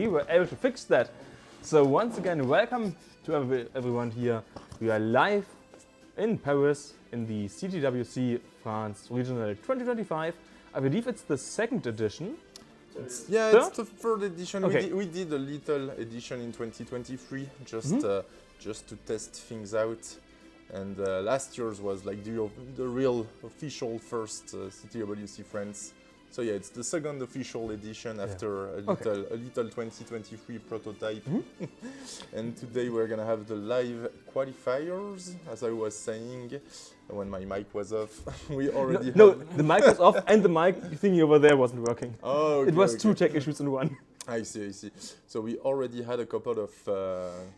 we were able to fix that. So once again, welcome to everyone here. We are live in Paris in the CTWC France Regional 2025. I believe it's the second edition. It's the third edition. Okay. We did a little edition in 2023 just to test things out. And last year's was like the real official first CTWC France. So yeah, it's the second official edition after a little 2023 prototype. And today we're gonna have the live qualifiers, as I was saying when my mic was off. We already the mic was off and the mic thingy over there wasn't working. Oh, okay, it was two tech issues in one. I see. So we already had a couple of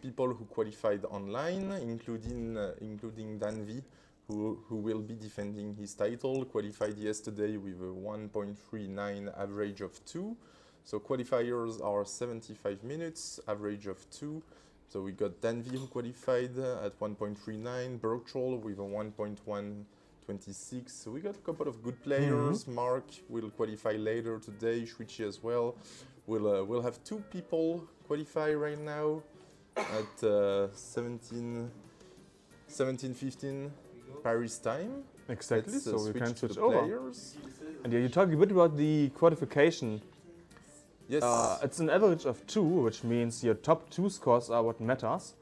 people who qualified online, including Dan V, who will be defending his title, qualified yesterday with a 1.39 average of 2. So qualifiers are 75 minutes, average of 2. So we got Dan V who qualified at 1.39, Bergtroll with a 1.126. So we got a couple of good players. Mark will qualify later today, Shuichi as well. We'll have two people qualify right now at 17:15 Paris time. Exactly, Let's, so we can switch to the over. players. And yeah, you talked a bit about the qualification. Yes. It's an average of 2, which means your top 2 scores are what matters.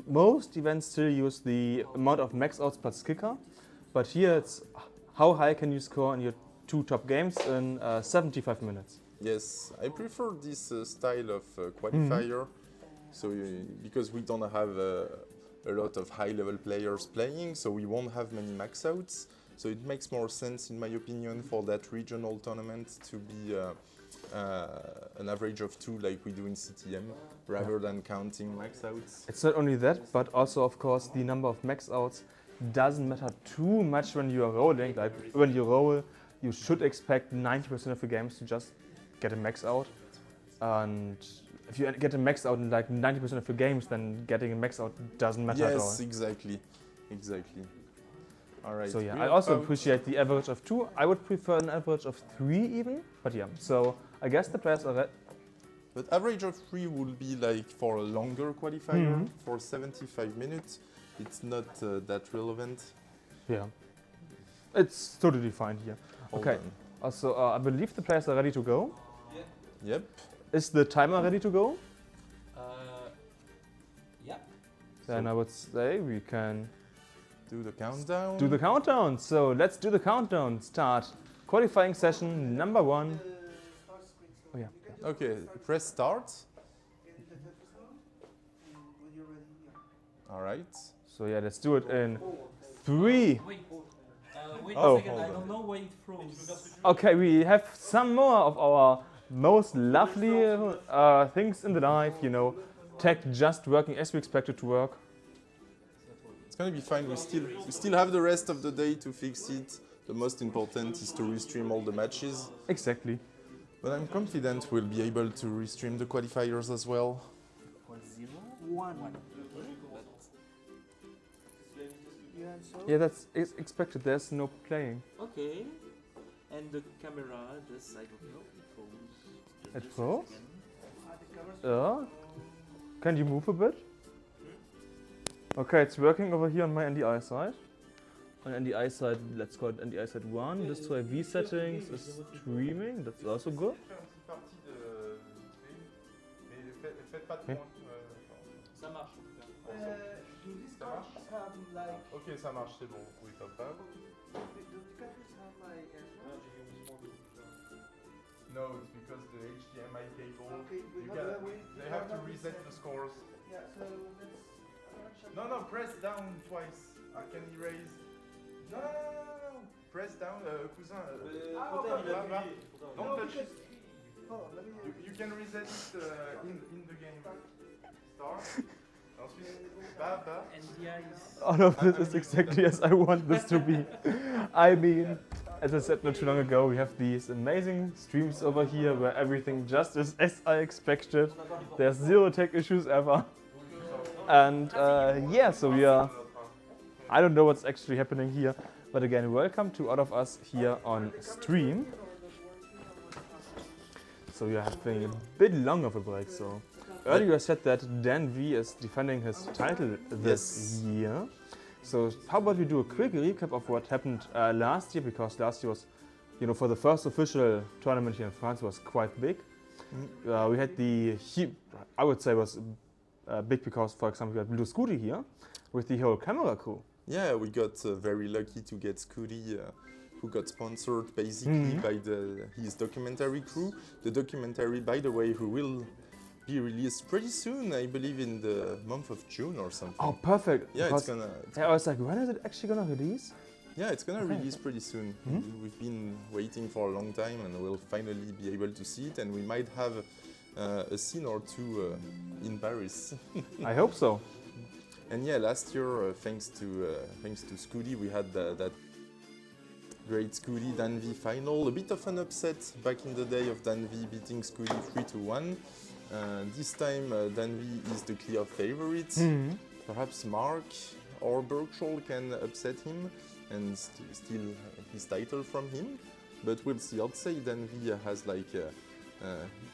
Most events still use the amount of max outs plus kicker, but here it's how high can you score in your 2 top games in 75 minutes. Yes, I prefer this style of qualifier. So because we don't have a lot of high-level players playing, so we won't have many max outs. So it makes more sense, in my opinion, for that regional tournament to be an average of 2 like we do in CTM, rather than counting max outs. It's not only that, but also, of course, the number of max outs doesn't matter too much when you are rolling. Like when you roll, you should expect 90% of the games to just get a max out. And if you get a max out in like 90% of the games, then getting a max out doesn't matter at all. Yes, exactly. All right. So yeah, I also appreciate the average of 2. I would prefer an average of 3 even, but yeah. So I guess the players are But average of 3 will be like for a longer qualifier, for 75 minutes. It's not that relevant. Yeah, it's totally fine here. Okay. Also, I believe the players are ready to go. Yep. Is the timer ready to go? Yeah. Then I would say we can do the countdown. So let's do the countdown. Start qualifying session number 1. Oh yeah. Okay, press start. All right. So yeah, let's do it in 3. Wait a Oh. second, I don't know why it froze. Okay, we have some more of our most lovely things in the life, you know, tech just working as we expect it to work. It's gonna be fine. We still have the rest of the day to fix it. The most important is to restream all the matches. Exactly. But I'm confident we'll be able to restream the qualifiers as well. 1. Yeah, that's expected. There's no playing. Okay. And the camera just, I don't know, it It froze? Can you move a bit? Okay, it's working over here on my NDI side. On NDI side, let's call it NDI side 1. This to AV settings is streaming, that's also good. Okay. Ça marche. Ok, ça marche, c'est bon. Oui, top. No, it's because the HDMI cable. They have to reset the scores. No, press down twice. I can erase. No. Press down, cousin. Don't touch it. You can reset it in the game. Start. All of this is exactly as I want this to be. I mean, as I said not too long ago, we have these amazing streams over here where everything just is as I expected. There's 0 tech issues ever. And yeah, so we are, I don't know what's actually happening here, but again, welcome to all of us here on stream. So we are having a bit long of a break. So earlier you said that Dan V is defending his title this year. So how about we do a quick recap of what happened last year, because last year was, you know, for the first official tournament here in France, was quite big. We had I would say was big because, for example, we had Blue Scooty here with the whole camera crew. Yeah, we got very lucky to get Scooty, who got sponsored basically by his documentary crew. The documentary, by the way, who will be released pretty soon, I believe in the month of June or something. Oh, perfect. Yeah, I was like, when is it actually gonna release? Yeah, it's gonna release pretty soon. We've been waiting for a long time, and we'll finally be able to see it, and we might have a scene or two in Paris. I hope so. And yeah, last year, thanks to Scooty, we had that great Scooty Dan V final. A bit of an upset back in the day of Dan V beating Scooty 3-1. This time, Dan V is the clear favorite. Perhaps Mark or Berkshall can upset him and steal his title from him. But we'll see. I'd say Dan V has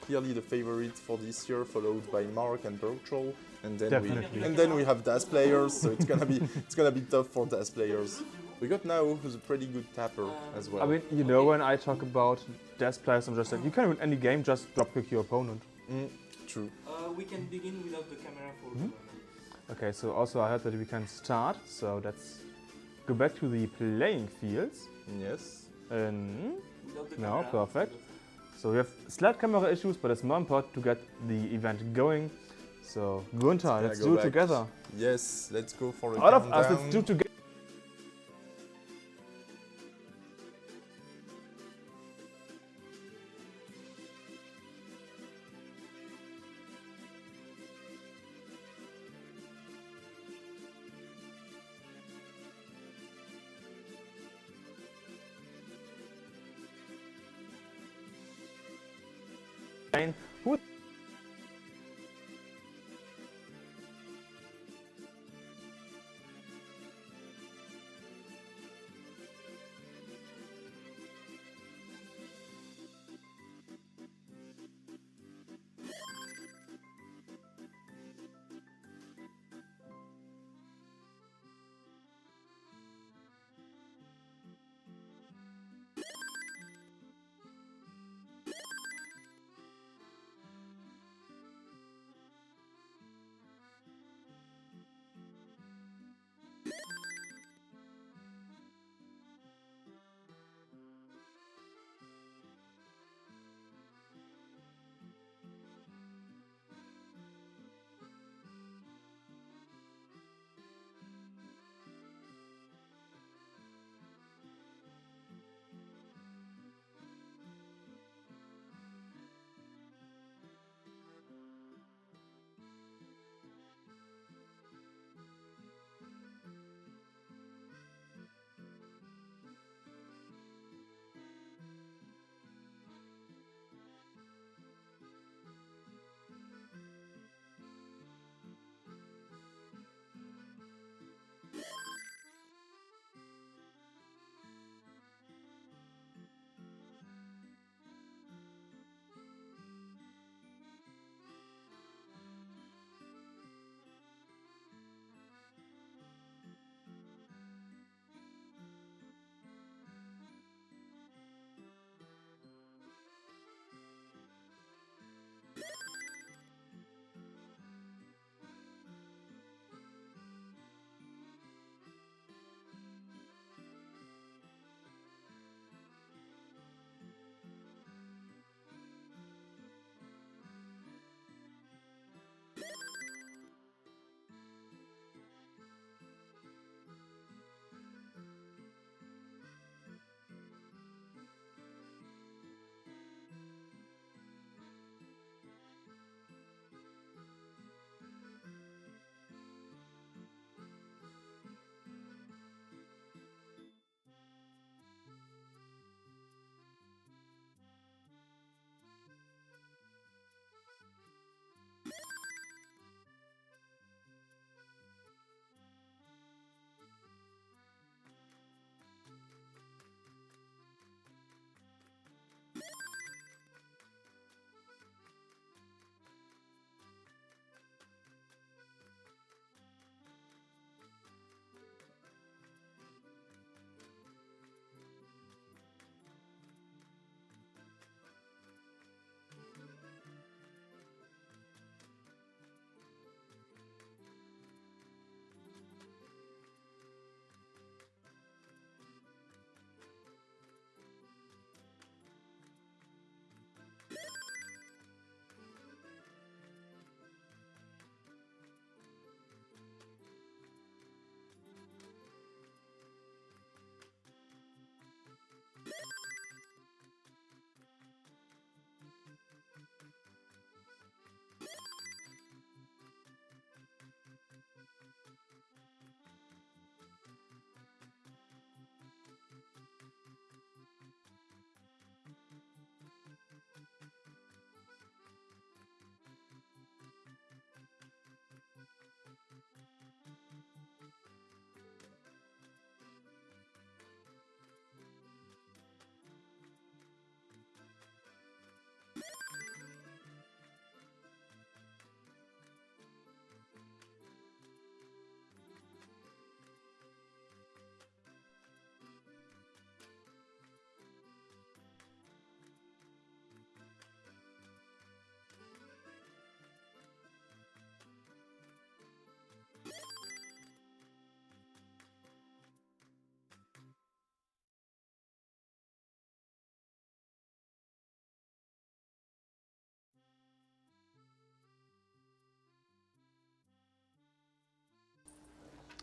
clearly the favorite for this year, followed by Mark and Berkshall. And then we have DAS players, so it's gonna be tough for DAS players. We got Nao, who's a pretty good tapper as well. I mean, you know, when I talk about DAS players, I'm just like, you can win any game, just dropkick your opponent. True. We can begin without the camera for the moment. Okay, so also I heard that we can start, so let's go back to the playing fields. Yes. Without the No, camera. perfect. So we have slight camera issues, but it's more important to get the event going. So Gunther, let's do it together. Yes, let's go for a All countdown. of us, let's do together. Who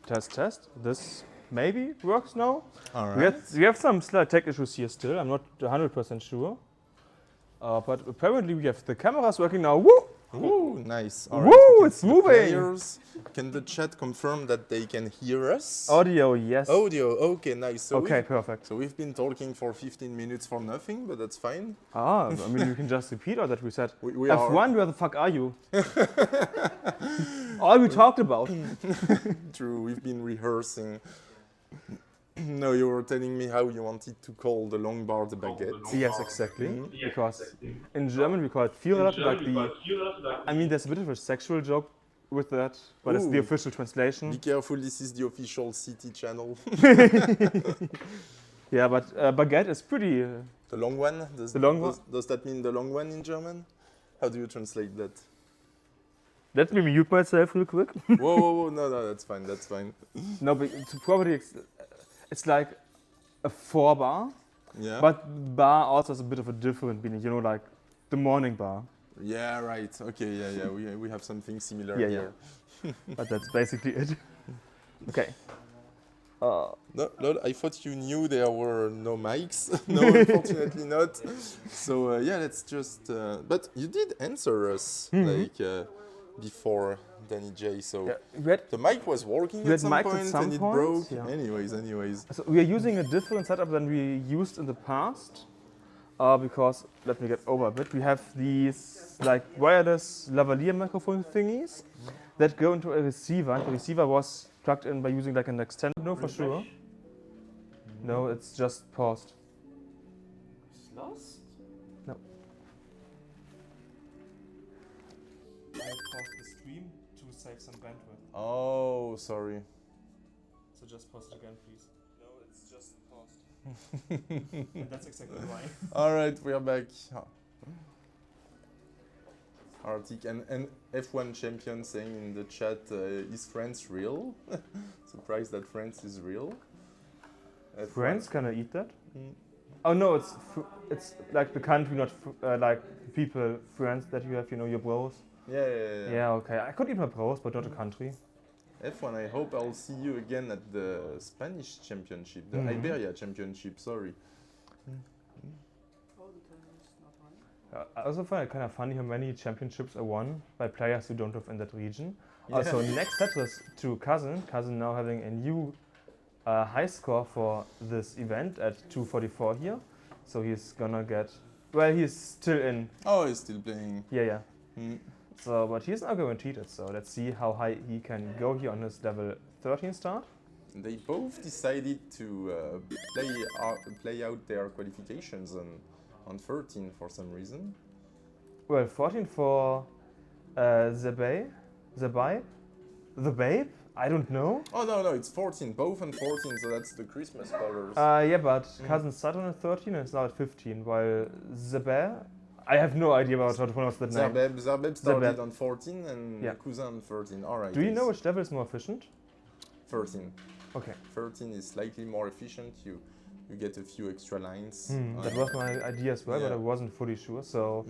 Test. This maybe works now. All We, right. we have some slight tech issues here still. I'm not 100% sure. But apparently we have the cameras working now. Woo! Ooh, nice. All Woo, right, we can it's see the moving. players. Can the chat confirm that they can hear us? Audio, yes. Audio, okay, nice. So Okay, we've- perfect. So we've been talking for 15 minutes for nothing, but that's fine. I mean, you can just repeat all that we said. We F1, where the fuck are you? All we talked about. True, we've been rehearsing. No, you were telling me how you wanted to call the long bar the baguette. Yes, exactly. Because in German we call it Vierrad, like the. I mean, there's a bit of a sexual joke with that, but it's the Ooh. official translation. Be careful, this is the official CT channel. Yeah, but baguette is pretty. The long one? The long one? Does that mean the long one in German? How do you translate that? Let me mute myself real quick. Whoa, no, that's fine, that's fine. No, but to probably it's like a 4-bar, Yeah? but bar also has a bit of a different meaning. You know, like the morning bar. Yeah, right, okay, yeah, we have something similar Yeah, here. But that's basically it. Okay. No, I thought you knew there were no mics. No, unfortunately not. So yeah, let's just. But you did answer us before Danny J. So Yeah, we had the mic was working We at had some mics at point some and it point, broke. yeah. Anyways. So we are using a different setup than we used in the past because, let me get over a bit, we have these like wireless lavalier microphone thingies that go into a receiver, and the receiver was plugged in by using like an extender. No, for sure. No, it's just paused. It's lost? No. I paused the stream to save some bandwidth. Oh, sorry. So just pause it again, please. No, it's just paused. And that's exactly why. All right, we are back. Arctic and F1 champion saying in the chat, is France real? Surprised that France is real. F1. France, can I eat that? Mm. Oh no, it's like the country, not like people, friends that you have, you know, your bros. Yeah. Yeah, okay. I could eat my bros, but not a country. F1, I hope I'll see you again at the Spanish championship, the Iberia championship, sorry. I also find it kind of funny how many championships are won by players who don't live in that region. Yeah. Also, next set was to Cousin now having a new high score for this event at 244 here. So he's gonna get, well, he's still in. Oh, he's still playing. Yeah. Mm. So, but he's not guaranteed it. So let's see how high he can go here on his level 13 start. They both decided to play out their qualifications on 13 for some reason. Well, 14 for the Babe? I don't know. Oh no, it's 14, both on 14, so that's the Christmas colors. Yeah, but Cousin started on 13 and it's now at 15, while the Bear, I have no idea about how to pronounce that name. Zarbeb started Zerbeb. on 14 and Yeah. Cousin on 13. Alright. Do you know which level is more efficient? 13. Okay. 13 is slightly more efficient. You get a few extra lines. That was my idea as well, but Yeah. I wasn't fully sure. So,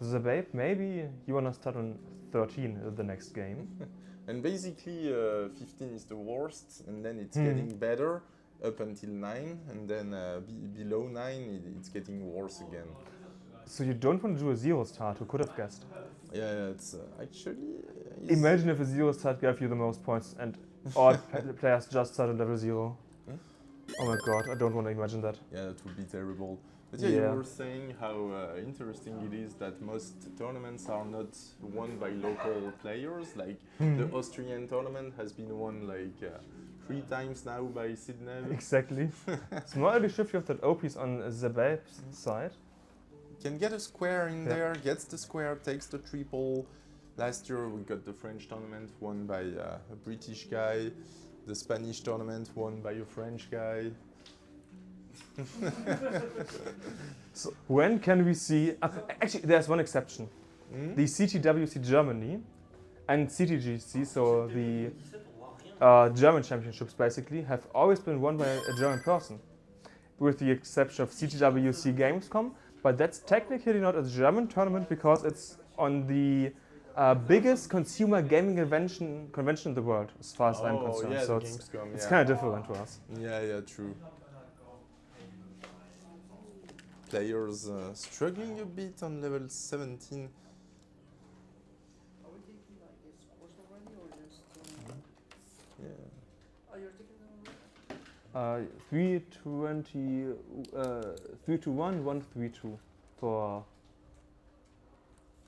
the Babe, maybe you wanna start on 13 the next game. And basically 15 is the worst, and then it's getting better up until 9, and then below 9 it's getting worse again. So you don't want to do a 0 start, who could have guessed? Yeah, it's actually... Imagine if a 0 start gave you the most points and all players just start at level 0. Oh my god, I don't want to imagine that. Yeah, that would be terrible. But Yeah. you were saying how interesting it is that most tournaments are not won by local players. Like the Austrian tournament has been won like 3 times now by Sydney. Exactly. Small early shift, you have that O piece on the Babe's side. Can get a square in there, gets the square, takes the triple. Last year we got the French tournament won by a British guy. The Spanish tournament won by a French guy. So when can we see? Actually, there's one exception. The CTWC Germany and CTGC, so the German championships basically, have always been won by a German person, with the exception of CTWC Gamescom. But that's technically not a German tournament because it's on the biggest consumer gaming convention in the world, as far as I'm concerned. Yeah, So the it's Gamescom, kind of different to us. Yeah, true. Players struggling a bit on level 17. Are we taking like this course already or just? Yeah. Oh, you're taking them already? 3 to 1, 1 3 2 for.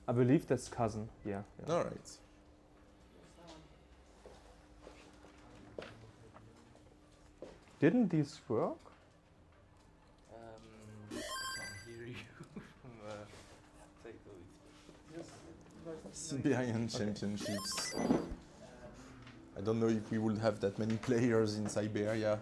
I believe that's cousin. Yeah. All right. Didn't these work? I can't hear you from CTWC. Siberian Championships. I don't know if we would have that many players in Siberia.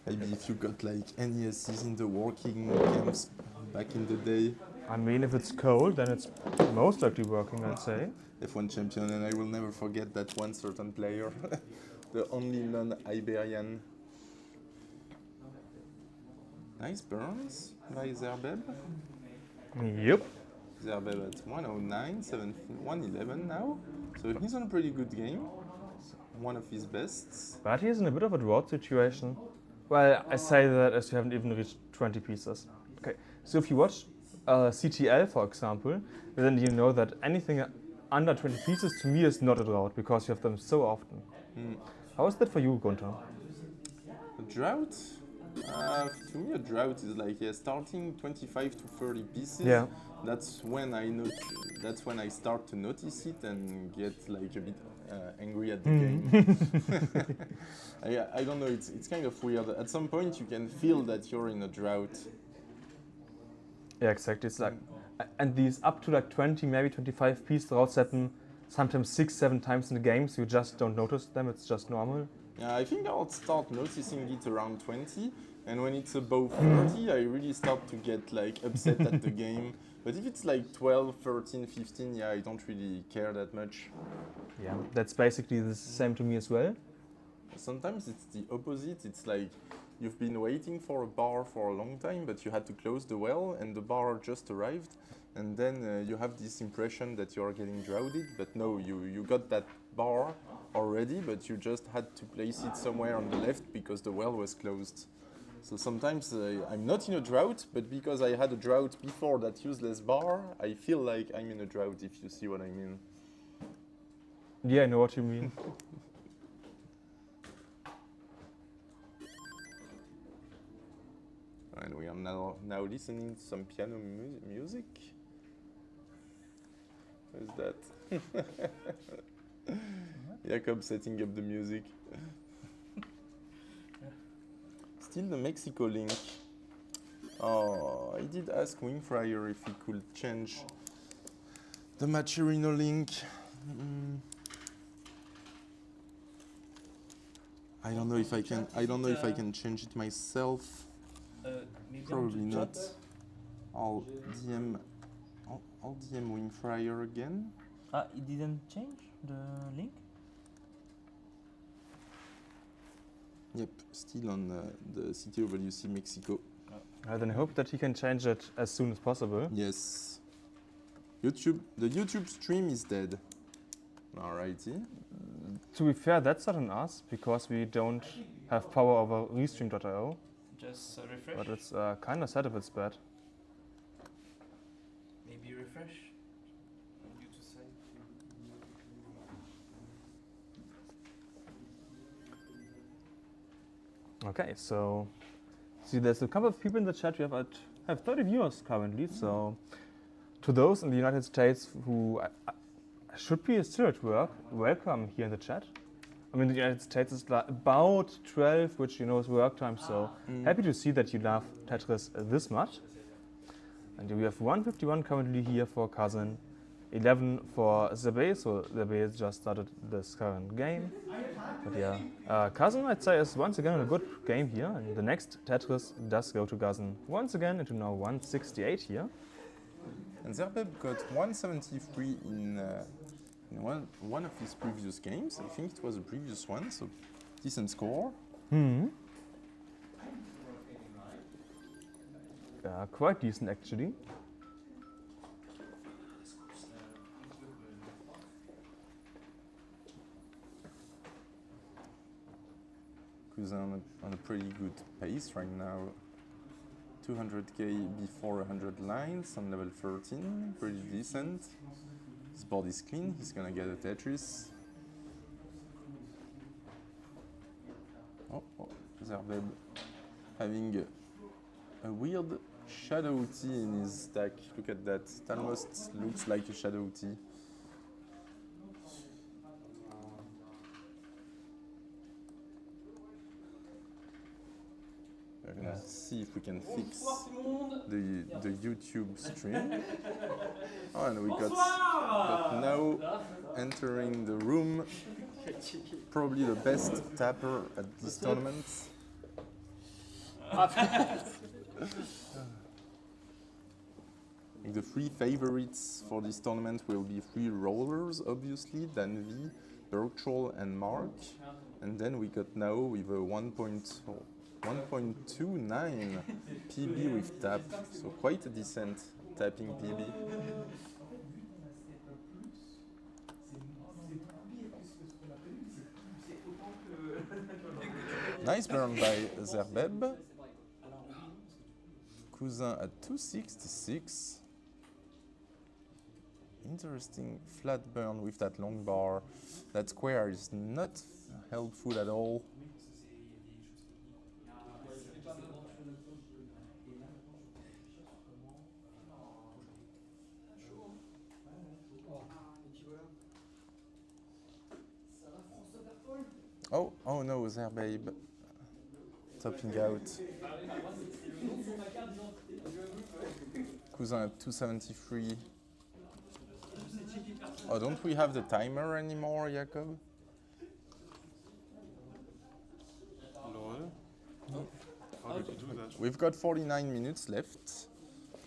Maybe if you got like NESs in the working camps back in the day. I mean, if it's cold, then it's most likely working, I'd say. F1 champion, and I will never forget that one certain player, the only non-Iberian. Nice burns by Zerbeb. Yep. Zerbeb at 109, 111 now. So he's on a pretty good game. One of his bests. But he's in a bit of a drought situation. Well, I say that as you haven't even reached 20 pieces. Okay, so if you watch CTL, for example, then you know that anything under 20 pieces to me is not a drought because you have them so often. How is that for you, Gunther? A drought? To me, a drought is like starting 25 to 30 pieces. Yeah. That's when I start to notice it and get like a bit angry at the game. I don't know. It's kind of weird. At some point, you can feel that you're in a drought. Yeah, exactly. It's like, and these up to like 20, maybe 25 piece droughts happen sometimes 6-7 times in the game, so you just don't notice them. It's just normal. Yeah, I think I'll start noticing it around 20, and when it's above 30, I really start to get like upset at the game. But if it's like 12, 13, 15, yeah, I don't really care that much. Yeah, that's basically the same to me as well. Sometimes it's the opposite. It's like you've been waiting for a bar for a long time, but you had to close the well, and the bar just arrived. And then you have this impression that you're getting droughted, but no, you got that bar already, but you just had to place it somewhere on the left because the well was closed. So sometimes I'm not in a drought, but because I had a drought before that useless bar, I feel like I'm in a drought, if you see what I mean. Yeah, I know what you mean. And we are now listening to some piano music. What is that? Jacob setting up the music. Still the Mexico link. Oh, I did ask Wingfryer if he could change the Maturino link. I don't know if I can. I don't know if I can change it myself. Probably not. I'll DM Wingfryer again. It didn't change the link? Yep, still on the CTWC Mexico. Then I hope that he can change it as soon as possible. Yes. The YouTube stream is dead. Alrighty. To be fair, that's not on us because we don't have power over restream.io. Just refresh. But it's kind of sad if it's bad. Maybe refresh. You to say. Okay, so see, there's a couple of people in the chat. We have 30 viewers currently. So to those in the United States who should be still at work, welcome here in the chat. I mean, the United States is about 12, which you know is work time. So happy to see that you love Tetris this much. And we have 151 currently here for Cousin, 11 for Zebe. So Zebe just started this current game. But yeah, Cousin, I'd say, is once again in a good game here. And the next Tetris does go to Cousin once again into now 168 here. And Zerbeb got 173 in one of his previous games. I think it was a previous one, so decent score. Quite decent actually. Cousin on a pretty good pace right now. 200k before 100 lines on level 13, pretty decent. His board is clean, he's gonna get a Tetris. Oh, Zerbeb having a weird shadow T in his stack. Look at that, it almost looks like a shadow T. We're gonna see if we can fix the YouTube stream. Oh, and we got now entering the room, probably the best tapper at this tournament. The three favorites for this tournament will be three rollers, obviously, Danvi, Berktroll, and Mark. And then we got now with a 1.29 PB with tap, so quite a decent tapping PB. Nice burn by Zerbeb. Cousin at 266. Interesting flat burn with that long bar. That square is not helpful at all. Oh no, Zerbeb topping out. Cousin at 273. Oh, don't we have the timer anymore, Jacob? Lol. How did you do that? We've got 49 minutes left.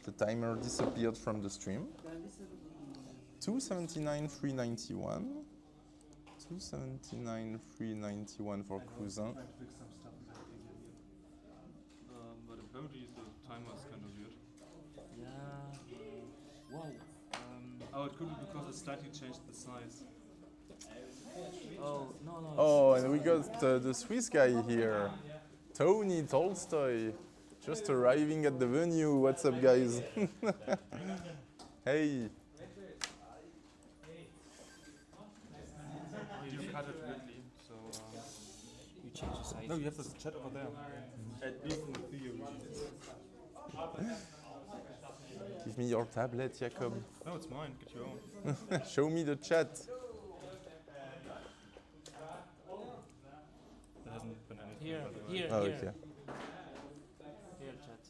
The timer disappeared from the stream. 279, 391. 279, 391 for Cousin. But apparently the timer is kind of weird. Yeah. Wow. Oh, it could be because it slightly changed the size. Oh, no. Oh, and we got the Swiss guy here. Tony Tolstoy, just arriving at the venue. What's up, guys? Hey. You cut it weirdly, so... You change the size. No, you have this chat over there. At least in the theory. Give me your tablet, Jacob. No, it's mine. Get your own. Show me the chat. There hasn't been anything. Here, by the way. here, Oh, here. okay. Here, chat.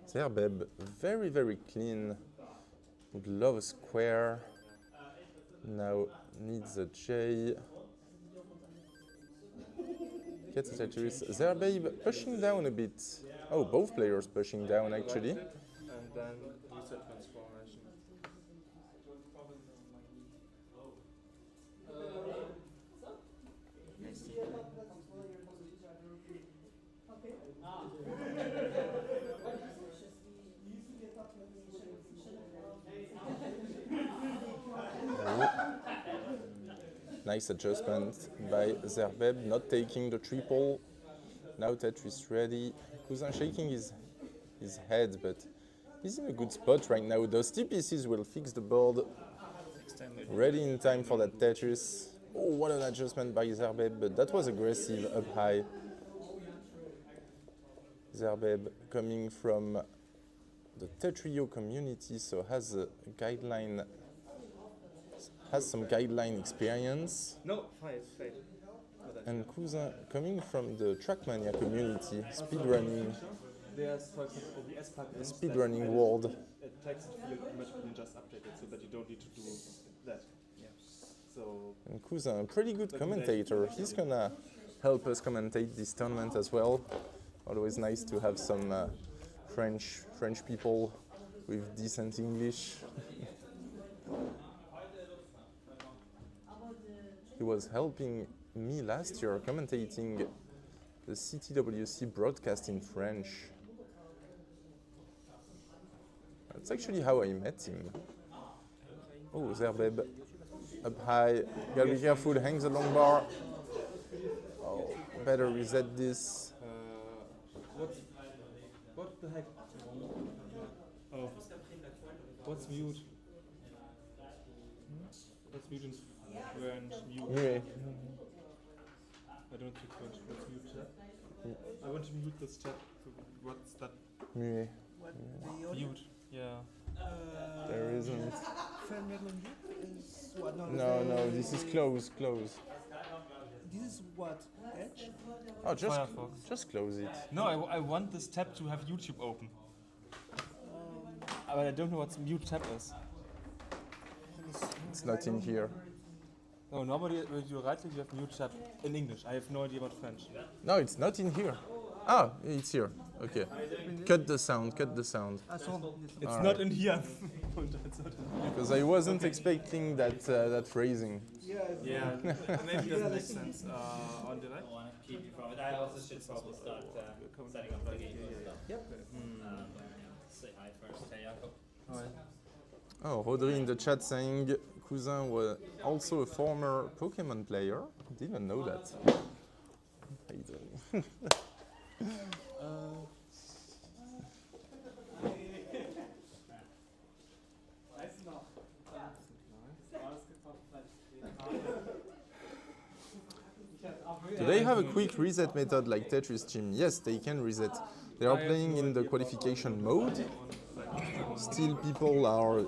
Zerbeb, very, very clean. Would love a square. Now needs a J. Gets a Tetris. Zerbeb pushing down a bit. Oh, both players pushing down actually. And then reset transformation. Nice adjustment by Zerbeb, not taking the triple. Now Tetris ready. Cousin shaking his head, but he's in a good spot right now. Those T pieces will fix the board. Ready in time for that Tetris. Oh, what an adjustment by Zerbeb, but that was aggressive up high. Zerbeb coming from the Tetrio community, so has a guideline. Has some guideline experience. No, fine. And Cousin coming from the Trackmania community, speedrunning, There's, for example, the S-Pack speedrunning world. text field automatically just updated so that you don't need to do that. Yeah. So, And Cousin, a pretty good commentator. He's gonna help us commentate this tournament as well. Always nice to have some French people with decent English. He was helping me last year commentating the CTWC broadcast in French. That's actually how I met him. Oh, Zerbeb up high. Gotta be careful, hang the long bar. Oh, better reset this. What the heck? Oh. What's mute? What's mute in French? Mute. Muet. I don't speak French. What's mute chat? I want to mute this chat. What's that? Muet. What the audio? Mute. Yeah. There isn't. Fan red on mute is what? No, this is close. This is what? Edge? Oh, Firefox. just close it. No, I want this tab to have YouTube open. But I don't know what mute tab is. It's not in here. No, normally when you right click you have mute tab in English. I have no idea about French. No, it's not in here. Ah, it's here. Okay. Cut the sound. Ah, so It's All not right. in here. It's not in here. Because I wasn't expecting that phrasing. Yeah, maybe it doesn't make sense. On the right? I also should probably start setting up the game. Yep. Say hi first. Hey, Jakob. Oh, Rodri in the chat saying Cousin was also a former Pokemon player. Didn't know that. How you doing? Do they have a quick reset method like Tetris Team? Yes, they can reset. They are playing in the qualification mode. Still, people are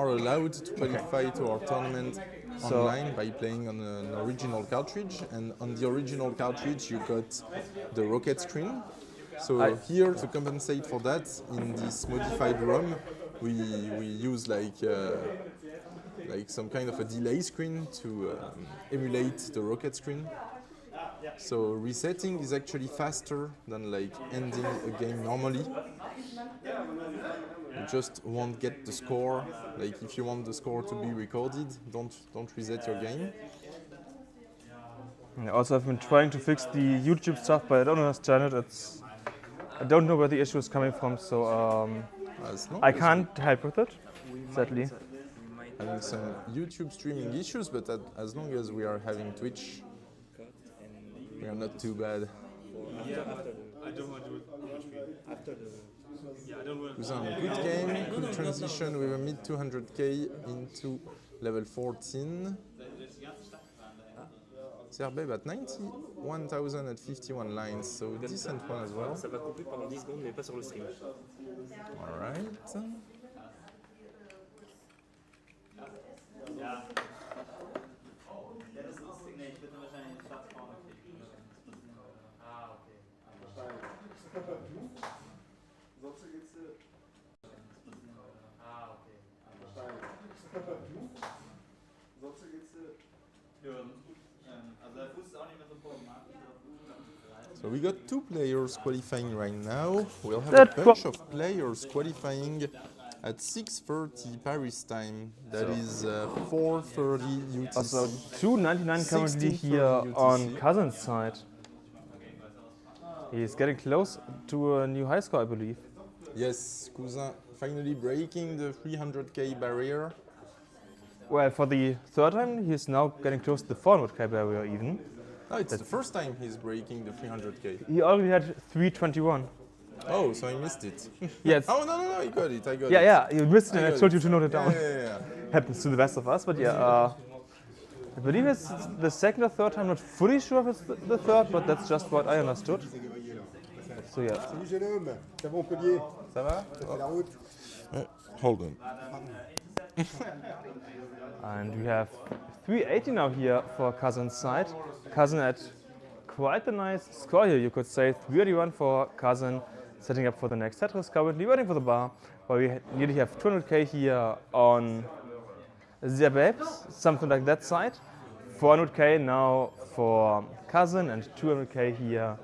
allowed to qualify to our tournament online by playing on an original cartridge. And on the original cartridge, you got the rocket screen. So here, to compensate for that, in this modified ROM, we use like some kind of a delay screen to emulate the rocket screen. So resetting is actually faster than like ending a game normally. You just won't get the score. Like if you want the score to be recorded, don't reset your game. Also, I've been trying to fix the YouTube stuff, but I don't understand it. I don't know where the issue is coming from, so I can't help with it, sadly. Having some YouTube streaming issues, but as long as we are having Twitch, we are not too bad. I don't want to do it after the. Yeah, I don't want It was a good game, good transition with a mid 200k into level 14. Zerbeb at 91,000 at 51 lines, so decent one as well. Ça va couper pendant 10 secondes, mais pas sur le stream. Alright. So we got 2 players qualifying right now. We'll have a bunch of players qualifying at 6:30 Paris time. That is 4:30 UTC. Also, 299 currently 16 here for on UTC. Cousin's side. He's getting close to a new high score, I believe. Yes, Cousin finally breaking the 300k barrier. Well, for the third time, he's now getting close to the 400k barrier even. No, it's the first time he's breaking the 300k. He already had 321. Oh, so I missed it. Yes. Oh, no, I got it, Yeah, you missed it and I got told it. you to note it down. Yeah. Happens to the best of us, but yeah. I believe it's the second or third time, not fully sure if it's the third, but that's just what I understood. So yeah. Salut jeune homme, ça va Montpellier? Ça va? Ça fait la route? Hold on. And we have 380 now here for Cousin's side. Cousin at quite a nice score here, you could say. 381 for Cousin, setting up for the next Tetris, currently waiting for the bar. Where we nearly have 200k here on Zerbeb's, something like that side. 400k now for Cousin and 200k here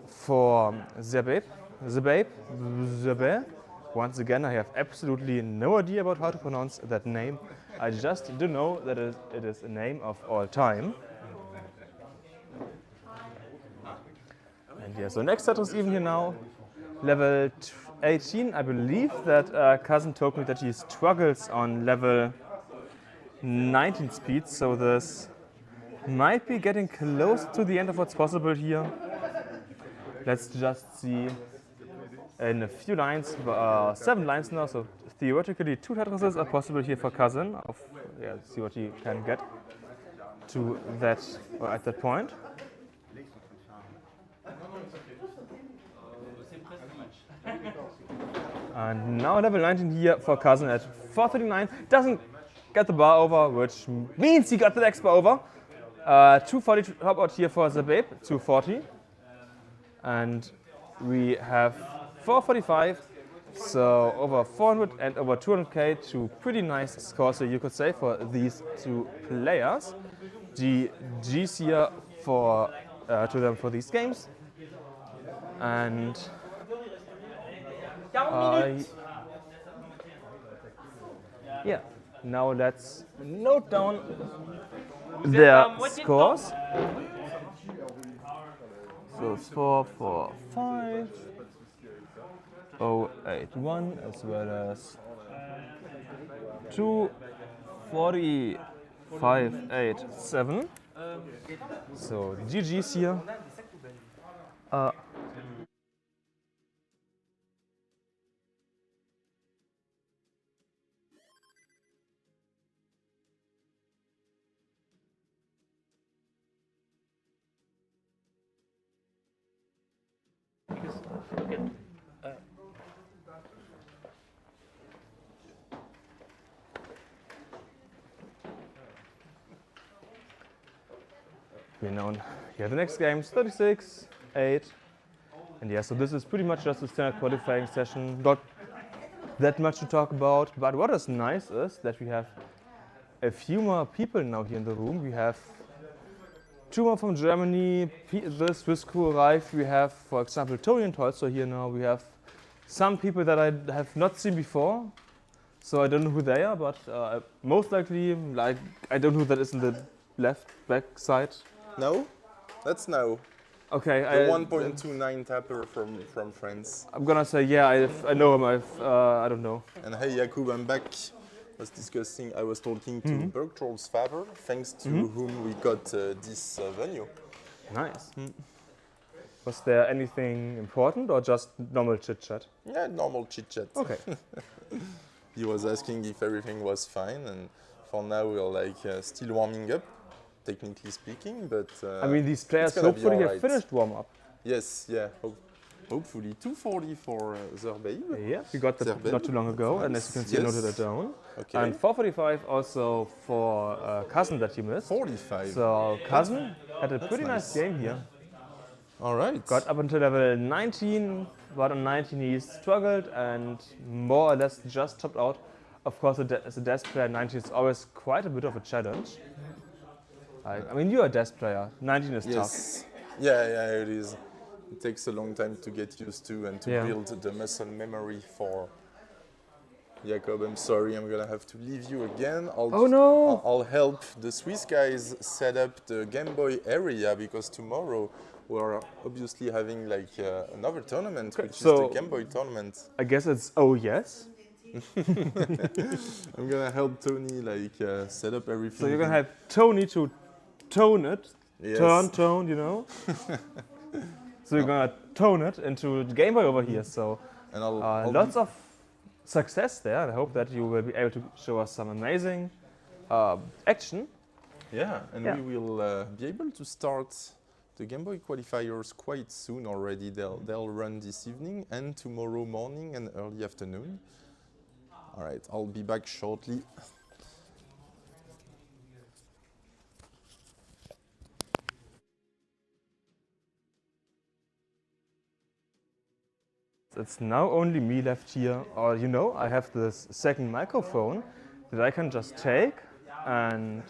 for Zerbeb. Once again, I have absolutely no idea about how to pronounce that name. I just do know that it is a name of all time. And yeah, so next Tetris even here now, level 18. I believe that Cousin told me that he struggles on level 19 speed, so this might be getting close to the end of what's possible here. Let's just see in a few lines, 7 lines now, so theoretically 2 Tetrases are possible here for Cousin. See what he can get to that, or at that point. And now level 19 here for Cousin at 439. Doesn't get the bar over, which means he got the next bar over. 240 top out here for the Babe, 240. And we have 445, so over 400 and over 200k, two pretty nice scores, so you could say, for these 2 players. GG's here for to them for these games. And yeah, now let's note down their scores. So 4, 4, 5, 0, 8, 1, as well as 2, 40, 5, 8, 7. So GG's here. We're known here. The next game's 36, 8. And yeah, so this is pretty much just a standard qualifying session. Not that much to talk about, but what is nice is that we have a few more people now here in the room. We have 2 more from Germany, the Swiss crew arrived. We have, for example, Tony and Tolstoy here now. We have some people that I have not seen before, so I don't know who they are, but most likely, like, I don't know who that is in the left back side. No? That's no. Okay. The 1.29 tapper from France. I'm gonna say, yeah, I know him. I don't know. And hey, Jakub, I'm back. I was talking to Bergtroll's father, thanks to whom we got this venue. Nice. Was there anything important or just normal chit-chat? Yeah, normal chit-chat. Okay. He was asking if everything was fine, and for now we're still warming up, technically speaking, but I mean, these players hopefully have finished warm-up. Yes, yeah, hopefully. 240 for Zerbeib. Yeah, we got that not too long ago, and as you can see, I noted it down. Okay. And 445 also for Cousin that you missed. 45. So Cousin had a pretty nice game here. All right. Got up until level 19, but on 19 he struggled and more or less just topped out. Of course, as a desk player, 19 is always quite a bit of a challenge. I mean, you're a desk player. 19 is tough. Yeah, it is. It takes a long time to get used to and to build the muscle memory for. Jakob, I'm sorry, I'm gonna have to leave you again. I'll help the Swiss guys set up the Game Boy area, because tomorrow we're obviously having another tournament, which is the Game Boy tournament. I guess it's yes. I'm gonna help Tony set up everything. So you're gonna have Tony to tone it, tone, you know. So you're gonna tone it into the Game Boy over here. So and lots of success there, and I hope that you will be able to show us some amazing action. Yeah, and we will be able to start the Game Boy qualifiers quite soon already. They'll run this evening and tomorrow morning and early afternoon. All right, I'll be back shortly. It's now only me left here, or I have this second microphone that I can just take and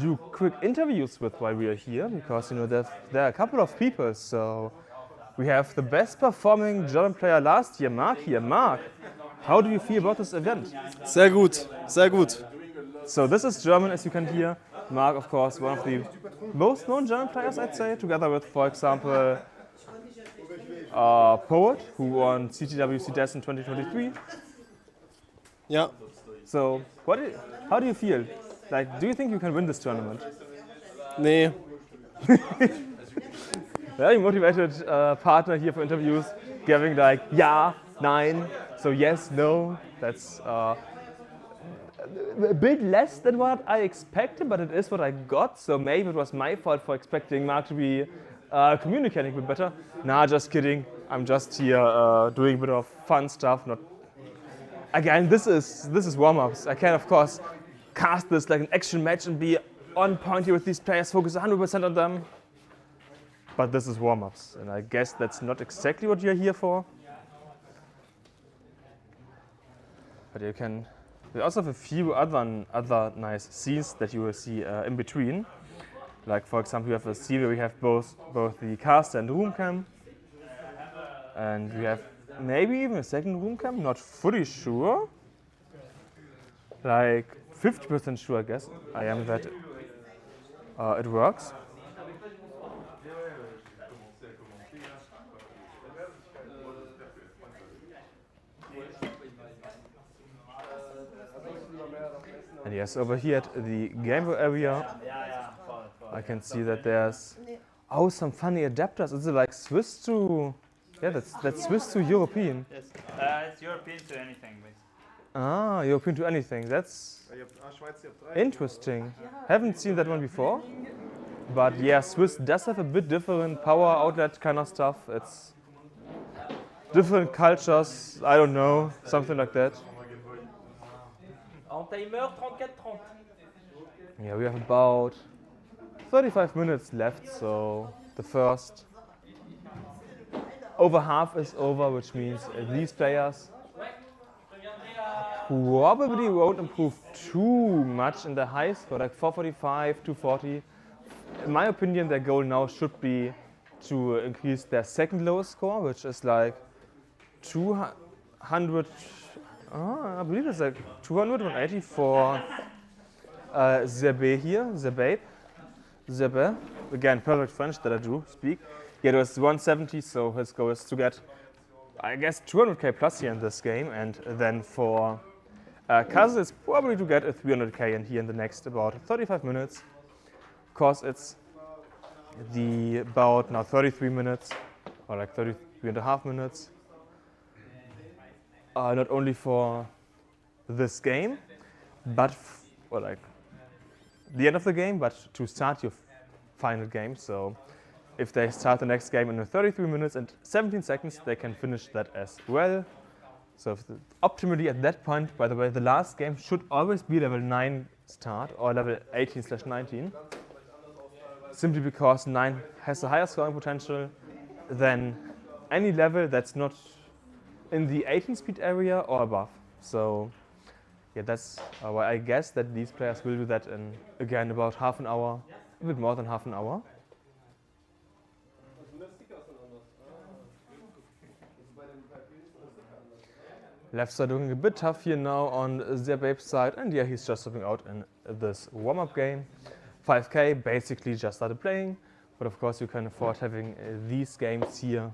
do quick interviews with while we are here, because there are a couple of people. So we have the best performing German player last year, Mark here. Mark, how do you feel about this event? Sehr gut, sehr gut. So this is German, as you can hear. Mark, of course, one of the most known German players, I'd say, together with, for example, Poet, who won CTWC Des in 2023. Ja. So, how do you feel? Like, do you think you can win this tournament? Nee. Very motivated partner here for interviews, giving like yeah, nine, so yes, no. That's a bit less than what I expected, but it is what I got. So maybe it was my fault for expecting Mark to be communicating a bit better. Nah, just kidding. I'm just here doing a bit of fun stuff. Not again. This is warm-ups. I can of course cast this like an action match and be on point here with these players, focus 100% on them. But this is warm-ups, and I guess that's not exactly what you're here for. But you can. We also have a few other nice scenes that you will see in between. Like for example, we have a scene where we have both the caster and the room cam, and we have maybe even a second room cam. Not fully sure. Like 50% sure, I guess. I am that it works. And yes, over here at the game area, I can see that there's some funny adapters. Is it like Swiss to? Yeah, that's Swiss to European. Yes, it's European to anything, basically. Ah, European to anything. That's interesting. Haven't seen that one before. But yeah, Swiss does have a bit different power outlet kind of stuff. It's different cultures. I don't know, something like that. En timer, 34-30. Yeah, we have about 35 minutes left, so the first over half is over, which means these players probably won't improve too much in the high score, like 445, 240. In my opinion, their goal now should be to increase their second lowest score, which is like 200. I believe it's like 200, 180 for Zebe here, Zebe. Again, perfect French that I do speak. Yeah, it was 170, so his goal is to get, I guess, 200k plus here in this game, and then for Kaz it's probably to get a 300k in here in the next about 35 minutes. Of course, it's the about now 33 minutes, or like 33 and a half minutes. Not only for this game, but or like the end of the game, but to start your final game. So if they start the next game in 33 minutes and 17 seconds, they can finish that as well. So optimally at that point, by the way, the last game should always be level 9 start or level 18/19. Simply because 9 has a higher scoring potential than any level that's not in the 18 speed area or above. So yeah, that's why I guess that these players will do that in, again, about half an hour, a bit more than half an hour. Left side looking a bit tough here now on Zerbabe's side, and yeah, he's just stepping out in this warm-up game. 5k, basically just started playing, but of course you can afford having these games here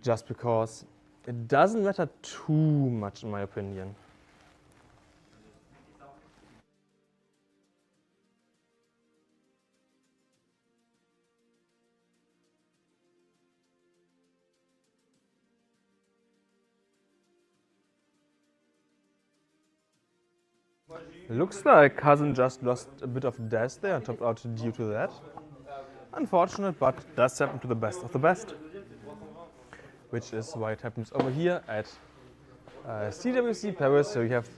just because it doesn't matter too much in my opinion. Looks like Cousin just lost a bit of dash there and topped out due to that. Unfortunate, but does happen to the best of the best. Which is why it happens over here at CTWC Paris. So you have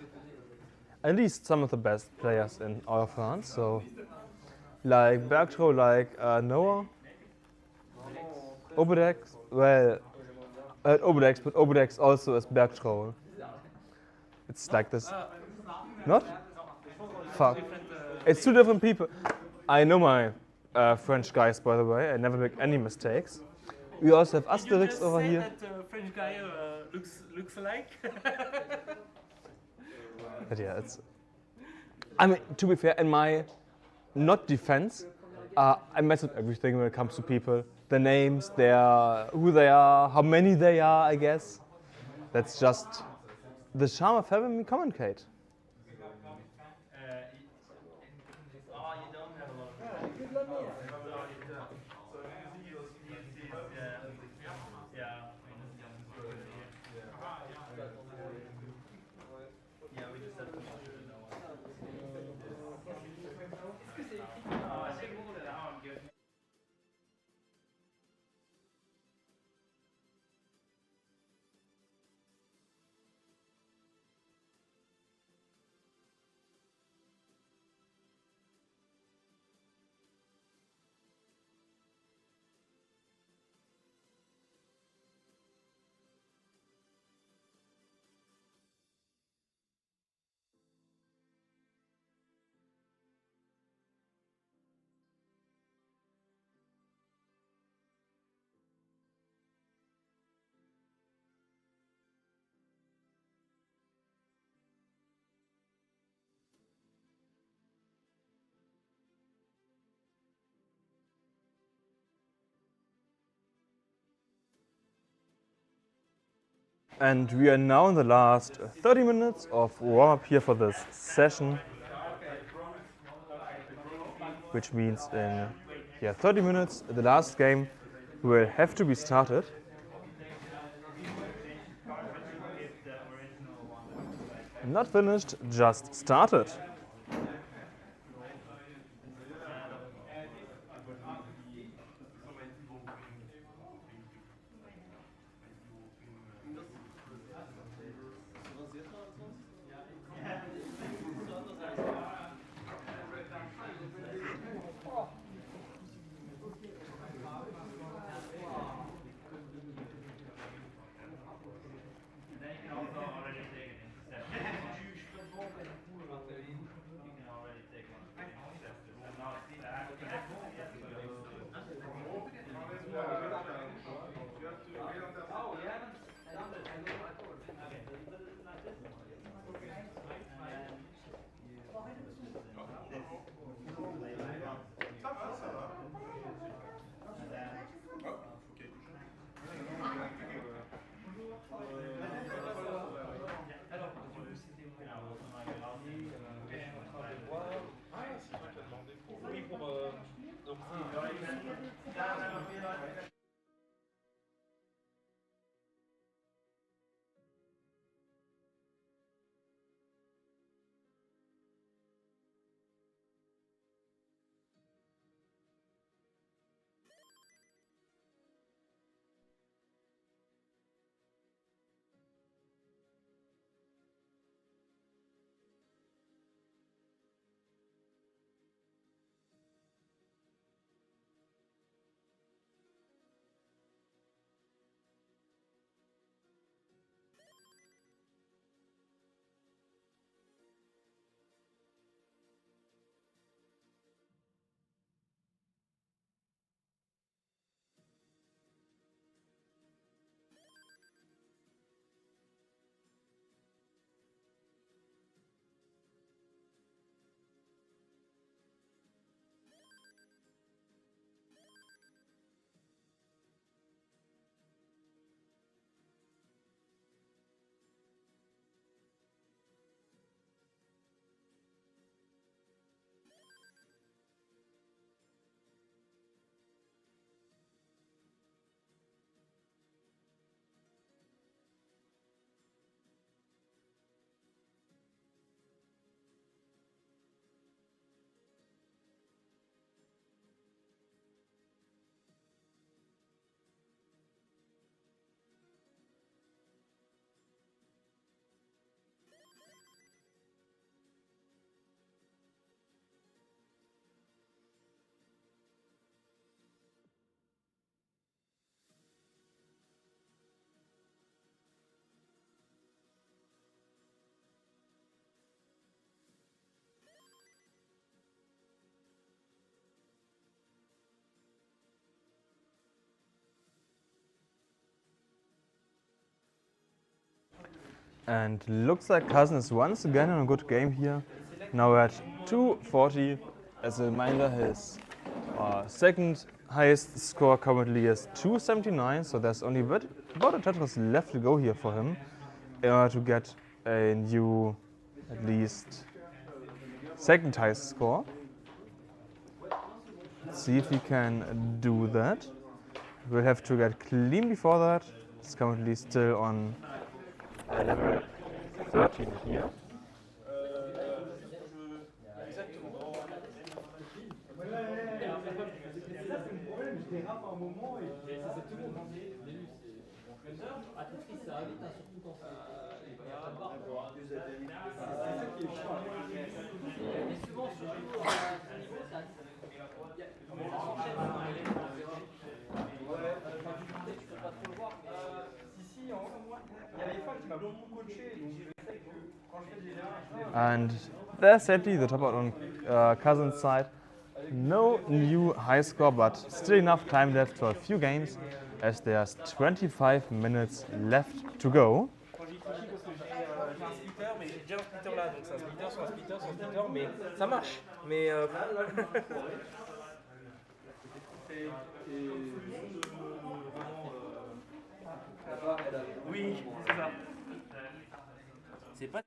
at least some of the best players in all of France. So like Bergtro, like Noah, Obodex, well, Obodex, but Obodex also is Bergtro. It's like this. Not? Fuck. It's two different people. I know my French guys, by the way. I never make any mistakes. We also have Asterix over here. That French guy looks alike. But yeah, it's. I mean, to be fair, in my not defense, I mess with everything when it comes to people. The names, who they are, how many they are, I guess. That's just the charm of having me commentate. And we are now in the last 30 minutes of warm-up here for this session, which means in 30 minutes the last game will have to be started. Not finished, just started. And looks like Cousin is once again in a good game here. Now at 240. As a reminder, his second highest score currently is 279, so there's only about a Tetris left to go here for him in order to get a new, at least, second highest score. Let's see if we can do that. We'll have to get clean before that. It's currently still on level 13 here. And there's sadly the top out on Cousin's side. No new high score, but still enough time left for a few games, as there's 25 minutes left to go. Mais j'ai déjà un splitter là, donc c'est un splitter sur un splitter sur un splitter, mais ça marche. Mais oui, c'est ça. C'est pas.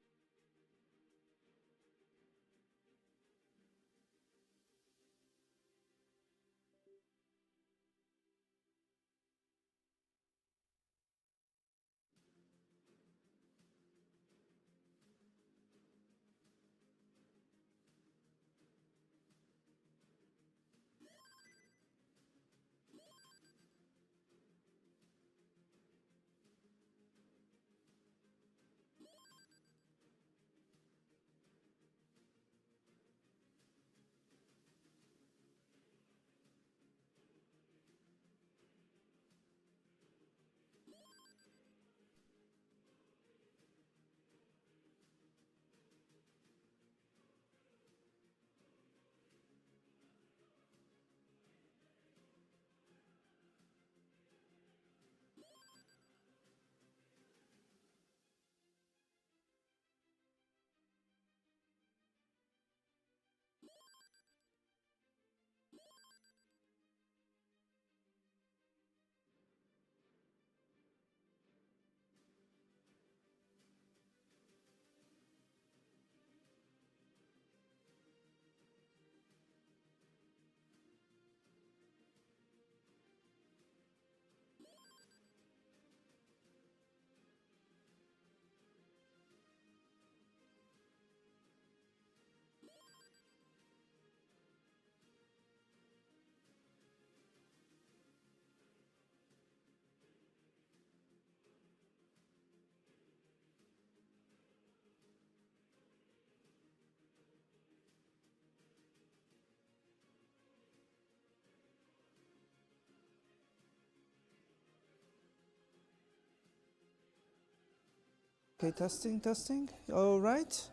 Okay, testing. All right.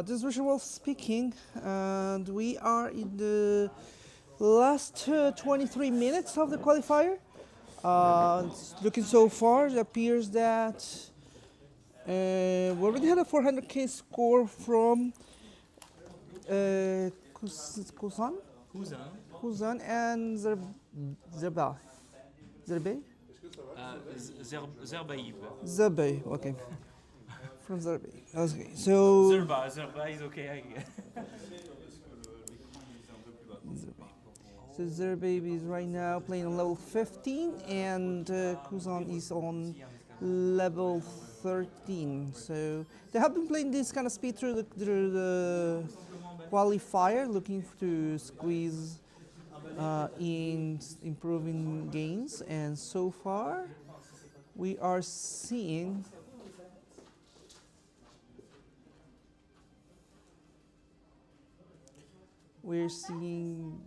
This is Richard Wolf speaking, and we are in the last 23 minutes of the qualifier. It's looking so far, it appears that we already had a 400k score from Kuzan and Zerbay. Zerbay, okay. From Zerbay. Okay, so. Zerba is okay, I guess. So Zerbay is right now playing on level 15, and Kuzan is on level 13. So they have been playing this kind of speed through the qualifier, looking to squeeze in improving gains, and so far we are seeing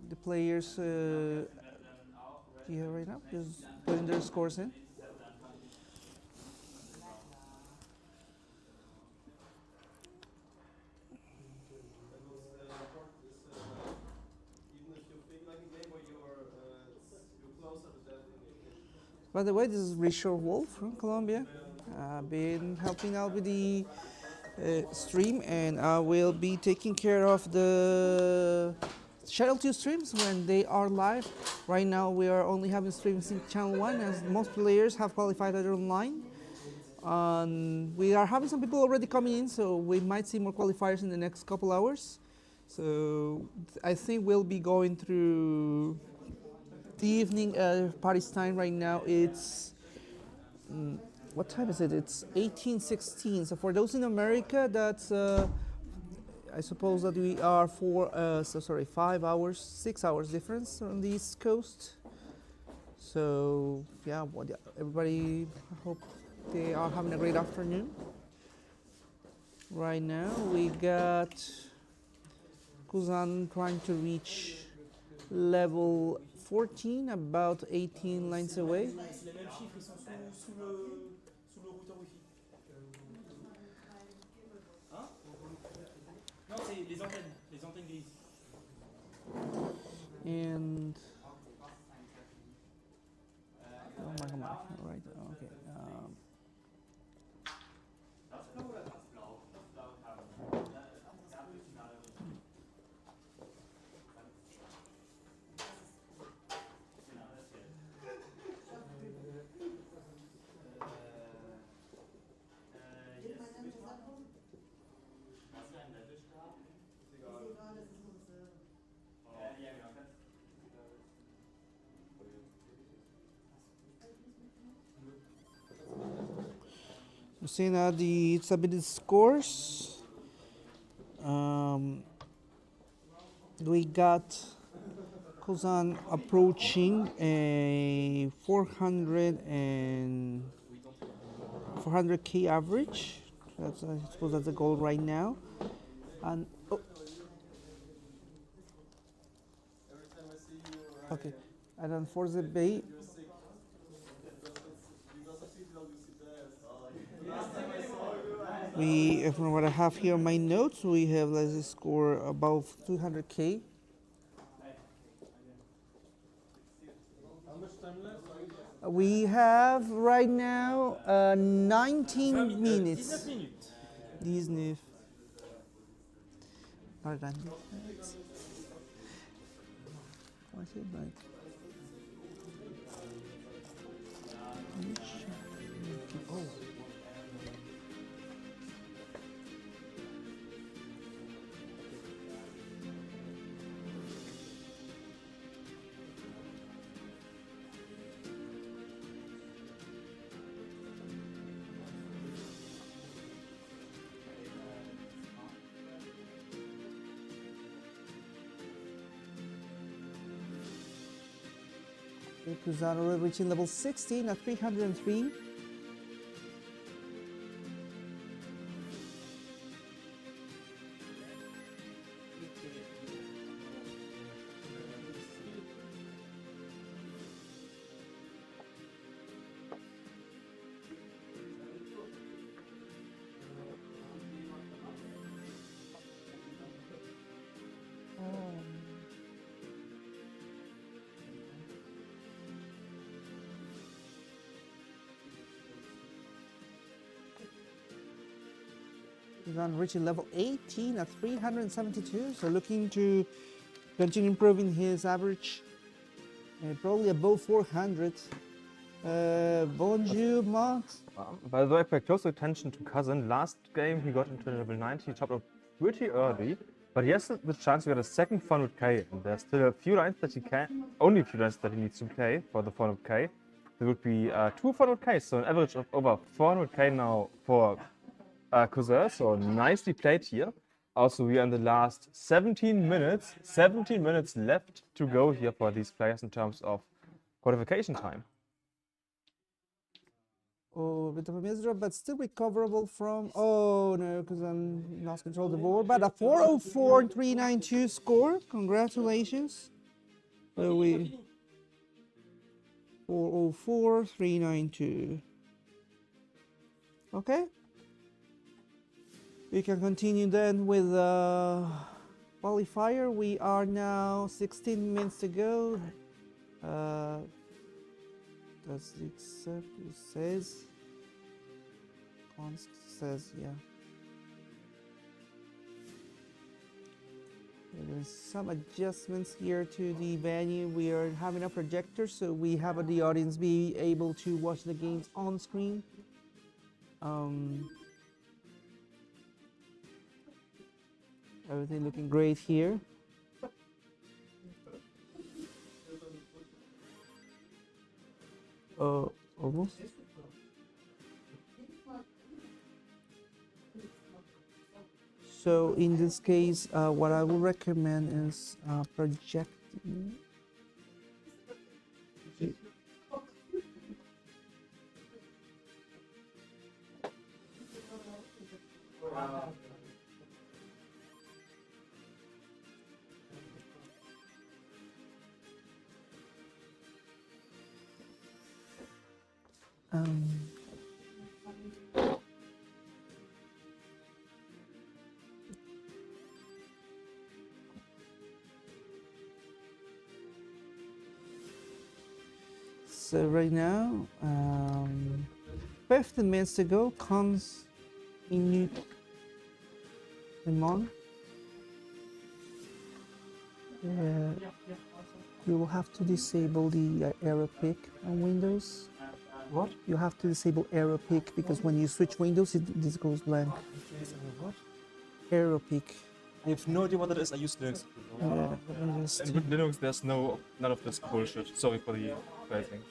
the players here right now just putting their scores in. By the way, this is Richard Wolf from Colombia. I've been helping out with the stream, and I will be taking care of the Channel 2 streams when they are live. Right now we are only having streams in Channel 1, as most players have qualified either online We are having some people already coming in, so we might see more qualifiers in the next couple hours. So I think we'll be going through the evening Paris time right now. It's what time is it? It's 18:16. So for those in America, that's I suppose that we are 5 hours, 6 hours difference on the East Coast. So yeah, everybody, I hope they are having a great afternoon. Right now we got Kuzan trying to reach level 14, about 18 lines away. And come on, right, okay. We're seeing the submitted scores. We got Kozan approaching a 400K average. That's, I suppose that's the goal right now. And okay, and then for the bay. From what I have here on my notes, we have let's score above 200K. How much time left? We have right now 19 minutes. 19. Pardon. What's it like? Oh. Kuzano reaching level 16 at 303. On reaching level 18 at 372, so looking to continue improving his average, probably above 400. Bonjour, Max. By the way, pay close attention to Cousin. Last game he got into level 90, he topped up pretty early, but he has the chance to get a second 400k, and there's still a few lines that he can, only a few lines that he needs to play for the 400k. There would be 2 400k, so an average of over 400k now for Cousin, so nicely played here. Also, we are in the last 17 minutes left to go here for these players in terms of qualification time. Oh, a bit of a misdrop, but still recoverable from. Oh no, because I'm lost control of the board. But a 404.392 score. Congratulations. So we 404.392. Okay. We can continue then with qualifier. We are now 16 minutes to go. Does it accept? It says. Const says, yeah. There's some adjustments here to the venue. We are having a projector, so we have the audience be able to watch the games on screen. Everything looking great here. Almost. So in this case, what I would recommend is projecting. So right now, 15 minutes to go, comes in Lemon. You will have to disable the arrow pick on Windows. What? You have to disable arrow pick because when you switch Windows, this goes blank. What? Arrow pick. I have no idea what that is. I use Linux. And with Linux, there's none of this bullshit. Sorry for the phrasing.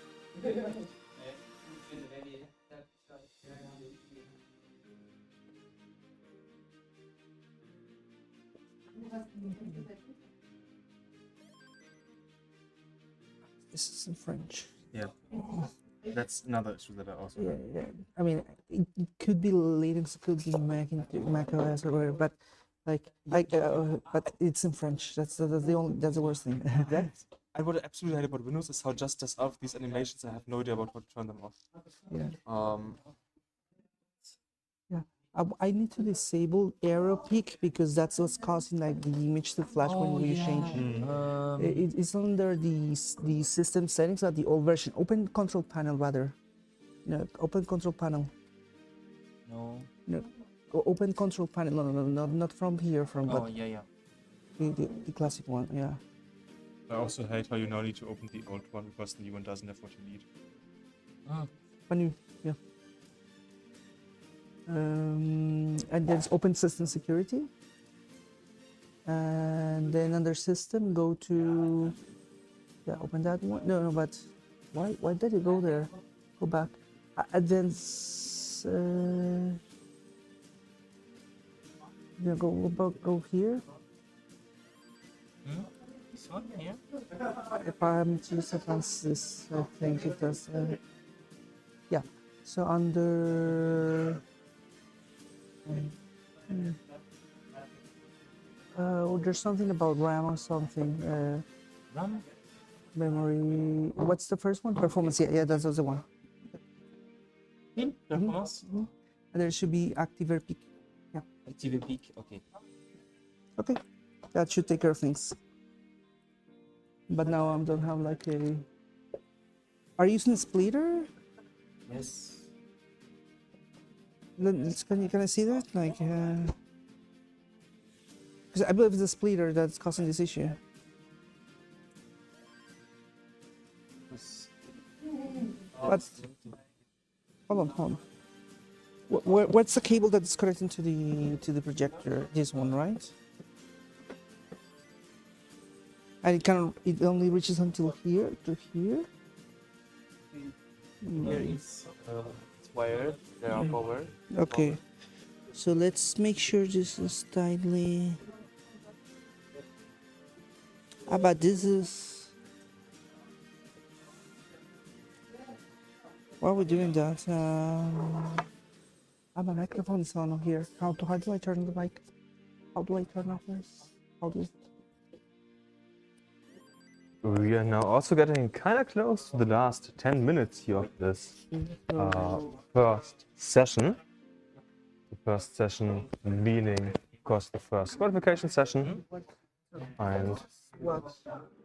This is in French. Yeah. That's another issue that I also have. Yeah. I mean, it could be Linux, it could be Mac OS or whatever, but but it's in French. That's the worst thing. And what I absolutely hate about Windows is how just as of these animations, I have no idea about how to turn them off. Yeah. I need to disable arrow pick because that's what's causing like the image to flash when you change. It's under the system settings at the old version. Open control panel rather. No, open control panel. No. Open control panel. No, not from here. Yeah. The classic one. Yeah. I also hate how you now need to open the old one because the new one doesn't have what you need. Yeah. And there's open system security. And then under system, go to open that one. No, but why did it go there? Go back. Advanced. Go here. This one here? Parameters advanced this, I think it does. Yeah. So under. There's something about RAM or something. RAM? Memory. What's the first one? Performance. Yeah, that's the one. In performance? And there should be active peak. Yeah. Active peak. Okay. Okay. That should take care of things. But now I don't have like a. Are you using a splitter? Yes. Can I see that? Like, because I believe it's the splitter that's causing this issue. But hold on. What's the cable that's connecting to the projector? This one, right? And it only reaches until here to here. Here is it's wired. There are power. Okay, so let's make sure this is tightly. But this is. Why are we doing that? My microphone is on here. How do I turn the mic? How do I turn off this? We are now also getting kind of close to the last 10 minutes here of this first session. The first session meaning, of course, the first qualification session. And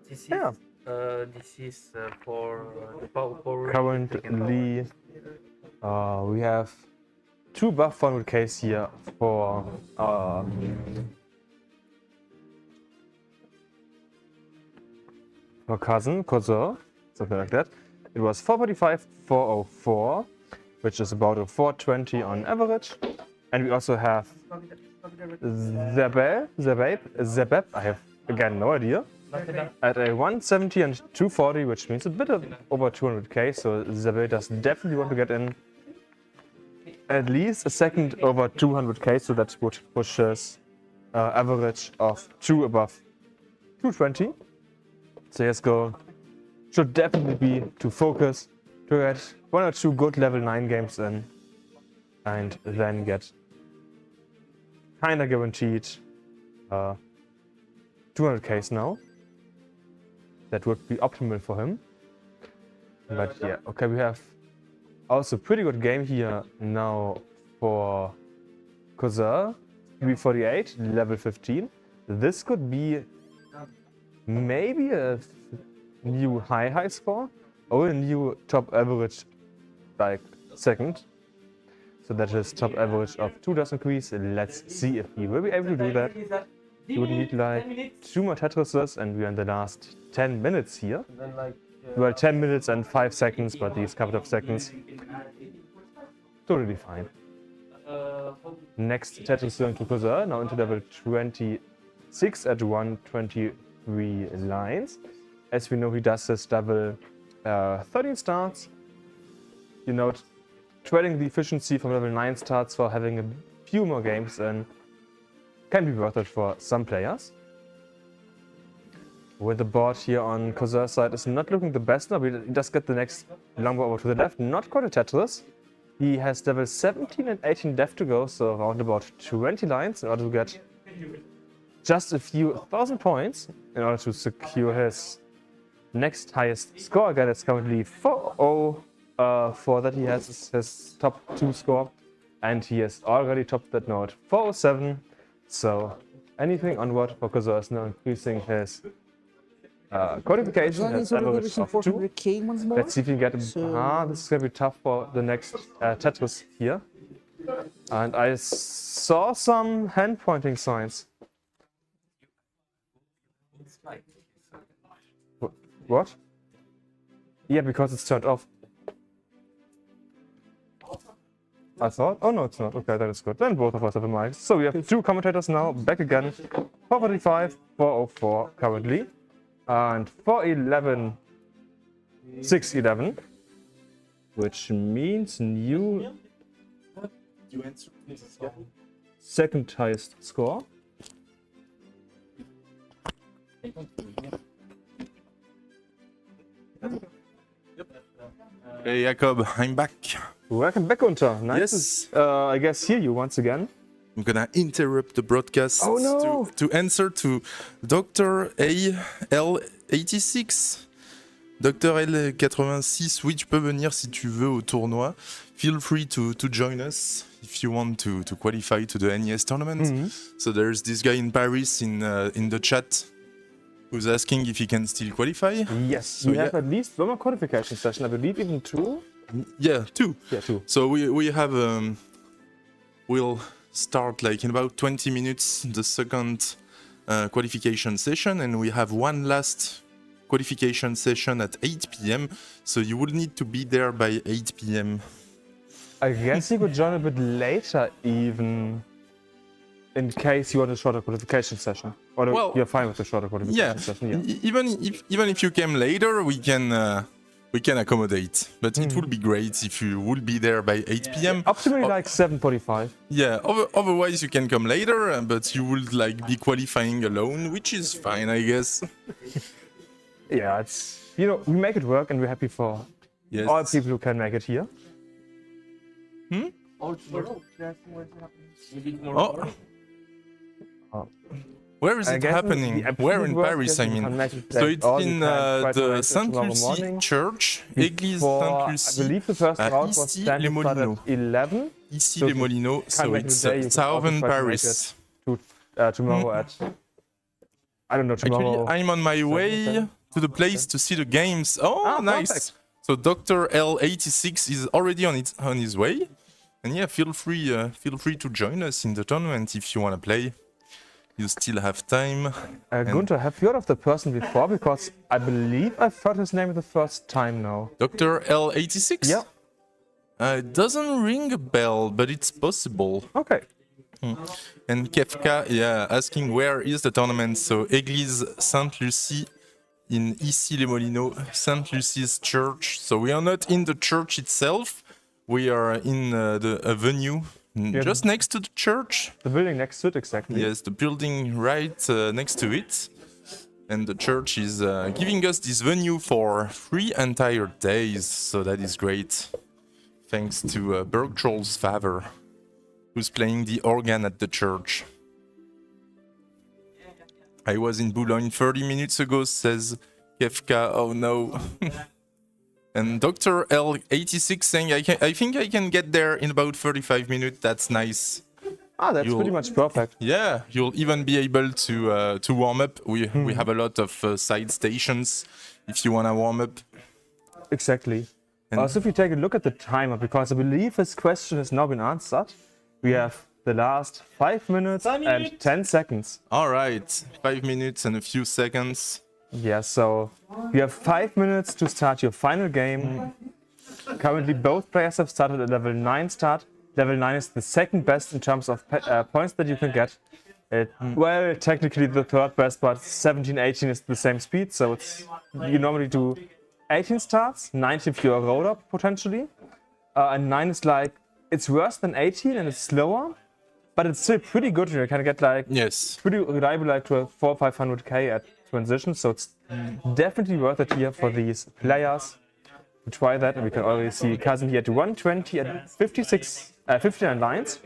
This is yeah. This is for the power. Currently, we have two buff funnel case here for cousin, something like that. It was 445, 404, which is about a 420 on average. And we also have Zebeb, I have again no idea, at a 170 and 240, which means a bit of over 200k. So Zebeb does definitely want to get in at least a second over 200k, so that would push us average of 2 above 220. So his goal should definitely be to focus, to get 1 or 2 good level 9 games in, and then get kinda guaranteed 200k now. That would be optimal for him. But yeah, okay, we have also a pretty good game here now for Cousin, 348, level 15. This could be maybe a new high score or a new top average, like second. So that is top average of 2 does increase. Let's see if he will be able to do that. He would need like 2 more Tetrises, and we are in the last 10 minutes here. Well, 10 minutes and 5 seconds, but these couple of seconds, totally fine. Next Tetris going to Cousin, now into level 26 at 123 lines. As we know, he does this double 13 starts. You know, trading the efficiency from level 9 starts for having a few more games and can be worth it for some players. With the board here on Cousin's side is not looking the best now, but he does get the next long board over to the left. Not quite a Tetris. He has level 17 and 18 left to go, so around about 20 lines in order to get just a few thousand points in order to secure his next highest score. Again, it's currently 4-0 for that he has his top 2 score, and he has already topped that note 407. So anything onward for Cousin is now increasing his qualification, his average of 2. Let's see if we can get him. This is going to be tough for the next Tetris here. And I saw some hand pointing signs. What? Yeah, because it's turned off. I thought? Oh no, it's not. Okay, that is good. Then both of us have a mic. So we have 2 commentators now, back again. 445, 404 currently. And 411, 611. Which means new second highest score. Hey Jacob, I'm back. Welcome back, Unter. Nice. Yes. I guess hear you once again. I'm gonna interrupt the broadcast to answer to Dr. AL86. Dr. L86, oui, tu peux venir si tu veux au tournoi. Feel free to join us if you want to qualify to the NES tournament. Mm-hmm. So there's this guy in Paris in the chat who's asking if he can still qualify. Yes, so we have at least 1 more qualification session, I believe even 2. Yeah, 2. Yeah, 2. So we have we'll start like in about 20 minutes the second qualification session, and we have one last qualification session at 8 p.m. So you will need to be there by 8 p.m. I guess you could join a bit later even, in case you want a shorter qualification session. Or Well, you're fine with the shorter qualification session, yeah. Even if you came later, we can accommodate. But it would be great if you would be there by 8 p.m. Optimally like 7:45. Yeah, otherwise you can come later, but you would like be qualifying alone, which is fine, I guess. Yeah, it's, you know, we make it work and we're happy for all people who can make it here. Where is it happening? Where in Paris, I mean? So it's in the Sainte-Lucie Church, Église Sainte-Lucie, I believe the first round was Issy-les-Moulineaux. 11. Issy-les-Moulineaux, so it's southern Paris. Tomorrow at, I don't know, tomorrow. Actually, I'm on my way to the place to see the games. Oh, nice! Perfect. So Dr. L86 is already on his way, and yeah, feel free to join us in the tournament if you want to play. You still have time. Gunther, have you heard of the person before? Because I believe I've heard his name the first time now. Dr. L86? Yeah. It doesn't ring a bell, but it's possible. Okay. And Kefka, yeah, asking where is the tournament. So Église Sainte-Lucie in Issy-les-Moulineaux, Sainte-Lucie's Church. So we are not in the church itself. We are in a venue just next to the church. The building next to it, exactly. Yes, the building right next to it. And the church is giving us this venue for 3 entire days. So that is great. Thanks to Bergtroll's father, who's playing the organ at the church. I was in Boulogne 30 minutes ago, says Kefka. Oh no. And Dr. L86 saying, I think I can get there in about 35 minutes. That's nice. Ah, that's pretty much perfect. Yeah, you'll even be able to warm up. We have a lot of side stations if you want to warm up. Exactly. And Also, if you take a look at the timer, because I believe this question has now been answered, we have the last 5 minutes and 10 seconds. All right, 5 minutes and a few seconds. Yeah, so you have 5 minutes to start your final game. Currently, both players have started at level 9 start. Level 9 is the second best in terms of points that you can get. Well, technically the third best, but 17, 18 is the same speed, so you normally do 18 starts, 19 if you're a roller potentially, and 9 is like, it's worse than 18 and it's slower, but it's still pretty good. You can get like pretty reliable, like to a 400-500k at transition, so it's definitely worth it here for these players to try that. And we can already see Cousin here at 120 at 59 lines.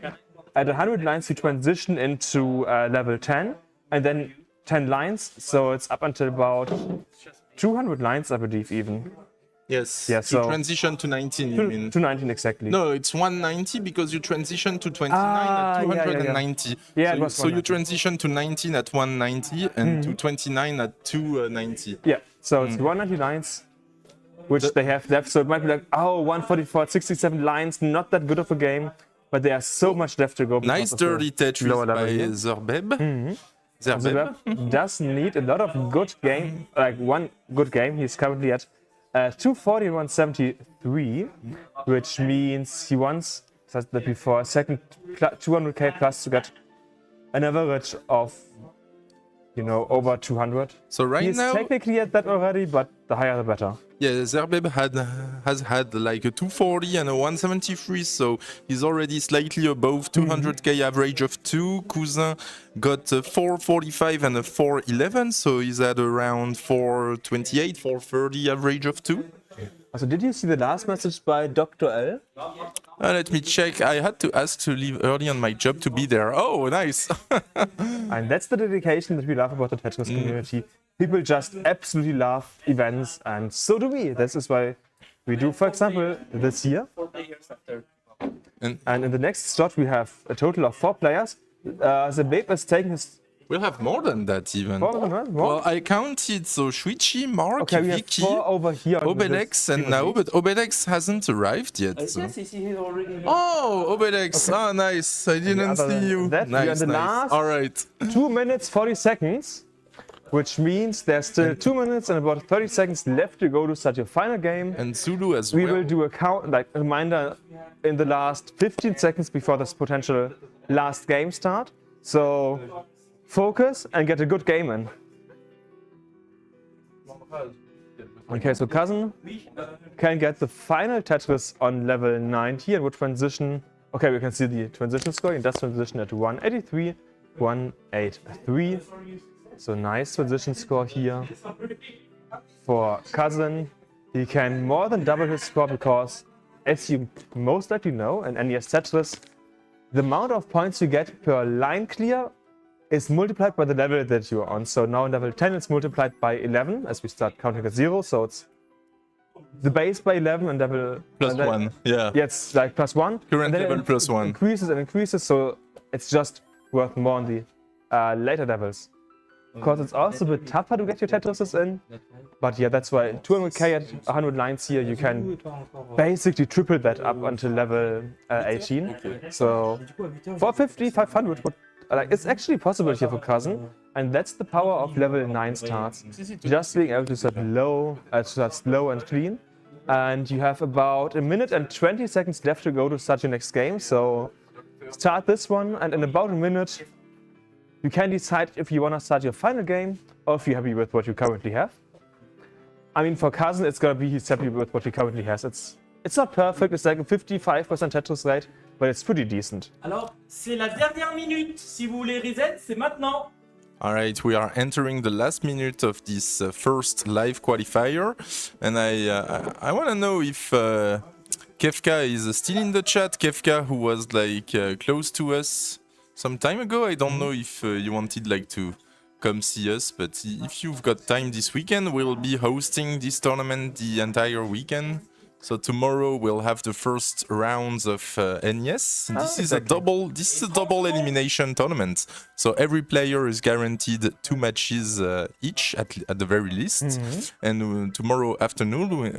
At 100 lines you transition into level 10 and then 10 lines, so it's up until about 200 lines, I believe, even. Yes, yeah, so transition to 19, you mean? To 19, exactly. No, it's 190 because you transition to 29 at 290. Yeah, so you transition to 19 at 190 and to 29 at 290. Yeah, so it's 190 lines, which they have left. So it might be like, oh, 144, 67 lines, not that good of a game, but there's so much left to go. Nice dirty Tetris by Zerbeb. Zerbeb does need a lot of good game, like one good game. He's currently at 240 and 173, which means he wants, said that before, a second 200k plus to get an average of, you know, over 200. So right now, he's technically at that already, but the higher the better. Yeah, Zerbeb has had like a 240 and a 173, so he's already slightly above 200k average of 2. Cousin got a 445 and a 411, so he's at around 428, 430 average of 2. So did you see the last message by Dr. L? Let me check. I had to ask to leave early on my job to be there. Oh, nice. And that's the dedication that we love about the Tetris community. People just absolutely love events, and so do we. This is why we do, for example, this year. And in the next slot, we have a total of 4 players. The Babe is taking his... We'll have more than that even. More? Well, I counted, so Shuichi, Mark, okay, we Vicky, have 4 over here Obelix, and now, but Obelix hasn't arrived yet. So. Yes, he's already here. Oh, Obelix, okay. Oh, nice. I didn't see you. Nice. Last all right. 2 minutes, 40 seconds, which means there's still 2 minutes and about 30 seconds left to go to start your final game. And Zulu as well. We will do a count, like a reminder in the last 15 seconds before this potential last game start. So focus and get a good game in. Okay, so Cousin can get the final Tetris on level 90 and would transition. Okay, we can see the transition score. He does transition at 183, 183. So nice transition score here for Cousin. He can more than double his score because, as you most likely know, in NES Tetris, the amount of points you get per line clear is multiplied by the level that you are on. So now in level 10 it's multiplied by 11 as we start counting at 0. So it's the base by 11 and level... Plus 1, yeah. Yeah, it's like plus 1. Current level plus 1. Increases and increases, so it's just worth more on the later levels. Because it's also a bit tougher to get your Tetrises in. But yeah, that's why 200k at 100 lines here, you can basically triple that up until level 18. Okay. So 450, 500, it's actually possible here for Cousin. And that's the power of level 9 starts. Just being able to start slow and clean. and you have about 1 minute and 20 seconds left to go to start your next game. So start this one, and in about a minute, you can decide if you want to start your final game or if you're happy with what you currently have. I mean, for Cousin, it's gonna be he's happy with what he currently has. It's not perfect. It's like a 55% Tetris rate, but it's pretty decent. Alors, c'est la dernière minute. Si vous voulez reset, c'est maintenant. Alright, we are entering the last minute of this first live qualifier, and I want to know if Kefka is still in the chat. Kefka, who was like close to us some time ago. I don't know if you wanted like to come see us, but if you've got time this weekend, we'll be hosting this tournament the entire weekend. So tomorrow we'll have the first rounds of NES. This is a double elimination tournament. So every player is guaranteed 2 matches each at the very least. And tomorrow afternoon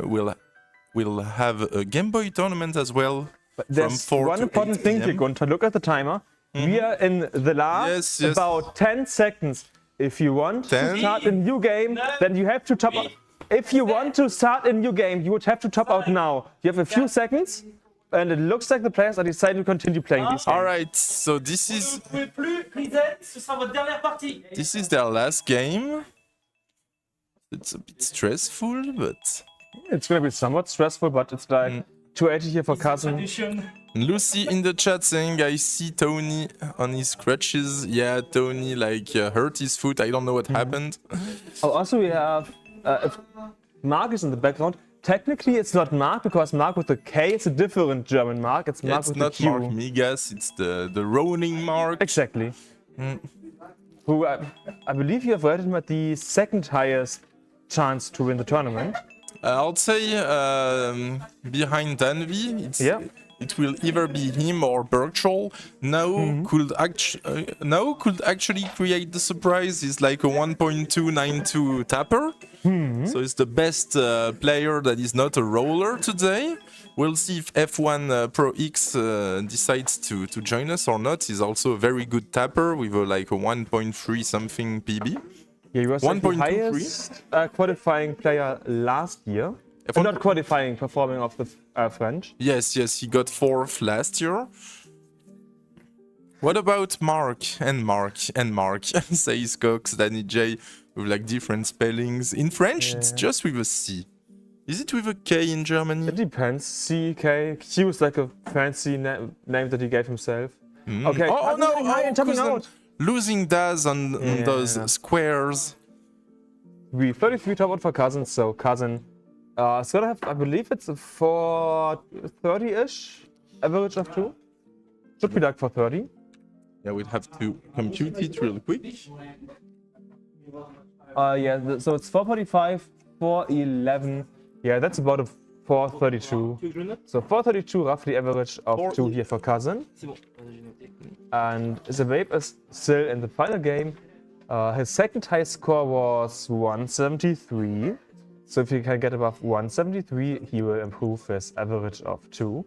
we'll have a Game Boy tournament as well. But there's from 4 one to important 8 thing, PM. Gunter. Look at the timer. We are in the last Yes. about 10 seconds. If you want to start a new game, then you have to top out. If you want to start a new game, you would have to top out now. You have a few seconds, and it looks like the players are deciding to continue playing these games. Alright, so this Vous is ne pouvez plus reset. Ce sera votre dernière partie. their last game. It's a bit stressful, but It's going to be somewhat stressful, but it's like 280 here for Cousin. Tradition. Lucy in the chat saying, I see Tony on his crutches. Yeah, Tony like hurt his foot. I don't know what happened. Oh, also we have if Mark is in the background. Technically, it's not Mark because Mark with the K is a different German Mark. It's Mark It's with not the Q. Mark Migas, it's the rolling Mark. Exactly. Who I believe you have rated him at the second highest chance to win the tournament. I'll say behind Danvi, it will either be him or Berkshall. Now could actually create the surprise. He's like a 1.292 tapper. So it's the best player that is not a roller today. We'll see if F1 Pro X decides to join us or not. He's also a very good tapper with like a 1.3 something PB. Yeah, he was like the highest qualifying player last year. Not qualifying, performing of the French. Yes, he got 4th last year. What about Mark and Mark and Mark? Says Cox, Danny J, with like different spellings. In French, it's just with a C. Is it with a K in Germany? It depends. C, K. Q is like a fancy name that he gave himself. Okay. Oh no! Topping out. Losing Daz on those squares. We 33 top out for Cousin, so Cousin is gonna have, I believe it's a 430-ish average of 2. Should be like 430. Yeah, we'd have to compute it real quick. So it's 445, 411. Yeah, that's about a 432. So 432 roughly average of 2 here for Cousin. And Zababe is still in the final game. His second highest score was 173. So if he can get above 173, he will improve his average of 2.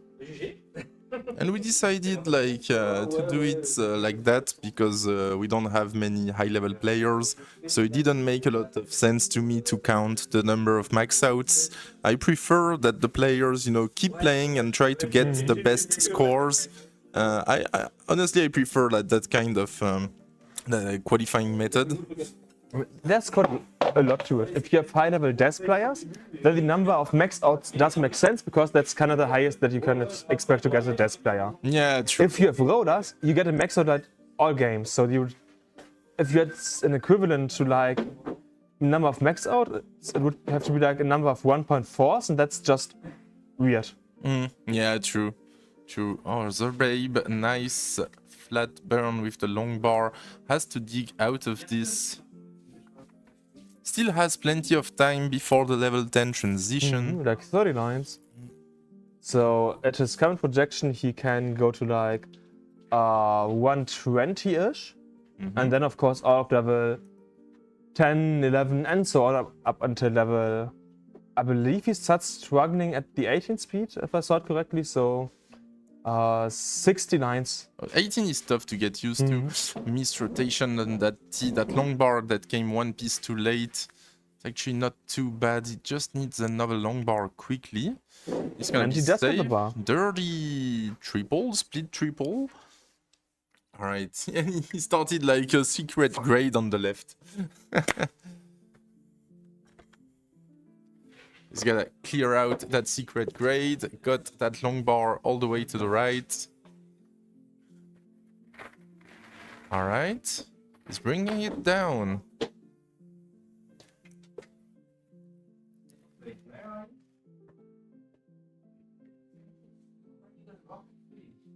And we decided like to do it like that because we don't have many high-level players, so it didn't make a lot of sense to me to count the number of max outs. I prefer that the players, keep playing and try to get the best scores. I honestly I prefer that kind of qualifying method. There's quite a lot to it. If you have high-level desk players, then the number of max outs does make sense because that's kind of the highest that you can expect to get as a desk player. Yeah, true. If you have rollers, you get a max out at all games. So if you had an equivalent to like number of max out, it would have to be like a number of 1.4s, and that's just weird. Yeah, true. Oh, Zerbabe, nice flat burn with the long bar. Has to dig out of this. Still has plenty of time before the level 10 transition. Like 30 lines. So at his current projection, he can go to like 120-ish. And then, of course, all of level 10, 11, and so on up until level... I believe he starts struggling at the 18 speed, if I saw it correctly. So 60 lines. 18 is tough to get used to. Missed rotation on that long bar that came one piece too late. It's actually not too bad. He just needs another long bar quickly. He's gonna And be he does have the safe. bar. Dirty triple, split triple. Alright, he started like a secret grade on the left. He's gonna clear out that secret grade, got that long bar all the way to the right. Alright, he's bringing it down.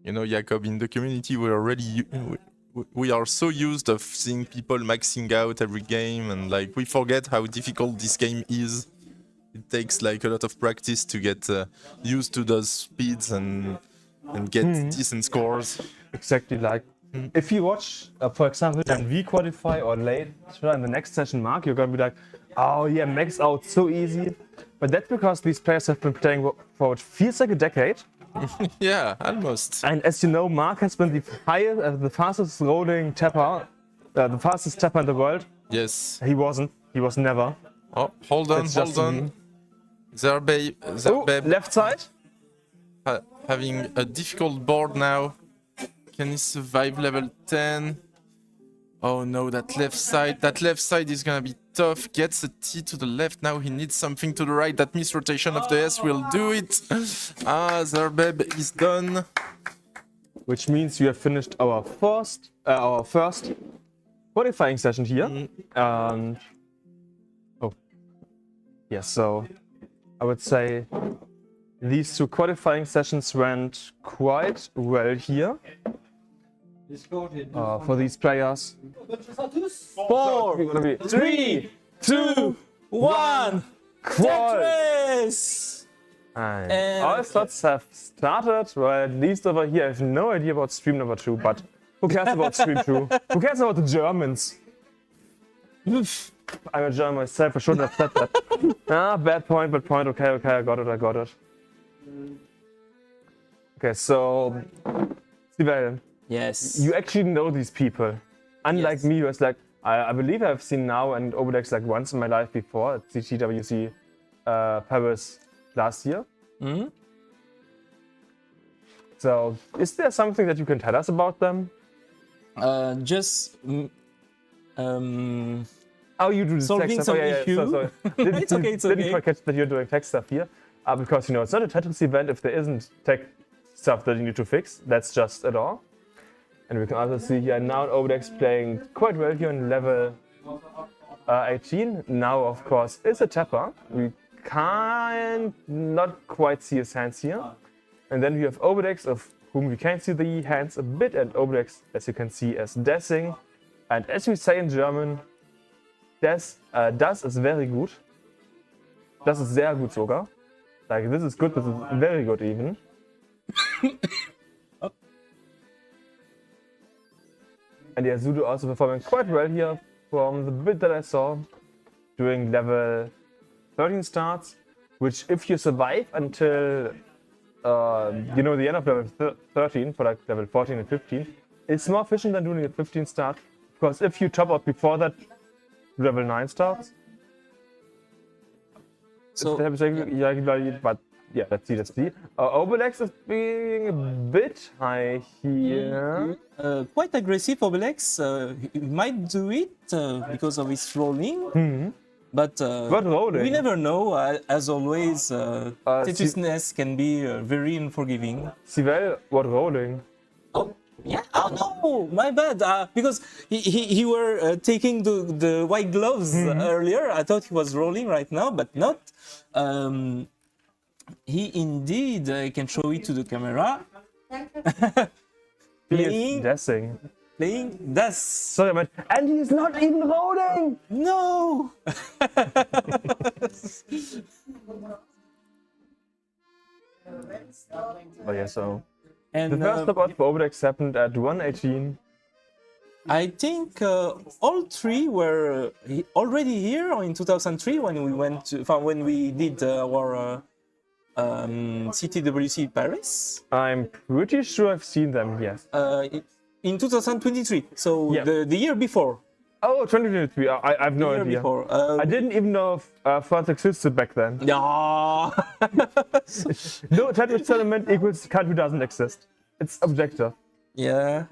You know, Jacob, in the community, we are so used of seeing people maxing out every game, and like we forget how difficult this game is. It takes like a lot of practice to get used to those speeds and get decent scores. Exactly, like if you watch, for example, DanV qualify or later in the next session, Mark, you're gonna be like, oh yeah, max out so easy. But that's because these players have been playing for what feels like a decade. Yeah, almost. And as you know, Mark has been the fastest rolling tapper, the fastest tapper in the world. Yes. He wasn't. He was never. Oh, hold on, That's just hold on. me. Zerbeb Left side. having a difficult board now. Can he survive level 10? Oh no, that left side is gonna be tough. Gets a T to the left, now he needs something to the right. That misrotation of the S will do it. Ah, Zerbeb is done. Which means you have finished our first qualifying session here. Yeah, so I would say these two qualifying sessions went quite well here for these players. 4, 3, 2, 1. Tetris! And all slots have started, well, at least over here. I have no idea about stream number 2, but who cares about stream 2? Who cares about the Germans? I'm a German myself, I shouldn't have said that. Bad point, okay, I got it. Okay, so, Sibel, Yes. you actually know these people. Unlike Yes. me, who is like, I believe I've seen now and Obodex like once in my life before at CTWC Paris last year. So, is there something that you can tell us about them? Oh, you do the Solving tech stuff. some Oh, yeah, issue. Sorry. It's okay, it's Didn't okay. forget that you're doing tech stuff here. Because, you know, it's not a Tetris event if there isn't tech stuff that you need to fix. That's just it all. And we can also see here now Obodex playing quite well here in level 18. Now, of course, is a tapper. We can't not quite see his hands here. And then we have Obodex, of whom we can see the hands a bit, and Obodex, as you can see, is dashing. And as we say in German, das is very gut. Das ist sehr gut sogar. Like, this is good, this is very good even. And yeah, Zudo also performing quite well here from the bit that I saw, doing level 13 starts, which if you survive until you know, the end of level 13 for like level 14 and 15, it's more efficient than doing a 15 start, because if you top out before that level 9 starts, So, but yeah, let's see. Obelix is being a bit high here. quite aggressive, Obelix. He might do it because of his rolling. But rolling? we never know. As always, Tetrisness can be very unforgiving. Sibel, what rolling? Oh, yeah. Oh no, my bad. Because he were taking the white gloves earlier. I thought he was rolling right now, but not. He indeed can show it to the camera. He is dashing. Playing das. Sorry, man. And he's not even rolling! No. Oh yeah, so And the first knockout for Obelix happened at 118. I think all three were already here in 2003 when we went to, when we did our CTWC Paris. I'm pretty sure I've seen them, yes. In 2023, so Yeah. the year before. Oh, 2023. I have no year idea. before. I didn't even know if France existed back then. Yeah. No, Tetris tournament equals country doesn't exist. It's objective. Yeah,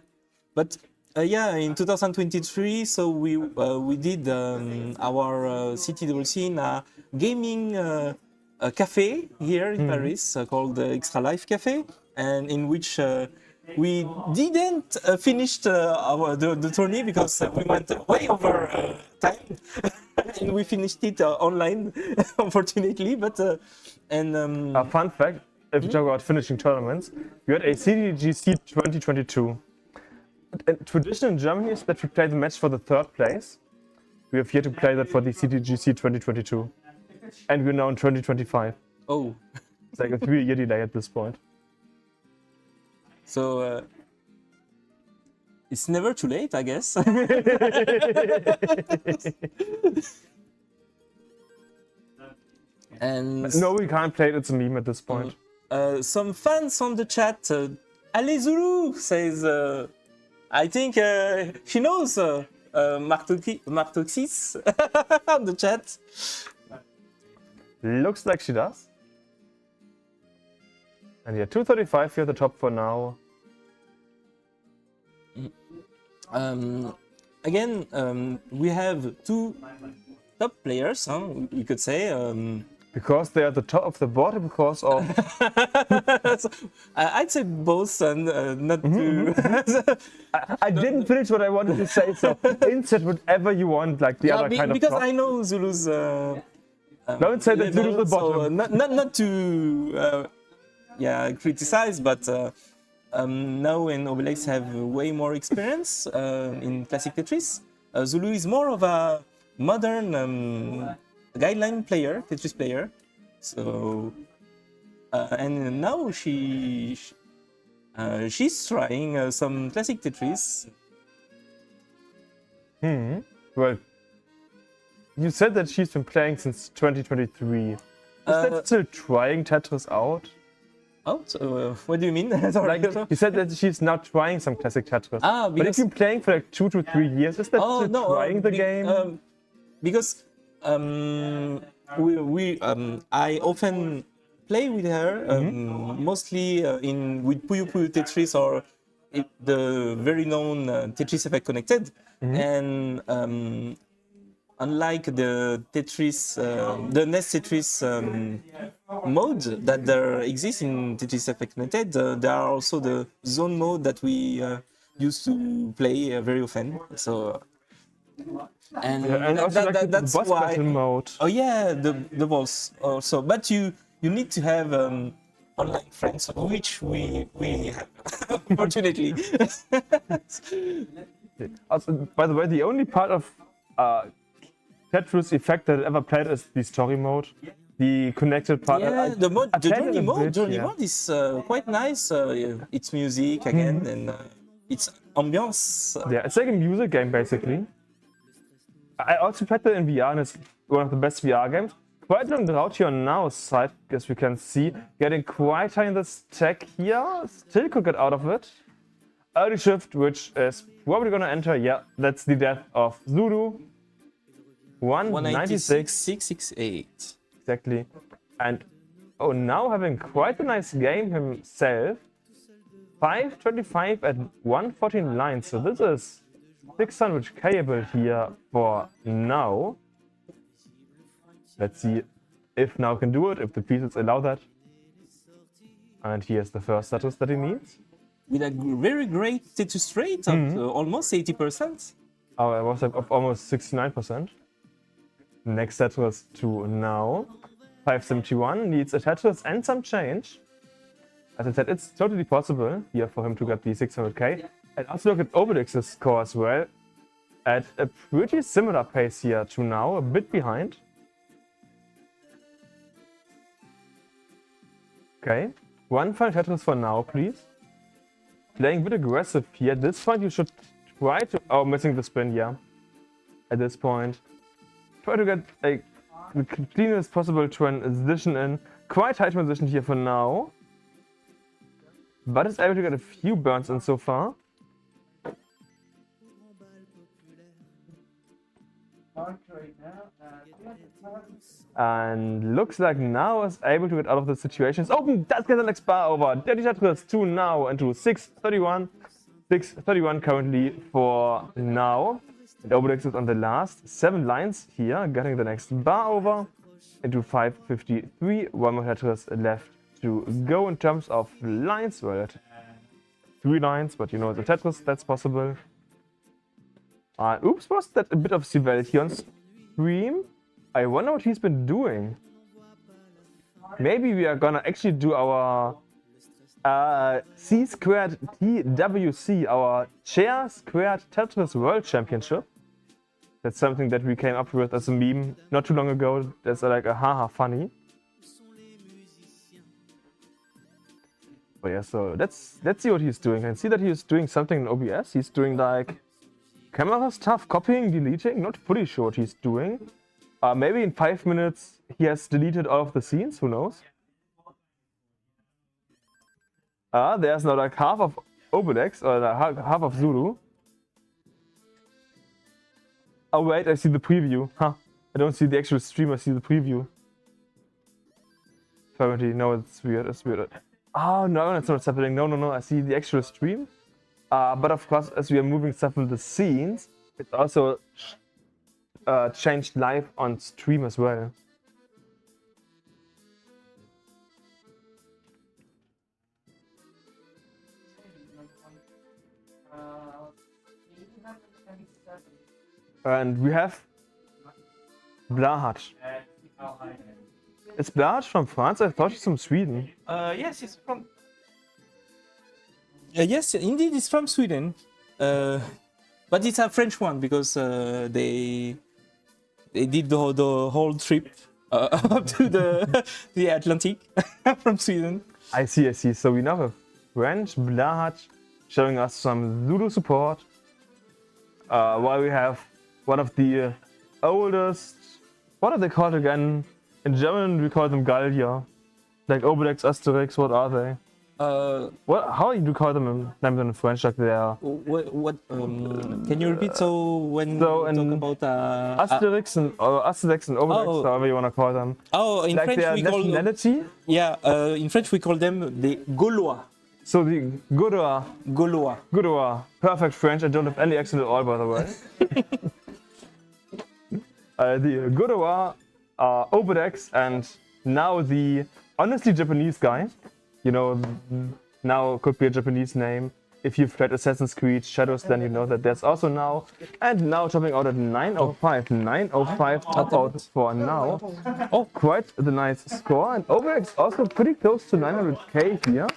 but yeah, in 2023, so we did our CTWC in a gaming a cafe here in Paris called the Extra Life Cafe, and in which we didn't finish the tourney because we went way over time, and we finished it online, unfortunately. But A fun fact, if you talk about finishing tournaments, we had a CTWC 2022. And tradition in Germany is that we play the match for the third place. We have yet to play that for the CTWC 2022. And we're now in 2025. oh, It's like a 3-year delay at this point. so it's never too late, I guess. And No, we can't play it, it's a meme at this point. some fans on the chat, Allez Zulu says, I think she knows Martoxis on the chat. Looks like she does. And yeah, 235 here at the top for now. Again, we have two top players, huh, we could say. Because they are at the top of the board, because of... So, I'd say both and not too... I didn't finish what I wanted to say, so insert whatever you want, like the other kind of because top. I know Zulu's... Don't say that Zulu's the bottom. So not to criticize, but now and Obelix have way more experience in classic Tetris. Zulu is more of a modern guideline player, Tetris player. So and now she's trying some classic Tetris. Well, you said that she's been playing since 2023. Is that still trying Tetris out? Oh, so, what do you mean? Sorry. Like, you said that she's now trying some classic Tetris. Ah, but if you're playing for like 2 to 3 years, is that still trying the game? Because I often play with her, mostly with Puyo Puyo Tetris or the very known Tetris Effect Connected, and unlike the Tetris, the NES Tetris mode that there exists in Tetris Effect Connected, there are also the zone mode that we used to play very often. So. And also like that's the boss why. battle mode. Oh yeah, the boss also. But you need to have online friends, which we have, unfortunately. Also, by the way, the only part of Tetris Effect that I ever played is the story mode. The connected part. Yeah, the journey mode. Journey yeah. mode is quite nice. It's music again, and it's ambiance. Yeah, it's like a music game basically. I also played that in VR, and it's one of the best VR games. Quite long route here on now side, as we can see. Getting quite high in the stack here. Still could get out of it. Early shift, which is probably gonna enter. Yeah, that's the death of Zulu. 196. 668. Exactly. And oh, now having quite a nice game himself. 525 at 114 lines. So this is 600k here for now. Let's see if now can do it, if the pieces allow that. And here's the first status that he needs. With a very great Tetris rate of almost 80%. Oh, it was of almost 69%. Next Tetris to now. 571 needs a Tetris and some change. As I said, it's totally possible here for him to get the 600k. And also look at Obelix's score as well. At a pretty similar pace here to now, a bit behind. Okay, one final Tetris for now, please. Playing a bit aggressive here. At this point, you should try to... Oh, missing the spin, yeah. At this point. Try to get a the cleanest possible transition in. Quite high transition here for now. But it's able to get a few burns in so far. And looks like now is able to get out of the situation. It's open, does get the next bar over. Dirty Tetris 2 now into 6:31. 6:31 currently for now. And Obelix is on the last 7 lines here, getting the next bar over into 5:53. 1 more Tetris left to go in terms of lines. Well, at 3 lines, but you know, the Tetris, that's possible. Oops, was that a bit of Sibel here on stream? I wonder what he's been doing. Maybe we are gonna actually do our C squared TWC, our Chair Squared Tetris World Championship. That's something that we came up with as a meme not too long ago. That's like a haha funny. But yeah, so let's see what he's doing. I can see that he's doing something in OBS. He's doing like camera stuff, copying, deleting. Not fully sure what he's doing. Maybe in 5 minutes he has deleted all of the scenes. Who knows? There's now like half of Obelix or half of Zulu. Oh wait, I see the preview. Huh? I don't see the actual stream. I see the preview. Apparently, no, it's weird. It's weird. Oh no, that's not what's happening. No. I see the actual stream. But of course, as we are moving stuff in the scenes, it's also changed live on stream as well. And we have Blahat. Is Blahat from France? I thought she's from Sweden. Yes, it's from. Yes, indeed, it's from Sweden. But it's a French one because they did the whole trip up to the Atlantic from Sweden. I see. So we now have French Blahat showing us some Zulu support. While we have one of the oldest, what are they called again? In German we call them Gallier. Like Obelix, Asterix, what are they? How do you call them in French? Like they are. What? Can you repeat? So when talk about Asterix and Obelix, however you wanna call them. Oh, in like French we call nationality? in French we call them the Gaulois. So the Gaulois. Perfect French. I don't have any accent at all, by the way. The Gaulois, Obelix, and now the honestly Japanese guy. You know, now could be a Japanese name. If you've played Assassin's Creed Shadows, then you know that there's also now. And now topping out at 905. 905 top out for now. Oh, quite the nice score. And Obelix also pretty close to 900k here.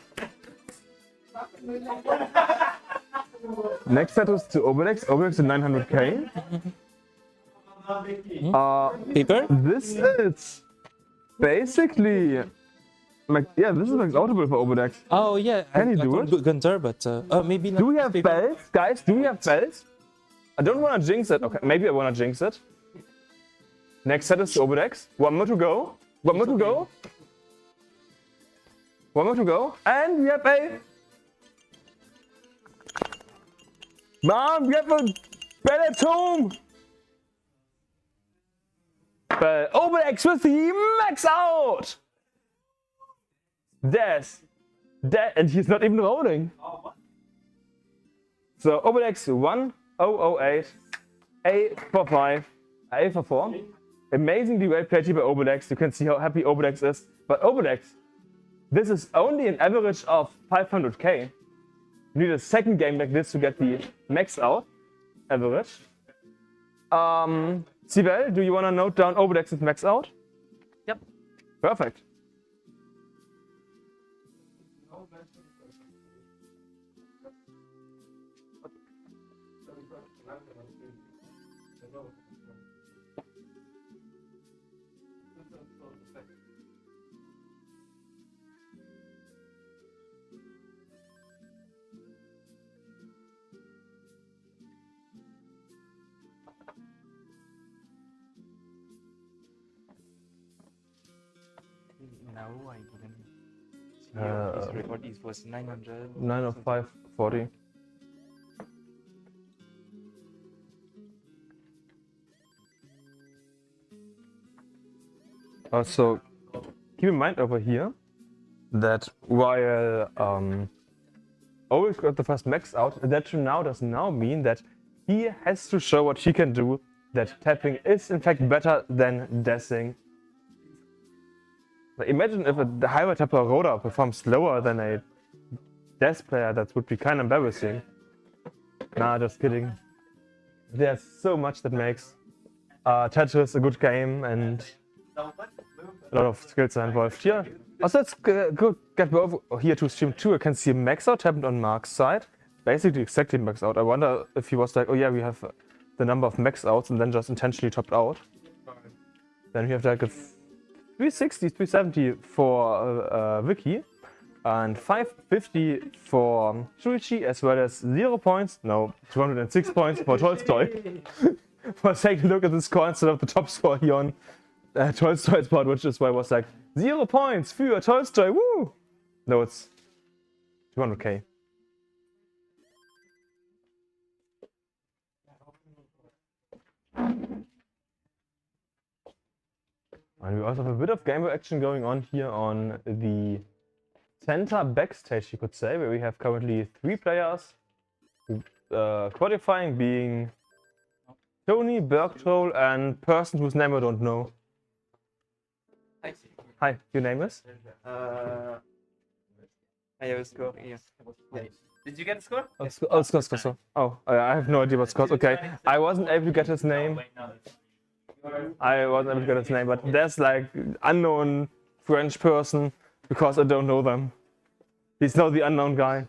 Next set was to Obelix. Obelix at 900k. Paper? This is basically. Yeah, this is like audible for Obelix. Oh yeah, Can you do it? Gunter, but maybe not. Do we have bells, guys? Do we have bells? I don't want to jinx it. Okay, maybe I want to jinx it. Next set is Obelix. One more to go. And we have a. Mom, we have a bell at home. But Obelix with the max out. And he's not even rolling. So Obelix 1008, A for 5, A for 4. Amazingly well played here by Obelix. You can see how happy Obelix is. But Obelix, this is only an average of 500k. You need a second game like this to get the max out average. Sibel, do you want to note down Obelix's max out? Yep. Perfect. No, I didn't. His record was 900. 905.40. Also, keep in mind over here that while always got the first max out, that now does now mean that he has to show what he can do, that tapping is in fact better than dashing. Like, imagine if a higher tapper roller performs slower than a dash player, that would be kind of embarrassing. Nah, just kidding. There's so much that makes Tetris a good game, and a lot of skills are involved here. Also, let's get over here to stream 2. I can see a max out happened on Mark's side. Basically exactly max out. I wonder if he was like, oh yeah, we have the number of max outs and then just intentionally topped out. Then we have like a 360, 370 for Vicky and 550 for Shuichi, as well as 0 points, no, 206 points for Tolstoy. For taking a look at the score instead of the top score here on Tolstoy's part, which is why I was like, 0 points für Tolstoy, woo! No, it's 200k. And we also have a bit of game action going on here on the center backstage, you could say, where we have currently 3 players qualifying, being Tony, Bergtroll, and person whose name I don't know. Hi, your name is? I have a score, yes. Did you get a score? Oh, score. Oh, I have no idea what scores. Okay, I wasn't able to get his name. But there's like unknown French person because I don't know them. He's not the unknown guy.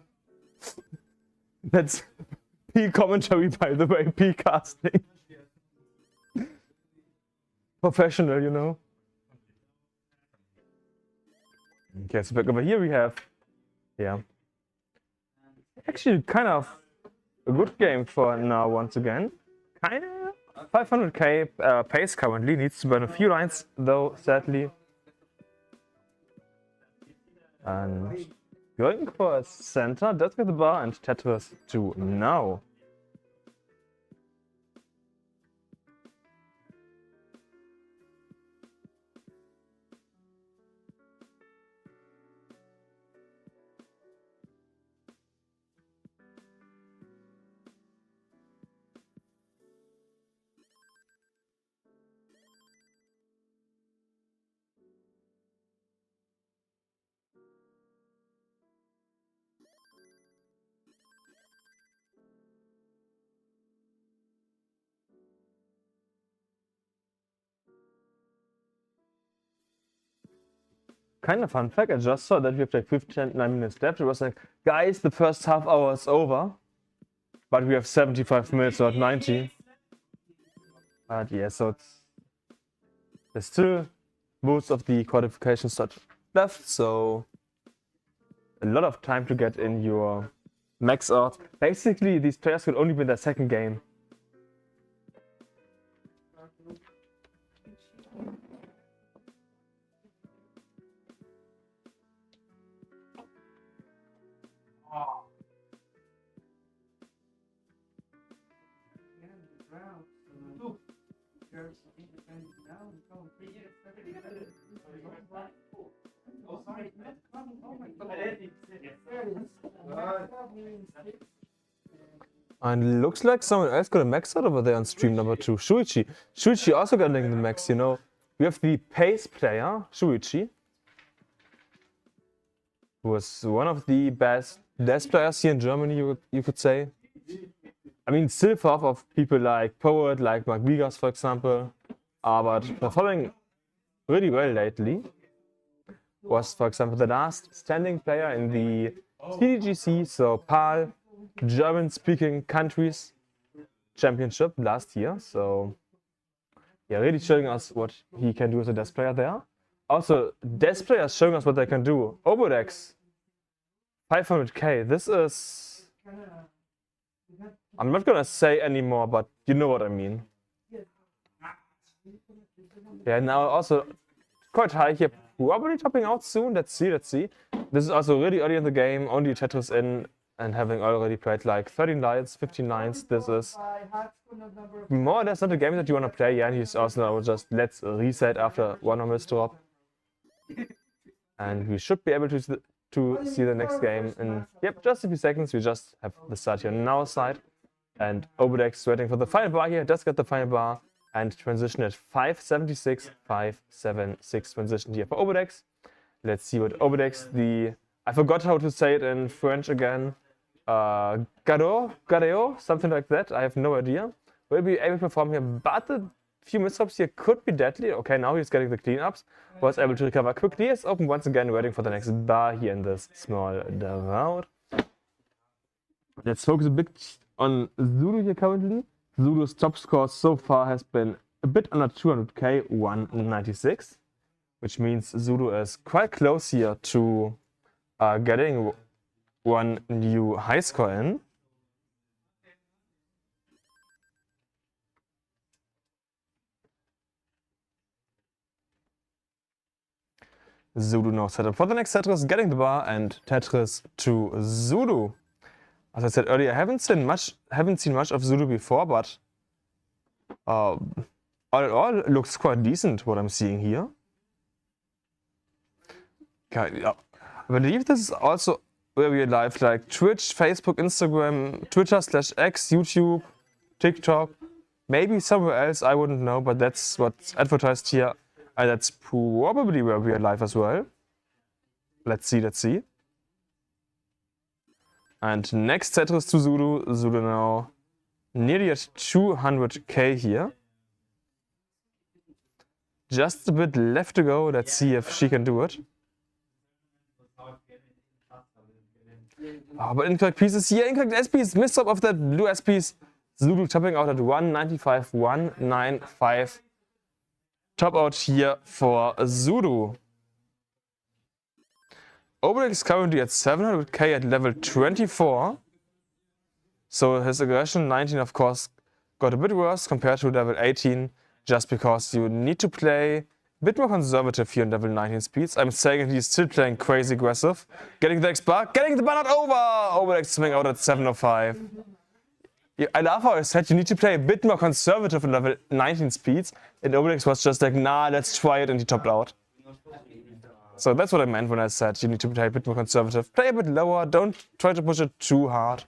That's P commentary, by the way, P casting. Professional, you know. Okay, so back over here we have, actually kind of a good game for now once again. Kind of 500k pace currently, needs to burn a few lines though, sadly. And going for a center, that's get the bar and Tetris 2 now. Kind of fun fact, I just saw that we have like 59 minutes left. It was like, guys, the first half hour is over, but we have 75 minutes, not 90. But yeah, so there's still most of the qualifications left, so a lot of time to get in your max out. Basically, these players could only win their second game. And looks like someone else got a max out over there on stream number 2, Shuichi. Shuichi also got the max, you know. We have the pace player, Shuichi, who was one of the best players here in Germany, you could say. I mean, still far off people like Poet, like Mark Vigas, for example, but performing really well lately. Was, for example, the last standing player in the CTWC, so PAL, German-speaking countries championship last year. So, yeah, really showing us what he can do as a desk player there. Also, desk players showing us what they can do. Obodex, 500k. This is, I'm not gonna say anymore, but you know what I mean. Yeah, now also quite high here. Probably topping out soon. Let's see. This is also really early in the game. Only Tetris in and having already played like 13 lines, 15 lines, this is more or less not a game that you want to play. Yeah, and he's also now just let's reset after one more drop. And we should be able to see the next game in just a few seconds. We just have the start here on our side. And Obelix waiting for the final bar here, does get the final bar. And transition at 576, 576 transition here for Obelix. Let's see what Obelix, I forgot how to say it in French again. Gareo, something like that, I have no idea. Will be able to perform here, but the few missteps here could be deadly. Okay, now he's getting the cleanups. Was able to recover quickly. Is open once again, waiting for the next bar here in this small round. Let's focus a bit on Zulu here currently. Zulu's top score so far has been a bit under 200k, 196. Which means Zulu is quite close here to getting one new high score in. Zulu now set up for the next Tetris, getting the bar, and Tetris to Zulu. As I said earlier, I haven't seen much of Zulu before, but all in all, it looks quite decent what I'm seeing here. Okay, I believe this is also where we are live, like Twitch, Facebook, Instagram, Twitter/X, YouTube, TikTok, maybe somewhere else, I wouldn't know, but that's what's advertised here. And that's probably where we are live as well. Let's see. And next Tetris to Zulu. Zulu now nearly at 200k here. Just a bit left to go. Let's see if she can do it. Oh, but incorrect pieces here. Incorrect SPs. Missed up of that blue SPs. Zulu topping out at 195, 195. Top out here for Zulu. Obelix currently at 700k at level 24. So his aggression 19 of course got a bit worse compared to level 18, just because you need to play a bit more conservative here in level 19 speeds. I'm saying he's still playing crazy aggressive. Getting the X-bar, getting the bar not over! Obelix swing out at 705. I love how I said you need to play a bit more conservative in level 19 speeds, and Obelix was just like, nah, let's try it, and he topped out. So that's what I meant when I said you need to play a bit more conservative. Play a bit lower, don't try to push it too hard.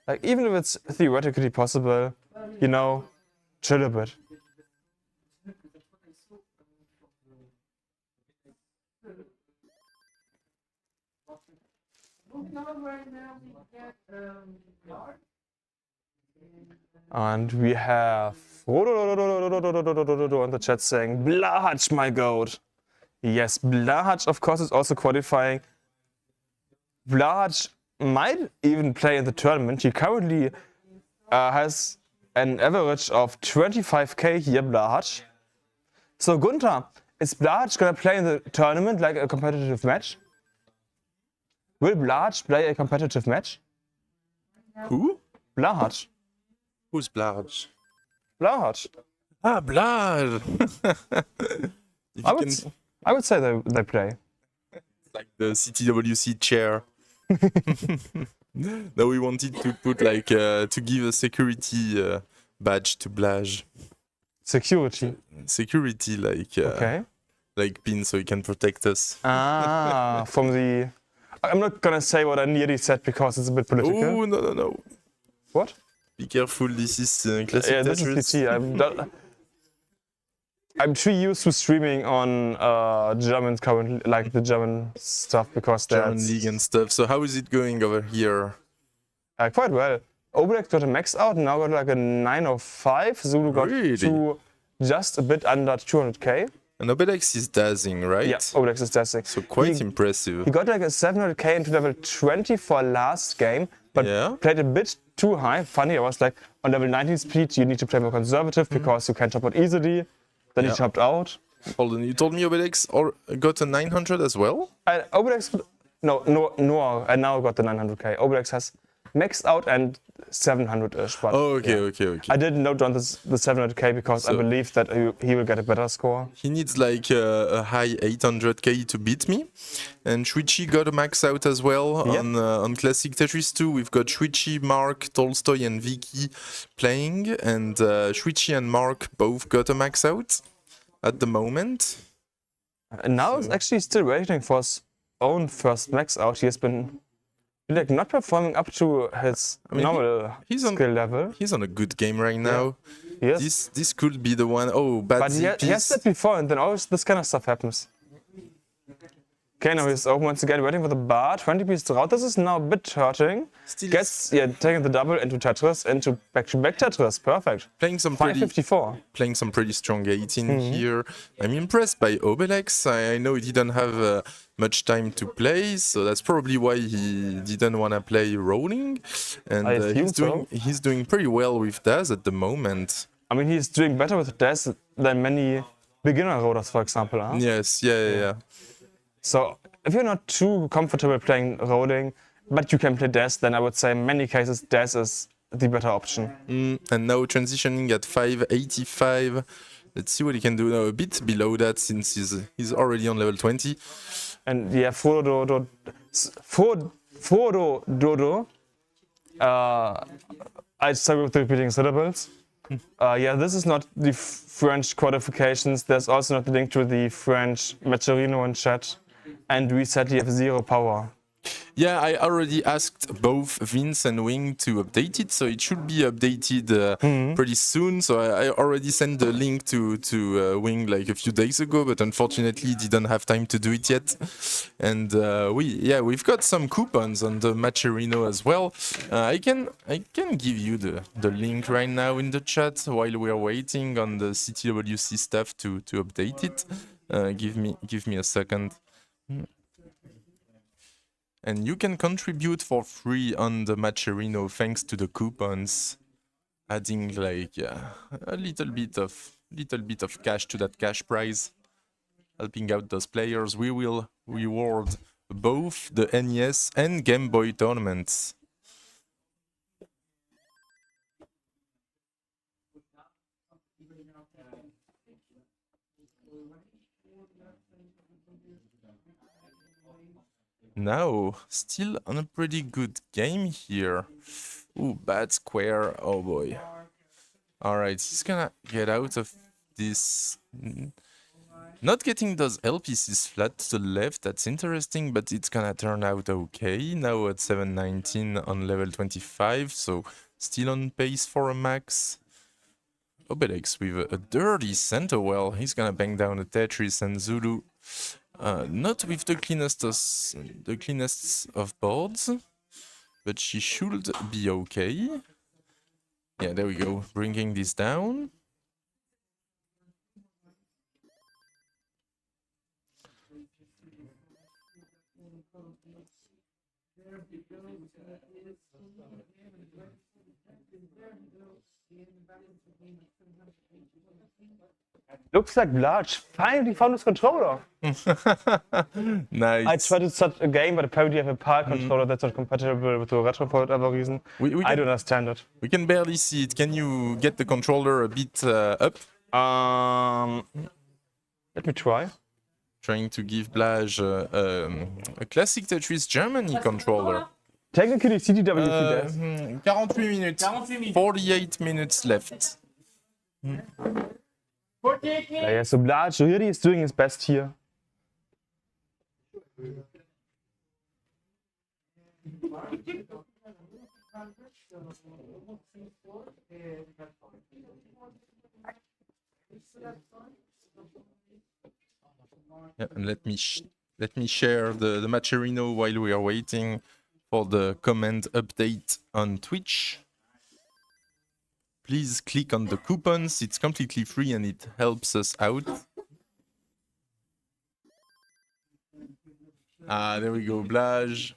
Like, even if it's theoretically possible, you know, chill a bit. And we have on the chat saying, Blahach, my goat. Yes, Blahach, of course, is also qualifying. Blahach might even play in the tournament. He currently has an average of 25k here, Blahach. So, Gunther, is Blahach going to play in the tournament like a competitive match? Will Blahach play a competitive match? Who? Blahach. Who's Blahach? Blahach. Ah, Blahach! I would say they play. Like the CTWC chair. No, we wanted to put like, to give a security badge to Blaj. Security? Security, like, okay. Like pin so he can protect us. Ah, from the... I'm not gonna say what I nearly said because it's a bit political. Oh, no. What? Be careful, this is classic Yeah, this Tetris. is PT. I'm too used to streaming on German currently, like the German stuff, because German league and stuff. So how is it going over here? Quite well. Obelix got a max out, now got like a 905. Zulu got to just a bit under 200k. And Obelix is dazzing, right? Yeah, Obelix is dazzing. So quite impressive. He got like a 700k into level 20 for last game, but played a bit too high. Funny, I was like, on level 19 speed, you need to play more conservative because you can top out easily. Then he chopped out. Hold on, you told me Obelix got a 900 as well? Obelix, no, I now got the 900k. Obelix has maxed out and 700-ish. But Oh, okay, yeah. okay, okay. I didn't note on the 700k because I So- believe that he will get a better score. He needs like a high 800k to beat me. And Shuichi got a max out as well. Yep. On Classic Tetris 2, we've got Shuichi, Mark, Tolstoy, and Vicky playing. And Shuichi and Mark both got a max out at the moment. And now he's actually still waiting for his own first max out. He has been like not performing up to his normal he's on- skill level. He's on a good game right now. Yes. This could be the one. Oh, bad But he has that before, and then always this kind of stuff happens. Okay, now he's open once again, waiting for the bar. 20 pieces out. This is now a bit hurting. Still Gets taking the double into Tetris, into back-to-back Tetris. Perfect. playing some 554. pretty strong 18 here. I'm impressed by Obelix. I know he didn't have much time to play, so that's probably why he didn't want to play rolling. And I assume he's doing pretty well with Daz at the moment. I mean, he's doing better with Daz than many beginner rollers, for example. Huh? Yes, yeah. So if you're not too comfortable playing rolling, but you can play Daz, then I would say in many cases Daz is the better option. And now transitioning at 585. Let's see what he can do now. A bit below that since he's already on level 20. And yeah, Frodo Dodo. I struggle with repeating syllables. Yeah, this is not the French qualifications. There's also not the link to the French Macherino in chat. And we sadly have 0 power. Yeah, I already asked both Vince and Wing to update it, so it should be updated pretty soon. So I already sent the link to Wing like a few days ago, but unfortunately didn't have time to do it yet. And we've got some coupons on the Macherino as well. I can give you the link right now in the chat while we are waiting on the CTWC staff to update it. Give me a second. And you can contribute for free on the Macherino thanks to the coupons, adding like a little bit of cash to that cash prize, helping out those players. We will reward both the NES and Game Boy tournaments. Now, still on a pretty good game here. Ooh, bad square. Oh boy. Alright, he's gonna get out of this. Not getting those L pieces flat to the left, that's interesting, but it's gonna turn out okay. Now at 719 on level 25, so still on pace for a max. Obelix with a dirty center well. He's gonna bang down a Tetris and Zulu. Not with the cleanest of boards, but she should be okay. Yeah, there we go, bringing this down. Looks like Blarch finally found his controller. Nice. I tried to start a game, but apparently I have a PAL controller that's not compatible with the retro for whatever reason. I don't understand it. We can barely see it. Can you get the controller a bit up? Let me try. Trying to give Blage a classic Tetris Germany controller. Technically, CTWC does. 48 minutes. 48 minutes left. Yeah, so Blarch really is doing his best here. Yeah, and let me share the Macherino while we are waiting for the comment update on Twitch. Please click on the coupons, it's completely free and it helps us out. Ah, there we go, Blage.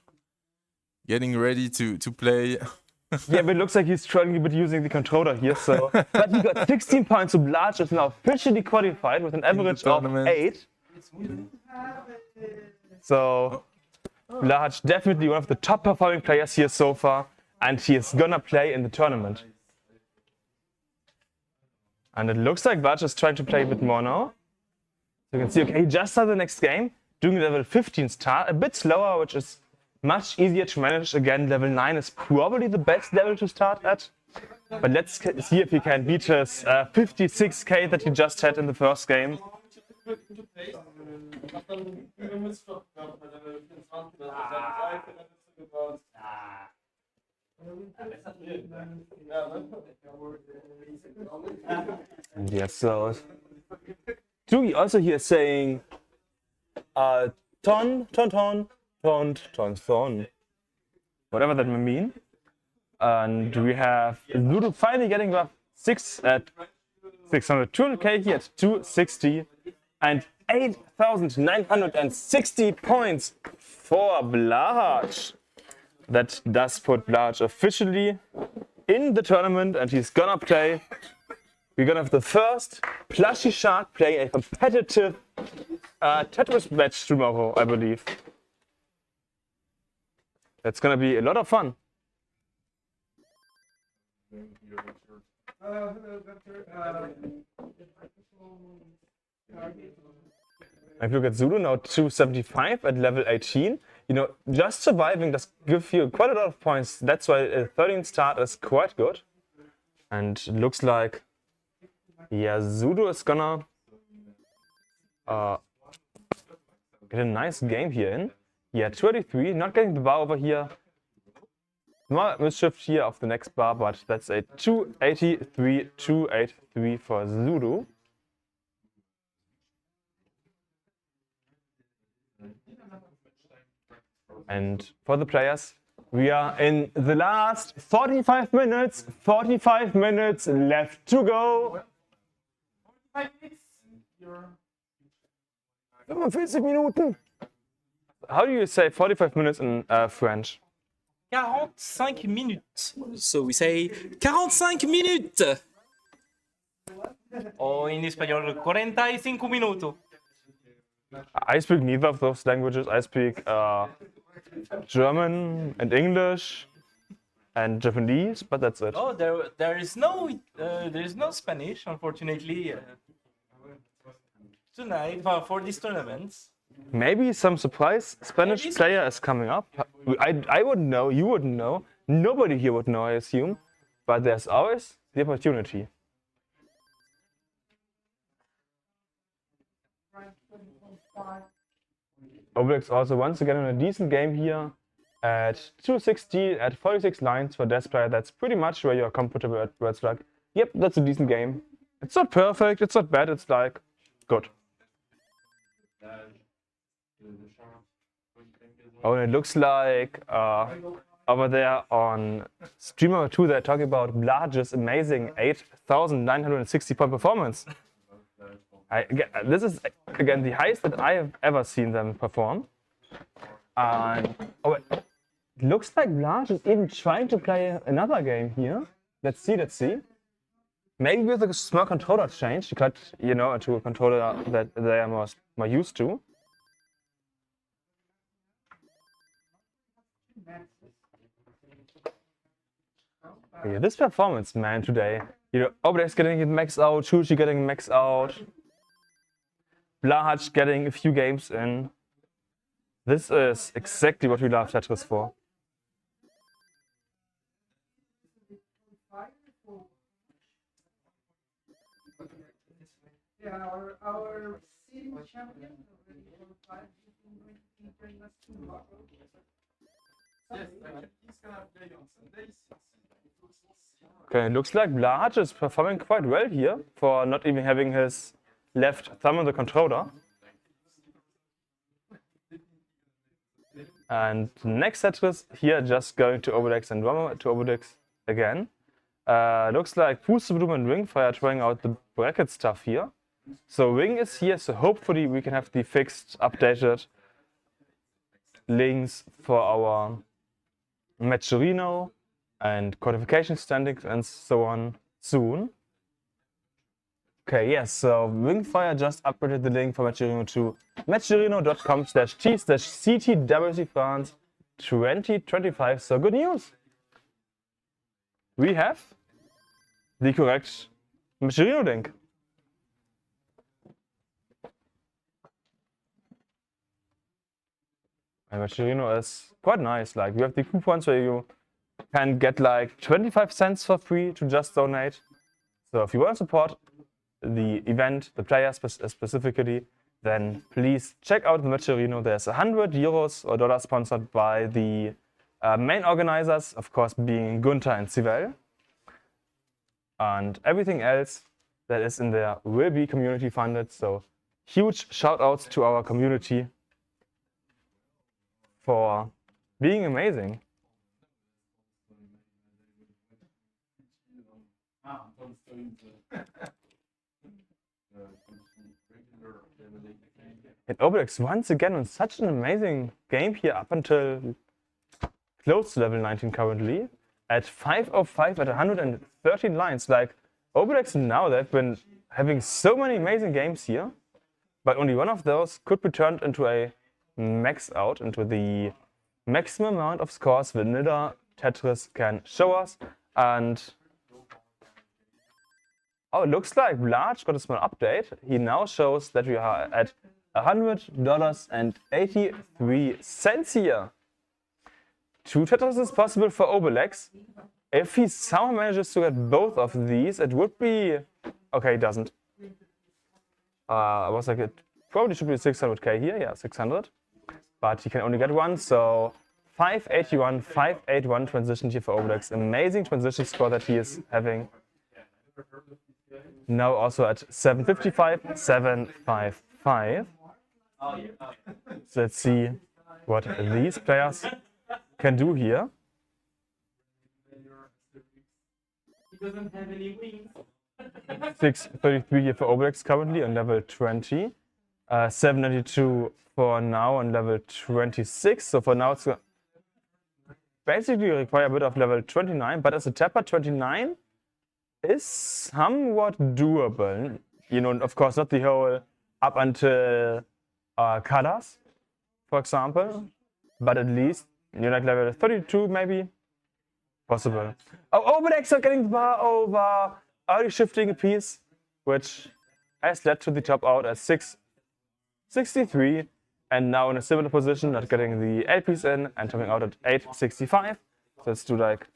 Getting ready to play. Yeah, but it looks like he's struggling a bit using the controller here, so... But he got 16 points, so Blarch is now officially qualified with an average of 8. So, Blarch definitely one of the top performing players here so far. and he is gonna play in the tournament. And it looks like Vlad is trying to play a bit more now. So you can see, okay, he just started the next game, doing level 15 start, a bit slower, which is much easier to manage. Again, level 9 is probably the best level to start at. But let's see if he can beat his 56k that he just had in the first game. And yes, so Doogie also here saying ton, whatever that may mean. And we have Ludo finally getting above 200k here at 260 and 8,960 points for Blahaj. That does put Blahaj officially in the tournament, and he's gonna play. We're gonna have the first Plushy Shark play a competitive Tetris match tomorrow, I believe. That's gonna be a lot of fun. If you look at Zulu now, 275 at level 18. You know, just surviving does give you quite a lot of points. That's why a 13 start is quite good. And it looks like, yeah, Zulu is gonna get a nice game here in. Yeah, 23, not getting the bar over here. Small mischief here of the next bar, but that's a 283, 283 for Zulu. And for the players, we are in the last 45 minutes. 45 minutes left to go. 45 Minuten. How do you say 45 minutes in French? 45 minutes. So we say 45 minutes. O en español, 45 minutos. I speak neither of those languages. I speak German and English and Japanese, but that's it. Oh, there is no Spanish, unfortunately, tonight for these tournaments. Maybe some surprise Spanish player is coming up. I wouldn't know, you wouldn't know, nobody here would know, I assume, but there's always the opportunity. Obelix also once again in a decent game here at 260 at 46 lines for Death Player. That's pretty much where you're comfortable at, where it's like, yep, that's a decent game. It's not perfect, it's not bad, it's like good. Oh, and it looks like over there on Streamer 2 they're talking about Blahaj's amazing 8,960 point performance. This is again the highest that I have ever seen them perform. And it looks like Blahaj is even trying to play another game here. Let's see. Maybe with a small controller change, you cut, you know, into a controller that they are more used to. Yeah, this performance, man, today. You know, Obelix getting it max out, Chuchi getting max out, Blahaj getting a few games in. This is exactly what we love Tetris for. Yeah, our city champion. Okay, it looks like Blahaj is performing quite well here for not even having his left thumb on the controller. And next Tetris here, just going to Obelix and one more to Obelix again. Looks like Pusteblume and Ringfire trying out the bracket stuff here. So Ring is here, so hopefully we can have the fixed, updated links for our Matcherino and qualification standings and so on soon. Okay, yes, so Ringfire just updated the link for Matcherino to matcherino.com/t/CTWC France 2025. So good news. we have the correct Michelino link. And Michelino is quite nice. Like, we have the coupons where you can get like 25 cents for free to just donate. So if you want to support the event, the players specifically, then please check out the Michelino. There's 100 euros or dollars sponsored by the main organizers, of course being Gunther and Sivell. And everything else that is in there will be community funded. So huge shout outs to our community for being amazing. And Obelix once again on such an amazing game here up until close to level 19 currently. At 505 at 113 lines. Like, Obelix now, they've been having so many amazing games here, but only one of those could be turned into a max out, into the maximum amount of scores vanilla Tetris can show us. And oh, it looks like Blarch got a small update. He now shows that we are at $100.83 here. 2 Tetris is possible for Obelix. If he somehow manages to get both of these, it would be... Okay, he doesn't. I was like, it probably should be 600k here. Yeah, 600. But he can only get one, so 581, 581 transition here for Obelix. Amazing transition score that he is having. Now also at 755, 755. So let's see what these players can do here. He doesn't have any wings. 633 here for Obelix currently on level 20. 792 for now on level 26. So for now it's basically require a bit of level 29, but as a tapper 29 is somewhat doable. You know, of course not the whole up until colors, for example, but at least you're like level 32 maybe. Possible. Oh, Obelix are getting the bar over. Early shifting a piece, which has led to the top out at 663, and now in a similar position, not getting the 8 piece in and topping out at 865. So let's do like,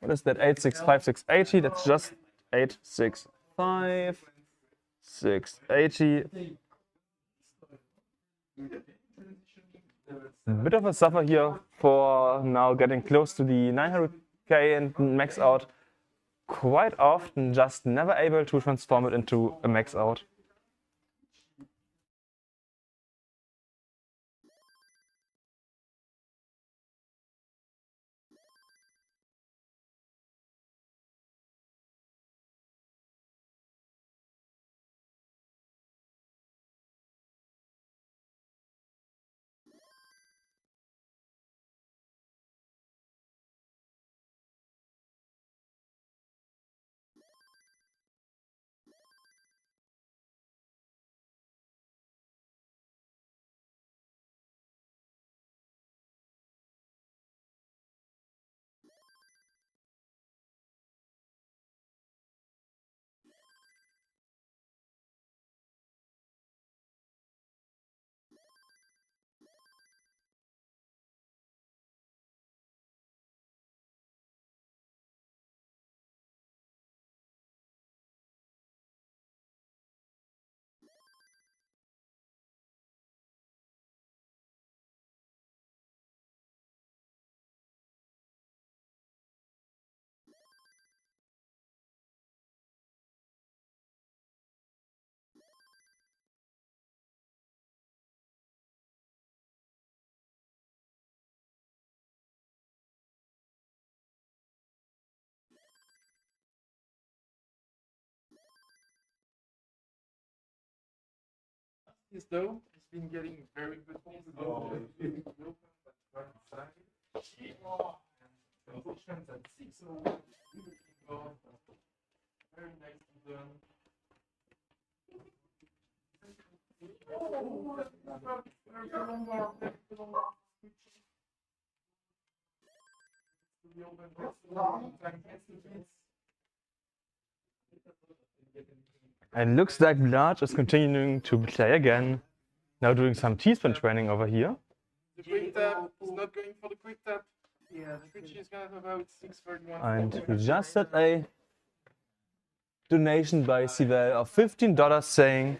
what is that? 865, 680. That's just 865, 680. A bit of a suffer here for now getting close to the 900k and max out. Quite often just never able to transform it into a max out. Yes, though, he's been getting very good positions at 601. Very nice to learn. And looks like Large is continuing to play again. Now doing some T-spin training over here. The quick tap is not going for the quick tap. Yeah, which is gonna have about 631. And we just had a donation by Sivel of $15 saying,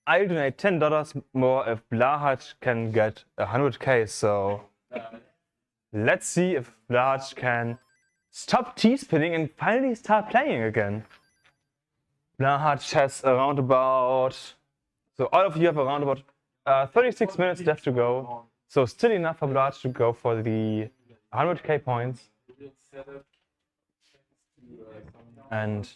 I'll donate $10 more if Blahat can get 100k. So let's see if Blahat can stop T-spinning and finally start playing again. Blahat has around about, so all of you have around about 36 minutes left to go. So still enough for Blahat to go for the 100k points. And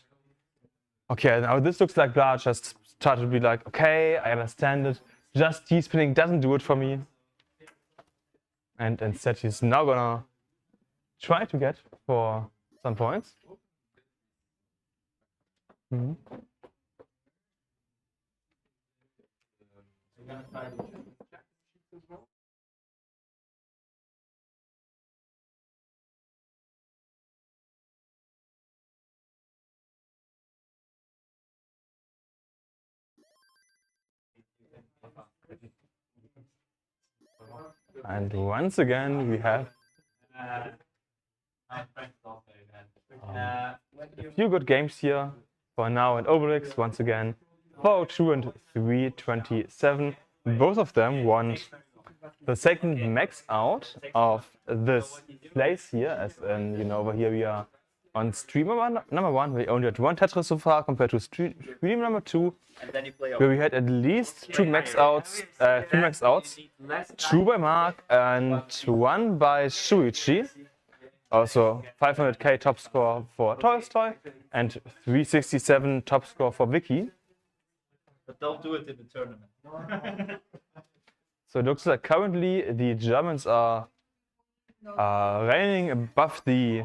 okay, now this looks like Blahat just started to be like, okay, I understand it. Just T-spinning doesn't do it for me. And instead he's now gonna try to get for some points. And once again we have a few good games here for now, and Obelix once again 402 and 327. Both of them want the second max out of this place here, as in, you know, over here we are on streamer number 1, we only had 1 Tetris so far compared to stream number 2, where we had at least 2 max outs, 3 max outs, 2 by Mark and 1 by Shuichi. Also 500k top score for Tolstoy and 367 top score for Vicky. But don't do it in the tournament. So it looks like currently the Germans are reigning above the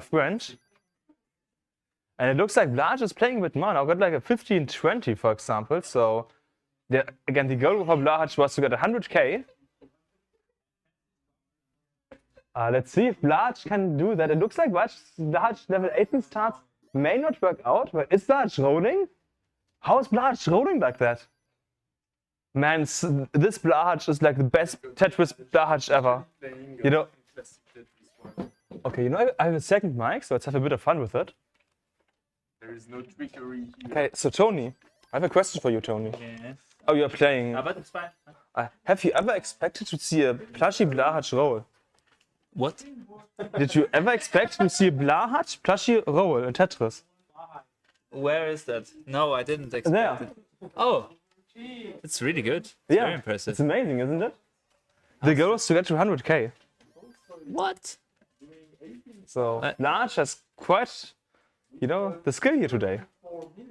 French. And it looks like Blanche is playing a bit more. Now got like a 15-20 for example. So again, the goal for Blanche was to get 100k. Let's see if Blanche can do that. It looks like Blanche level 18 starts may not work out, but is Blanche rolling? How is Blanche rolling like that? Man, this Blanche is like the best Tetris Blanche ever. You know. Okay, you know, I have a second mic, so let's have a bit of fun with it. There is no trickery here. Okay, so Tony, I have a question for you, Tony. Yes. Oh, you're playing. But it's fine. Have you ever expected to see a plushie Blanche roll? What? Did you ever expect to see a Blanche plushie roll in Tetris? Where is that? No, I didn't expect There. it. Oh, it's really good. It's Yeah, very impressive. it's amazing, isn't it? The goal is to get to 100k. What? So Blanche has quite, you know, the skill here today.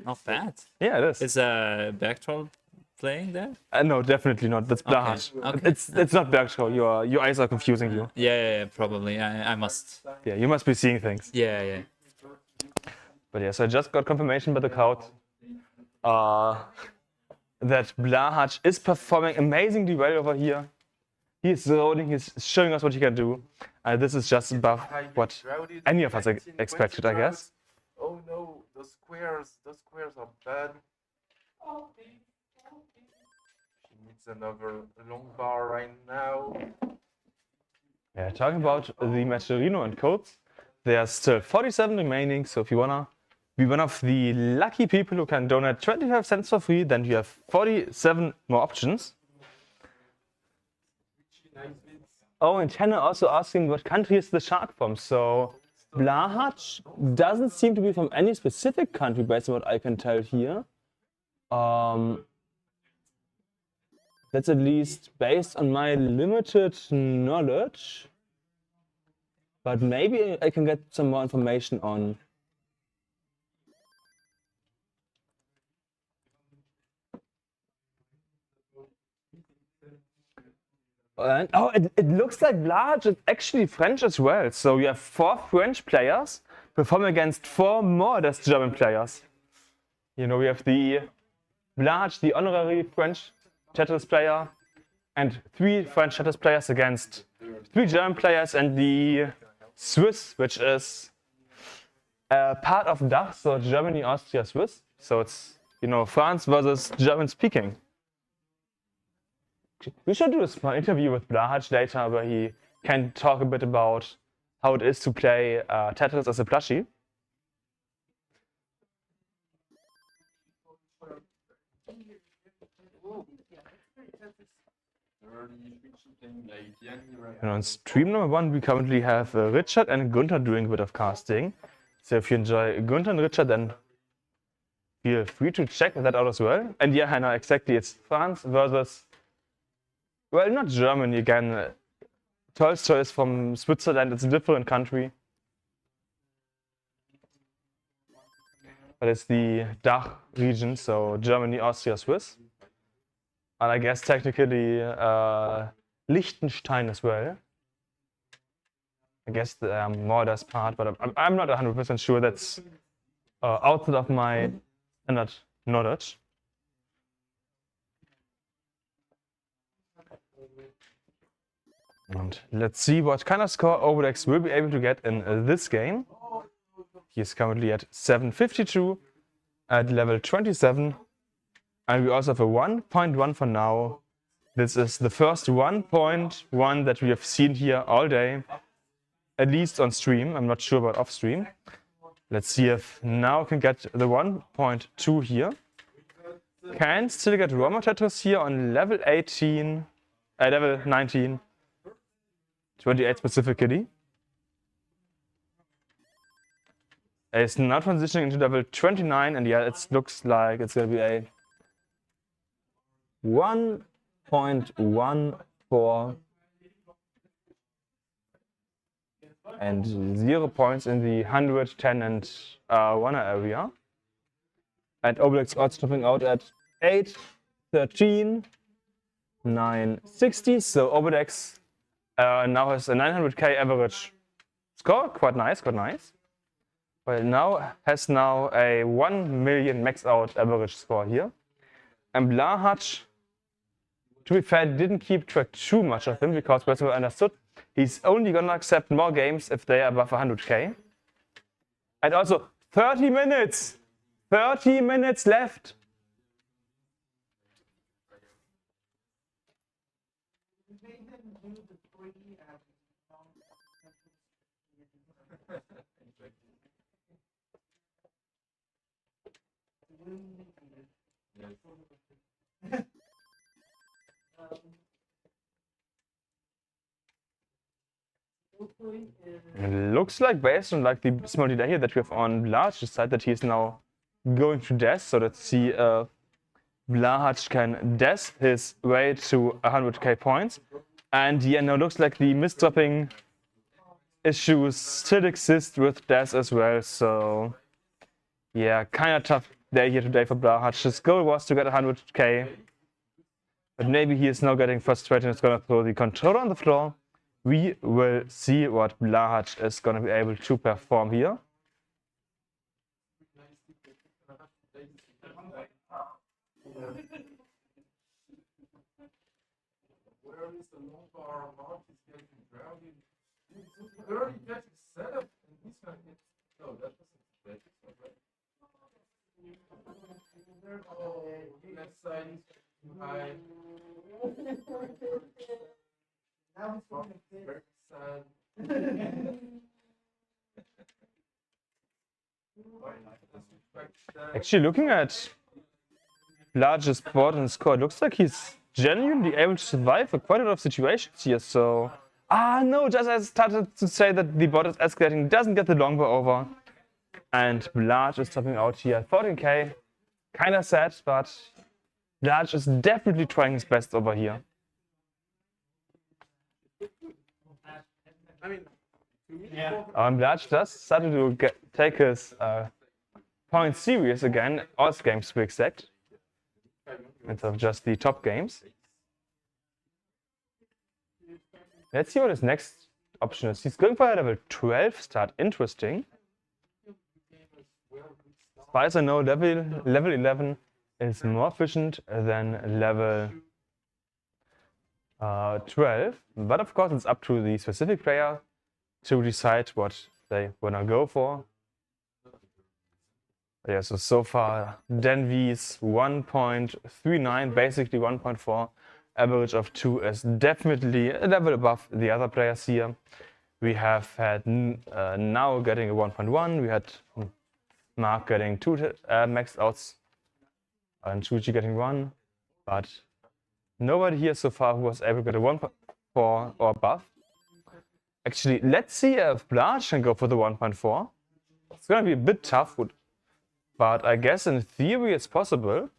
Not bad. Yeah, it is. Is Backtroll playing there? No, definitely not. That's Blanche. Okay. It's not Backtroll. Your eyes are confusing you. Yeah, probably. I must. Yeah, you must be seeing things. Yeah. But yeah, so I just got confirmation by the crowd that Blanche is performing amazingly well over here. He's rolling, he's showing us what he can do. This is just above what any of us expected, I guess. Oh no, those squares are bad. She needs another long bar right now. Yeah, talking about the Macherino and codes, there are still 47 remaining, so if you wanna be one of the lucky people who can donate 25 cents for free, then you have 47 more options. Oh, and Tanner also asking what country is the shark from. So Blanche doesn't seem to be from any specific country based on what I can tell here. That's at least based on my limited knowledge. But maybe I can get some more information on. And, oh, it looks like Blanche is actually French as well. So you have 4 French players performing against 4 more or less German players. You know, we have the Blanche, the honorary French Tetris player, and 3 French Tetris players against 3 German players and the Swiss, which is part of DACH, so Germany, Austria, Swiss. So it's, you know, France versus German speaking. We should do a small interview with Blahac later where he can talk a bit about how it is to play Tetris as a plushie. And on stream number 1, we currently have Richard and Gunther doing a bit of casting. So if you enjoy Gunther and Richard, then feel free to check that out as well. And yeah, Hannah, exactly, it's France versus, well, not Germany again. Tolstoy is from Switzerland, it's a different country. But it's the DACH region, so Germany, Austria, Swiss. And I guess technically Liechtenstein as well. I guess the more does part, but I'm not 100% sure. That's outside of my standard knowledge. And let's see what kind of score Obelix will be able to get in this game. He is currently at 752 at level 27. And we also have a 1.1 for now. This is the first 1.1 that we have seen here all day, at least on stream. I'm not sure about off stream. Let's see if now I can get the 1.2 here. Can still get Roma Tetris here on level 18, level 19, 28 specifically. It's now transitioning into level 29, and yeah, it looks like it's going to be a 1.14 and 0 points in the 110 and 1 area. And Obelix odds topping out at 813, 960. So Obelix now has a 900k average score. Quite nice, quite nice. Well, now has a 1 million max out average score here. And Blahac, to be fair, didn't keep track too much of him because, as we understood, he's only gonna accept more games if they are above 100k. And also 30 minutes! 30 minutes left! It looks like, based on like the small data here that we have on Blahac's side, that he is now going to dash. So let's see if Blahac can dash his way to 100k points. And yeah, now looks like the misdropping issues still exist with dash as well. So yeah, kind of tough day here today for Blahac. His goal was to get 100k, but maybe he is now getting frustrated and is going to throw the controller on the floor. We will see what Blahac is going to be able to perform here. Actually, looking at Blahac's board and score, it looks like he's genuinely able to survive for quite a lot of situations here. So, no, just as I started to say that the board is escalating, doesn't get the longbow over. And Blahac is topping out here at 14k. Kind of sad, but Blahac is definitely trying his best over here. Blahac does start to take his point serious again, all games to be exact, instead of just the top games. Let's see what his next option is. He's going for a level 12 start. Interesting. As far as I know, level 11 is more efficient than level 12. But of course, it's up to the specific player to decide what they wanna go for. Yeah, so far Denvi's 1.39, basically 1.4. Average of 2 is definitely a level above the other players here. We have had now getting a 1.1. We had Mark getting 2 maxed outs and Shuji getting 1, but nobody here so far who was able to get a 1.4 or above. Actually, let's see if Blarge can go for the 1.4. It's gonna be a bit tough, but I guess in theory it's possible.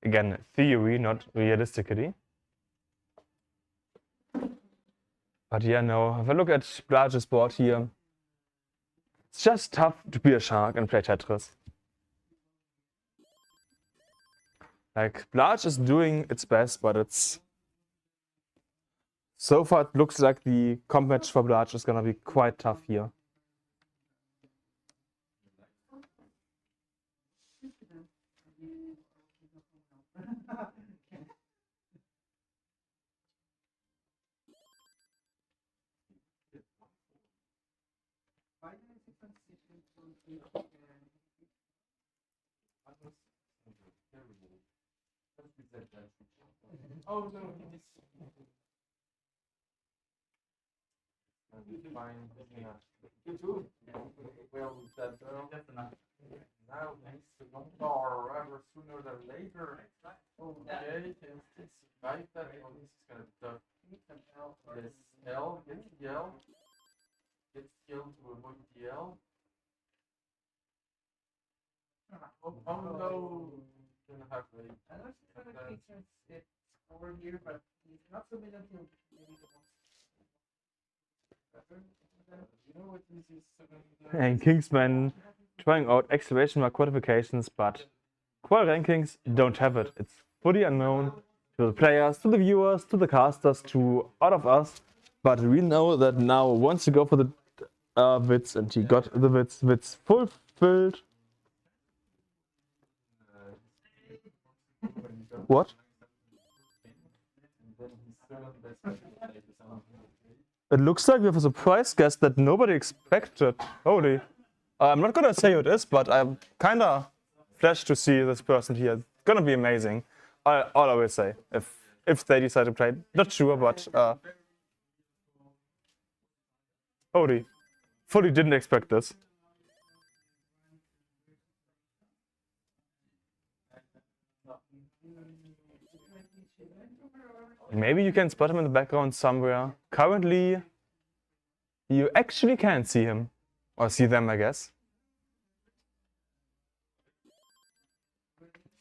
Again, theory, not realistically. But yeah, no, if I look at Blarge's board here, it's just tough to be a shark and play Tetris. Like, Blarge is doing its best, but it's... So far it looks like the comp match for Blarge is gonna be quite tough here. Oh no, you too. Well, that now needs to go or rather sooner than later. Okay, it's right that this is gonna this L gets the L to avoid the L. Oh no, gonna have over here, but not so many until maybe the And Kingsman trying out exclamation mark qualifications, but qual rankings don't have it. It's fully unknown to the players, to the viewers, to the casters, to all of us. But we know that now wants to go for the wits, and he got the wits fulfilled. What? It looks like we have a surprise guest that nobody expected. Holy. I'm not gonna say who it is, but I'm kinda flashed to see this person here. It's gonna be amazing. All I will say. If they decide to play. Not sure, but holy. Fully didn't expect this. Maybe you can spot him in the background somewhere. Currently, you actually can't see him. Or see them, I guess.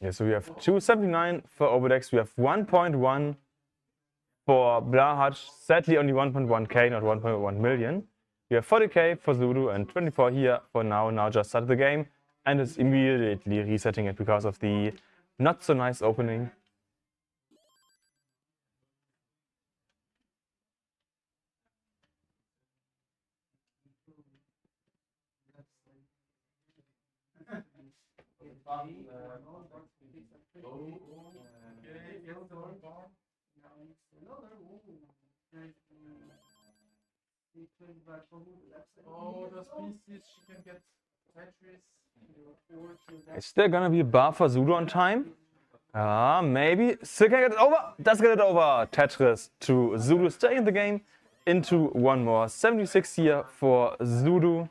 Yeah, so we have 279 for Overdex. We have 1.1 for Blahaj. Sadly, only 1.1k, not 1.1 million. We have 40k for Zulu and 24 here for now. Now just started the game. And it's immediately resetting it because of the not so nice opening. Oh, those pieces she can get Tetris. Is there gonna be a bar for Zulu on time? Maybe. Still can get it over. Does get it over. Tetris to Zulu. Stay in the game. Into one more. 76 here for Zulu.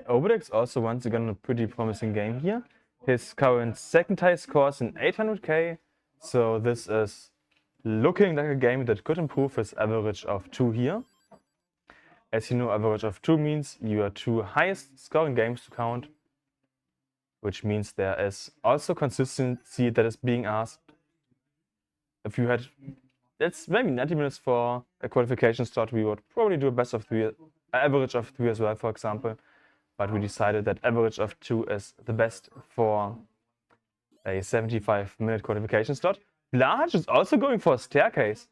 Overdex also once again a pretty promising game here. His current second highest score is in 800k, so this is looking like a game that could improve his average of 2 here. As you know, average of 2 means your 2 highest scoring games to count, which means there is also consistency that is being asked. If you had, it's maybe 90 minutes for a qualification slot, we would probably do a best of 3, average of 3 as well, for example. but we decided that average of 2 is the best for a 75-minute qualification slot. Blahacz is also going for a staircase.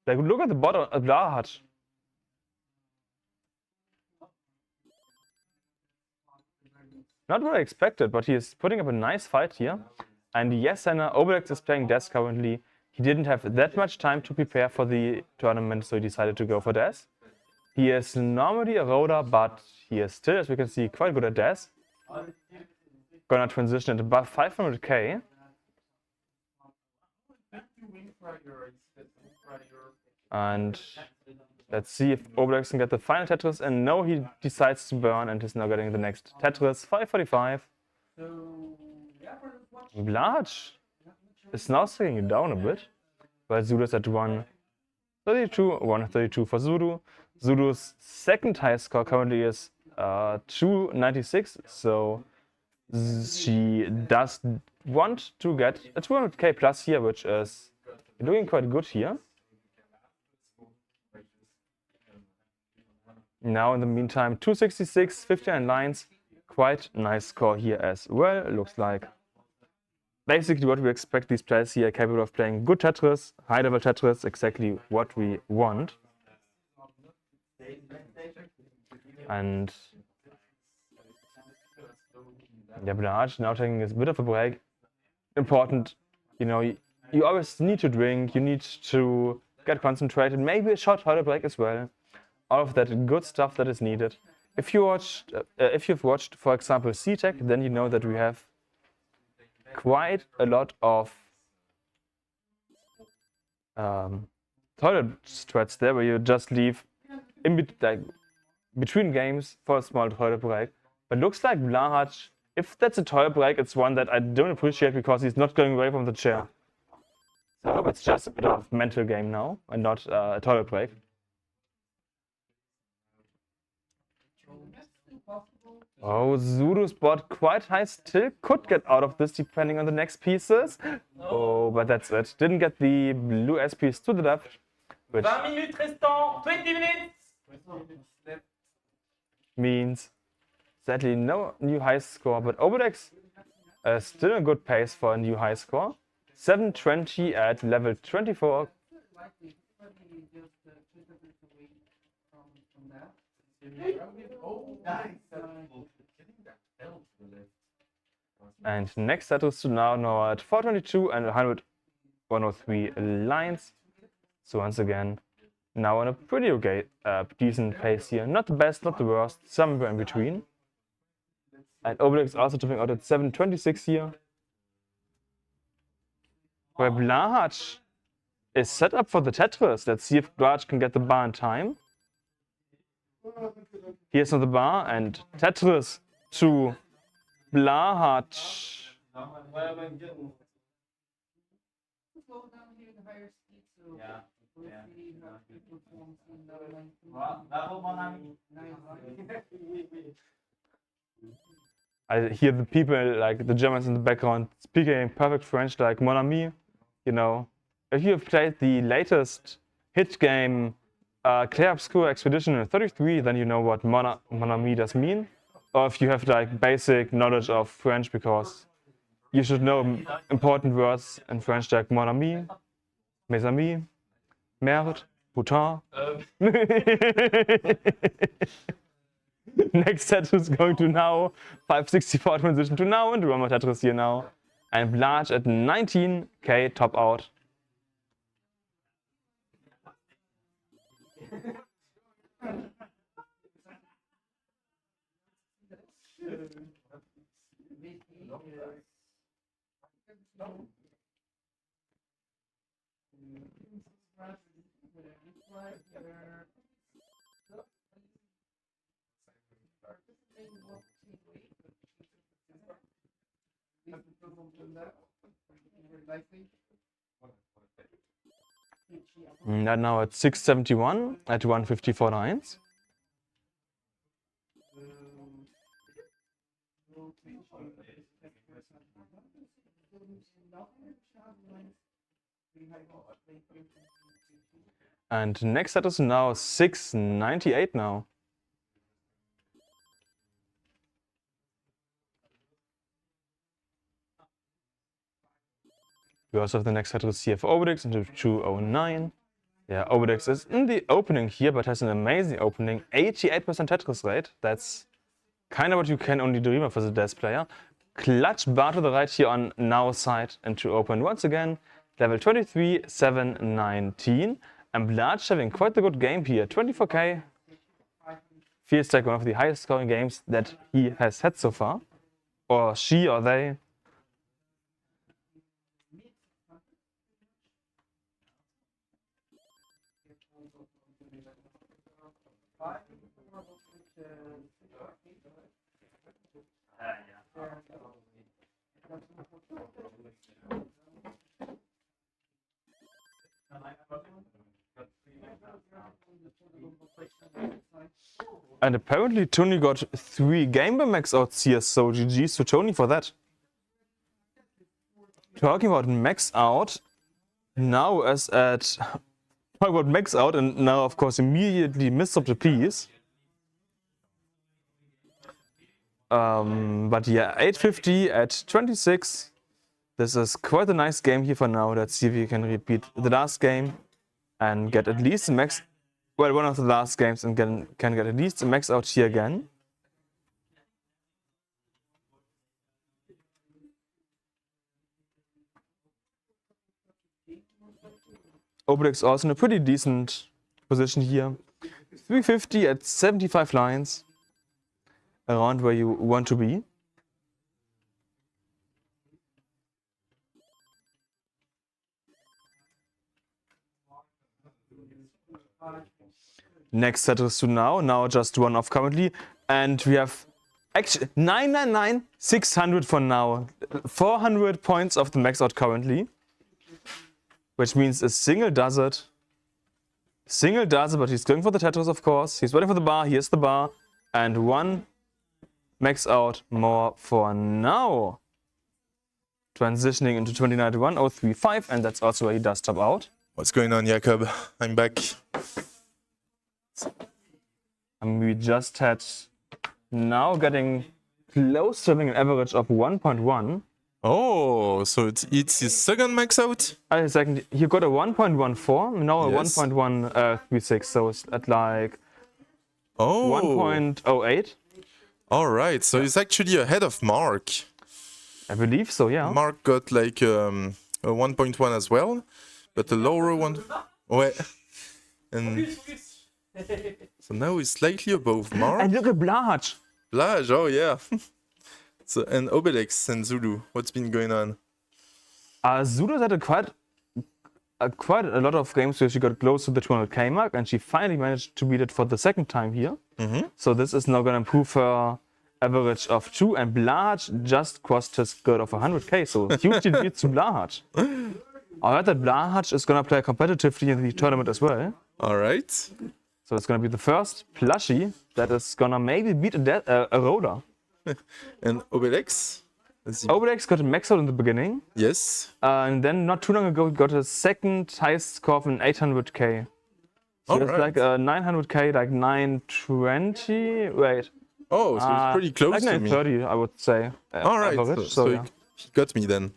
Like, look at the bottom of Blahacz. Not what I expected, but he is putting up a nice fight here. And yes, Senna, Obelix is playing Des currently. He didn't have that much time to prepare for the tournament, so he decided to go for Des. He is normally a roller, but he is still, as we can see, quite good at Des. Gonna transition at above 500k. And let's see if Obelix can get the final Tetris. And no, he decides to burn and is now getting the next Tetris. 545. Blahacz is now slowing it down a bit. But Zulu is at 132, 132 for Zulu. Zulu's second highest score currently is 296. So she does want to get a 200k plus here, which is doing quite good here. Now, in the meantime, 266, 59 lines. Quite nice score here as well, looks like. Basically what we expect these players here, capable of playing good Tetris, high-level Tetris, exactly what we want. And yeah, Blahacz now taking a bit of a break. Important, you know, you always need to drink, you need to get concentrated, maybe a short toilet break as well. All of that good stuff that is needed. If you've watched, for example, CTEC, then you know that we have quite a lot of toilet strats there, where you just leave between games for a small toilet break. But looks like Blahacz, if that's a toilet break, it's one that I don't appreciate because he's not going away from the chair. So I hope it's just a bit of mental game now and not a toilet break. Oh, Zulu's board quite high, still could get out of this depending on the next pieces. Oh, but that's it. Didn't get the blue S piece to the left. Which 20 minutes restant, 20 minutes! Means sadly no new high score, but Obelix still a good pace for a new high score. 720 at level 24. And next status to now at 422 and 103 lines. So once again, now on a pretty okay, decent pace here. Not the best, not the worst, somewhere in between. And Obelix also topping out at 726 here. Where Blahacz is set up for the Tetris. Let's see if Blahacz can get the bar in time. Here's on the bar and Tetris to Blahacz. I hear the people, like the Germans in the background, speaking perfect French like Mon ami. You know, if you have played the latest hit game Clair Obscur Expedition 33, then you know what mon ami does mean. Or if you have like basic knowledge of French, because you should know important words in French like mon ami, mes amis, merde, putain. Next set is going to now 564 transition to now, and Roma Tetris here now. And Blahacz at 19k top out. And now at 671 at 154 lines. And next set is now 698 now. We also have the next Tetris here for Obelix into 209. Yeah, Obelix is in the opening here, but has an amazing opening. 88% Tetris rate. That's kind of what you can only dream of as a desk player. Clutch bar to the right here on now side and to open once again. Level 23, 7, 19. And Blarch having quite a good game here. 24k. Feels like one of the highest scoring games that he has had so far. Or she or they. And apparently Tony got 3 game by max outs here, so GG's to Tony for that. Talking about max out, now as at talking about max out and now of course immediately missed up the piece. But yeah, 850 at 26. This is quite a nice game here for now. Let's see if we can repeat the last game and get at least a max. Well, one of the last games and can get at least a max out here again. Obelix also in a pretty decent position here. 350 at 75 lines. Around where you want to be. Next Tetris to now just one off currently, and we have actually 999 600 for now, 400 points of the max out currently, which means a single does it, but he's going for the Tetris of course, he's waiting for the bar, here's the bar, and one max out more for now. Transitioning into 2091-035, and that's also where he does top out. What's going on, Jakob? I'm back. And we just had now getting close to having an average of 1.1. Oh, so it's his second max out? Second, he got a 1.14, now a Yes. 1.136, so it's at like Oh. 1.08. All right, so he's actually ahead of Mark. I believe so, yeah. Mark got like a 1.1 as well, but a lower one. Ouais. And so now he's slightly above Mark. And look at Blahaj. Blaj, oh yeah. So and Obelix and Zulu, what's been going on? Zulu's had quite a lot of games where she got close to the 200k mark, and she finally managed to beat it for the second time here. So this is now going to improve her average of 2, and Blahaj just crossed his goal of 100k, so huge defeat to Blahaj. I heard that Blahaj is going to play competitively in the tournament as well. All right. So it's going to be the first plushie that is going to maybe beat a roller. And Obelix? Obelix got a max out in the beginning. Yes. And then not too long ago, he got a second highest score of an 800k. So it's Alright. like a 900k, like 920. Wait. Oh, so it's pretty close like to me. 930, I would say. All right. Average, So yeah. he got me then.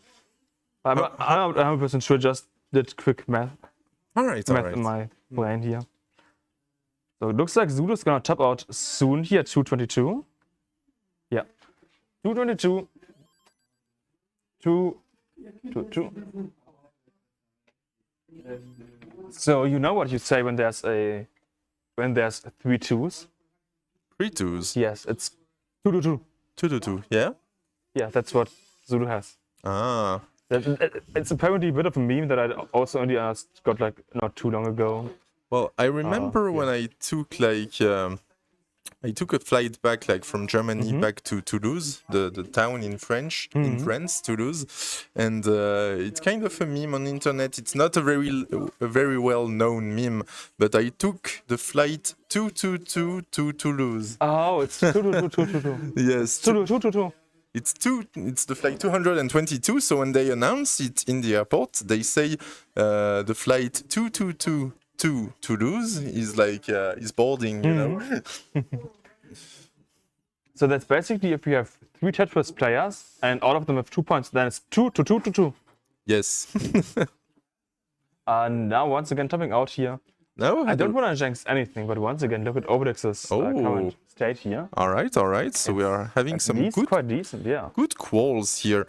I'm not 100% sure, just did quick math All right. in my brain here. So it looks like Zulu's gonna top out soon here at 222. Yeah. 222. 222. So you know what you say when there's 3 twos? 3 twos. Yes, it's 222. 2 to 2. Yeah. Yeah, that's what Zulu has. Ah. It's apparently a bit of a meme that I also only got like not too long ago. Well, I remember when I took like I took a flight back like from Germany back to Toulouse, the town in France, Toulouse, and it's kind of a meme on the internet. It's not a very well known meme, but I took the flight 222 to Toulouse. Oh, it's 222. Yes. 222. It's the flight 222. So when they announce it in the airport, they say the flight 222 to Toulouse is like is boarding, you know. So that's basically if you have 3 Tetris players and all of them have 2 points, then it's 2 to 2 to 2. Yes. Now, once again, topping out here. No, I don't want to jinx anything, but once again, look at Obelix's current state here. All right. So we are having At some least good, quite decent, yeah. good quals here.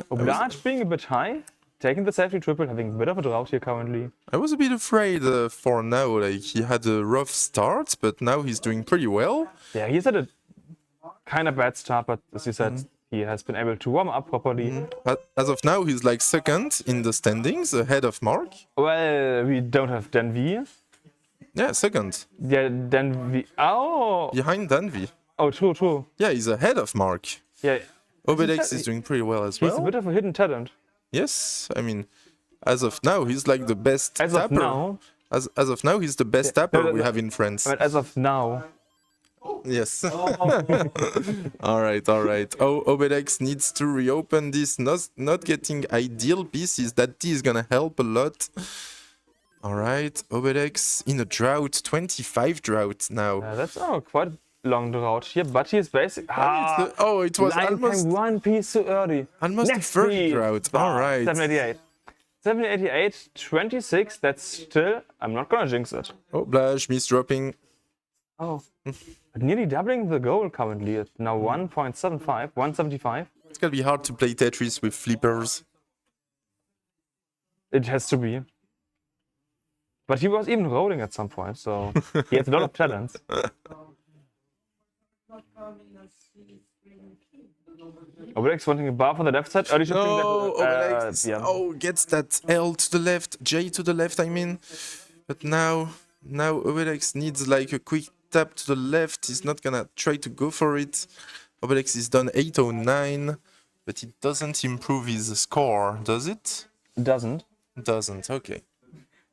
Oblage being a bit high, taking the safety triple, having a bit of a drought here currently. I was a bit afraid for now. Like he had a rough start, but now he's doing pretty well. Yeah, he's had a kind of bad start, but as you said, he has been able to warm up properly. As of now, he's like second in the standings, ahead of Mark. Well, we don't have Danvi. Yeah, second. Yeah, Danvi. Oh! Behind Danvi. Oh, true. Yeah, he's ahead of Mark. Yeah. Obelix is doing pretty well as He's a well. bit of a hidden talent. Yes, I mean, as of now, he's like the best As tapper. of now. As of now, he's the best tapper we have in France. But as of now. Yes. all right. Oh, Obelix needs to reopen this. Not getting ideal pieces. That tea is gonna help a lot. All right, Obelix in a drought, 25 drought now. That's quite a long drought here, but he's basic. It was line almost came one piece too early. almost the Next first piece. drought. All right. 788. 788, 26. That's still. I'm not gonna jinx it. Oh, Blash, miss dropping. Oh. But nearly doubling the goal currently. It's now 1.75, 175. It's gonna be hard to play Tetris with flippers. It has to be. But he was even rolling at some point, so he has a lot of talents. Obelix wanting a bar for the left side. Early shifting No, that, Obelix. yeah. Oh, gets that L to the left, J to the left, I mean. But now Obelix needs like a quick tap to the left. He's not gonna try to go for it. Obelix is done 809, but it doesn't improve his score, does it? Doesn't. Doesn't, okay.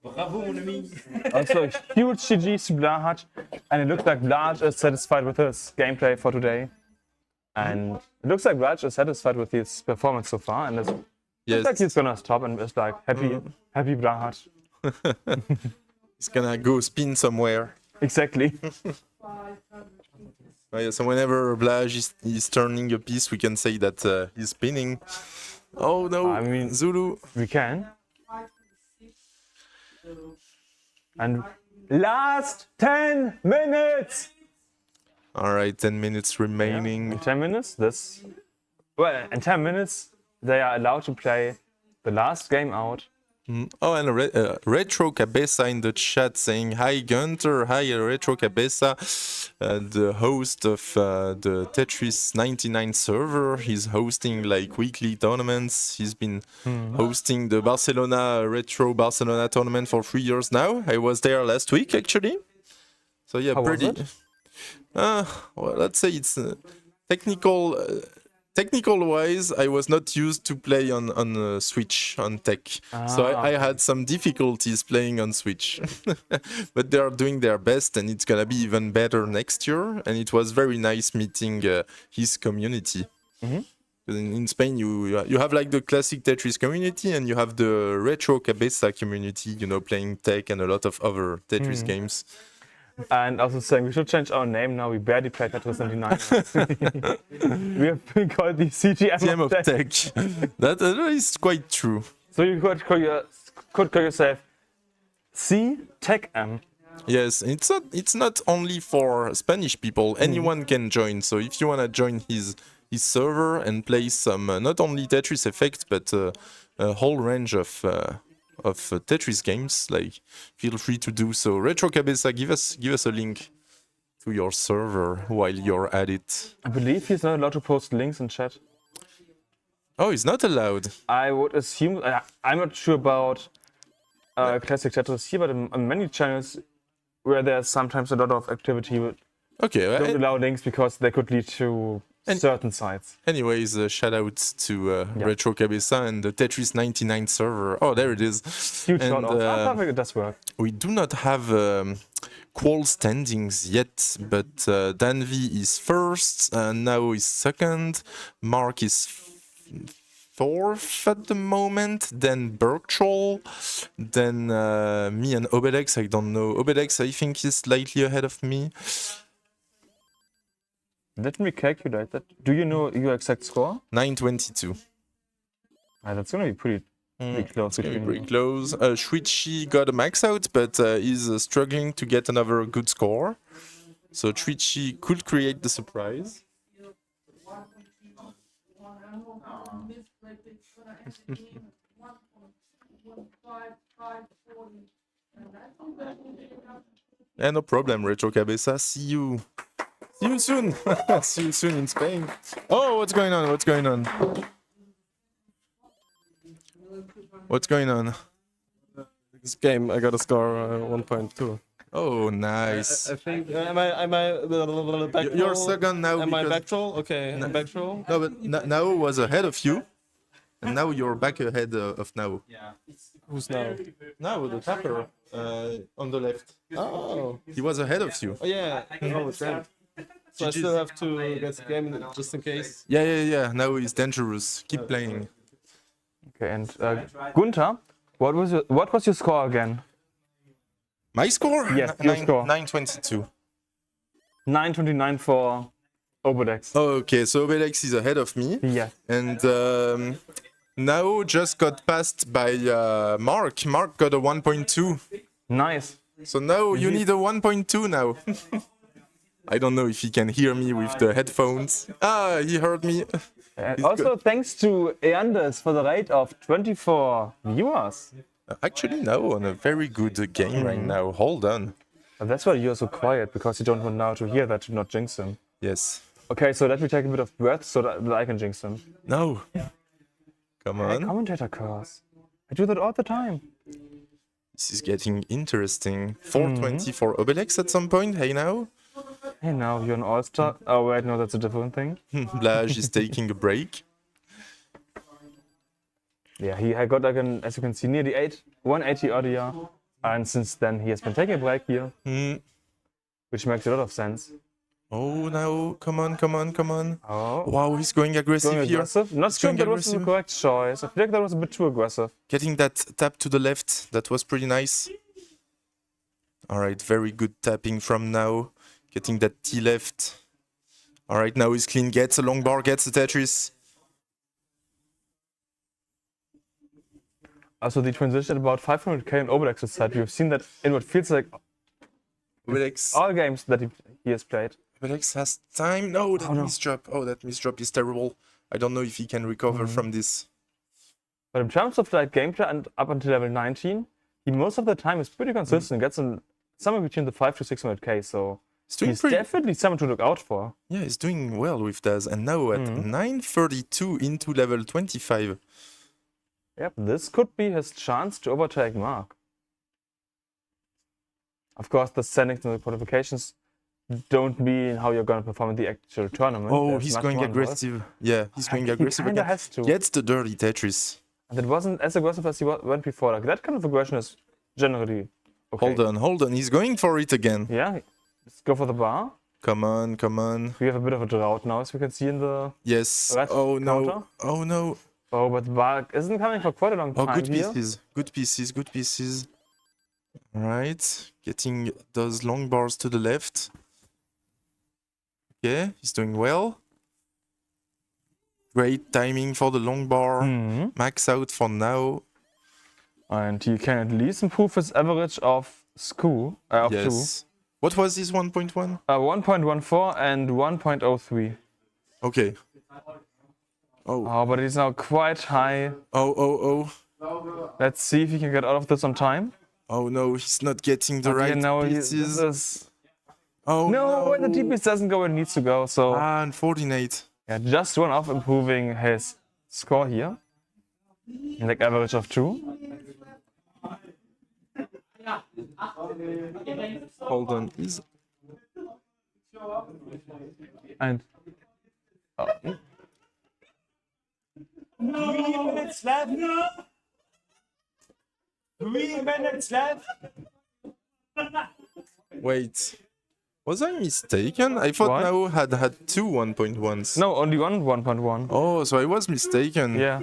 Bravo, mon ami. Also, a huge GG to Blahaj, and it looks like Blahaj is satisfied with his gameplay for today. And it looks like Blahaj is satisfied with his performance so far, and it looks like he's gonna stop and is like happy Blahaj. He's gonna go spin somewhere. Exactly. So whenever Blaj is turning a piece, we can say that he's spinning. Oh no, I mean, Zulu. We can. And last 10 minutes! Alright, 10 minutes remaining. In 10 minutes, in 10 minutes, they are allowed to play the last game out. Oh, and Retro Cabeza in the chat saying, hi Gunter, hi Retro Cabeza, the host of the Tetris 99 server. He's hosting like weekly tournaments. He's been hosting the Retro Barcelona tournament for 3 years now. I was there last week actually. So yeah, How pretty. was it? Well, let's say it's technical wise, I was not used to play on Switch on tech, so I had some difficulties playing on Switch. But they are doing their best, and it's gonna be even better next year. And it was very nice meeting his community. In Spain, you have like the classic Tetris community, and you have the Retro Cabeza community. Playing tech and a lot of other Tetris games. And also saying we should change our name now. We barely played Tetris 99. We have been called the CTM of Tech. That is quite true. So you could call yourself C-Tech-M. Yes, it's not only for Spanish people. Anyone can join. So if you want to join his server and play some not only Tetris Effect but a whole range of Tetris games, like feel free to do so. Retro Cabeza, give us a link to your server while you're at it. I believe he's not allowed to post links in chat. Oh, he's not allowed. I would assume. I'm not sure about classic Tetris here, but on many channels where there's sometimes a lot of activity, don't allow links because they could lead to certain sites. Anyways, shout outs to Retro Cabeza and the Tetris 99 server. Oh, there it is. Huge shout out. Perfect, it does work. We do not have qual standings yet, but Danvi is first, now is second, Mark is fourth at the moment, then Berktroll, then me and Obelix. I don't know. Obelix, I think, is slightly ahead of me. Let me calculate that. Do you know your exact score? 922. That's going to be pretty Pretty close It's gonna be between pretty them. close. Shuichi got a max out, but is struggling to get another good score. So Shuichi could create the surprise. Yeah, no problem, Retro Cabeza. See you soon. See you soon in Spain. Oh, what's going on? What's going on? What's going on? This game, I got a score 1.2. Oh, nice. I think. Am I back You're roll? second now. Am I because- back roll? Okay, I'm back roll. No, but Nao was ahead of you, and now you're back ahead of Nao. Who's now? Now the tapper on the left. Oh, He was ahead of you. oh yeah. Oh, damn. So I still have to get the game just in case. Yeah. Now he's dangerous. Keep playing. Okay, and Gunther, what was your score again? My score? Yes, your score. 922. 929 for Obodex. Okay, so Obelix is ahead of me. Yes. And Nao just got passed by Mark. Mark got a 1.2. Nice. So now you need a 1.2 now. I don't know if he can hear me with the headphones. Ah, he heard me. And He's also good. thanks to Eanders for the rate of 24 viewers. Actually, no, on a very good game right now. Hold on. And that's why you're so quiet, because you don't want now to hear that to not jinx him. Yes. Okay, so let me take a bit of breath so that I can jinx him. No. Come Hey, on. commentator curse. I do that all the time. This is getting interesting. 420 for Obelix at some point. Hey now. Hey, now you're an all-star. Oh, wait, no, that's a different thing. Blaj is taking a break. Yeah, he had got, like, as you can see, near the 180 ODR. And since then, he has been taking a break here, which makes a lot of sense. Oh, no. Come on. Oh, Wow, he's going aggressive going here. aggressive. Not He's sure if going that was the aggressive. correct choice. I feel like that was a bit too aggressive. Getting that tap to the left. That was pretty nice. All right, very good tapping from now. Getting that T left. All right, now he's clean. Gets a long bar, gets the Tetris. Also, the transition at about 500k on Obelix's side, we've seen that in what feels like Obelix. all games that he has played. Obelix has time. No, that Oh, no. misdrop. Oh, that misdrop is terrible. I don't know if he can recover from this. But in terms of like gameplay and up until level 19, he most of the time is pretty consistent, gets in somewhere between the 5 to 600k, so He's doing he's pretty. definitely someone to look out for. Yeah, he's doing well with Daz. And now at 932 into level 25. Yep, this could be his chance to overtake Mark. Of course, the standings and the qualifications don't mean how you're going to perform in the actual tournament. Oh, There's he's much going more involved. aggressive. Yeah, he's going He aggressive kinda again. has to. Gets the dirty Tetris. And it wasn't as aggressive as he went before. Like, that kind of aggression is generally okay. Hold on. He's going for it again. Yeah, let's go for the bar. Come on. We have a bit of a drought now, as we can see in the... Yes. Red Oh no. counter. Oh no. Oh, but the bar isn't coming for quite a long Oh, time good here. pieces. Good pieces. All right. Getting those long bars to the left. Okay, he's doing well. Great timing for the long bar. Mhm. Max out for now. And he can at least improve his average of two. Yes. What was his 1.1? 1.14 and 1.03. Okay. Oh. Oh, but he's now quite high. Oh. Let's see if he can get out of this on time. Oh no, he's not getting the Okay, right now pieces. this is... Oh No, the DPS doesn't go where it needs to go, so... and 48. Yeah, just one off improving his score here. Like average of 2. Hold on. Is And... Oh. 3 minutes left. 3 minutes left. Wait. Was I mistaken? I thought What? Nao had two 1.1s. No, only one 1.1. Oh, so I was mistaken. Yeah.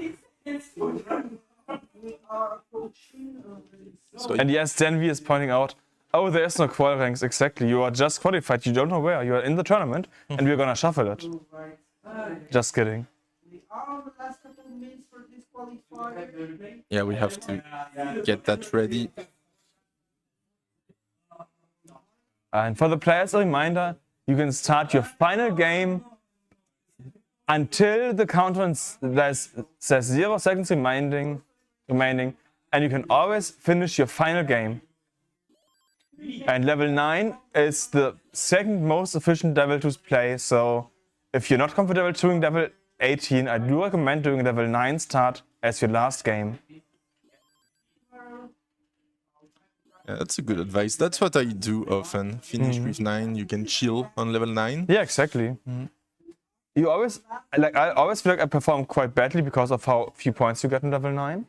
So And yes, Denvi is pointing out, oh, there is no qual ranks. Exactly. You are just qualified. You don't know where. You are in the tournament, and we're gonna shuffle it. Just kidding. The last couple of minutes for this Yeah, we have to get that ready. And for the players, a reminder, you can start your final game until the counter says 0 seconds remaining, and you can always finish your final game. And level 9 is the second most efficient level to play, so if you're not comfortable doing level 18, I do recommend doing level 9 start as your last game. Yeah, that's a good advice. That's what I do often. Finish with 9, you can chill on level 9. Yeah, exactly. You always, I always feel like I perform quite badly because of how few points you get in level 9.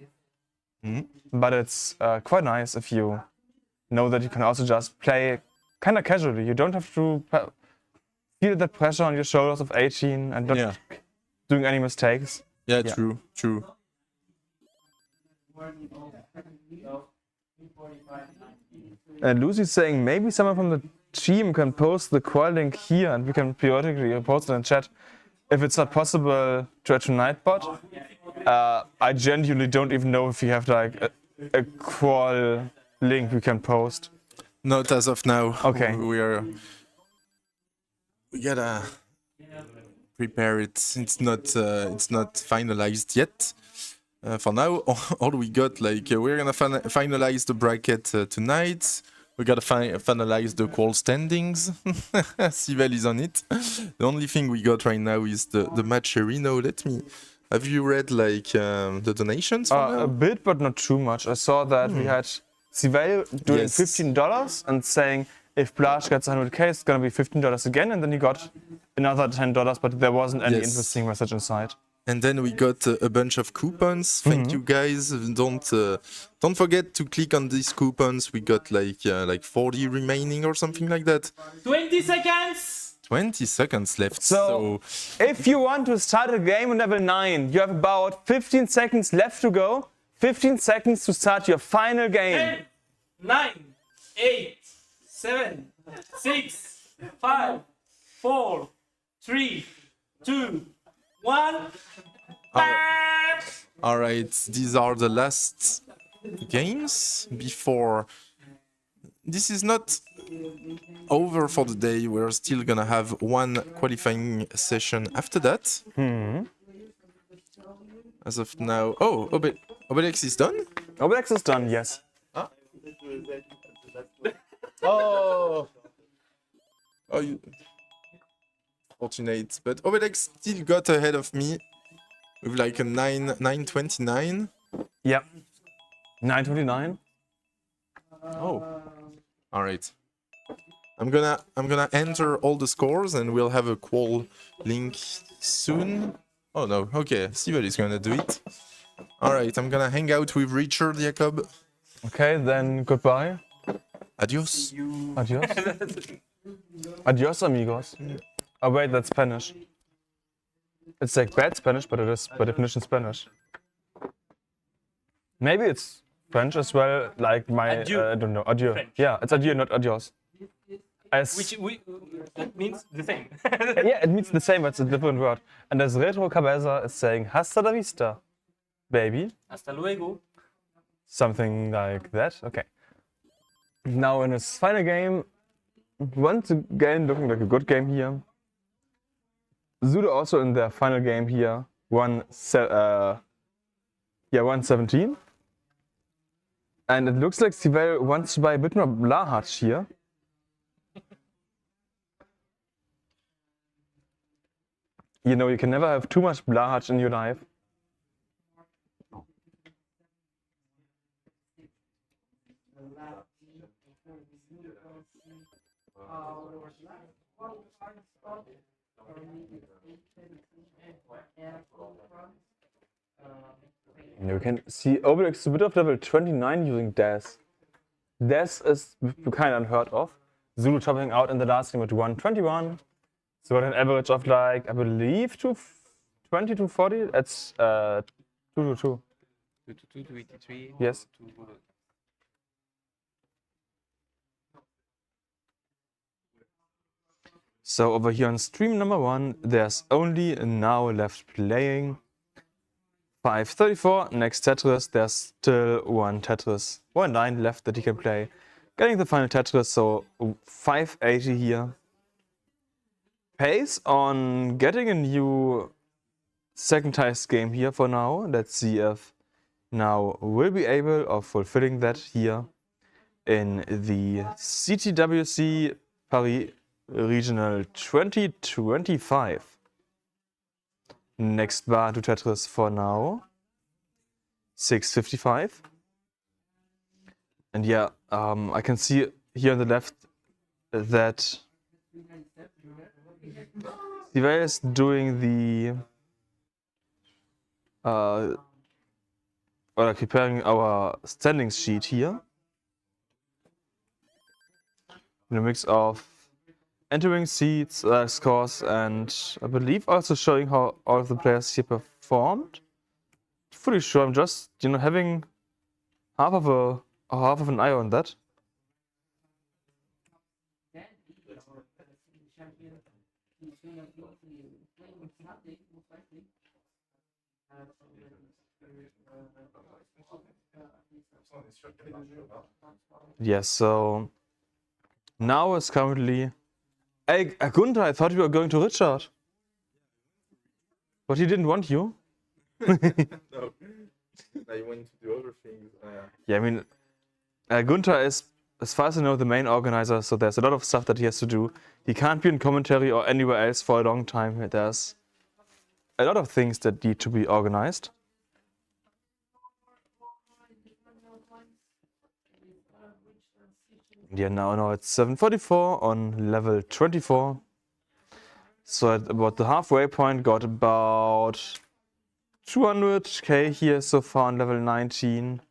But it's quite nice if you know that you can also just play kind of casually. You don't have to feel that pressure on your shoulders of 18 and not doing any mistakes. Yeah, true. And Lucy's saying maybe someone from the team can post the qual link here and we can periodically post it in chat. If it's not possible to add to Nightbot, I genuinely don't even know if we have like a qual link we can post. Not as of now. Okay. We gotta prepare it. It's not finalized yet. For now, all we got, like, we're gonna finalize the bracket tonight. We gotta finalize the qual standings. Sivel is on it. The only thing we got right now is the match arena. Have you read like the donations? A bit, but not too much. I saw that we had Sivel doing $15 and saying if Blash gets 100k, it's gonna be $15 again, and then he got another $10, but there wasn't any interesting message inside. And then we got a bunch of coupons. Thank you guys. Don't forget to click on these coupons. We got like 40 remaining or something like that. 20 seconds! 20 seconds left. So if you want to start a game on level 9, you have about 15 seconds left to go. 15 seconds to start your final game. 10, 9, 8, 7, 6, 5, 4, 3, 2, 1. All right, these are the last games before. This is not over for the day. We're still gonna have one qualifying session after that. As of now, Obelix is done. Obelix is done, yes. You fortunate, but Obelix still got ahead of me with like a 929. Yeah, 929. All right. I'm gonna enter all the scores and we'll have a qual link soon. Oh no, okay, Sivel is gonna do it. All right, I'm gonna hang out with Richard, Jacob. Okay, then goodbye. Adios. Adios. Adios, amigos. Oh wait, that's Spanish. It's like bad Spanish, but it is by definition Spanish. Maybe it's French as well, like my, I don't know, adieu. French. Yeah, it's adieu, not adios. That means the same. Yeah, it means the same, but it's a different word. And as Retro Cabeza is saying, hasta la vista, baby. Hasta luego. Something like that, okay. Now in his final game, once again looking like a good game here. Zudo also in their final game here, 117. And it looks like Sivel wants to buy a bit more Blahach here. You know, you can never have too much Blahach in your life. You can see Obelix is a bit of level 29 using Death. Death is kind of unheard of. Zulu topping out in the last game at 121. So got an average of like, I believe, 220 to 40. That's 222. 283. Yes. So over here on stream number 1, there's only now left playing 534, next Tetris. There's still one Tetris, one line left that he can play. Getting the final Tetris, so 580 here. Pace on getting a new second highest game here for now. Let's see if now will be able of fulfilling that here in the CTWC Paris Regional 2025. Next bar to Tetris for now. 655. And yeah, I can see here on the left that Sivelle is doing the or preparing our standings sheet here. In a mix of entering seats, scores, and I believe also showing how all of the players here performed. Fully sure, I'm just having half of an eye on that. Yes, so now is currently. Hey, Gunther, I thought you were going to Richard. But he didn't want you. No, I went to do other things. Yeah, I mean, Gunther is, as far as I know, the main organizer, so there's a lot of stuff that he has to do. He can't be in commentary or anywhere else for a long time. There's a lot of things that need to be organized. Yeah, now it's 744 on level 24. So at about the halfway point, got about 200k here so far on level 19.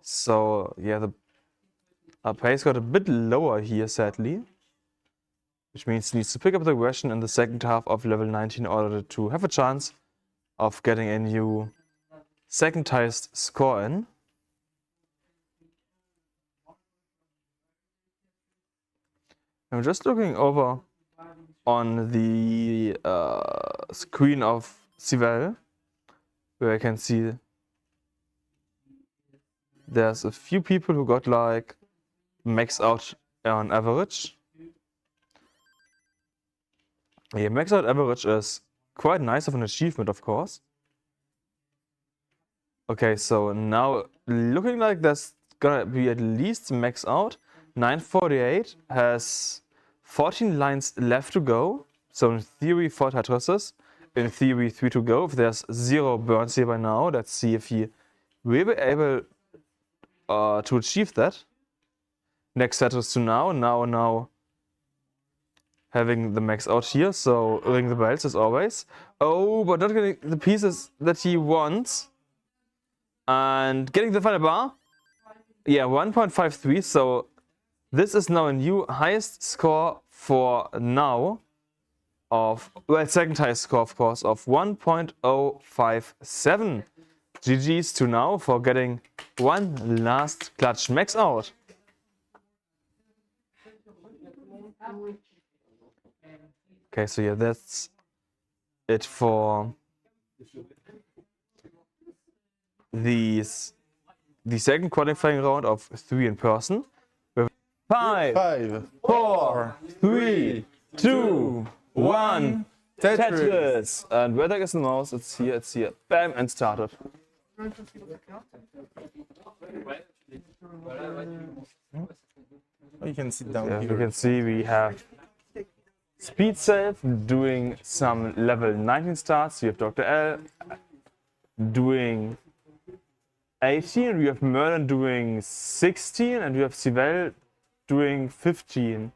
So yeah, our pace got a bit lower here, sadly. Which means he needs to pick up the aggression in the second half of level 19 in order to have a chance of getting a new second highest score in. I'm just looking over on the screen of Sivelle, where I can see there's a few people who got like max out on average. Yeah, max out average is quite nice of an achievement, of course. Okay, so now looking like there's gonna be at least max out. 948 has 14 lines left to go. So in theory 4 Tetrises. In theory 3 to go. If there's 0 burns here by now, let's see if he will be able to achieve that. Next Tetris to now having the max out here, so ring the bells as always. Oh, but not getting the pieces that he wants. And getting the final bar. Yeah, 1.53, so this is now a new highest score for now of, well, second highest score, of course, of 1.057. GG's to now for getting one last clutch max out. Okay, so yeah, that's it for the second qualifying round of 3 in person. 5, 4, 3, 2, 1, Tetris! And where the heck is the mouse? It's here. Bam, and started. Oh, you can sit down Yeah, here. you can see we have Speed Self doing some level 19 starts. We have Dr. L doing 18. We have Merlin doing 16. And we have Sivelle doing 15.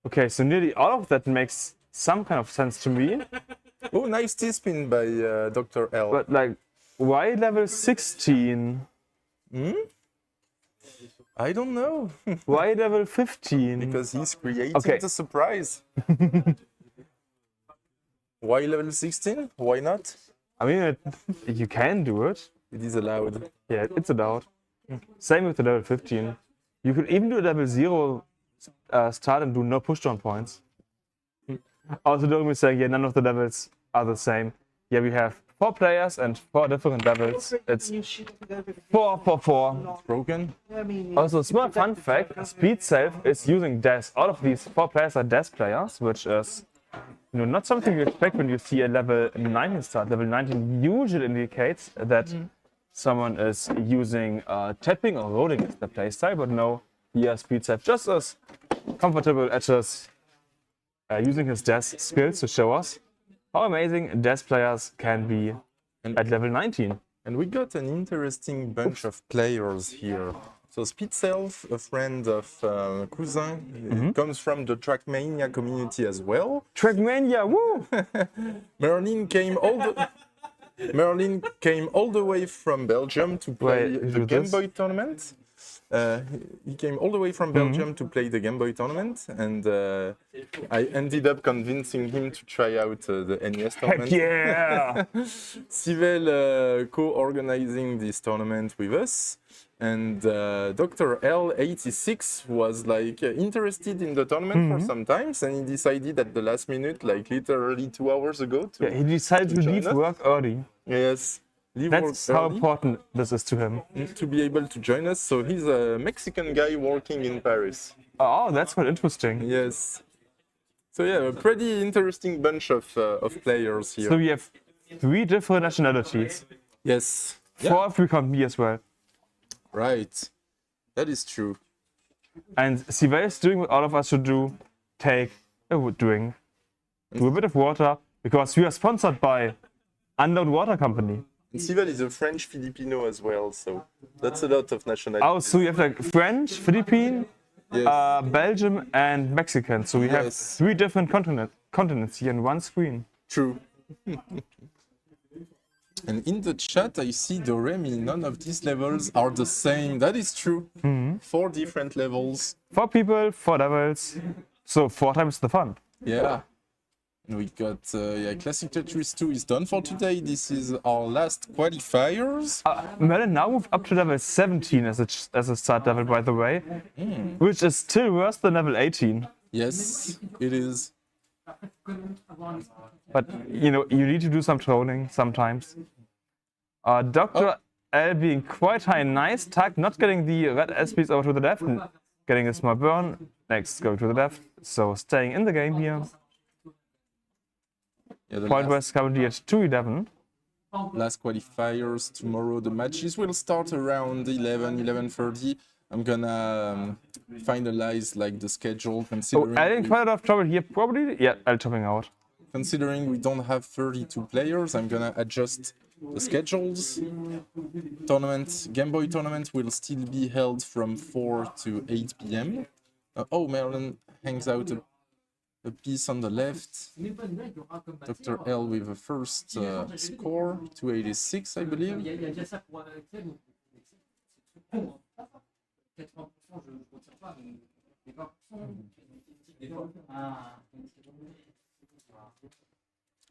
Okay, so nearly all of that makes some kind of sense to me. Oh, nice T-spin by Dr. L. But like, why level 16? I don't know. Why level 15? Because he's creating Okay. the surprise. Why level 16? Why not? I mean, you can do it. It is allowed. Yeah, it's allowed. Same with the level 15. You could even do a level 0 start and do no push-down points. Also, don't be saying, yeah, none of the levels are the same. Yeah, we have 4 players and 4 different levels. It's 4-4-4. Broken. Also, small fun fact, Speed Self is using DES. All of these 4 players are DES players, which is not something you expect when you see a level 19 start. Level 19 usually indicates that someone is using tapping or rolling as the playstyle, but no, here Speed Self just as comfortable at just using his DES skills to show us how amazing DES players can be at level 19. And we got an interesting bunch of players here. So Speed Self, a friend of Cousin, comes from the Trackmania community as well. Trackmania, woo! Merlin came all the way from Belgium to play the Game Boy tournament. He came all the way from Belgium to play the Game Boy tournament, and I ended up convincing him to try out the NES tournament. Heck yeah! Sivel co-organizing this tournament with us, and Dr. L86 was like interested in the tournament for some times, and he decided at the last minute, like literally 2 hours ago, to He decided to leave work early. Yes. That's how important this is to him. To be able to join us. So he's a Mexican guy working in Paris. Oh, that's quite interesting. Yes. So yeah, a pretty interesting bunch of players here. So we have 3 different nationalities. Yes. 4 if we count me as well. Right. That is true. And Sivel is doing what all of us should do. Take a drink. Do a bit of water. Because we are sponsored by Unknown Water Company. And Sivel is a French Filipino as well, so that's a lot of nationalities. Oh, so you have like French, Philippine, Belgium, and Mexican. So we have 3 different continents here in one screen. True. And in the chat, I see Doremi. None of these levels are the same. That is true. 4 different levels. 4 people, 4 levels. So 4 times the fun. Yeah. And we got Classic Tetris 2 is done for today. This is our last qualifiers. Merlin now moved up to level 17 as a start level, by the way, which is still worse than level 18. Yes, it is. But you need to do some trolling sometimes. Dr. L being quite high, nice tag, not getting the red SPs over to the left, and getting a small burn. Next, go to the left. So staying in the game here. Yeah, Point was currently at 2-11. Last qualifiers tomorrow. The matches will start around 11:30. I'm gonna finalize like the schedule considering. I think quite a lot of trouble here. Probably, yeah, I'll topping out. Considering we don't have 32 players, I'm gonna adjust the schedules. Game Boy tournament will still be held from 4 to 8 p.m. Merlin hangs out a piece on the left. Dr. L with a first score, 286, I believe.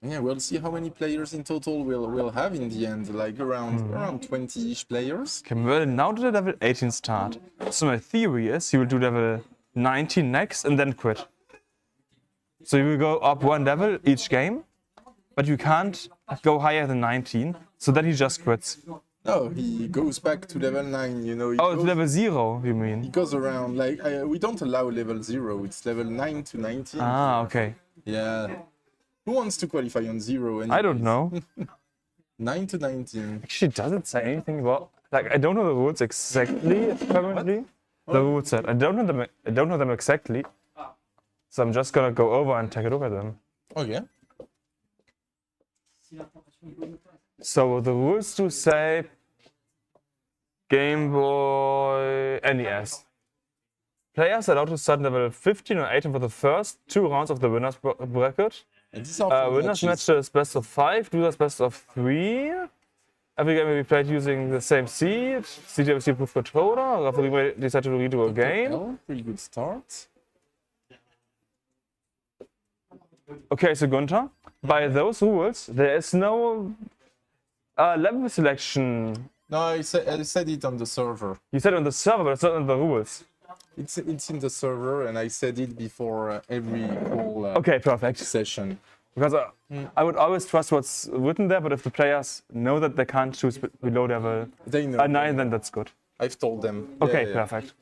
Yeah, we'll see how many players in total we'll have in the end, like around 20-ish players. Okay, Merlin now to the level 18 start. So my theory is he will do level 19 next and then quit. So you will go up 1 level each game, but you can't go higher than 19, so then he just quits. No, he goes back to level 9, you know. To level 0, you mean? He goes around, like, we don't allow level 0, it's level 9 to 19. Ah, okay. Yeah. Who wants to qualify on 0? Anyways? I don't know. 9 to 19. Actually, does it say anything about... Like, I don't know the rules exactly, currently. The rule set. I don't know them exactly. So I'm just gonna go over and take a look at them. Okay. So the rules do say Game Boy NES. Players are allowed to start level 15 or 18 for the first 2 rounds of the winners bracket. Winners matches best of 5, losers best of 3. Every game will be played using the same seed, CTWC approved controller. Referee may decide to redo a game. Pretty good start. Okay, so Gunther, by those rules, there is no level selection. No, I said it on the server. You said it on the server, but it's not in the rules. It's in the server, and I said it before every whole okay, perfect. session. Because I would always trust what's written there, but if the players know that they can't choose below level They know. 9, then that's good. I've told them. Okay, Yeah. perfect.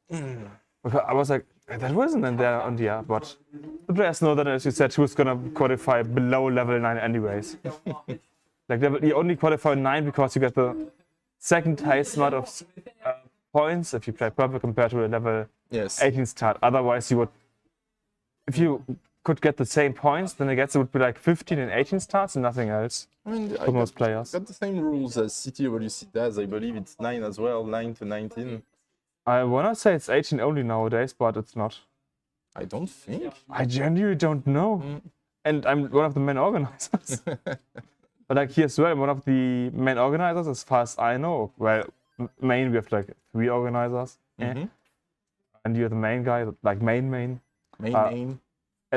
Because I was like, that wasn't in there on the air, but the players know that, as you said, who's gonna qualify below level 9 anyways. Like you only qualify 9 because you get the second highest amount of points if you play purple compared to a level Yes. 18 start. Otherwise, you would, if you could get the same points, then I guess it would be like 15 and 18 starts and nothing else I mean, for most players. got the same rules as CTWC does. I believe it's 9 as well, 9 to 19. I wanna say it's 18 only nowadays, but it's not. I don't think. I genuinely don't know. And I'm one of the main organizers. But like here as well, I'm one of the main organizers as far as I know. Well, main, we have like 3 organizers. And you're the main guy, like main. Main. And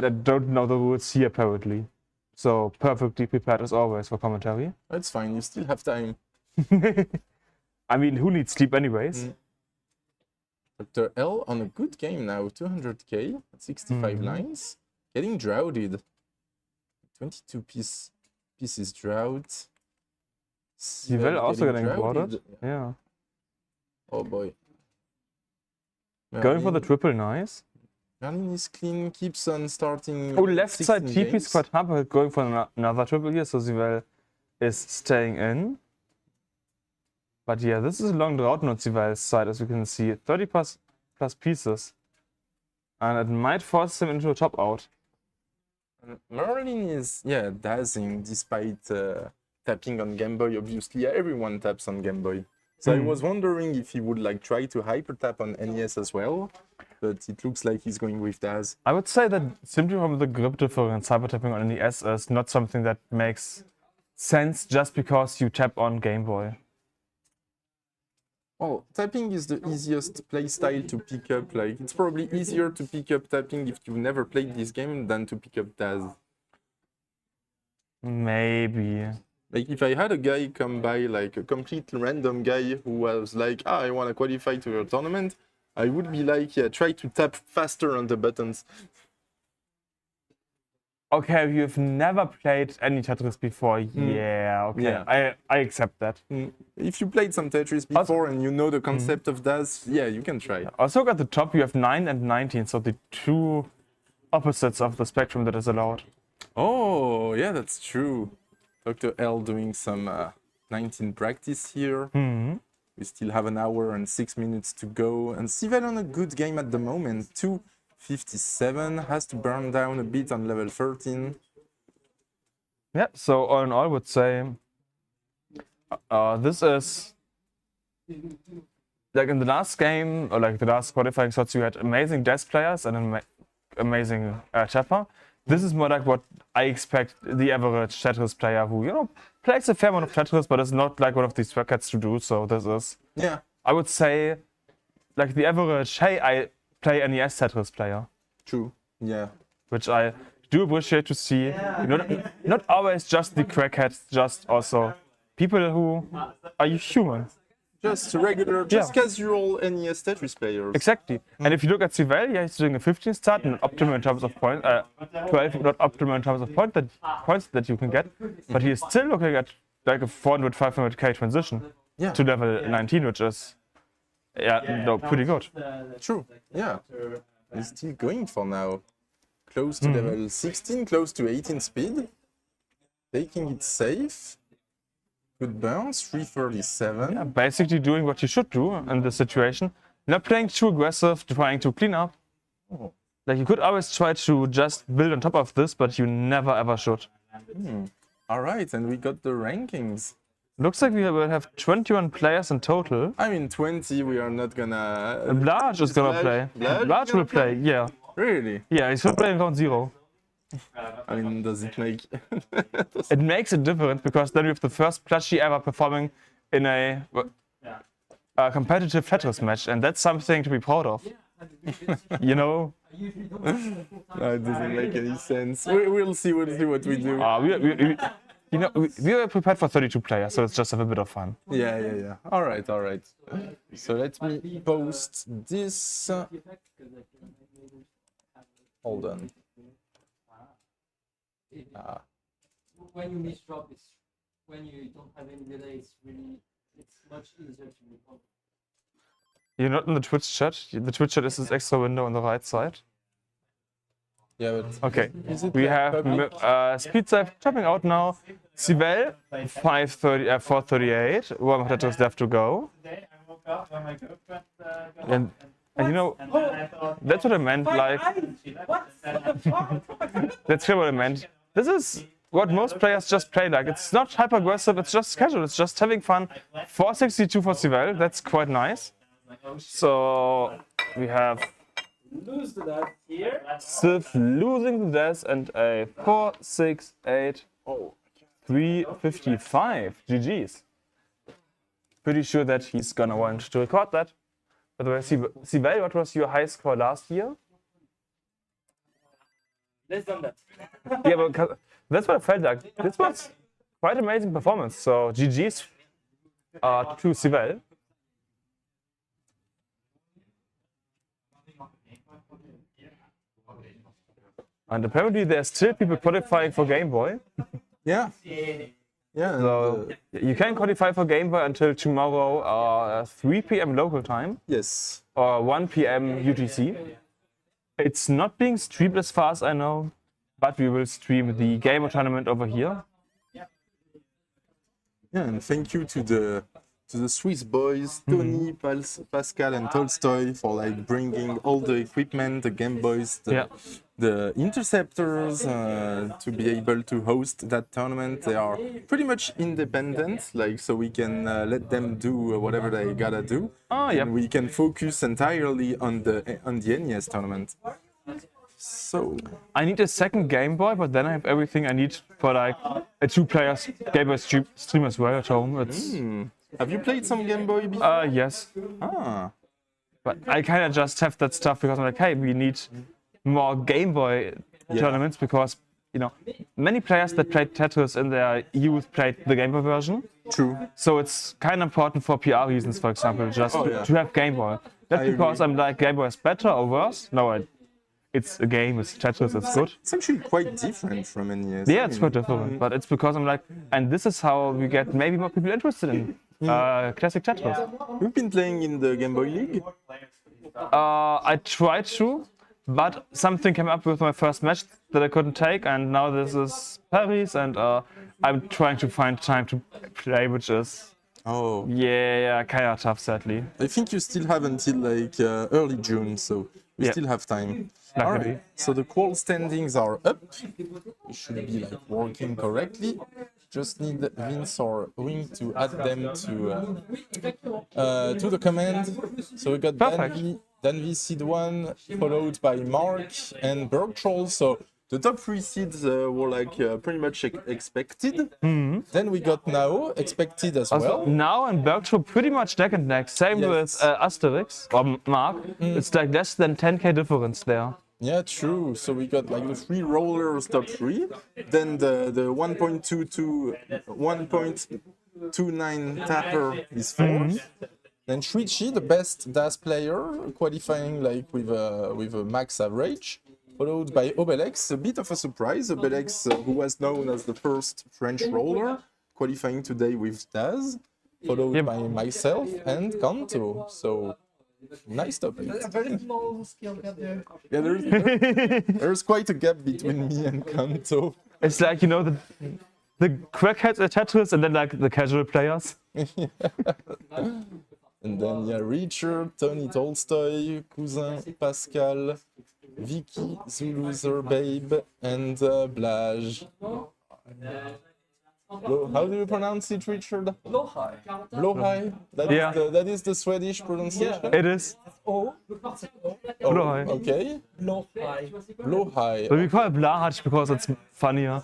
I don't know the rules here apparently. So perfectly prepared as always for commentary. That's fine, you still have time. I mean, who needs sleep anyways? Dr. L on a good game now, 200k, 65 lines. Getting droughted. 22 pieces drought. Sivell also getting droughted. Yeah. Oh boy. Going for the triple, nice. Merlin is clean, keeps on starting. Oh, left side 16 TP is games. quite hard, going for another triple here, so Sivell is staying in. But yeah, this is a long drought on Sivell's side, as you can see. 30 plus pieces. And it might force him into a top out. Merlin is, dazzing despite tapping on Game Boy. Obviously, everyone taps on Game Boy. So I was wondering if he would like try to hyper tap on NES as well, but it looks like he's going with Daz. I would say that simply from the grip difference, hyper tapping on NES is not something that makes sense just because you tap on Game Boy. Well, tapping is the easiest play style to pick up. Like, it's probably easier to pick up tapping if you've never played this game than to pick up Daz. Maybe. Like, if I had a guy come by, like a complete random guy who was like, I want to qualify to your tournament, I would be like, yeah, try to tap faster on the buttons. Okay, you've never played any Tetris before. Yeah, okay. Yeah. I accept that. If you played some Tetris before and you know the concept of Daz, yeah, you can try. Also at the top you have 9 and 19, so the 2 opposites of the spectrum that is allowed. Oh, yeah, that's true. Dr. L doing some 19 practice here. We still have an hour and 6 minutes to go. And Sivell on a good game at the moment. 257, has to burn down a bit on level 13. Yeah, so all in all I would say this is like in the last game, or like the last qualifying slots, you had amazing desk players and an amazing tapper. This is more like what I expect the average Tetris player who, you know, plays a fair amount of Tetris, but is not like one of these brackets to do. So this is, I would say, like the average, hey, I play NES Tetris player. True, yeah. Which I do appreciate to see. Not always just the crackheads, just also people who are human. Just regular, just casual NES Tetris players. Exactly. And if you look at Sivell, yeah, he's doing a 15 start, not optimal in terms of points, 12, not optimal in terms of points that you can get, but he is still looking at like a 400, 500k transition to level 19, which is, pretty good. True, yeah. He's still going for now. Close to level 16, close to 18 speed. Taking it safe. Good bounce, 337. Yeah, basically doing what you should do in this situation. Not playing too aggressive, trying to clean up. Like you could always try to just build on top of this, but you never ever should. All right, and we got the rankings. Looks like we will have 21 players in total. I mean, 20, we are not gonna... Blarge is gonna play. Blarge will play, yeah. Really? Yeah, he's still playing round 0. I mean, does it make... It makes a difference because then we have the first plushie ever performing in a competitive Tetris match, and that's something to be proud of. You know? No, it doesn't make any sense. We'll see what we do. We were prepared for 32 players, so let's just have a bit of fun. Yeah. All right. So let me post this. Hold on. when you miss drop, it's when you don't have any delay. It's much easier to recover. You're not in the Twitch chat. The Twitch chat is this extra window on the right side. Yeah, but Okay, is it we like have public? Speed Safe jumping out now. Sibel, 438. One more Tetris left to go. And you know, that's what I meant. Like, that's what I meant. This is what most players just play like. It's not hyper aggressive. It's just casual. It's just having fun. 462 for Sibel. That's quite nice. So we have Sif losing the death and a 468. Oh, 355. GG's. Pretty sure that he's gonna want to record that. By the way, Sibel, what was your high score last year? Less than that. Yeah, but that's what I felt like. This was quite amazing performance. So GG's to Sibel. And apparently there's still people qualifying for Game Boy. Yeah. Yeah. So you can qualify for Game Boy until tomorrow, 3 p.m. local time. Yes. Or 1 p.m. UTC. It's not being streamed as far as I know, but we will stream the Game Boy tournament over here. Yeah, and thank you to the Swiss boys, Tony, Pascal, and Tolstoy for like bringing all the equipment, the Game Boys, the interceptors to be able to host that tournament. They are pretty much independent, like so we can let them do whatever they gotta do. Oh yeah. And we can focus entirely on the NES tournament. So I need a second Game Boy, but then I have everything I need for like a 2-player Game Boy stream as well at home. It's have you played some Game Boy before? Yes. Ah. But I kind of just have that stuff because I'm like, hey, we need more Game Boy tournaments because, you know, many players that played Tetris in their youth played the Game Boy version. True. So it's kind of important for PR reasons, for example, just to have Game Boy. Not because I'm like Game Boy is better or worse. No, it's a game, it's Tetris, it's good. It's actually quite different from NES. Yeah, it's quite different, but it's because I'm like, and this is how we get maybe more people interested in classic Tetris. You've been playing in the Game Boy League? I tried to, but something came up with my first match that I couldn't take, and now this is Paris, and I'm trying to find time to play, which is yeah, kind of tough, sadly. I think you still have until like early June, so we still have time. Alright, so the qual standings are up. It should be like working correctly. Just need Vince or Wing to add them to the command. So we got Danvi seed 1, followed by Mark and Bergtroll. So the top 3 seeds were like pretty much expected. Then we got Nao, expected as well. Now and Bergtroll pretty much neck and neck. Same with Asterix or Mark. It's like less than 10k difference there. Yeah, true. So we got like the 3 rollers top 3, then the 1.29 tapper is 4th. Then Shuichi, the best DAS player, qualifying like with a max average, followed by Obelix, a bit of a surprise. Obelix, who was known as the first French roller, qualifying today with DAS, followed by myself and Kanto. So nice top 8. Very small skill gap there. Yeah, there's quite a gap between me and Kanto. It's like, you know, the crackheads at Tetris and then like the casual players. And then Richard, Tony Tolstoy, Cousin, Pascal, Vicky, Zulu, Zerbabe, and Blage. How do you pronounce it, Richard? Blohai. Blohai? That is the Swedish pronunciation? It is. Blohai. Okay. Blohai. But we call it Blahaj because it's funnier.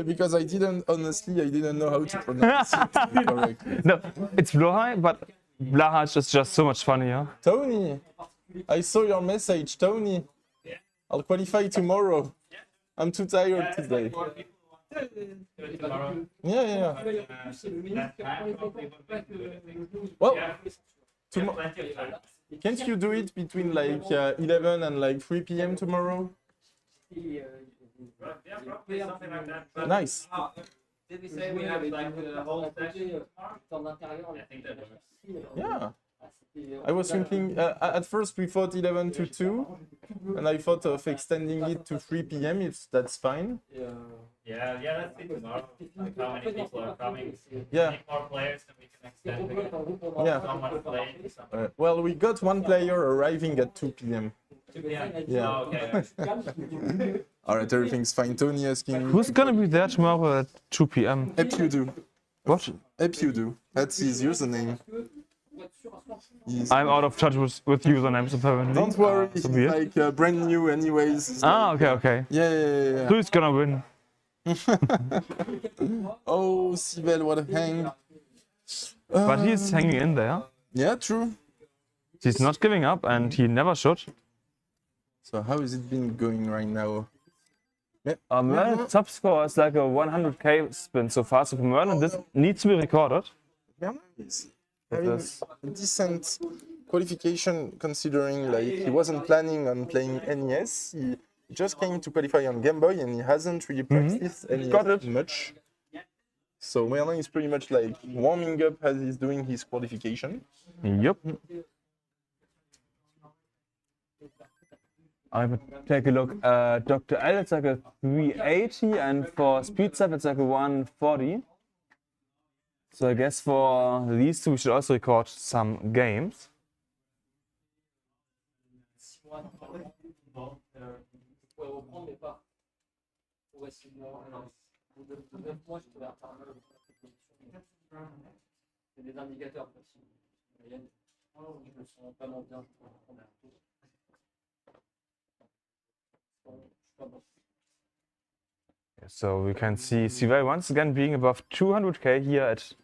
Because I didn't know how to pronounce it correctly. No, it's Blohai, but Blahaj is just so much funnier. Tony, I saw your message, Tony. I'll qualify tomorrow. I'm too tired today. Yeah. Well, can't you do it between like 11 and like 3 p.m. tomorrow? Nice. Did we say we have like the whole section? Yeah. I was thinking, at first we thought 11 to 2, and I thought of extending it to 3 p.m. if that's fine. Yeah, let's see tomorrow. Like how many people are coming. Yeah. Need more players and we can extend it. Yeah. Someone playing. Well, we got one player arriving at 2 p.m. Yeah. Oh, okay. Alright, everything's fine. Tony asking. Who's gonna be there tomorrow at 2 p.m.? Epudu. What? Epudu. That's his username. I'm out of touch with usernames apparently. Don't worry, So he's weird. like brand new anyways. Okay. Yeah. Who's gonna win? Oh, Sibel, what a hang. But he's hanging in there. Yeah, true. He's not giving up, and he never should. So how is it been going right now? Merlin's top score is like a 100k spin so far. So for Merlin, this needs to be recorded. He's having a decent qualification considering like he wasn't planning on playing NES. He just came to qualify on Game Boy and he hasn't really practiced NES much. So Merlin is pretty much like warming up as he's doing his qualification. Yep. I would take a look. Dr. L, it's like a 380, and for Speed Step, it's like a 140. So I guess for these two, we should also record some games. So we can see Sivel once again being above 200k here at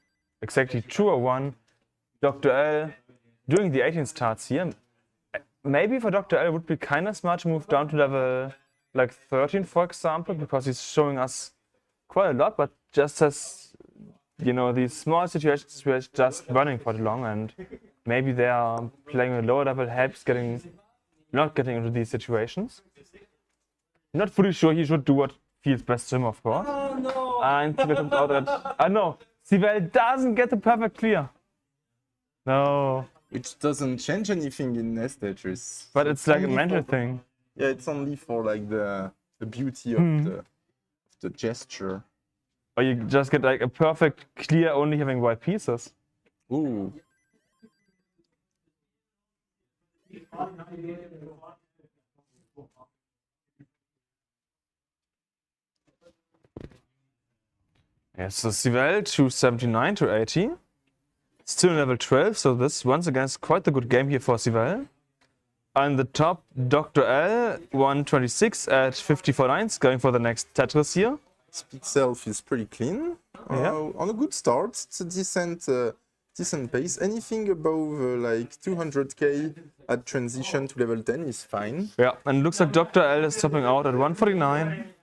exactly 201. Dr. L doing the 18 starts here. Maybe for Dr. L it would be kind of smart to move down to level like 13, for example, because he's showing us quite a lot, but just as, you know, these small situations where it's just running for too long, and maybe they are playing a lower level helps not getting into these situations. Not fully sure he should do what feels best to him, of course. Oh, no. And Sivel comes out at... no, Sivel doesn't get the perfect clear. No. Which doesn't change anything in NES Tetris. But it's like a mental thing. Yeah, it's only for like the beauty of the gesture. Or you just get like a perfect clear only having white pieces. Ooh. Yeah, so Sivel 279 to 80. Still level 12, so this once again is quite a good game here for Sivel. On the top, Dr. L 126 at 54 lines, going for the next Tetris here. Speed itself is pretty clean. On a good start, it's a decent pace. Anything above like 200k at transition to level 10 is fine. Yeah, and looks like Dr. L is topping out at 149.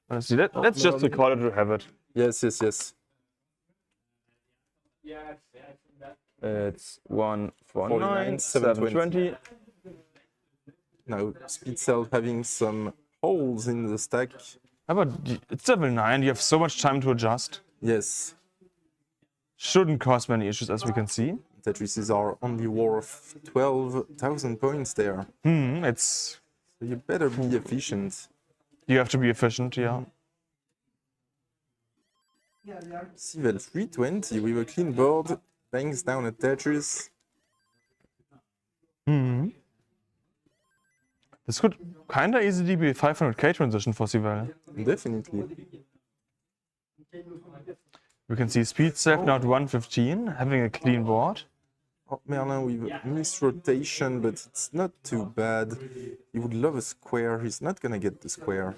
Honestly, let's just record it to have it. Yes. It's 149, 720. Now, Speed Cell having some holes in the stack. But it's level 9, you have so much time to adjust. Yes. Shouldn't cause many issues, as we can see. Tetrises are only worth 12,000 points there. So you better be efficient. You have to be efficient, yeah. Sivel 320 with a clean board, bangs down a Tetris. This could kinda easily be a 500k transition for Sivel. Definitely. We can see Speed Self now at 115, having a clean board. Merlin with a missed rotation, but it's not too bad. He would love a square, he's not gonna get the square.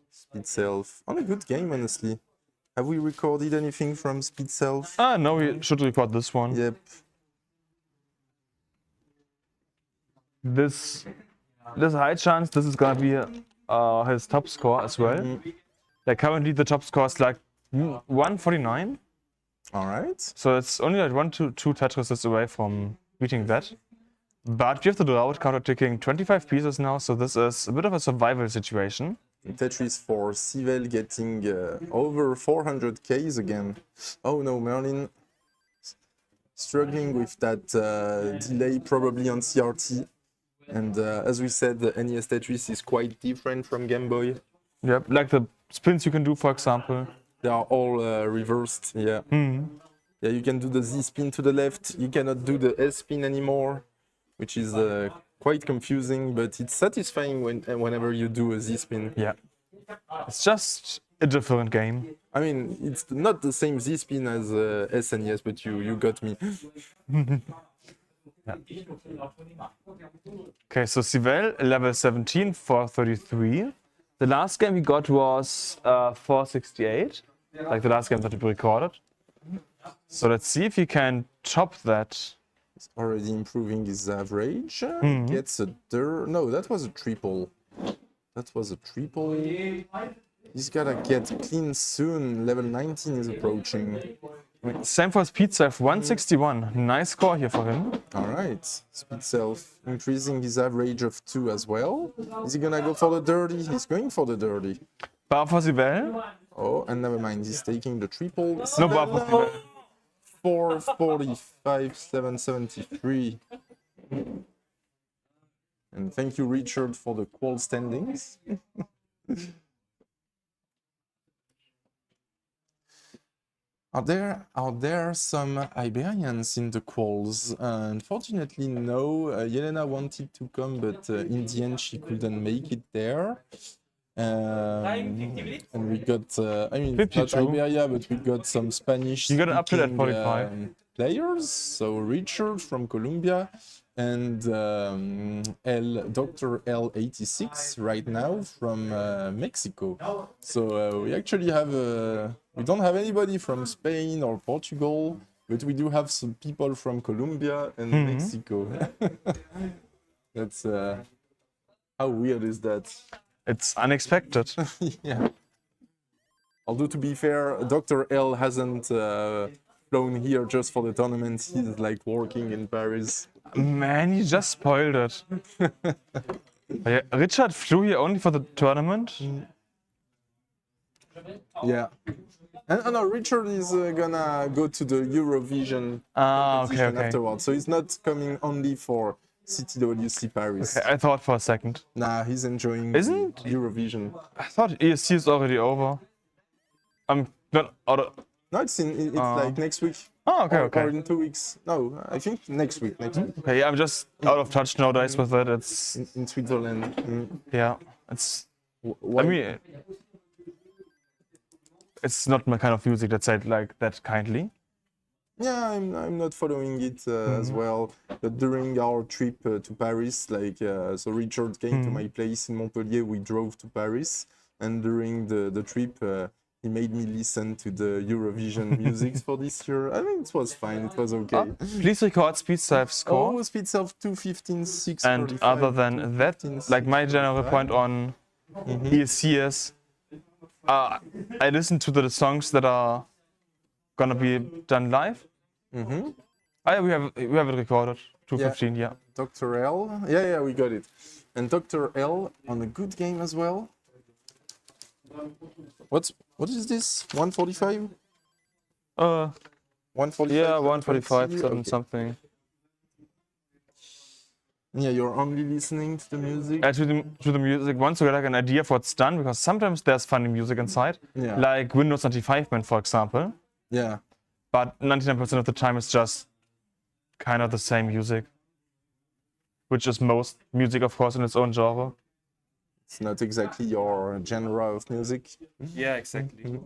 Speed Self. On a good game, honestly. Have we recorded anything from Speed Self? No, we should record this one. Yep. There's a high chance this is gonna be his top score as well. Like currently the top score is like 149. Alright. So it's only like 1 to 2 Tetrises away from beating that. But we have to do out counter-ticking 25 pieces now, so this is a bit of a survival situation. Tetris for Sivel getting over 400 Ks again. Oh no, Merlin struggling with that delay probably on CRT. And as we said, the NES Tetris is quite different from Game Boy. Yep, like the spins you can do, for example. They are all reversed, yeah. Yeah, you can do the Z spin to the left, you cannot do the S spin anymore, which is quite confusing, but it's satisfying whenever you do a Z spin. Yeah. It's just a different game. I mean, it's not the same Z spin as SNES, but you got me. Yeah. Okay, so Sivel, level 17, 433. The last game he got was 468, like the last game that he recorded. So let's see if he can top that. He's already improving his average. Gets a no, that was a triple. That was a triple. He's gotta get clean soon. Level 19 is approaching. Same for Speed Self, 161. Nice score here for him. Alright, Speed Self increasing his average of 2 as well. Is he gonna go for the dirty? He's going for the dirty. Bar for Sivel. Oh, and never mind, he's taking the triple. No bar for Sivel. 445, 773. And thank you, Richard, for the qual standings. Are there some Iberians in the quals? Unfortunately, no. Yelena wanted to come, but in the end, she couldn't make it there. And we got, I mean, 52. not Iberia, but we got some Spanish You got an update at 45. players. So Richard from Colombia and Dr. L86 right now from Mexico. So we actually have we don't have anybody from Spain or Portugal, but we do have some people from Colombia and Mexico. That's how weird is that? It's unexpected. Yeah. Although to be fair, Dr. L hasn't flown here just for the tournament. He's like working in Paris. Man, you just spoiled it. Yeah, Richard flew here only for the tournament. Yeah. And no, Richard is gonna go to the Eurovision competition afterwards. So he's not coming only for CTWC Paris. Okay, I thought for a second. Nah, he's enjoying Eurovision. I thought ESC is already over. I'm not out of... No, it's like next week. Oh, okay, Or in 2 weeks. No, I think next week. Okay, yeah, I'm just out of touch nowadays with it. It's in Switzerland. Yeah, it's. I mean, it's not my kind of music, let's say it like that kindly. Yeah, I'm not following it as well. But during our trip to Paris, like so Richard came to my place in Montpellier. We drove to Paris, and during the trip, he made me listen to the Eurovision music for this year. I mean, it was fine. It was okay. Please record Speed Self score. Oh, Speed Self 215, 6. And other than that, like my general point on ESC is, I listen to the songs that are gonna be done live. We have it recorded. 215, yeah. Dr. L, yeah, we got it. And Dr. L on a good game as well. What is this? 145? 145. Yeah, 145, okay. Something. Yeah, you're only listening to the music. To the music once you get like an idea of what's done, because sometimes there's funny music inside, like Windows 95 Man, for example. Yeah. But 99% of the time it's just kind of the same music, which is most music, of course, in its own genre. It's not exactly your genre of music. Yeah, exactly.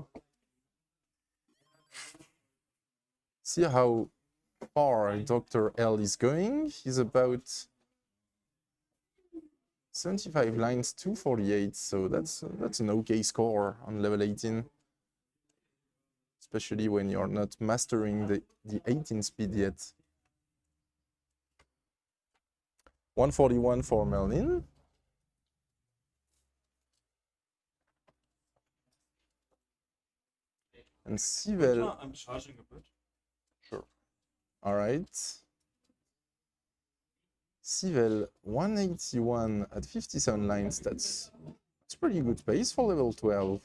See how far Dr. L is going. He's about 75 lines, 248. So that's an okay score on level 18. Especially when you're not mastering the 18 speed yet. 141 for Merlin. And Sivel. I'm charging a bit. Sure. All right. Sivel 181 at 57 lines. That's pretty good pace for level 12.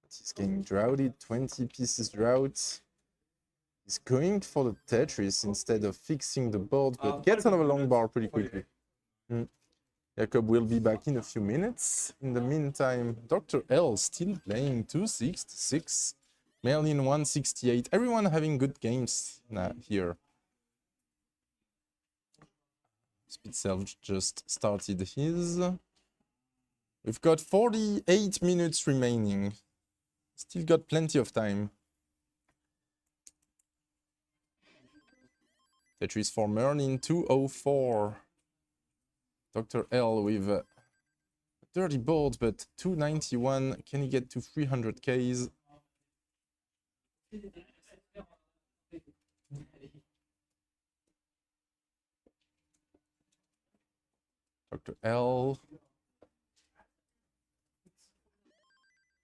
He's getting droughted, 20 pieces drought. He's going for the Tetris instead of fixing the board, but gets another long bar pretty quickly. Jacob will be back in a few minutes. In the meantime, Dr. L still playing 266, Merlin 168. Everyone having good games here. Spitzel just started his. We've got 48 minutes remaining. Still got plenty of time. Tetris for Merlin 204. Dr. L with a dirty board, but 291. Can he get to 300 Ks? Dr. L.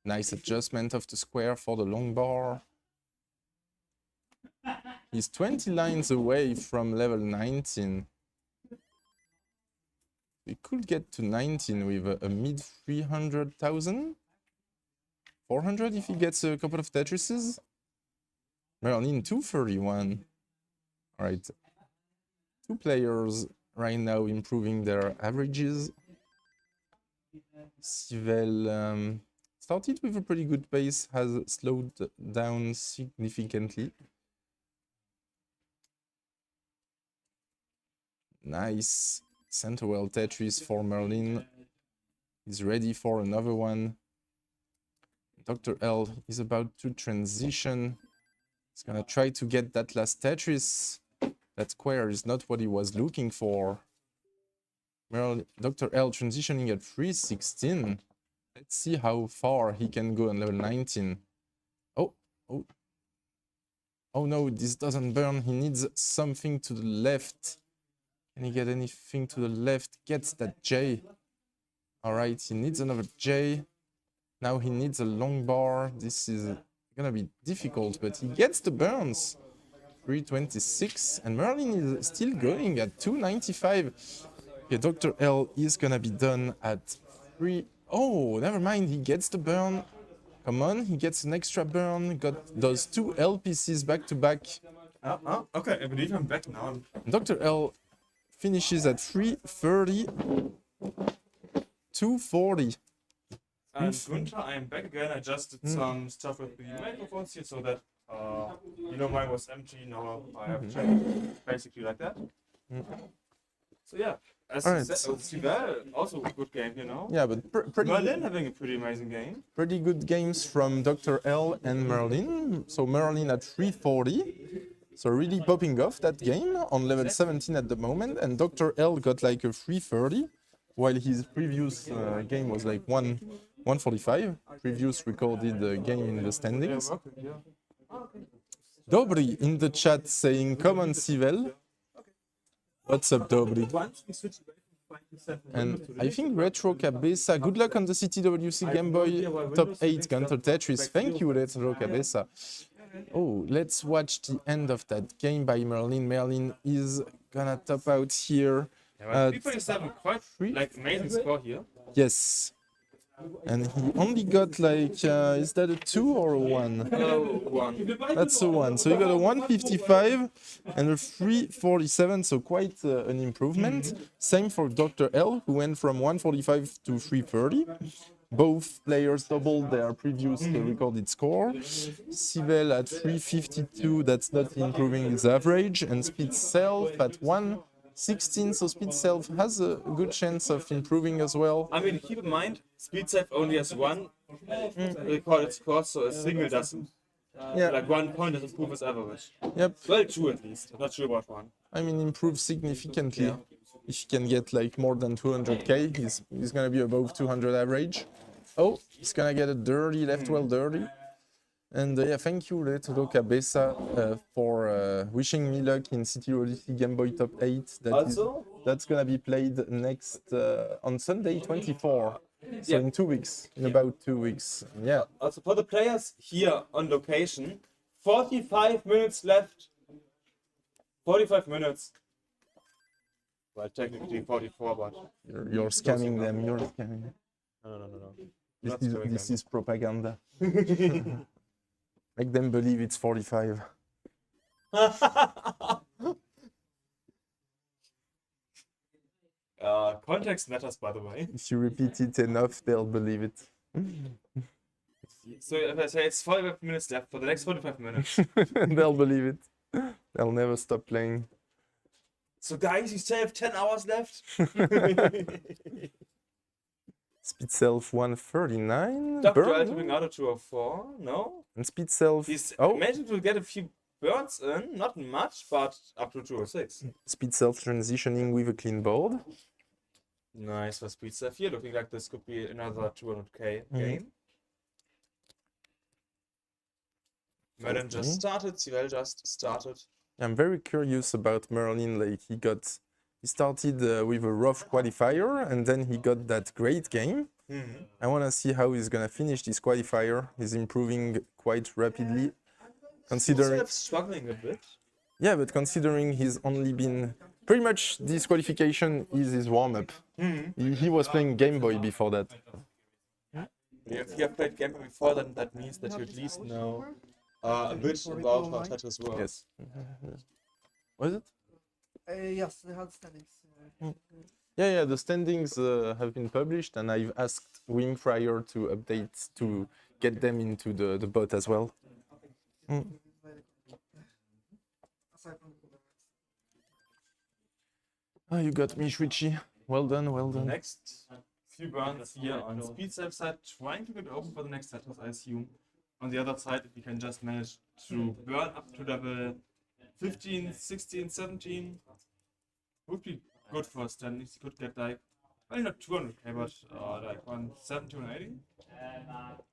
Nice adjustment of the square for the long bar. He's 20 lines away from level 19. We could get to 19 with a mid 300,000. 400 if he gets a couple of Tetrises. Merlin 231. Alright. Two players right now improving their averages. Sivel started with a pretty good pace, has slowed down significantly. Nice Centerwell Tetris for Merlin. He's ready for another one. Dr. L is about to transition. He's gonna try to get that last Tetris. That square is not what he was looking for. Dr. L transitioning at 316. Let's see how far he can go on level 19. Oh no, this doesn't burn. He needs something to the left. Can he get anything to the left? Gets that J. Alright, he needs another J. Now he needs a long bar. This is gonna be difficult, but he gets the burns. 326, and Merlin is still going at 295. Okay, Dr. L is gonna be done at 3. Oh, never mind, he gets the burn. Come on, he gets an extra burn. Got those two L pieces back to back. Okay, I believe I'm back now. Dr. L finishes at 330, 240. And Gunther, I am back again. I just did some stuff with the microphones here so that, you know, mine was empty. Now I have checked basically like that. So yeah, as you said, Sivel, also a good game, you know. Yeah, but pretty Merlin having a pretty amazing game. Pretty good games from Dr. L and Merlin. So Merlin at 340. So really popping off that game on level 17 at the moment. And Dr. L got like a 330, while his previous game was like 145. Previous recorded game in the standings. Dobry in the chat saying, come on Sivel. What's up, Dobry? And I think Retro Cabeza, good luck on the CTWC Game Boy Top 8 Gunter Tetris. Thank you, Retro Cabeza. Oh, let's watch the end of that game by Merlin. Merlin is gonna top out here. 347, quite like amazing score here. Yes. And he only got like, is that a 2 or a 1? 1. That's a 1. So he got a 155 and a 347, so quite an improvement. Same for Dr. L, who went from 145 to 330. Both players doubled their previous recorded score. Sivel at 352, that's not improving his average. And Speed Self at 116, so Speed Self has a good chance of improving as well. I mean, keep in mind, Speed Self only has one recorded score, so a single doesn't. Like 1 point doesn't improve his average. Yep. Well, 2 at least. I'm not sure about 1. I mean, improve significantly. Yeah. If he can get like more than 200k, he's gonna be above 200 average. Oh, he's gonna get a dirty, left well dirty. And yeah, thank you, Retro Cabeza, for wishing me luck in CTWC Game Boy Top 8. That's gonna be played next on Sunday 24. So in 2 weeks, in about 2 weeks. Yeah. Also for the players here on location, 45 minutes left. 45 minutes. Well, technically 44, but You're scamming them. You're scamming them. no. This is propaganda. Make them believe it's 45. Context matters, by the way. If you repeat it enough, they'll believe it. So if I say it's 45 minutes left for the next 45 minutes. They'll believe it. They'll never stop playing. So guys, you still have 10 hours left? Speed self 139. Dr. Burn. Ultimate Auto 204, no? And speed self. He's Oh, managed to get a few burns in, not much, but up to 206. speed self transitioning with a clean board. Nice for speed stuff here, looking like this could be another 200k game. Merlin just started, Cyril just started. I'm very curious about Merlin. Like he started with a rough qualifier, and then he got that great game. I want to see how he's gonna finish this qualifier. He's improving quite rapidly, considering. He's struggling a bit. Yeah, but considering he's only been pretty much this qualification is his warm up. He was playing Game Boy before that. If you have played Game Boy before, then that means that you at least know a bit about how Tetris works. Yes. What is it? Yes, they had standings. Yeah, the standings have been published, and I've asked Wing Fryer to update to get them into the bot as well. Oh, you got me, Shuichi. Well done, well done. Next few burns here on speed self side, trying to get open for the next Tetris, I assume. On the other side, if we can just manage to burn up to level 15, 16, 17, would be good for standings. He could get like, well, not 200k, but like 170, 180.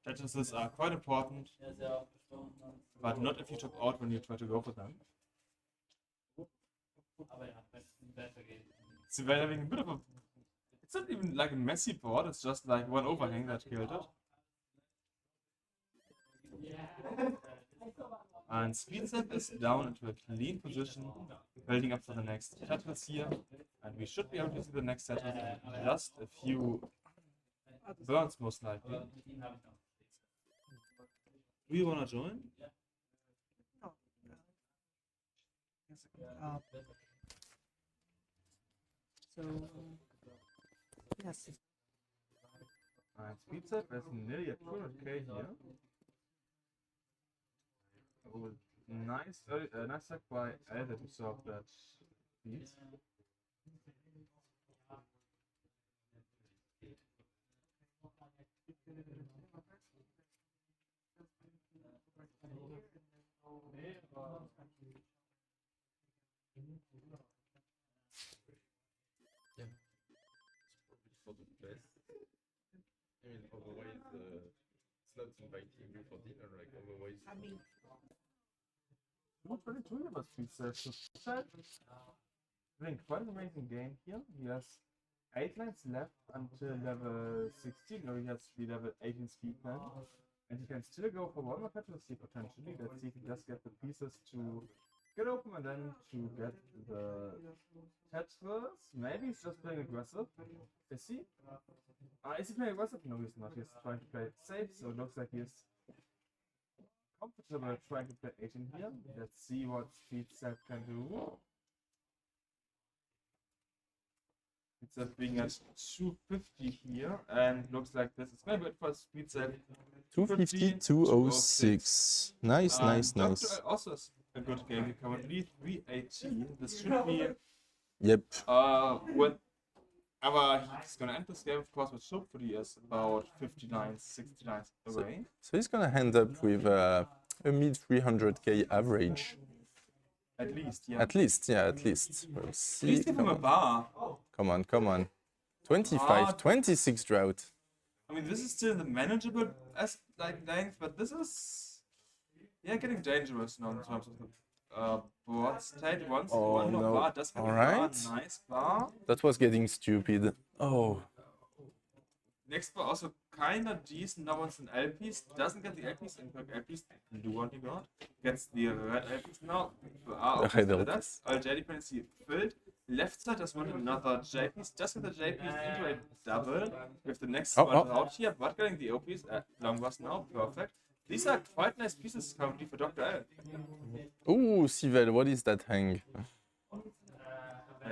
Tetrises are quite important, but not if you top out when you try to go for them. So we're having a bit of a... It's not even like a messy board, it's just like one overhang that killed it. And speed set is down into a clean position, building up for the next Tetris here. And we should be able to see the next Tetris in just a few burns, most likely. Do you want to join? So, yes. And speed set is nearly at 200k here. Oh, nice sack by Elder to solve that piece. For the best. I mean, otherwise, it's not inviting you for dinner, like, otherwise. Not really too about speed set. Playing quite an amazing game here. He has 8 lines left until level 16, or he has the level 18 speed line. And he can still go for one more Tetris here potentially. Let's see if he does get the pieces to get open and then to get the Tetris. Maybe he's just playing aggressive. Is he? Is he playing aggressive? No, he's not. He's trying to play it safe, so it looks like he's comfortable trying to play 18 here. Let's see what speed set can do. It's at being at 250 here, and looks like this is maybe it for speed set. 250, 206. Nice, nice. Dr. also is a good game. He currently 380. This should be. Yep. Whenever he's gonna end this game, of course, which hopefully is about 59, 69 away. So he's gonna end up with a mid 300k average. At least, yeah. At least, yeah, at least. We'll see. Please give him a bar. Come on. 25, 26 drought. I mean, this is still the manageable length, but this is getting dangerous now in terms of the board state. One more no. bar does get All a right. bar. Nice bar. That was getting stupid. Oh. Next bar also kinda decent. Now once an LPs doesn't get the LPs, and LPs blue on the board gets the red LPs now. The red LPs. That's already dependency filled. left side just want another J piece. Just get the J piece into a double with the next Oh, one oh. out here, but getting the O piece long was now perfect. These are quite nice pieces currently for Dr. L. Ooh, Sivel, what is that hang?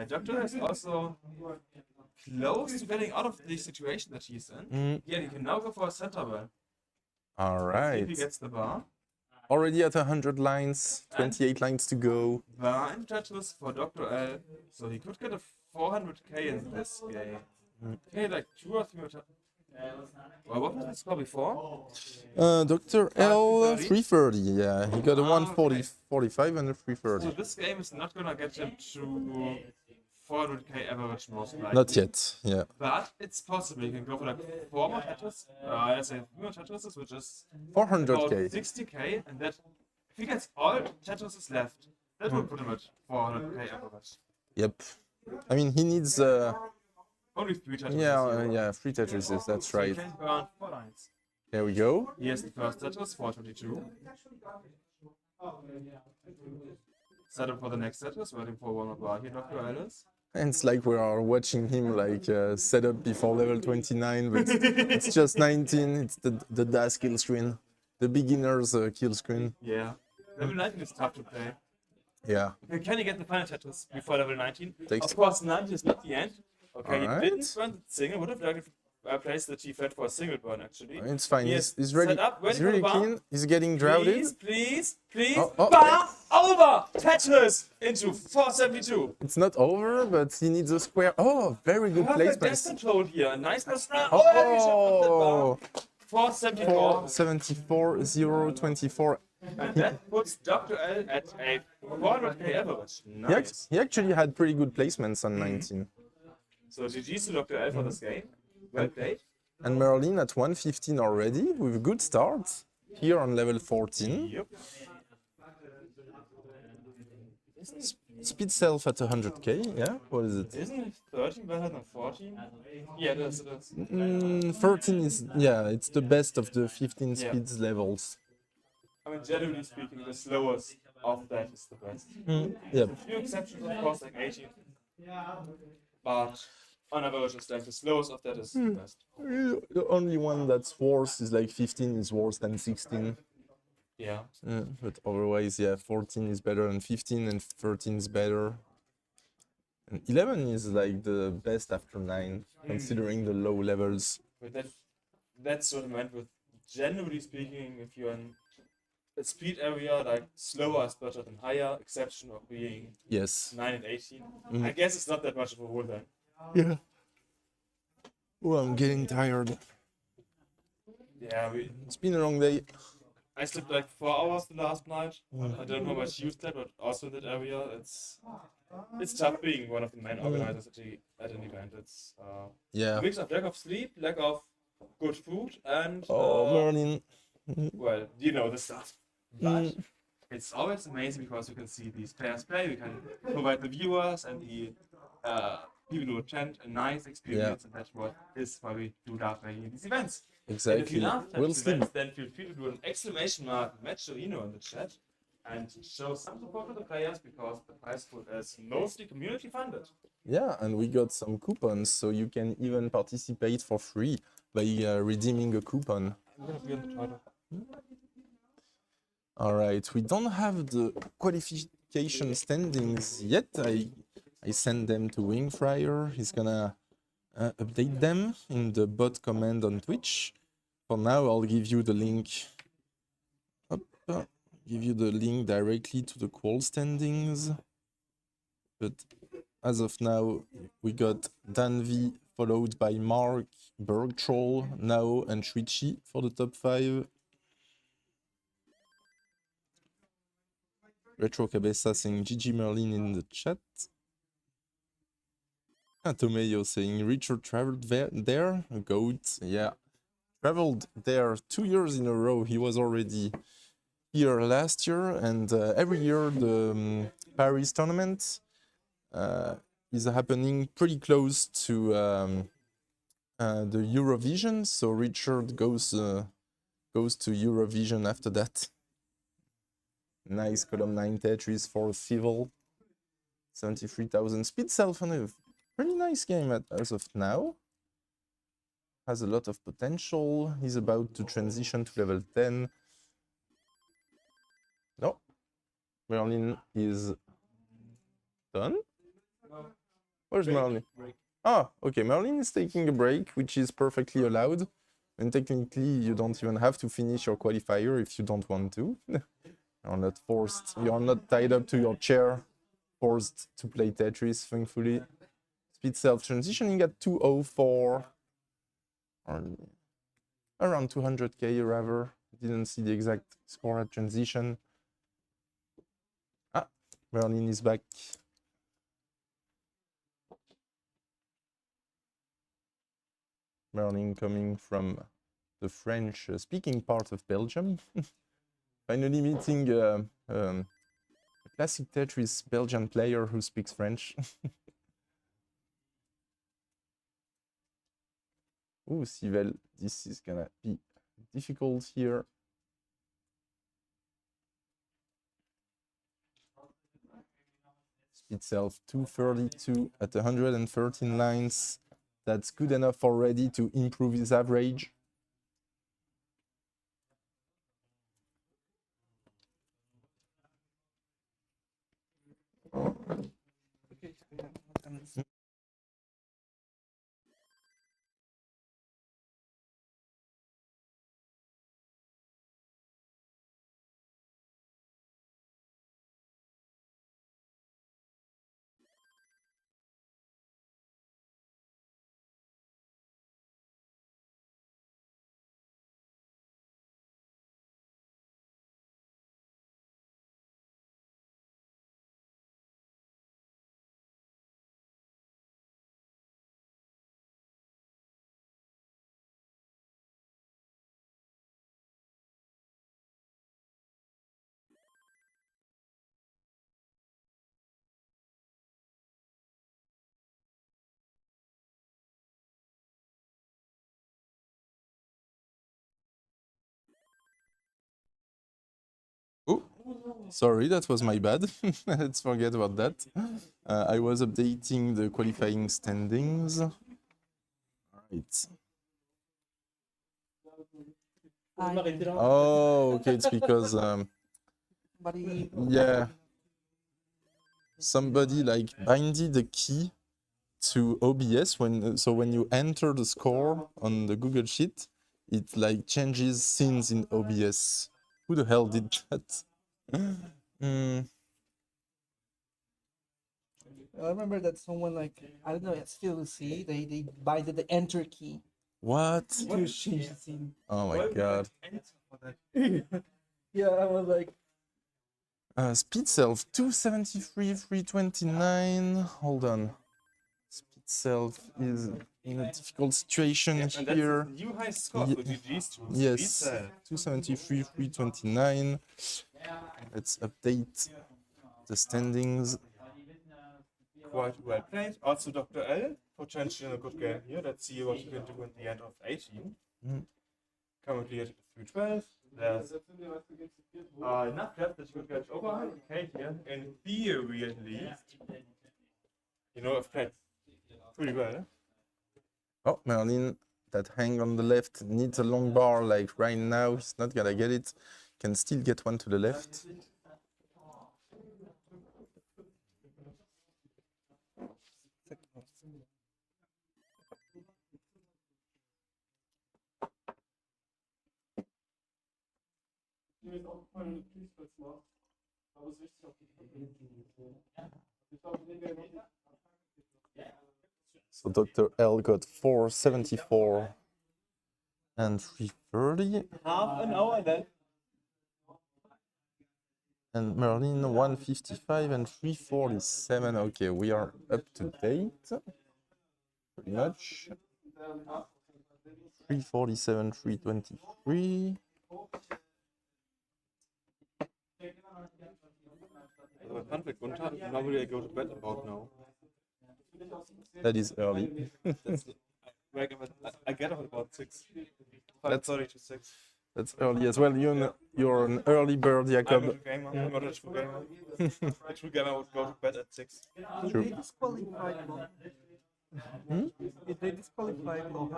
Dr. L is also close to getting out of the situation that he's in. Yeah, he can now go for a center bell. All If right. he gets the bar. Already at 100 lines, 28 lines to go. Bar and Tetris for Dr. L. So he could get a 400k in this game. Okay, like 2 or 3 more times. Well, what was the score before? Dr. L, 330? 330, yeah. He got a 140, okay. 45 and a So 330. this game is not gonna get him to 400k average most likely. Not yet, yeah. But it's possible. You can go for like 4 more Tetris. Let's say 3 more Tetrises, which is about 400k. 60k, and that if he gets all Tetrises left, that will put him at 400k average. Yep. I mean, he needs, Only 3 Tetrises. yeah, 3 Tetrises, that's So he right. can burn 4 lines. There we go. Here's the first Tetris, 422. Set up for the next Tetris, waiting for one more bar here, Dr. Alice. And it's like we are watching him like set up before level 29, but it's just 19. It's the DAS kill screen, the beginner's kill screen. Yeah. Level 19 is tough to play. Yeah. Okay, can you get the final Tetris before level 19? Takes- Of course, 19 is not the end. Okay, Alright. he didn't burn the single. Would have liked to place the T-flat for a single burn, actually. It's fine. Yes, He's ready. set up, ready He's for the really bar. clean. He's getting droughted. Please. Oh, Bar over! Tetris into 472. It's not over, but he needs a square. Oh, very good Perfect placement. death control here. A nice personal. Oh, 474. 474, 0, 24. And that puts Dr. L at a 400k average. Nice. He actually had pretty good placements on 19. So GG's to Dr. L for this game. Well played. And Merlin at 115 already, with a good start. Here on level 14. Yep. Speed self at 100k, yeah? What is it? Isn't it 13 better than 14? Yeah, it is. 13 is, yeah, it's the best of the 15 Yeah. speeds levels. I mean, generally speaking, the slowest of that is the best. Yep. A few exceptions, of course, like 18. But on average, it's like the slowest of that is the best. The only one that's worse is like 15 is worse than 16. Yeah. But otherwise, yeah, 14 is better than 15 and 13 is better. And 11 is like the best after 9, considering the low levels. But that's what I meant with, generally speaking, if you're in a speed area, like slower is better than higher, exception of being Yes. 9 and 18. I guess it's not that much of a rule then. Yeah. Oh, I'm getting tired. Yeah, It's been a long day. I slept like 4 hours the last night. I don't know how much you slept, but also in that area, it's tough being one of the main organizers at an event. It's Yeah. a mix of lack of sleep, lack of good food, and Oh, Merlin. well, you know the stuff. But it's always amazing because you can see these players play. We can provide the viewers and the people who attend a nice experience, and that's what is why we do love playing these events. And if Exactly. you love We'll these see. events, then feel free to do an exclamation mark Matcherino in the chat and show some support to the players because the prize pool is mostly community funded. Yeah, and we got some coupons, so you can even participate for free by redeeming a coupon. I'm gonna be on the title. All right, we don't have the qualification standings yet. I sent them to Wingfryer. He's gonna update them in the bot command on Twitch. For now, I'll give you the link. Give you the link directly to the qual standings. But as of now, we got Danvi followed by Mark, Bergtroll, Nao, and Shuichi for the top 5. Retro Cabeza saying GG Merlin in the chat. Tomeyo saying Richard traveled there. Goat, yeah. Traveled there 2 years in a row. He was already here last year, and every year the Paris tournament is happening pretty close to the Eurovision. So Richard goes to Eurovision after that. Nice column 9 Tetris for Civil. 73,000 speed self and a pretty nice game as of now. Has a lot of potential. He's about to transition to level 10. No. Merlin is done. Where's Merlin? Ah, okay. Merlin is taking a break, which is perfectly allowed. And technically, you don't even have to finish your qualifier if you don't want to. You're not forced. You're not tied up to your chair, forced to play Tetris, thankfully. Speed self transitioning at 204. Or around 200k rather. Didn't see the exact score at transition. Ah, Merlin is back. Merlin coming from the French speaking part of Belgium. Finally meeting a classic Tetris Belgian player who speaks French. Ooh, Sivel, this is gonna be difficult here. Speed self 232 at 113 lines. That's good enough already to improve his average. Oh, sorry, that was my bad. Let's forget about that. I was updating the qualifying standings. Right. Oh, okay, it's because yeah, somebody like binded the key to OBS when you enter the score on the Google Sheet, it like changes scenes in OBS. Who the hell did that? I remember that someone like, I don't know, it's CTWC, they binded the enter key What? to change the scene. Oh my god. Yeah, I was like, Speed self 273, 329. Hold on. Speed self is in a difficult situation here. New high score for GG's to Yes, 273, 329. Let's update the standings. Quite well played. Also, Dr. L potentially a good game here. Let's see what you can do at the end of 18. Currently at 312. There's enough left that you could get over K here. In theory, at least. You know, I've played pretty well. Oh, Merlin, that hang on the left needs a long bar like right now. He's not gonna get it. Can still get one to the left. So Dr. L got 474 and 330. Half an hour then. And Merlin 155 and 347. Okay, we are up to date. Pretty much. 347, 323. Normally I go to bed about now. That is early. I get up about 6. 5:30 to 6. That's early as well. You're an early bird, Jakob. I'm not a true gamer. A true gamer would go to bed at 6. True. They disqualified me. If they disqualified me.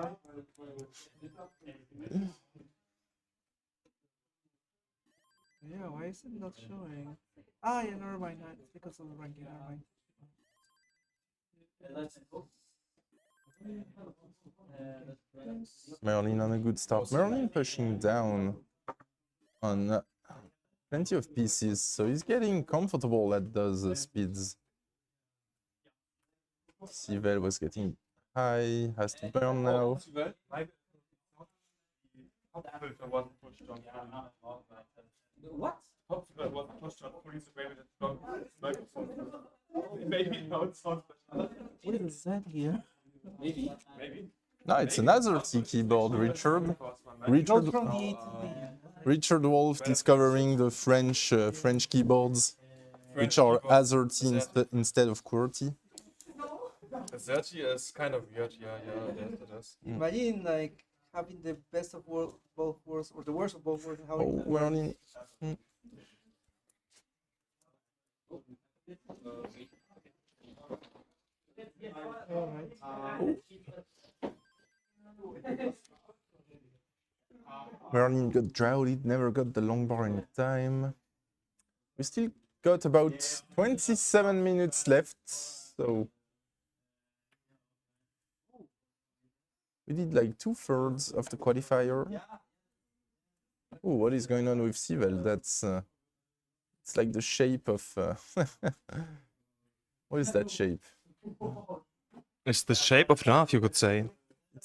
Yeah, why is it not showing? Ah, yeah, never mind. It's because of the ranking. Never mind. Merlin on a good start. Merlin pushing down on plenty of pieces, so he's getting comfortable at those speeds. Sivel was getting high, has to burn now. What? Maybe now it sounds better. What is that here? Maybe. No, it's another T keyboard, Richard. Not from the 18. Richard Wolf discovering the French keyboards, which are AZERTY instead of QWERTY. AZERTY is kind of weird, yeah, it is. Imagine like having the best of both worlds, or the worst of both worlds. How Oh, it Merlin. Merlin got drowsy, never got the long bar in time. We still got about 27 minutes left, so we did like 2/3 of the qualifier. Oh, what is going on with Sivel? That's it's like the shape of what is that shape? It's the shape of love, you could say.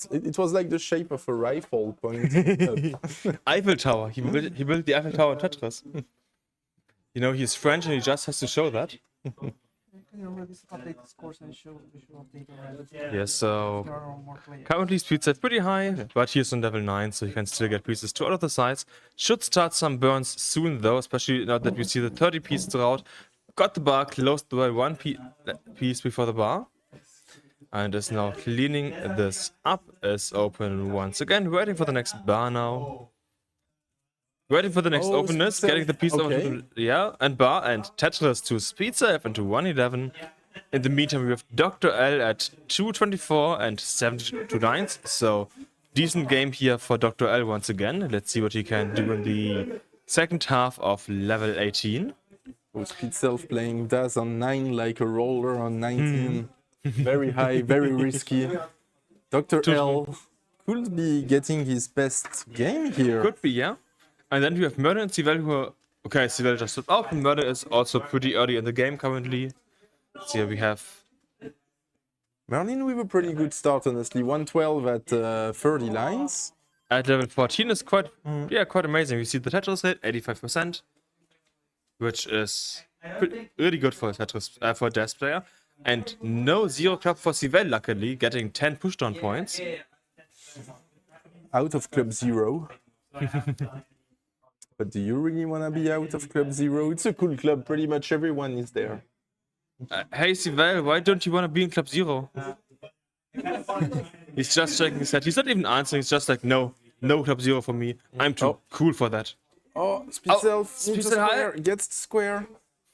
It was like the shape of a rifle point. Eiffel Tower. He built the Eiffel Tower in Tetris. You know, he's French and he just has to show that. Can you release update this course and show visual update already? Yes, so There are more players. currently speed set pretty high, but he's on level 9, so he can still get pieces to all of the sides. Should start some burns soon though, especially now that we see the 30 pieces route. Got the bar closed by one piece before the bar. And is now cleaning this up. Is open once again, waiting for the next bar now. Waiting for the next openness, getting the piece over to the, yeah, and bar and Tetris to speed save into 111. In the meantime, we have Dr. L at 224 and 72 nines. So decent game here for Dr. L once again. Let's see what he can do in the second half of level 18. Speed self playing Daz on 9 like a roller on 19. Very high, very risky. Dr. L could be getting his best game here. Could be, yeah. And then we have Murder and Sivel who are... Okay, Sivel just stood up. Murder is also pretty early in the game currently. So here we have... Merlin with a pretty good start, honestly. 112 at 30 lines. At level 14 is quite amazing. We see the Tetris rate, 85%. Which is really good for a Tetris, for a Death player. And no zero club for Sivel, luckily, getting 10 pushdown points. Out of Club Zero. But do you really want to be out of Club Zero? It's a cool club, pretty much everyone is there. Hey Sivel, why don't you want to be in Club Zero? He's just shaking his head. He's not even answering, he's just like, no Club Zero for me. I'm too cool for that. Oh, Speedself gets the square.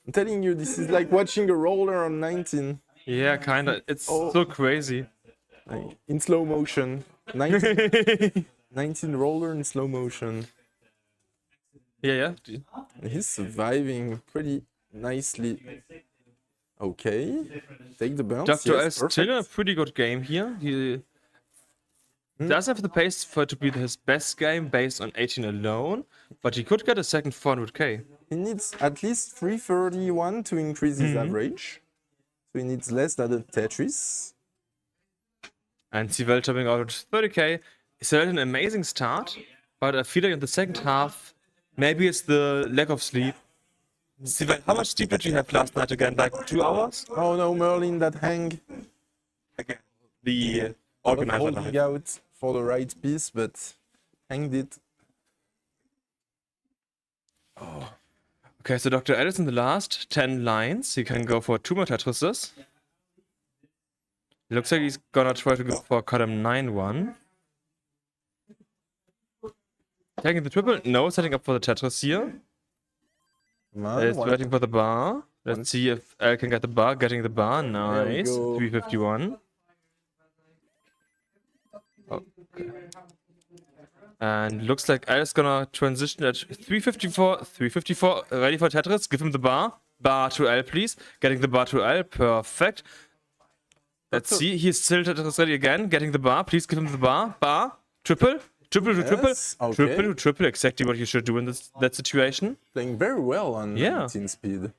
I'm telling you, this is like watching a roller on 19. Yeah, kinda. It's so crazy. Like, in slow motion. 19 roller in slow motion. Yeah. He's surviving pretty nicely. Okay. Take the burns. Dr. Yes, L still in a pretty good game here. He does have the pace for it to be his best game based on 18 alone, but he could get a second 400k. He needs at least 331 to increase his average. So he needs less than a Tetris. And Sivel topping out at 30k. He's had an amazing start, but I feel like in the second half, maybe it's the lack of sleep. Sivel, how much sleep did you have last night again? Like 2 hours? Oh no, Merlin, that hang. Again, the organizer. Holding out for the right piece, but hanged it. Oh. Okay, so Dr. L is in the last 10 lines. He can go for 2 more Tetrises. Looks like he's gonna try to go for column 9 one. Taking the triple? No, setting up for the Tetris here. It's waiting for the bar. Let's see if L can get the bar. Getting the bar, nice. 351. Okay. And looks like L is gonna transition at 354. 354, ready for Tetris. Give him the bar. Bar to L, please. Getting the bar to L, perfect. Let's see, he's still Tetris ready again. Getting the bar, please give him the bar. Bar, triple. Triple to triple. Okay. Triple to triple, exactly what you should do in that situation. Playing very well on 19 speed.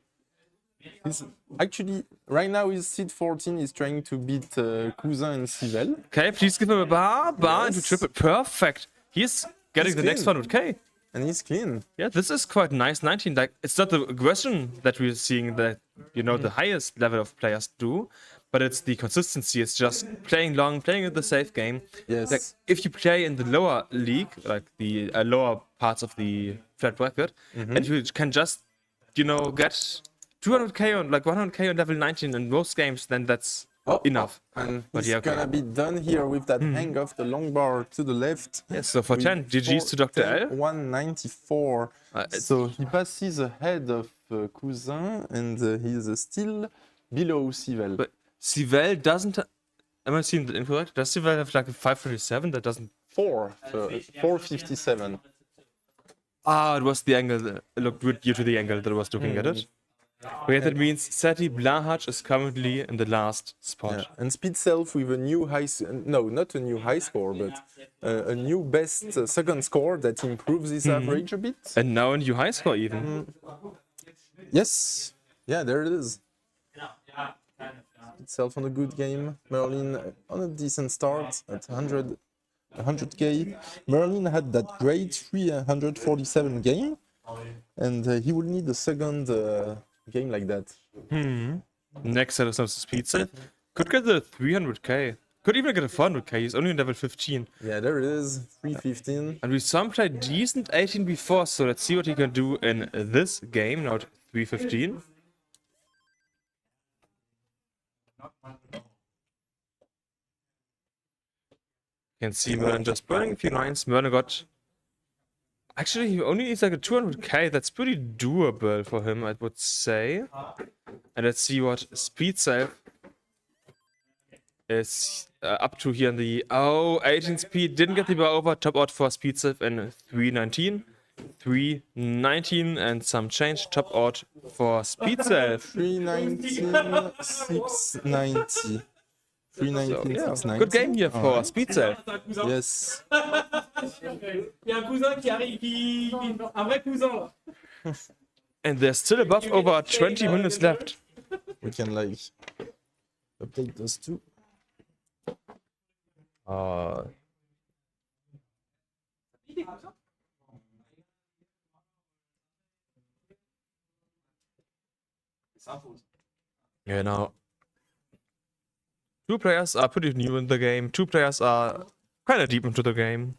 He's actually, right now his seed 14 is trying to beat Cousin and Civelle. Okay, please give him a bar. Bar into triple. Perfect. He's getting the next 100k. And he's clean. Yeah, this is quite nice. 19, like, it's not the aggression that we're seeing that, you know, the highest level of players do, but it's the consistency. It's just playing long, playing the safe game. Yes. Like, if you play in the lower league, like the lower parts of the flat bracket, and you can just, you know, get 200k on, like 100k on level 19 in most games, then that's enough. And But he's gonna be done here with that hang off the long bar to the left. Yes, so for 10, GG's to Dr. L. 194. So he passes ahead of Cousin, and he's still below Civelle. But Civelle doesn't. Am I seeing that incorrect? Does Civelle have like a 537? That doesn't. 457. Ah, it was the angle. It looked good due to the angle that I was looking at it. Okay, that means Seti Blahaj is currently in the last spot. Yeah. And Speed Self with a new no, not a new high score, but a new best second score that improves his average a bit. And now a new high score even. Yes. Yeah, there it is. Speed Self on a good game. Merlin on a decent start at 100k. Merlin had that great 347 game, and he will need a second game like that. Next set of some speed set. Could get the 300k. Could even get a 400k. He's only on level 15. Yeah, there it is. 315. And we saw him play decent 18 before, so let's see what he can do in this game. Now at 315. You can see Merlin just burning a few lines. Merlin got. Actually, he only needs like a 200k. That's pretty doable for him, I would say. And let's see what Speed Self is up to here in the 18 speed. Didn't get the bar over. Top out for Speed Self in 319. 319 and some change. Top out for Speed Self. 319, 690. 319, Yeah, 690. good game here for Speed Self. Yes. And there's still above over 20 minutes left. We can like update those two. Yeah, now. Two players are pretty new in the game. Two players are kind of deep into the game.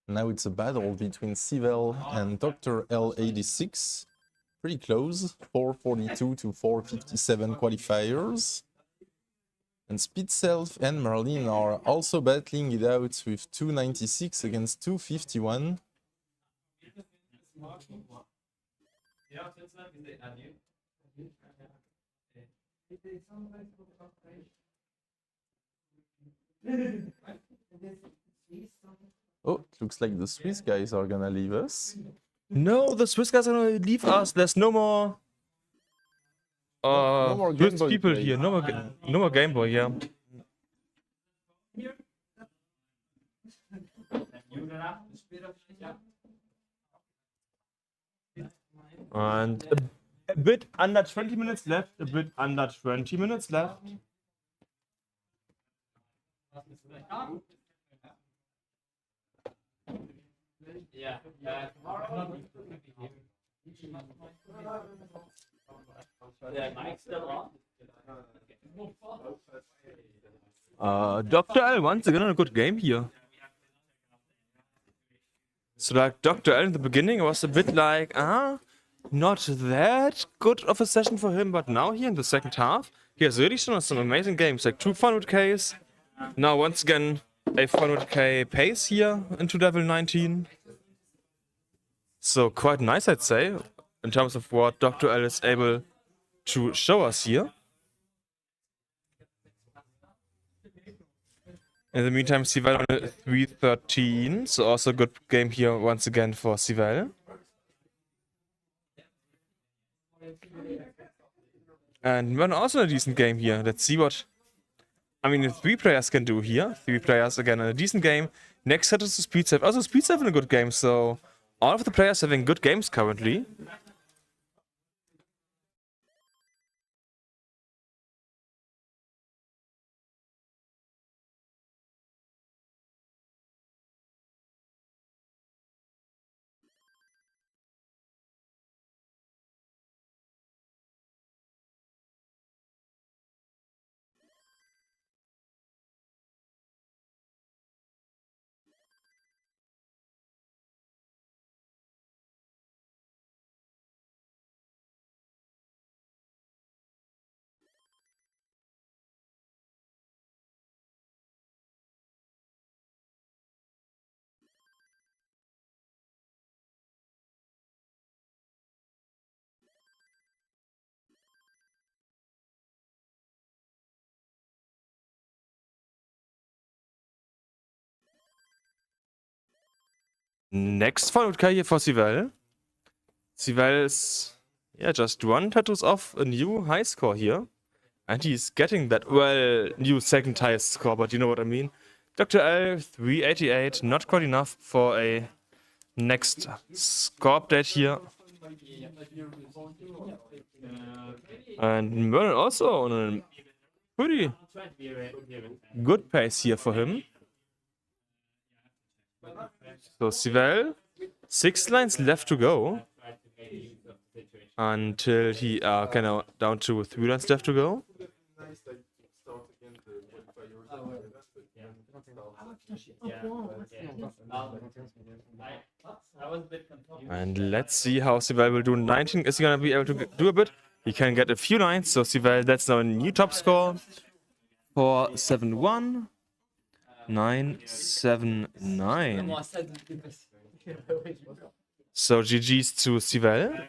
Now it's a battle between Civelle and Dr. L86. Pretty close, 442 to 457 qualifiers. And Speed Self and Merlin are also battling it out with 296 against 251. Oh, it looks like the Swiss guys are gonna leave us. No, the Swiss guys are gonna leave us. There's no more. No more Game Swiss Boy people play. here. No more Game Boy. Yeah. And a bit under 20 minutes left. A bit under 20 minutes left. Dr. L once again on a good game here. So like Dr. L in the beginning was a bit like, not that good of a session for him, but now here in the second half, he has really shown us some amazing games, like 2 400Ks. Now once again, a 400K pace here into level 19. So quite nice, I'd say, in terms of what Dr. L is able to show us here. In the meantime, Sivel on a 313, so also a good game here once again for Sivel. And Merlin also a decent game here. Let's see what, the 3 players can do here. 3 players again in a decent game. Next set is the Speed Save. Also Speed Save in a good game, so all of the players having good games currently. Next 400K here for Sivel. Sivel's, just 1 tattoos off a new high score here. And he's getting that, new second highest score, but you know what I mean. Dr. L, 388, not quite enough for a next score update here. And Merlin also on a pretty good pace here for him. So Sivel, 6 lines left to go. Until he down to 3 lines left to go. And let's see how Sivel will do. 19 is he gonna be able to do a bit. He can get a few lines, so Sivel, that's now a new top score. 471. 979. So GG's to Sivel.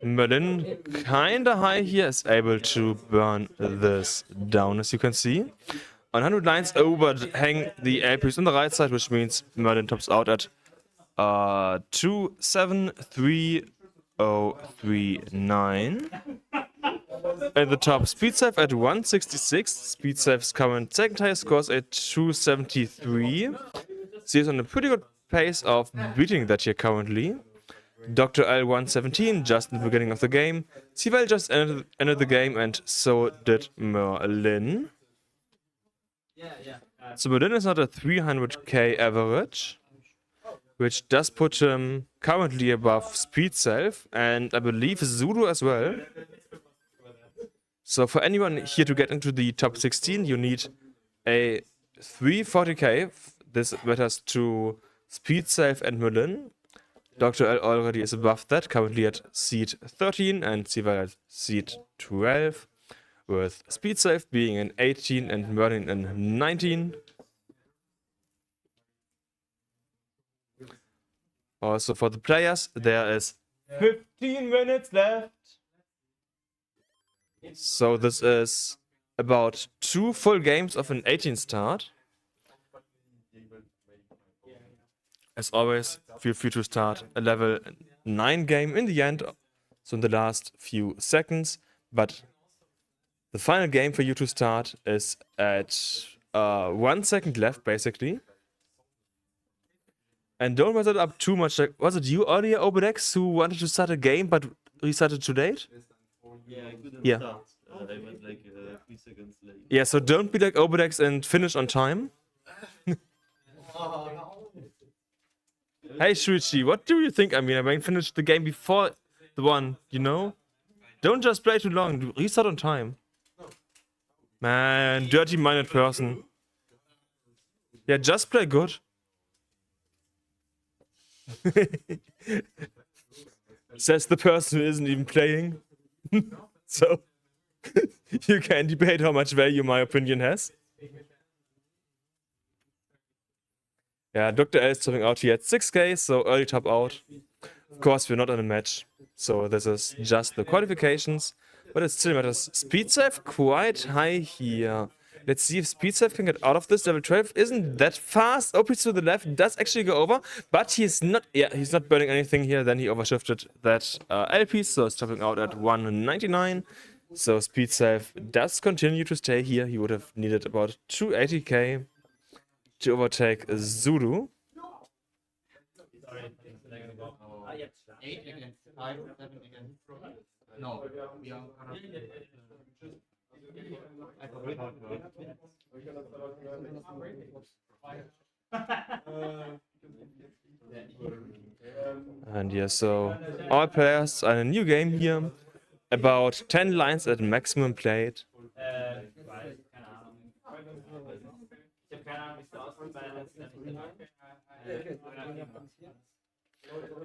Merlin, kinda high here, is able to burn this down, as you can see. On 100 lines overhang the LPs on the right side, which means Merlin tops out at 273,039. At the top, Speed Save at 166. Speed Save's current second highest scores at 273. So he's on a pretty good pace of beating that here currently. Dr. L 117 just in the beginning of the game. Sivel just ended the game, and so did Merlin. So Merlin is not a 300k average, which does put him currently above Speed Save, and I believe Zulu as well. So for anyone here to get into the top 16, you need a 340k. This matters to Speed Save and Merlin. Dr. L already is above that, currently at seed 13 and Sivel at seed 12, with Speed Save being an 18 and Merlin in 19. Also for the players, there is 15 minutes left. So this is about 2 full games of an 18 start. As always, feel free to start a level 9 game in the end, so in the last few seconds. But the final game for you to start is at 1 second left, basically. And don't mess it up too much. Like, was it you earlier, Obedex, who wanted to start a game but restarted too late? Yeah, I couldn't Yeah. start. I went like 3 seconds late. Yeah, so don't be like Obedex and finish on time. Hey Shuichi, what do you think? I mean, I finished the game before the one, you know? Don't just play too long, restart on time. Man, dirty-minded person. Yeah, just play good. Says the person who isn't even playing. So, you can debate how much value my opinion has. Yeah, Dr. L is topping out here at 6k, so early top out. Of course, we're not in a match, so this is just the qualifications, but it still matters. Speed save quite high here. Let's see if speed save can get out of this. Level 12 isn't that fast. OP to the left does actually go over, but he's not burning anything here. Then he overshifted that LP, so it's topping out at 199. So speed save does continue to stay here. He would have needed about 280k to overtake Zulu. And yeah, so all players are in a new game here. About 10 lines at maximum played.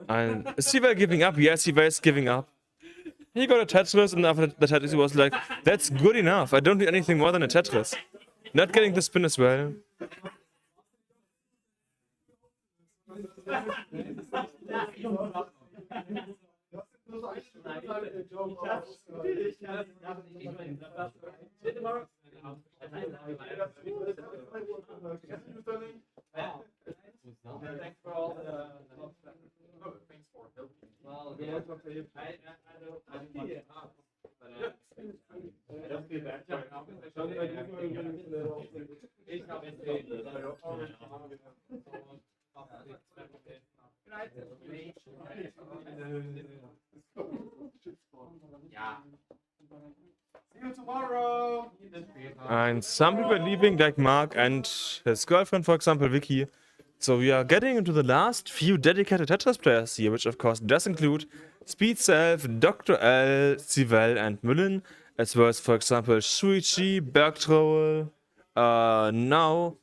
And Siva giving up? Yes, Siva is giving up. He got a Tetris, and after the Tetris he was like, that's good enough, I don't need anything more than a Tetris. Not getting the spin as well. And some people are leaving, like Mark and his girlfriend, for example, Vicky. So we are getting into the last few dedicated Tetris players here, which of course does include Speed Self, Dr. L, Sivell, and Mullen, as well as, for example, Shuichi, Bergtroll, now,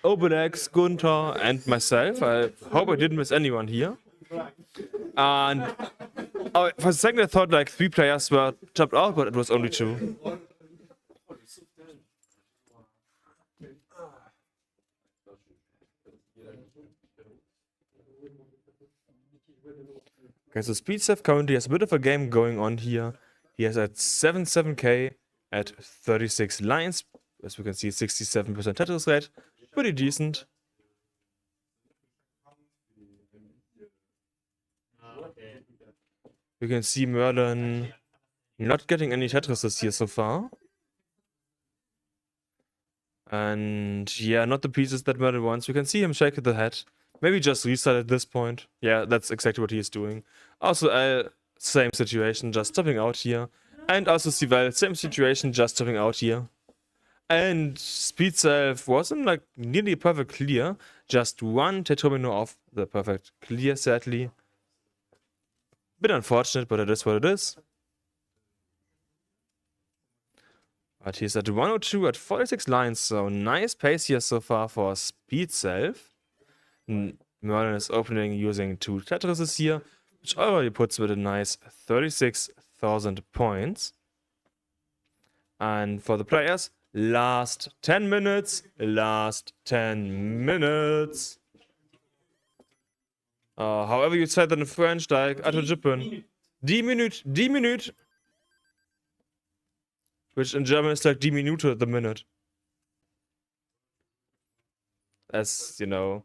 Obelix, Gunther, and myself. I hope I didn't miss anyone here. And for a second I thought like 3 players were chopped out, but it was only 2. Okay, so Speedstep currently has a bit of a game going on here. He has at 77k at 36 lines. As we can see, 67% Tetris rate. Pretty decent. You can see Merlin not getting any Tetrises here so far. And yeah, not the pieces that Merlin wants. You can see him shake the head. Maybe just restart at this point. Yeah, that's exactly what he is doing. Also, same situation, just stopping out here. And also Sivell, same situation, just stopping out here. And Speed Self wasn't like nearly a perfect clear. Just one Tetromino off the perfect clear, sadly. Bit unfortunate, but it is what it is. But he's at 102 at 46 lines, so nice pace here so far for Speed Self. Merlin is opening using 2 Tetrises here, which already puts with a nice 36,000 points. And for the players, last 10 minutes, last 10 minutes. However you say that in French, like, Ato Jippen. 10 minutes, 10 minutes. Which in German is like 10 Minute, the minute. As, you know,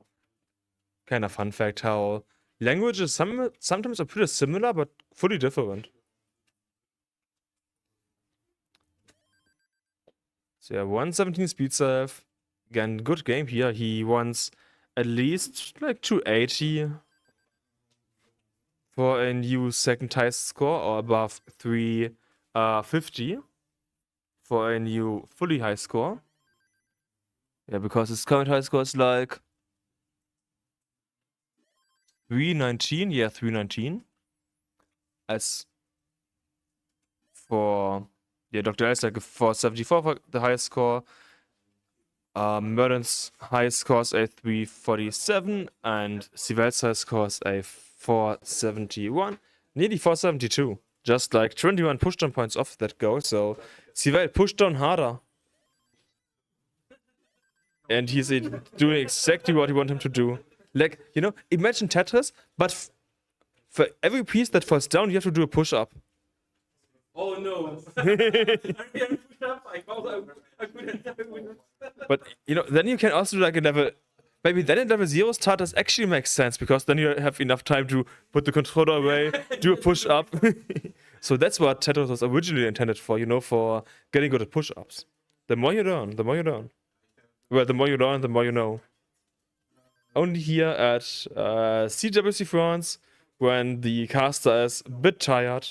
kind of fun fact how languages sometimes are pretty similar, but fully different. So yeah, 117 speed serve. Again, good game here. He wants at least like 280 for a new second highest score, or above 350 for a new fully high score. Yeah, because his current high score is like 319. Yeah, 319. As for Dr. L's like a 474 for the highest score. Merlin's highest score is a 347, and Sivel's highest score is a 471. Nearly 472. Just like 21 pushdown points off that goal, so Sivel pushed down harder. And he's doing exactly what you want him to do. Like, you know, imagine Tetris, but for every piece that falls down, you have to do a push-up. Oh no! But, you know, then you can also do like a level... Maybe then in level 0 starters actually makes sense, because then you have enough time to put the controller away, do a push-up. So that's what Tetris was originally intended for, you know, for getting good at push-ups. The more you learn, the more you learn. Well, the more you learn, the more you know. Only here at CTWC France, when the caster is a bit tired,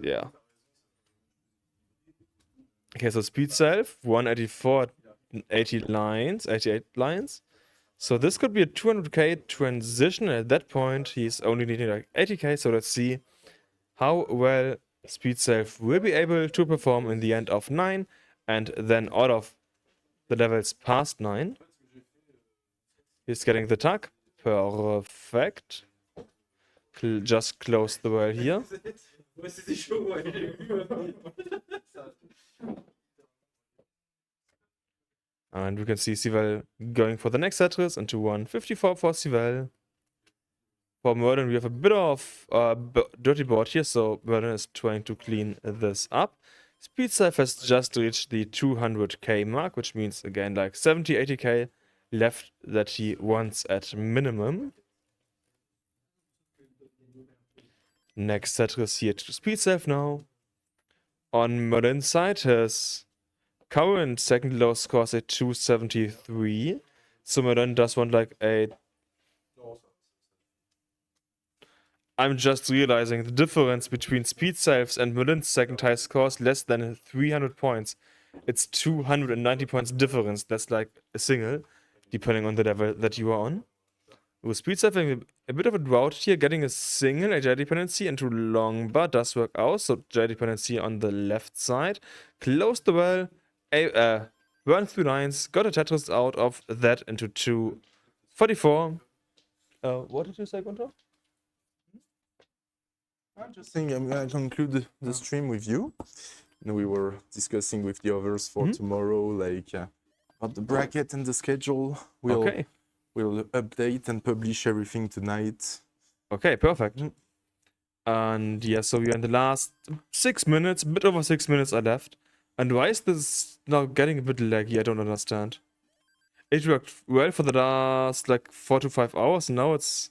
yeah. Okay, so speed self, 184, 88 lines. So this could be a 200k transition. At that point, he's only needing like 80k. So let's see how well speed self will be able to perform in the end of 9, and then all of the levels past 9. He's getting the tag. Perfect. Just close the well here. And we can see Sivel going for the next Tetris into 154 for Sivel. For Merlin, we have a bit of dirty board here, so Merlin is trying to clean this up. Speed Self has just reached the 200k mark, which means again like 70, 80k left that he wants at minimum. Next Tetris here to Speed Self now. On Merlin's side, his current second lowest score is a 273. So Merlin does want like a... I'm just realizing the difference between Speed Self's and Merlin's second highest score is less than 300 points. It's 290 points difference. That's like a single, depending on the level that you are on. With Speed Self having a bit of a drought here, getting a single AJ dependency into long bar does work out. So J dependency on the left side. Close the well. Run through lines. Got a Tetris out of that into 244. What did you say, Gunther? I'm just saying I'm going to conclude the stream with you. And we were discussing with the others for tomorrow, like about the bracket and the schedule. We'll update and publish everything tonight. Okay, perfect. And yeah, so we're in the last 6 minutes, a bit over 6 minutes are left. And why is this now getting a bit laggy? I don't understand. It worked well for the last like 4 to 5 hours, and now it's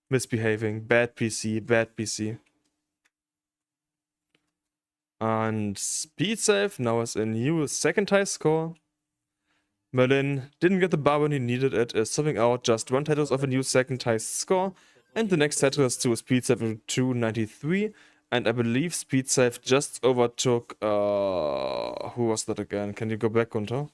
misbehaving. Bad PC, bad PC. And Speed Self now has a new second highest score. Merlin didn't get the bar when he needed it, is subbing out just one Tetris of a new second highest score. And the next Tetris to Speed Self 293. And I believe Speed Self just overtook... who was that again? Can you go back, Gunther?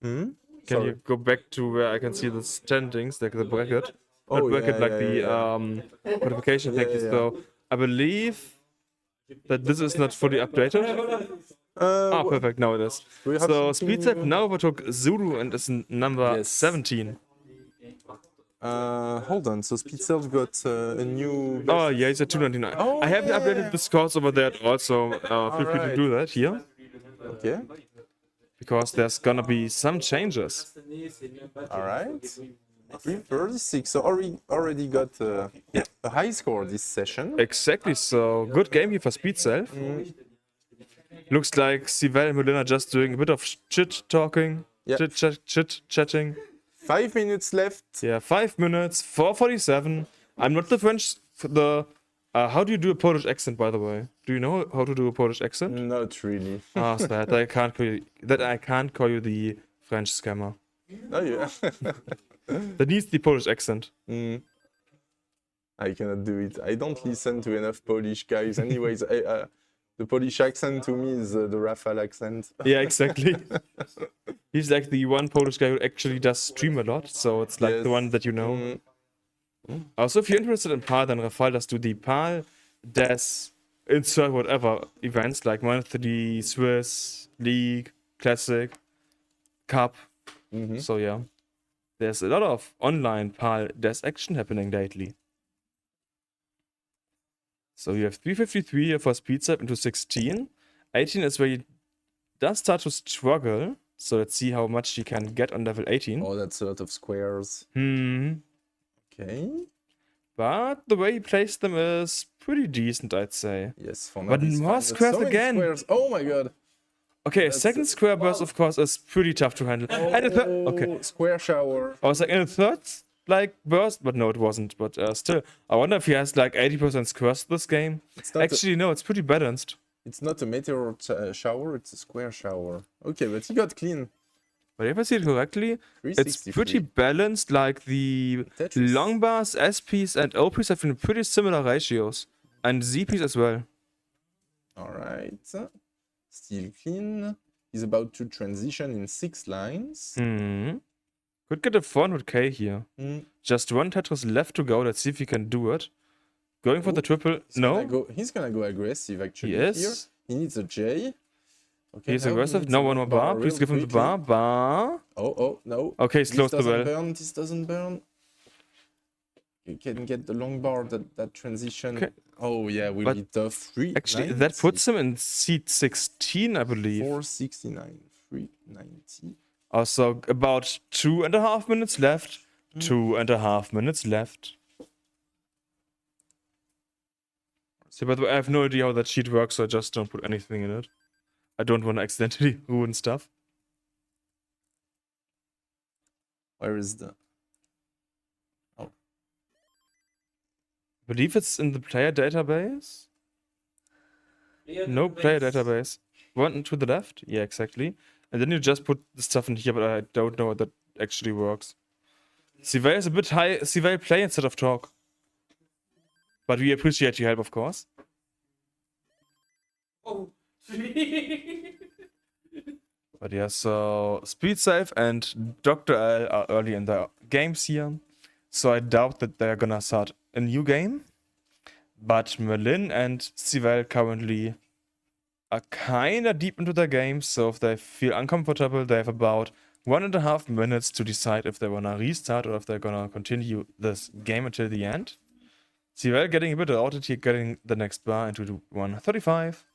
Can you go back to where I can see the standings, like the bracket? Not bracket, like the qualification. Thank you. So I believe that this is not fully updated. Perfect, now it is. So Speed Self now overtook Zulu and is number 17. Hold on, so Speed Self got a new... Oh yeah, he's at 299. I haven't updated the scores over there also. Feel free to do that here. Okay. Because there's gonna be some changes. Alright. 36, so already got a high score this session. Exactly, so good game here for Speed Self. Looks like Sivel and Molina just doing a bit of chit-talking, chit-chatting. 5 minutes left. Yeah, 5 minutes, 4:47. I'm not the French, how do you do a Polish accent, by the way? Do you know how to do a Polish accent? Not really. Sad. I can't call you the French scammer. Oh yeah. That needs the Polish accent. I cannot do it. I don't listen to enough Polish guys. Anyways, the Polish accent to me is the Rafal accent. Yeah, exactly. He's like the one Polish guy who actually does stream a lot, so it's like the one that you know. Also, if you're interested in PAL, then Rafael does do the PAL, DES, insert whatever events like monthly, Swiss, League, Classic, Cup. So yeah, there's a lot of online PAL DES action happening lately. So you have 353 here for speed step into 16. 18 is where you does start to struggle. So let's see how much you can get on level 18. Oh, that's a lot of squares. Okay. But the way he plays them is pretty decent, I'd say. Yes, for now. But he's more fine with squares so many again. Squares. Oh my god. Okay, That's second square burst, of course, is pretty tough to handle. And a third, okay. Square shower. I was like, in a third, like, burst, but no, it wasn't. But still, I wonder if he has like 80% squares this game. It's not Actually, no, it's pretty balanced. It's not a meteor shower, it's a square shower. Okay, but he got clean. But if I see it correctly, it's 363. pretty balanced. Like the Tetris. long bars, SPs, and OPs have been pretty similar ratios. And ZPs as well. Alright. Still clean. He's about to transition in 6 lines. Could get a 400k here. Just one Tetris left to go. Let's see if he can do it. Going for the triple. No. He's gonna go aggressive actually. Yes. Here. He needs a J. Okay, He's now he aggressive. needs No, a one more bar. Please real give him the quickly. bar. Bar. Oh, no. Okay, This slows the doesn't well. burn. This doesn't burn. You can get the long bar, that transition. Okay. Oh yeah, will But be tough. 390. Actually, that puts him in seat 16, I believe. 469, 390. Also, about 2.5 minutes left. 2.5 minutes left. See, by the way, I have no idea how that sheet works, so I just don't put anything in it. I don't want to accidentally ruin stuff. Where is the... I believe it's in the player database. No player database. One to the left? Yeah, exactly. And then you just put the stuff in here, but I don't know how that actually works. Sivay is a bit high. Sivay, play instead of talk. But we appreciate your help, of course. Oh. But yeah, so Speed Save and Dr. L are early in the games here. So I doubt that they're gonna start a new game. But Merlin and Sivell currently are kinda deep into their games. So if they feel uncomfortable, they have about 1.5 minutes to decide if they wanna restart or if they're gonna continue this game until the end. Sivell getting a bit routed here, getting the next bar into 135.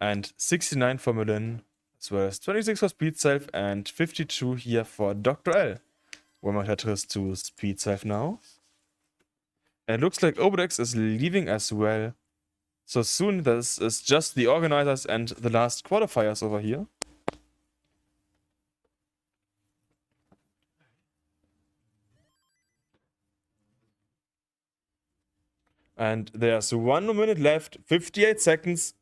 And 69 for Merlin, as well as 26 for Speed Save and 52 here for Dr. L. One more Tetris to Speed Save now. And it looks like Obodex is leaving as well. So soon this is just the organizers and the last qualifiers over here. And there's 1 minute left, 58 seconds.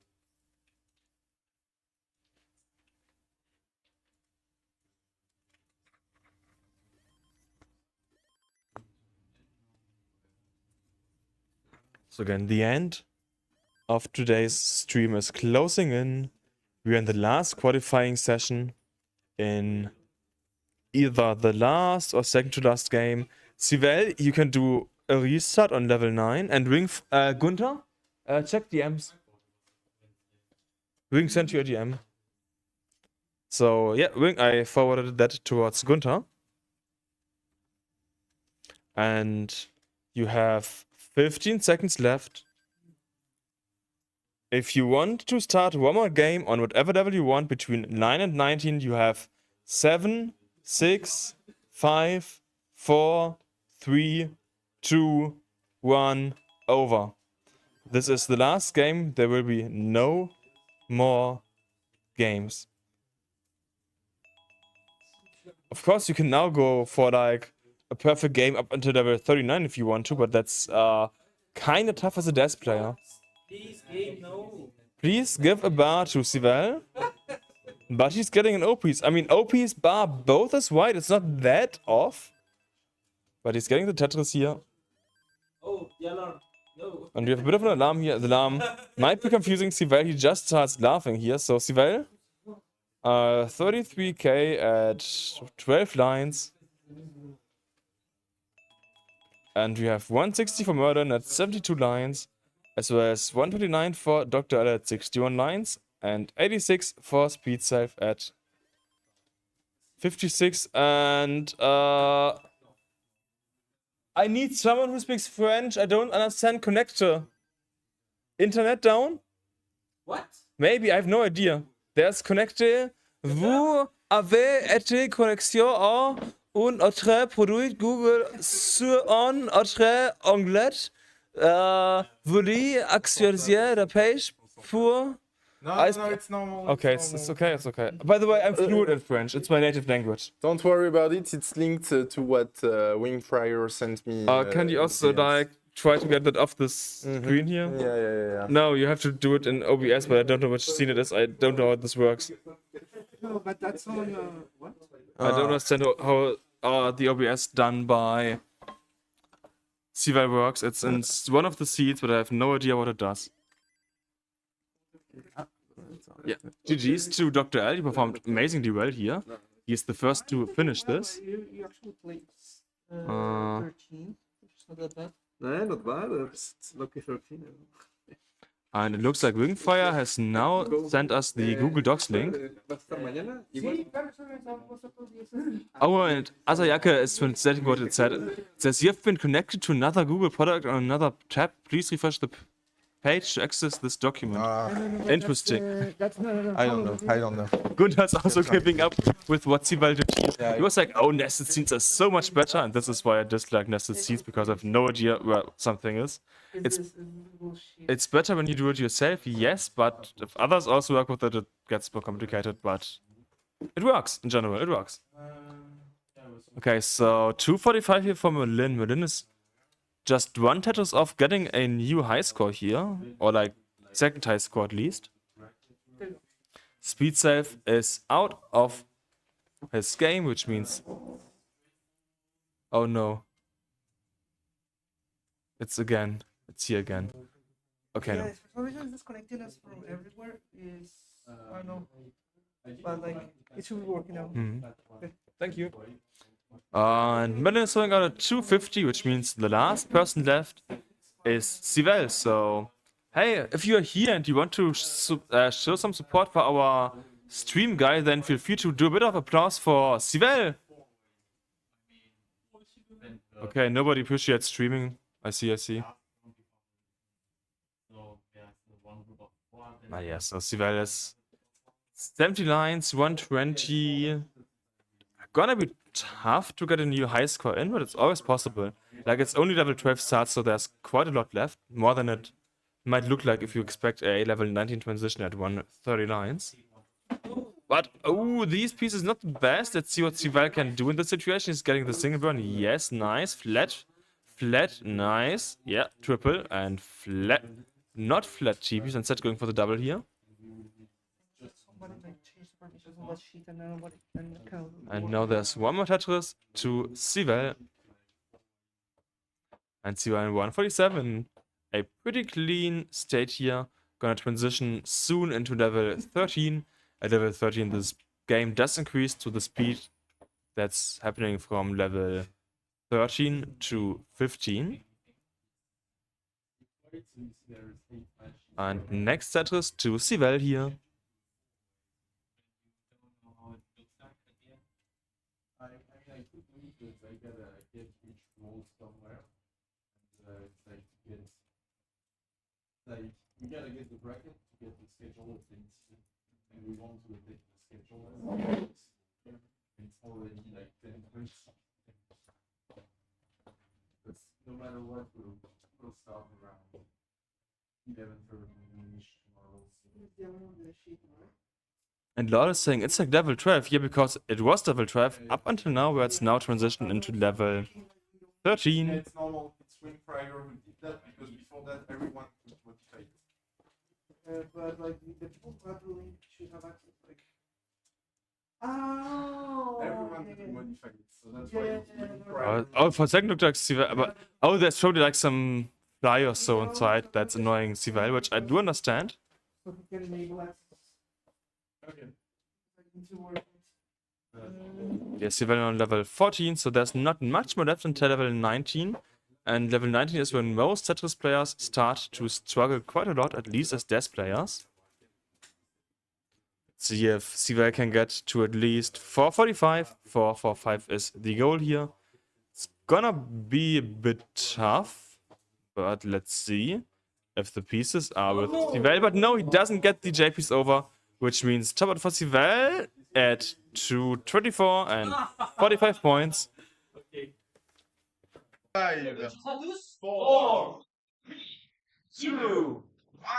So again, the end of today's stream is closing in. We're in the last qualifying session in either the last or second to last game. Sivell, you can do a restart on level 9. And Ring, Gunther, check DMs. Ring sent you a DM. So yeah, Ring, I forwarded that towards Gunther. And you have 15 seconds left. If you want to start one more game on whatever level you want between 9 and 19, you have 7, 6, 5, 4, 3, 2, 1, over. This is the last game. There will be no more games. Of course, you can now go for like a perfect game up until level 39 if you want to, but that's kind of tough as a desk player. Please, game, no. Please give a bar to Sivell. But he's getting an OP's. I mean, OP's bar both is white. It's not that off. But he's getting the Tetris here. Oh, the alarm. No. And we have a bit of an alarm here. The alarm might be confusing Sivell. He just starts laughing here. So Sivell, 33k at 12 lines. And we have 160 for Murder at 72 lines, as well as 129 for Dr. L at 61 lines, and 86 for Speed Safe at 56. And I need someone who speaks French. I don't understand connector. Internet down? What? Maybe, I have no idea. There's connector. Vous avez été connexion à un autre produit Google sur un autre onglet. Voulez actualiser la page pour... No, it's normal. Okay, it's it's normal. okay, it's okay. By the way, I'm fluent in French. It's my native language. Don't worry about it. It's linked to what Wing Fryer sent me. Can you also like try to get that off the screen here? Yeah. No, you have to do it in OBS, but I don't know which scene it is. I don't know how this works. No, but that's on what? I don't understand how the OBS done by CVAL works. It's in one of the seeds, but I have no idea what it does. Yeah, GG's to Dr. L. He performed amazingly well here. He's the first to finish this. You actually played 13, which is not that bad. No, not bad. It's lucky 13. And it looks like Wingfire has now sent us the Google Docs link. Oh, and Asayaka is translating what it said. It says, you have been connected to another Google product on another tab. Please refresh the page to access this document. Interesting. I don't know. Gunter's also keeping up with what CVAL did here. He was like, oh, nested seeds are so much better, and this is why I dislike nested seeds, because I have no idea where something is. It's better when you do it yourself, yes, but if others also work with it, it gets more complicated, but it works, in general, it works. Okay, so 245 here for Merlin. Merlin is just one Tetris off getting a new high score here, or like second high score at least. Speed Safe is out of his game, which means... Oh no. It's here again. Okay, no. For some reason, disconnecting us from everywhere is... I don't know. But like, it should be working out. Okay. Thank you. And Merlin is throwing out a 250, which means the last person left is CVAL. So, hey, if you are here and you want to show some support for our stream guy, then feel free to do a bit of applause for CVAL. Okay, nobody appreciates streaming. I see. Ah, yeah, so CVAL is 70 lines, 120. Gonna be tough to get a new high score in, but it's always possible. Like, it's only level 12 starts, so there's quite a lot left. More than it might look like if you expect a level 19 transition at 130 lines. But, oh, these pieces not the best. Let's see what CVAL can do in this situation. He's getting the single burn. Yes, nice. Flat, nice. Yeah, triple and flat. Not flat cheap. He's instead going for the double here. And now there's one more Tetris to CVAL. And CVAL 147. A pretty clean state here. Gonna transition soon into level 13. At level 13, this game does increase to the speed that's happening from level 13 to 15. And next Tetris to CVAL here. Like, you gotta get the bracket to get the schedule of things, and we want to take the schedule as it's already like 10 points. But no matter what, we'll start around 11:30ish tomorrow. And Lord is saying it's like level 12 here because it was level 12 up until now, where it's now transitioned into level 13. It's normal. It's Wing Fryer who did that, because before that everyone could modify it. But like the people who have the link should have access. Like, oh, Everyone could modify it, so that's why it's Wing Fryer. Oh, for a second looked like CVAL, but oh, there's probably like some fly or so inside that's annoying CVAL, which I do understand. so we can enable access. Okay. Yeah, CVAL on level 14, so there's not much more left until level 19. And level 19 is when most Tetris players start to struggle quite a lot, at least as desk players. See if Sivel can get to at least 445. 445 is the goal here. It's gonna be a bit tough, but let's see if the pieces are with Sivel. But no, he doesn't get the J piece over, which means top out for Sivel at 224 and 45 points. 5, 4, 2, 1,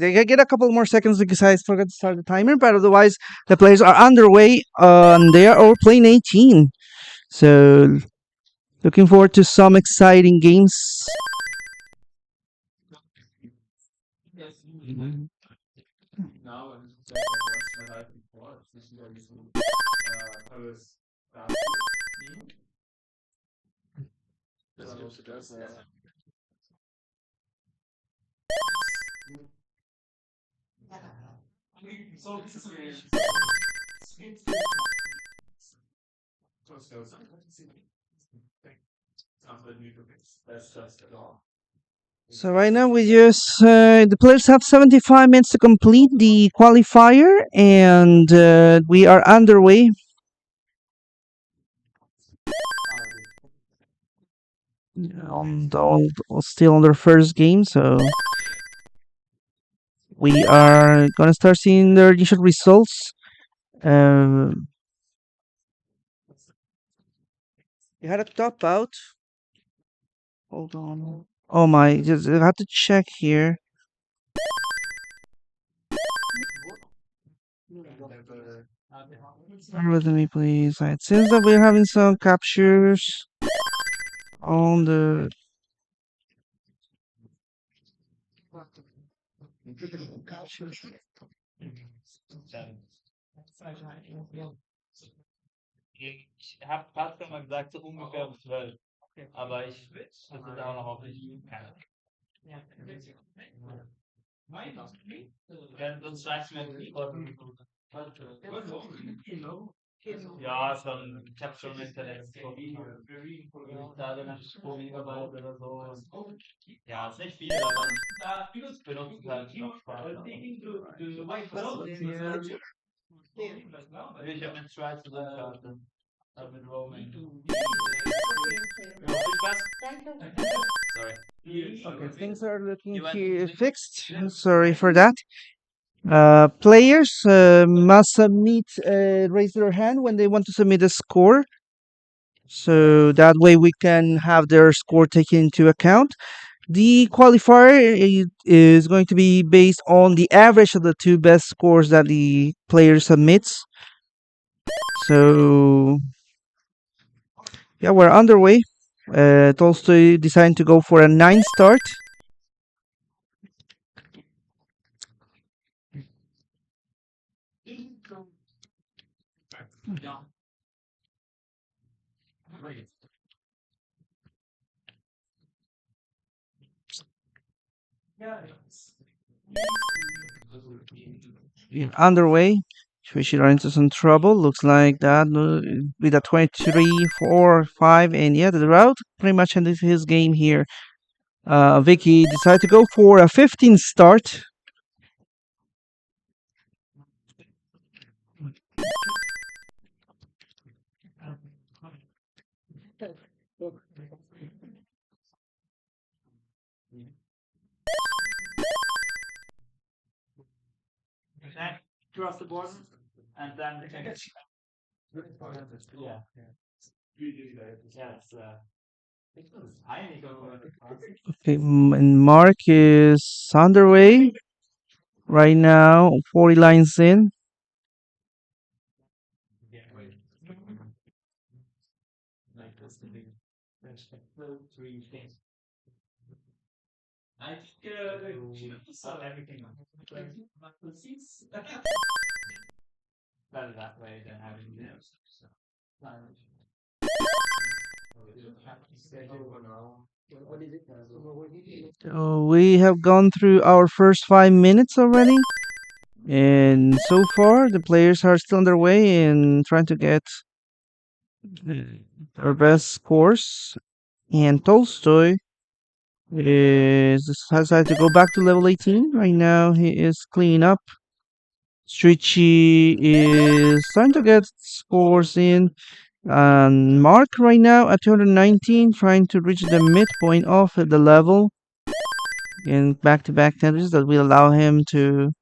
They get a couple more seconds because I forgot to start the timer, but otherwise the players are underway and they are all playing 18. So looking forward to some exciting games. So right now we just the players have 75 minutes to complete the qualifier, and we are underway. Still on their first game, so we are gonna start seeing their initial results. You had a top out. Hold on. Oh my! Just I have to check here. Bear with me, please. It seems that we're having some captures on the. Ich habe gerade schon mal gesagt, so ungefähr um 12. Aber das ist auch noch auf nicht. Sonst schreibst du mir ja, schon. Ich habe schon Internet. Da dann Programmierarbeit oder so. Ja, ist nicht viel, aber benutzt halt noch Spaß. Ich habe eine Schweizer Karte. Mit Roaming. Sorry. Okay, things are looking here fixed. Sorry for that. Players must raise their hand when they want to submit a score. So that way we can have their score taken into account. The qualifier is going to be based on the average of the two best scores that the player submits. So yeah, we're underway. Tolstoy decided to go for a 9 start. Underway. We should run into some trouble. Looks like that with a 23, 4, 5, and yeah, the route pretty much ended his game here. Vicky decided to go for a 15 start. Cross the board and then yeah. Okay, and Mark is underway right now, 40 lines in. I think everything. Better that way than having this. So we have gone through our first 5 minutes already, and so far the players are still on their way and trying to get their best scores. And Tolstoy is decided to go back to level 18. Right now he is cleaning up. Strichi is trying to get scores in. And Mark right now at 219, trying to reach the midpoint of the level. And back-to-back tenders that will allow him to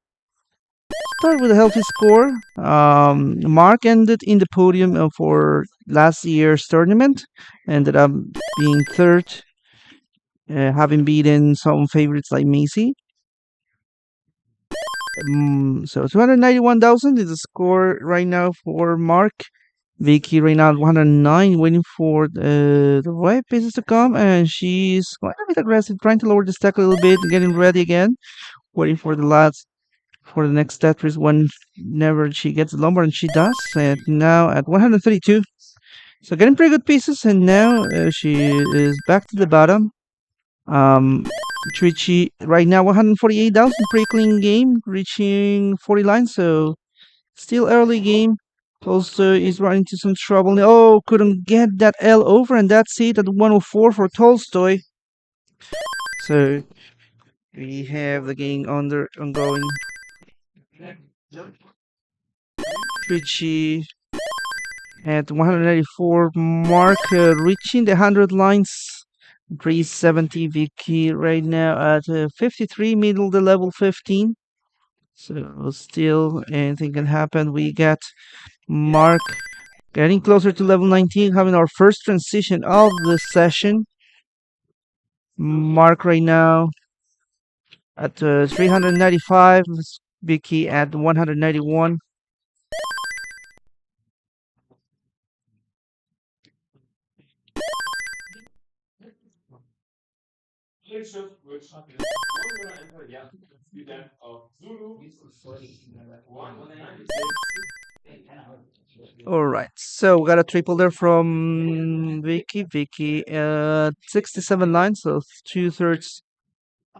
start with a healthy score. Mark ended in the podium for last year's tournament. Ended up being third, having beaten some favorites like Macy. So 291,000 is the score right now for Mark. Vicky right now at 109, waiting for the right pieces to come, and she's quite a bit aggressive, trying to lower the stack a little bit, getting ready again, waiting for the next Tetris whenever she gets the lumber, and she does. And now at 132, so getting pretty good pieces, and now she is back to the bottom. Trichi right now 148,000, pretty clean game, reaching 40 lines, so still early game. Tolstoy is running into some trouble. Oh, couldn't get that L over, and that's it at 104 for Tolstoy. So we have the game ongoing. Trichi at 194 mark, reaching the 100 lines. 370 Vicky right now at 53, middle the level 15. So still anything can happen. We got Mark getting closer to level 19, having our first transition of the session. Mark right now at 395, Vicky at 191. All right, so we got a triple there from Vicky. Vicky 67 lines, so 2/3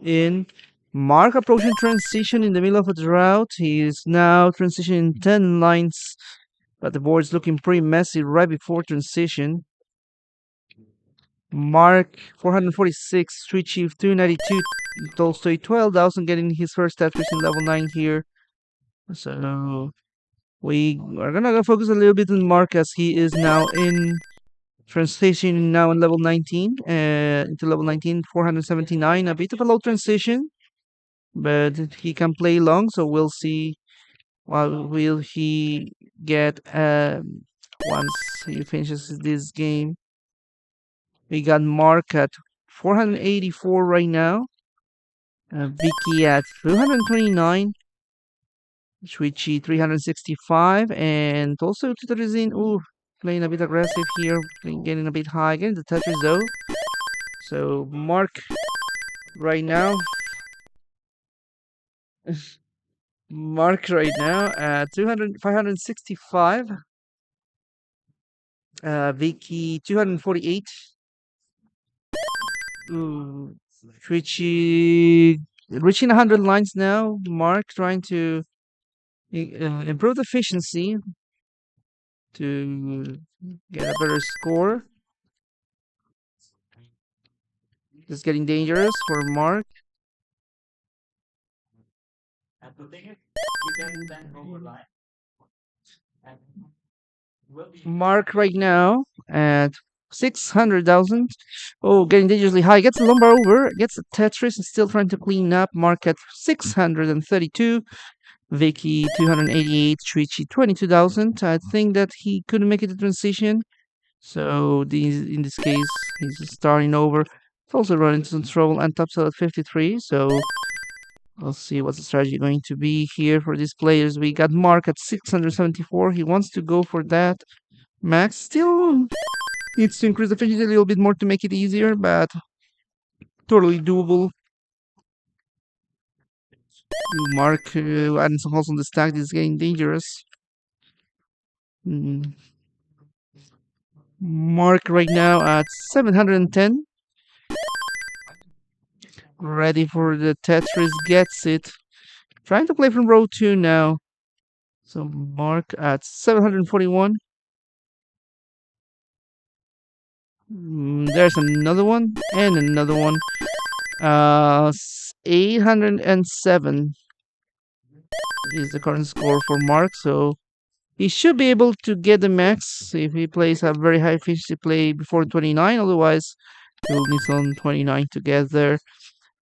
in. Mark approaching transition in the middle of a drought. He is now transitioning 10 lines, but the board's looking pretty messy right before transition. Mark 446, Street Chief 292, Tolstoy 12,000, getting his first Tetris in level 9 here. So we are gonna focus a little bit on Mark as he is now in transition now in level 19, into level 19, 479, a bit of a low transition, but he can play long, so we'll see what will he get once he finishes this game. We got Mark at 484 right now. Vicky at 229. Shuichi 365. And also Tutarizin, playing a bit aggressive here, getting a bit high, getting the Tetris though. So Mark right now. Mark right now at 565. Vicky 248. Richie reaching 100 lines now. Mark trying to improve the efficiency to get a better score. It's getting dangerous for Mark. Mark right now at 600,000. Oh, getting dangerously high. Gets a lumbar over. Gets a Tetris and still trying to clean up. Mark at 632. Vicky 288. Trichi 22,000. I think that he couldn't make it to transition. So in this case, he's starting over. He's also running into some trouble and tops out at 53. So we'll see what's the strategy going to be here for these players. We got Mark at 674. He wants to go for that. Max still needs to increase the efficiency a little bit more to make it easier, but totally doable. Mark adding some holes on the stack. This is getting dangerous. Mark right now at 710. Ready for the Tetris, gets it. Trying to play from row 2 now. So Mark at 741. There's another one and another one. 807 is the current score for Mark. So he should be able to get the max if he plays a very high efficiency play before 29. Otherwise, he will need some 29 to get there.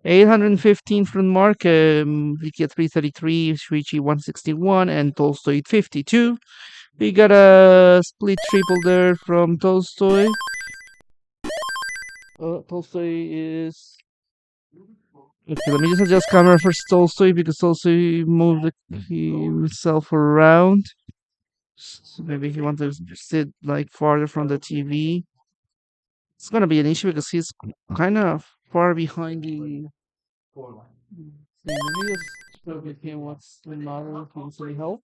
815 from Mark, Vicky at 333, Shuichi 161, and Tolstoy 52. We got a split triple there from Tolstoy. Tolstoy is... Okay, let me just adjust camera for Tolstoy because Tolstoy moved himself around. So maybe he wants to sit like farther from the TV. It's gonna be an issue because he's kind of far behind the... Let me just show him what's the matter. Can somebody help?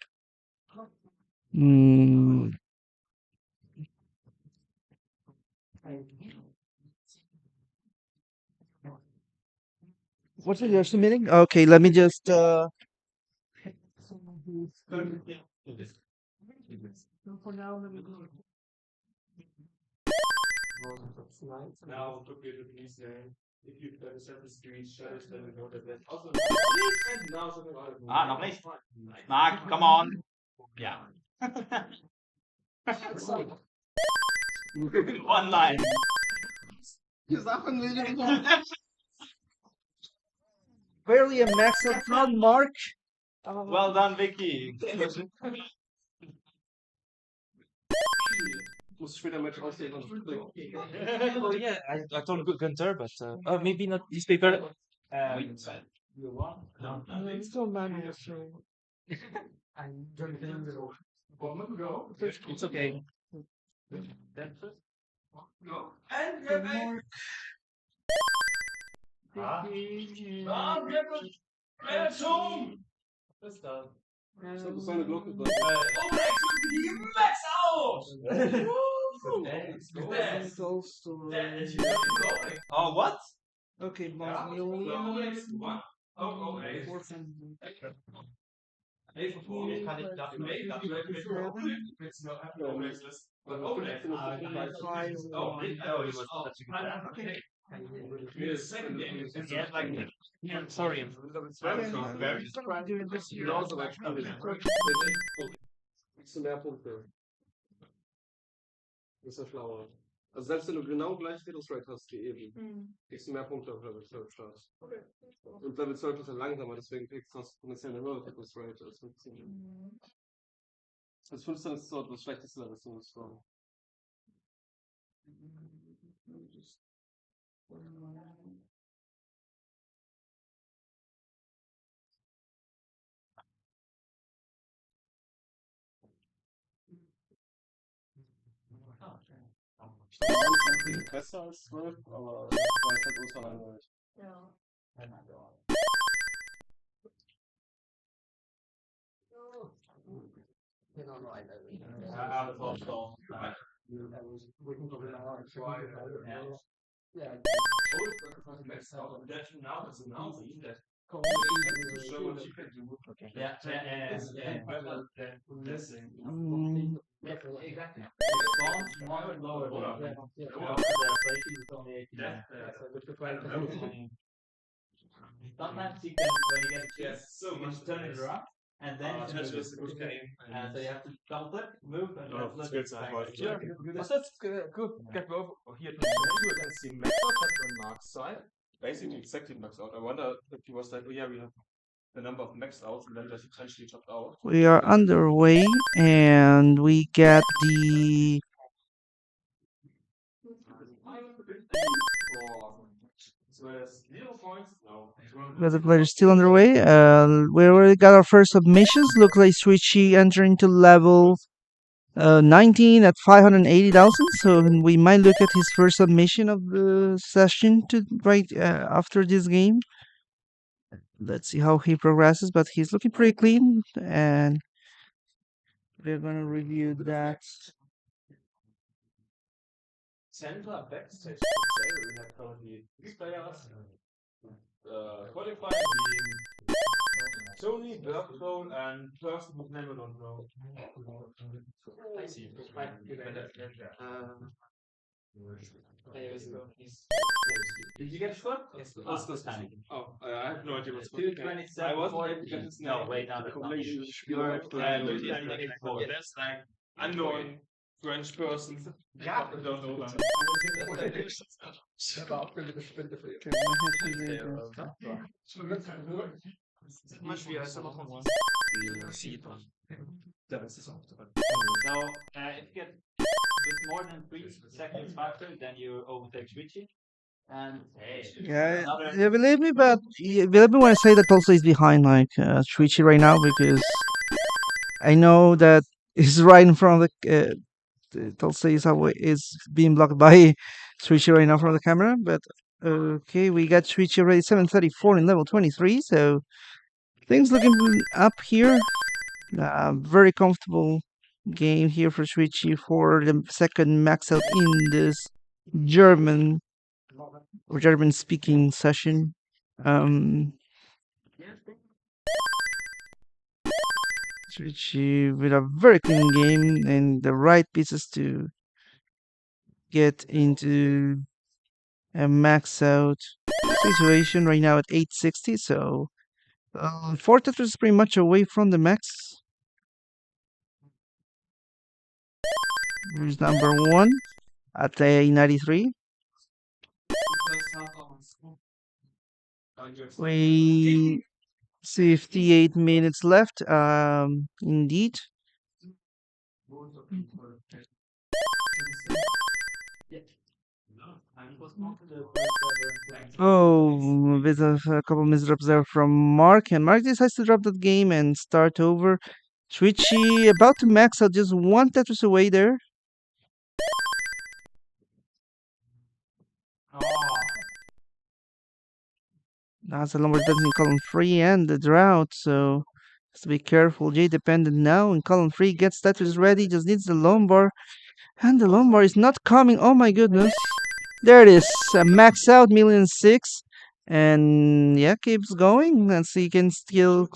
What's it you're submitting? Okay, let me just for now, let me go. Now, if you set the screen shows, then we know that. Noch nicht. Mark, come on. Yeah. One line. Barely a max up front, Mark. Well done, Vicky. Muss später Match aussehen und Oh yeah, I told good Gunter, but maybe not this paper. Let's go, man. It's okay. so eine Glocke. Oh, what? Okay, Sorry. Kriegst du mehr Punkte. Ist ja schlauer. Also selbst wenn du genau gleich Redos-Rate hast wie eben, kriegst du mehr Punkte auf Level 12 Start. Und Level 12 ist ja langsamer, deswegen kriegst du potenziell eine höhere Redos-Rate als 15. Also 15 ist so das schlechteste Level zu scoren. Ich glaube, manchmal ist besser als 12, aber da ist halt ultra langweilig. Ja. Sometimes you can, when you get a chance, you can turn it around, and then you just so you have to double click, move, and flip it back. Sure. That's good. Get over here. You can see max out on Mark's side. Basically, exactly max out. I wonder if he was like, oh yeah, we have the number of max outs, and then just essentially chopped out. We are underway, and we get the the player is still underway. We already got our first submissions. Look like Switchy entering to level 19 at 580,000. So we might look at his first submission of the session to right after this game. Let's see how he progresses, but he's looking pretty clean, and we're gonna review that center backstage, we have currently 6 players. Qualifying being Tony, Bergthon, and person whose name I don't know. I see. Did you get a score? Yes. What's the time? Oh, I have no idea what's Two going on. 27. I wasn't able to get his name. No, wait, now that's not you. There's like Unknown French person. Yeah. I don't know. So, if you get with more than 3 seconds faster, then you overtake Switchy. And Yeah, another yeah, believe me, but believe me when I say that Tulsa is behind like Shuichi right now because I know that he's right in front of Tulsa is being blocked by Shuichi right now from the camera. But okay, we got Shuichi already 734 in level 23, so things looking up here. Very comfortable game here for Shuichi for the second max out in this German or German speaking session. Shuichi with a very clean game and the right pieces to get into a max out situation right now at 860. So Fortet is pretty much away from the max. Here's number 1 at a 93. We 58 minutes left. Indeed. Oh, with a couple misdrops there from Mark, and Mark decides to drop that game and start over. Switchy about to max out, just one Tetris away there. That's a number depends in column 3 and the drought, so has to be careful. J dependent now, and column 3 gets Tetris ready, just needs the lumbar, and the lumbar is not coming. Oh my goodness. There it is, max out, 1,000,006, and yeah, keeps going. Let's see, he can still.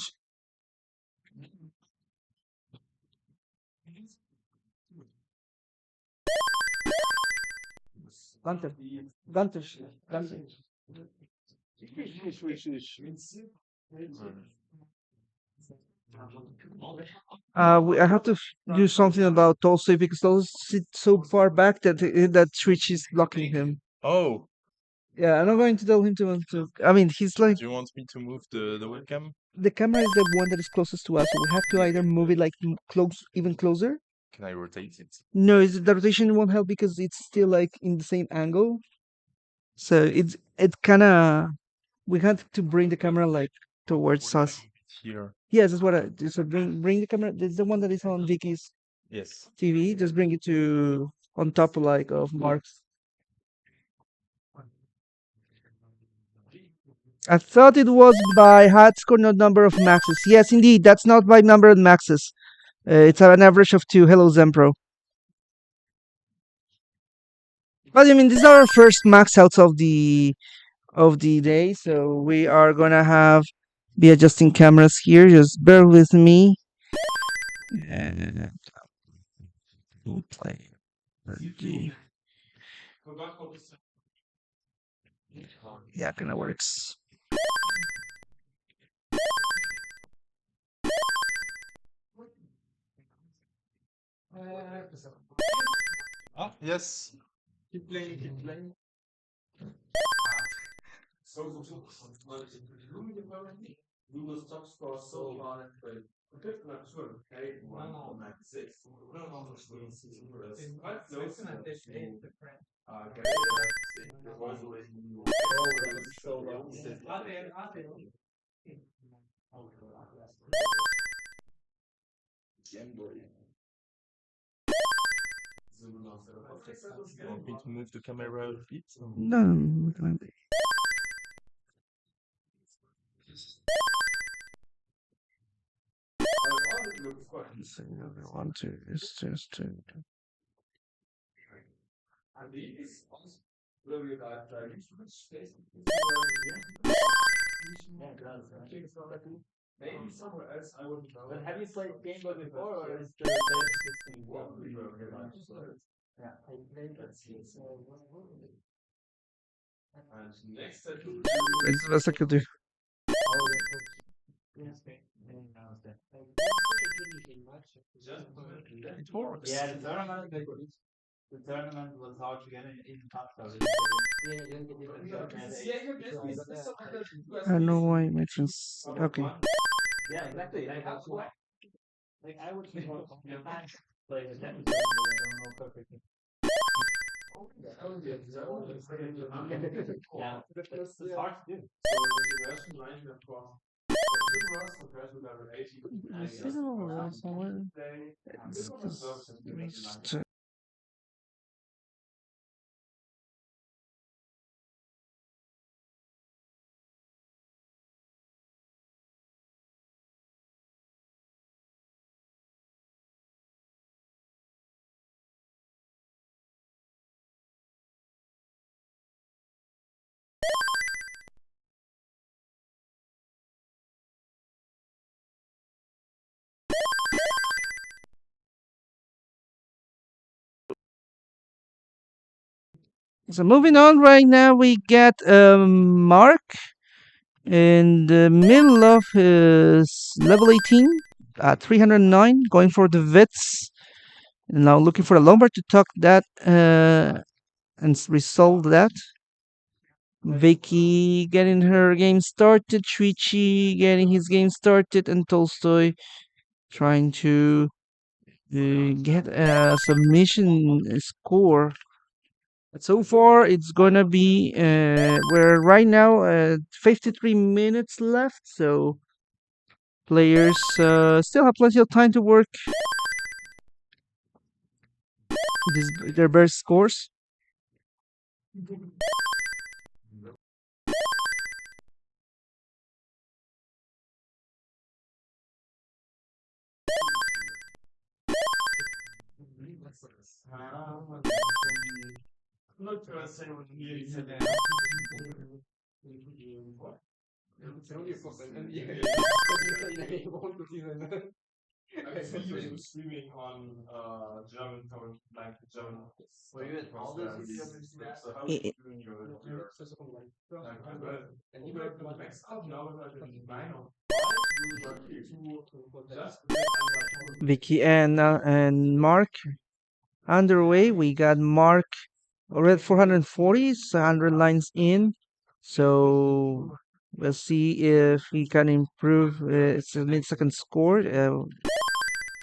Gunter. I have to do something about Tolstoy because Tolstoy sits so far back that that switch is blocking him. Oh, Yeah, I'm not going to tell him to. I mean, he's like do you want me to move the webcam? the camera is the one that is closest to us, so we have to either move it like close, even closer. Can I rotate it? No, the rotation won't help because it's still like in the same angle. So it kind of we have to bring the camera like towards us. Here. Yes, that's what I. So bring the camera. This is the one that is on Vicky's Yes. TV. Just bring it to on top like of Mark's. I thought it was by high score, not number of maxes. Yes, indeed, that's not by number of maxes. It's an average of 2. Hello, Zempro. But I mean, these are our first max outs of the day, so we are gonna be adjusting cameras here. Just bear with me. And we'll play. Yeah, kinda works. Ah, yes. Keep playing. Ludo's top score so far at 12. You want me to move the camera a bit? No. So the other one too is just to. Maybe somewhere else I wouldn't know. But have you played Game Boy before, or is the latest system Yeah, I played that system. And next I do. It's the second. It works. Yeah, the tournament was hard to get in Qatar. I don't know why my trans. Okay. Yeah, exactly. Like I would play the tennis, but I don't know perfectly. Yeah, it's hard to do. So moving on right now, we get Mark in the middle of his level 18 at 309, going for the Wits. Now looking for a Lombard to tuck that and resolve that. Vicky getting her game started, Trichi getting his game started, and Tolstoy trying to get a submission score. But so far, it's gonna be we're right now 53 minutes left, so players still have plenty of time to work their best scores. I see you streaming on German tone, like German. Were you at all those videos? So how are you doing your and you were next up now with a line of Vicky and Mark underway. We got Mark already 440, so 100 lines in. So we'll see if he can improve its mid-second score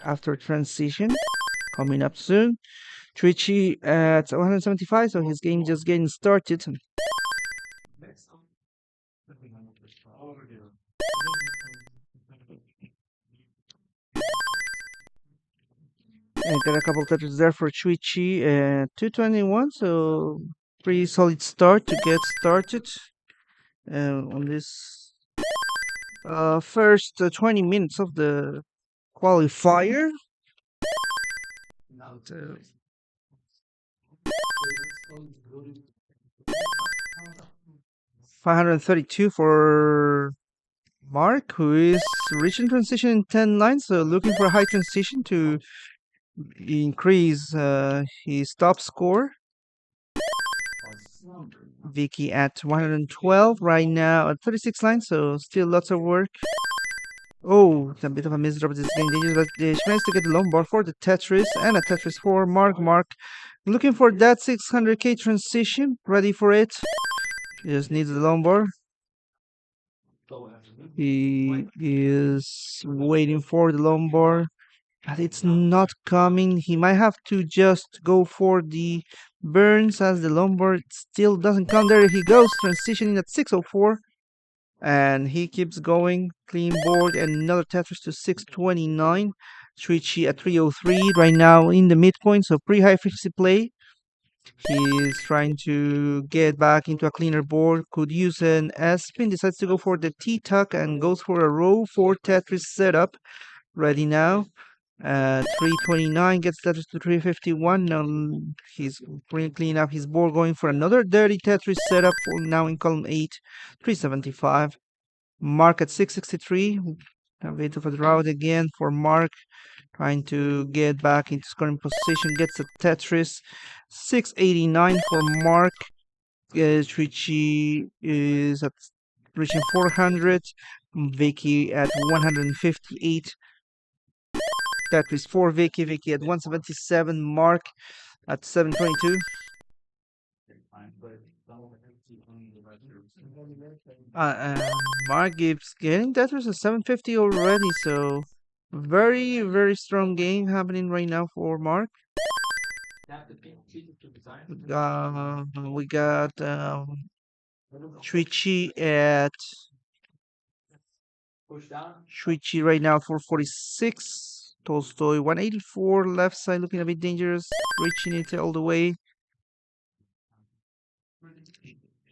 after transition coming up soon. Trichi at 175, so his game just getting started. And got a couple touches there for Trichi at 221, so pretty solid start to get started on this first 20 minutes of the qualifier. 532 for Mark, who is reaching transition in 10 lines, so looking for a high transition to increase his top score. Vicky at 112 right now at 36 lines, so still lots of work. Oh, it's a bit of a misdrop this game. They managed to get the Lombard for the Tetris and a Tetris for Mark. Mark looking for that 600k transition, ready for it. He just needs the Lombard. He is waiting for the Lombard, but it's not coming. He might have to just go for the burns as the Lombard still doesn't come. There he goes, transitioning at 604. And he keeps going. Clean board and another Tetris to 629. Trichi at 303 right now in the midpoint, so pretty high efficiency play. He's trying to get back into a cleaner board. Could use an S-spin. Decides to go for the T-tuck and goes for a row 4 Tetris setup. Ready now. 329 gets Tetris to 351. Now he's cleaning up his board, going for another dirty Tetris setup for now in column 8. 375. Mark at 663. A bit of a drought again for Mark, trying to get back into scoring position. Gets a Tetris. 689 for Mark. Richie is at reaching 400. Vicky at 158. Tetris for Vicky. Vicky at 177. Mark at 722. Mark keeps getting Tetris at 750 already, so very, very strong game happening right now for Mark. We got Shuichi at Shuichi right now 446. Tolstoy 184. Left side looking a bit dangerous, reaching it all the way.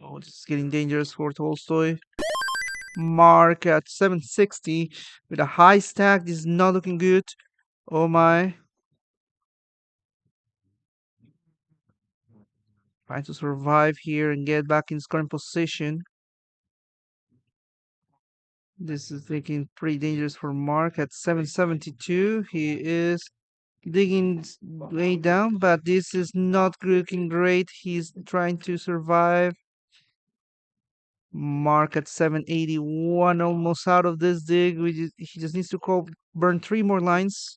Oh, this is getting dangerous for Tolstoy. Mark at 760 with a high stack. This is not looking good. Oh my. Trying to survive here and get back in scoring position. This is looking pretty dangerous for Mark at 772. He is digging way down, but this is not looking great. He's trying to survive. Mark at 781, almost out of this dig. He just needs to burn 3 more lines.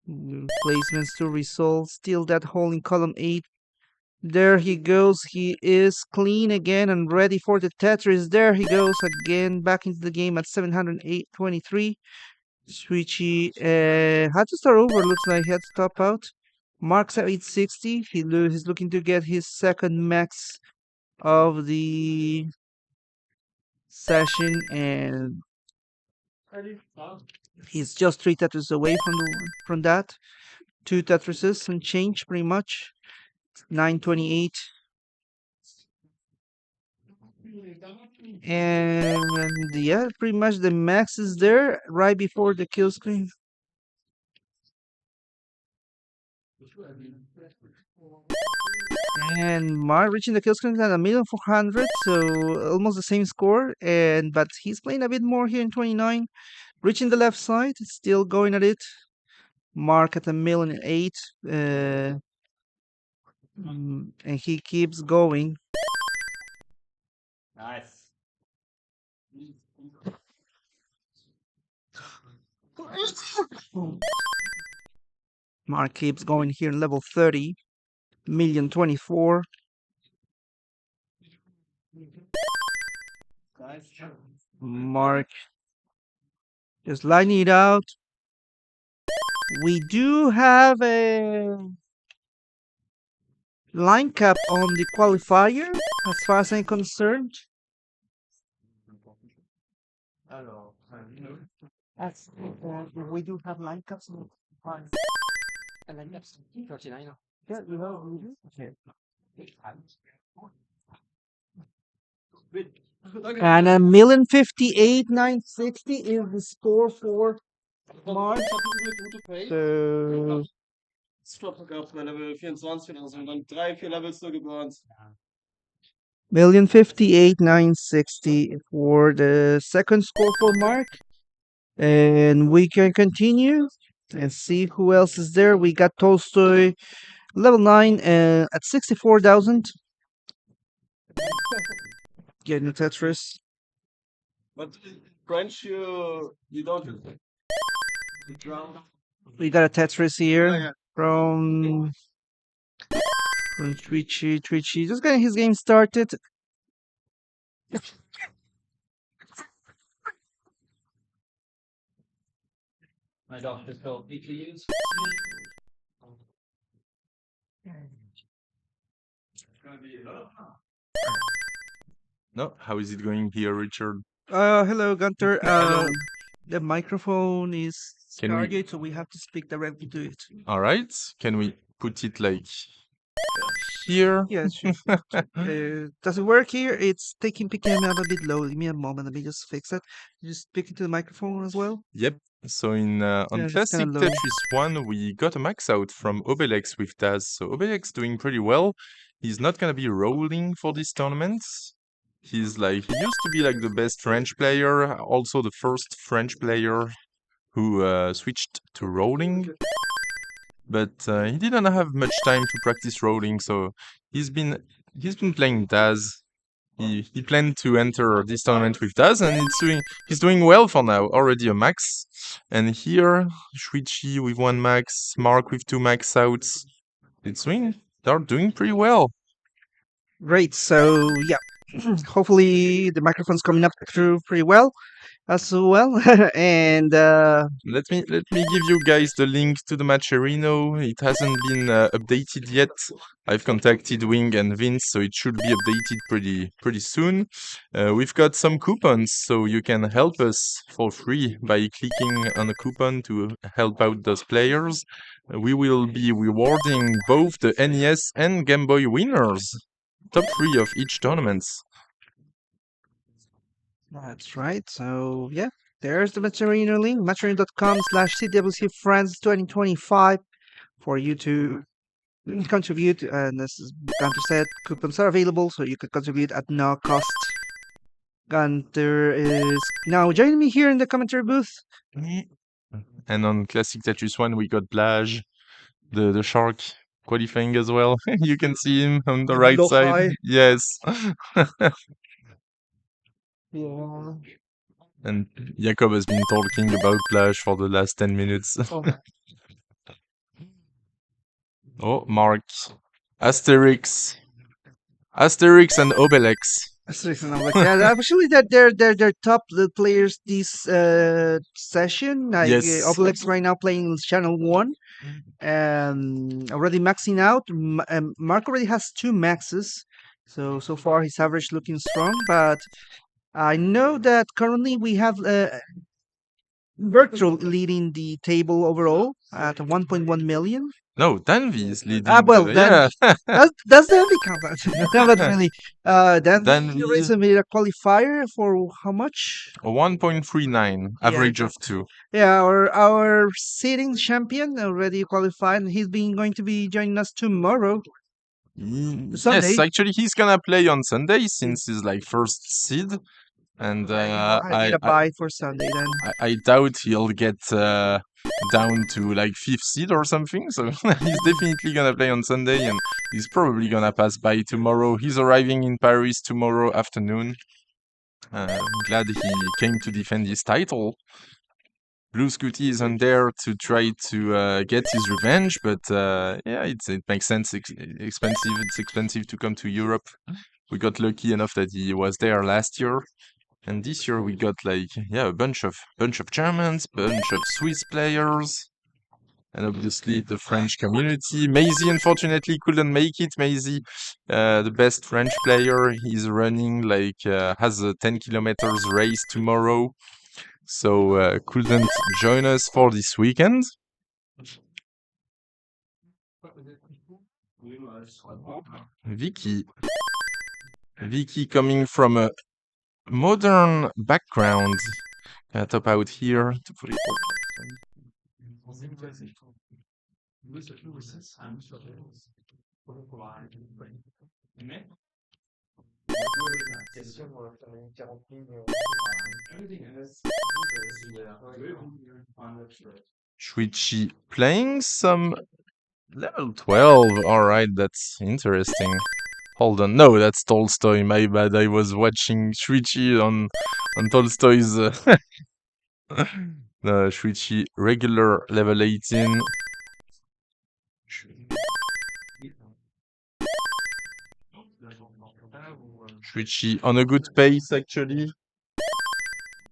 Placements to resolve. Still that hole in column 8. There he goes. He is clean again and ready for the Tetris. There he goes again, back into the game at 723. Switchy had to start over. Looks like he had to top out. Mark's at 860. He's looking to get his second max of the session, and he's just 3 Tetris away from that. 2 Tetrises and change pretty much. 928. And yeah, pretty much the max is there right before the kill screen. And Mark reaching the kill screen at 1,400,000, so almost the same score. But he's playing a bit more here in 29. Reaching the left side, still going at it. Mark at 1,008,000. And he keeps going. Nice. Mark keeps going here in level 30. 1,024,000. Mark just lining it out. We do have a line cap on the qualifier, as far as I'm concerned. We do have line caps on the qualifier. Line caps 39. Yeah, we do. Okay. And 1,058,960 is the score for Mark. So Stop gehabt bei Level 24 oder so und dann 3-4 Levels so gebrannt. 1,058,960 for the second score for Mark. And we can continue and see who else is there. We got Tolstoy, level 9 at 64,000. Getting Tetris. But French, you don't. We got a Tetris here Yeah. from Trichi. Just getting his game started. My doctor told me to use. No, how is it going here, Richard? Hello, Gunter. The microphone is Can we- targeted, so we have to speak directly to it. All right. Can we put it like here? Yeah, sure. Does it work here? It's picking me up a bit low. Give me a moment. Let me just fix it. Just speaking to the microphone as well. Yep. So on Yeah, it's Classic kinda low. Tetris 1, we got a max out from Obelix with Daz. So Obelix doing pretty well. He's not gonna be rolling for this tournament. He used to be like the best French player, also the first French player who switched to rolling. But he didn't have much time to practice rolling, so he's been playing Daz. He planned to enter this tournament with Daz, and he's doing well for now. Already a max. And here, Shuichi with 1 max, Mark with 2 max outs. They're doing pretty well. Great. So yeah, hopefully the microphone's coming up through pretty well as well. And Let me give you guys the link to the Matcherino. It hasn't been updated yet. I've contacted Wing and Vince, so it should be updated pretty soon. We've got some coupons, so you can help us for free by clicking on a coupon to help out those players. We will be rewarding both the NES and Game Boy winners, top 3 of each tournament. that's right. So yeah, there's the Matcherino link, matcherino.com/CTWC France 2025 for you to contribute. And as Gunter said, coupons are available, so you can contribute at no cost. Gunter is now joining me here in the commentary booth. And on Classic Tetris 1, we got Blage, the shark, qualifying as well. You can see him on the right side. High. Yes. Yeah. And Jacob has been talking about Blage for the last 10 minutes. Oh, Mark. Asterix and Obelix. Yeah, actually, they're top players this session. Like Yes. Obelix right now playing channel 1, already maxing out. Mark already has 2 maxes, so far his average looking strong. But I know that currently we have Virtual leading the table overall at 1.1 million. No, Danvi is leading. Well, yeah. that's the only count. No, not really. Danvi Danvi- recently made a qualifier for how much? 1.39, average of 2. Yeah, our sitting champion already qualified, and he's going to be joining us tomorrow. Sunday. Yes, actually, he's gonna play on Sunday since he's like first seed. And I need a buy for Sunday then. I doubt he'll get down to like 5th seed or something. So he's definitely gonna play on Sunday, and he's probably gonna pass by tomorrow. He's arriving in Paris tomorrow afternoon. I'm glad he came to defend his title. Blue Scooty isn't there to try to get his revenge, but yeah, it makes sense. It's expensive to come to Europe. We got lucky enough that he was there last year. And this year we got like a bunch of Germans, bunch of Swiss players, and obviously the French community. Maisie unfortunately couldn't make it. Maisie, the best French player, he's running has a 10 kilometers race tomorrow, so couldn't join us for this weekend. Vicky coming from a modern background. Top out here. Shuichi playing some level 12. Alright, that's interesting. Hold on, no, that's Tolstoy, my bad. I was watching Shuichi on Tolstoy's Shuichi regular level 18. Shuichi on a good pace, actually.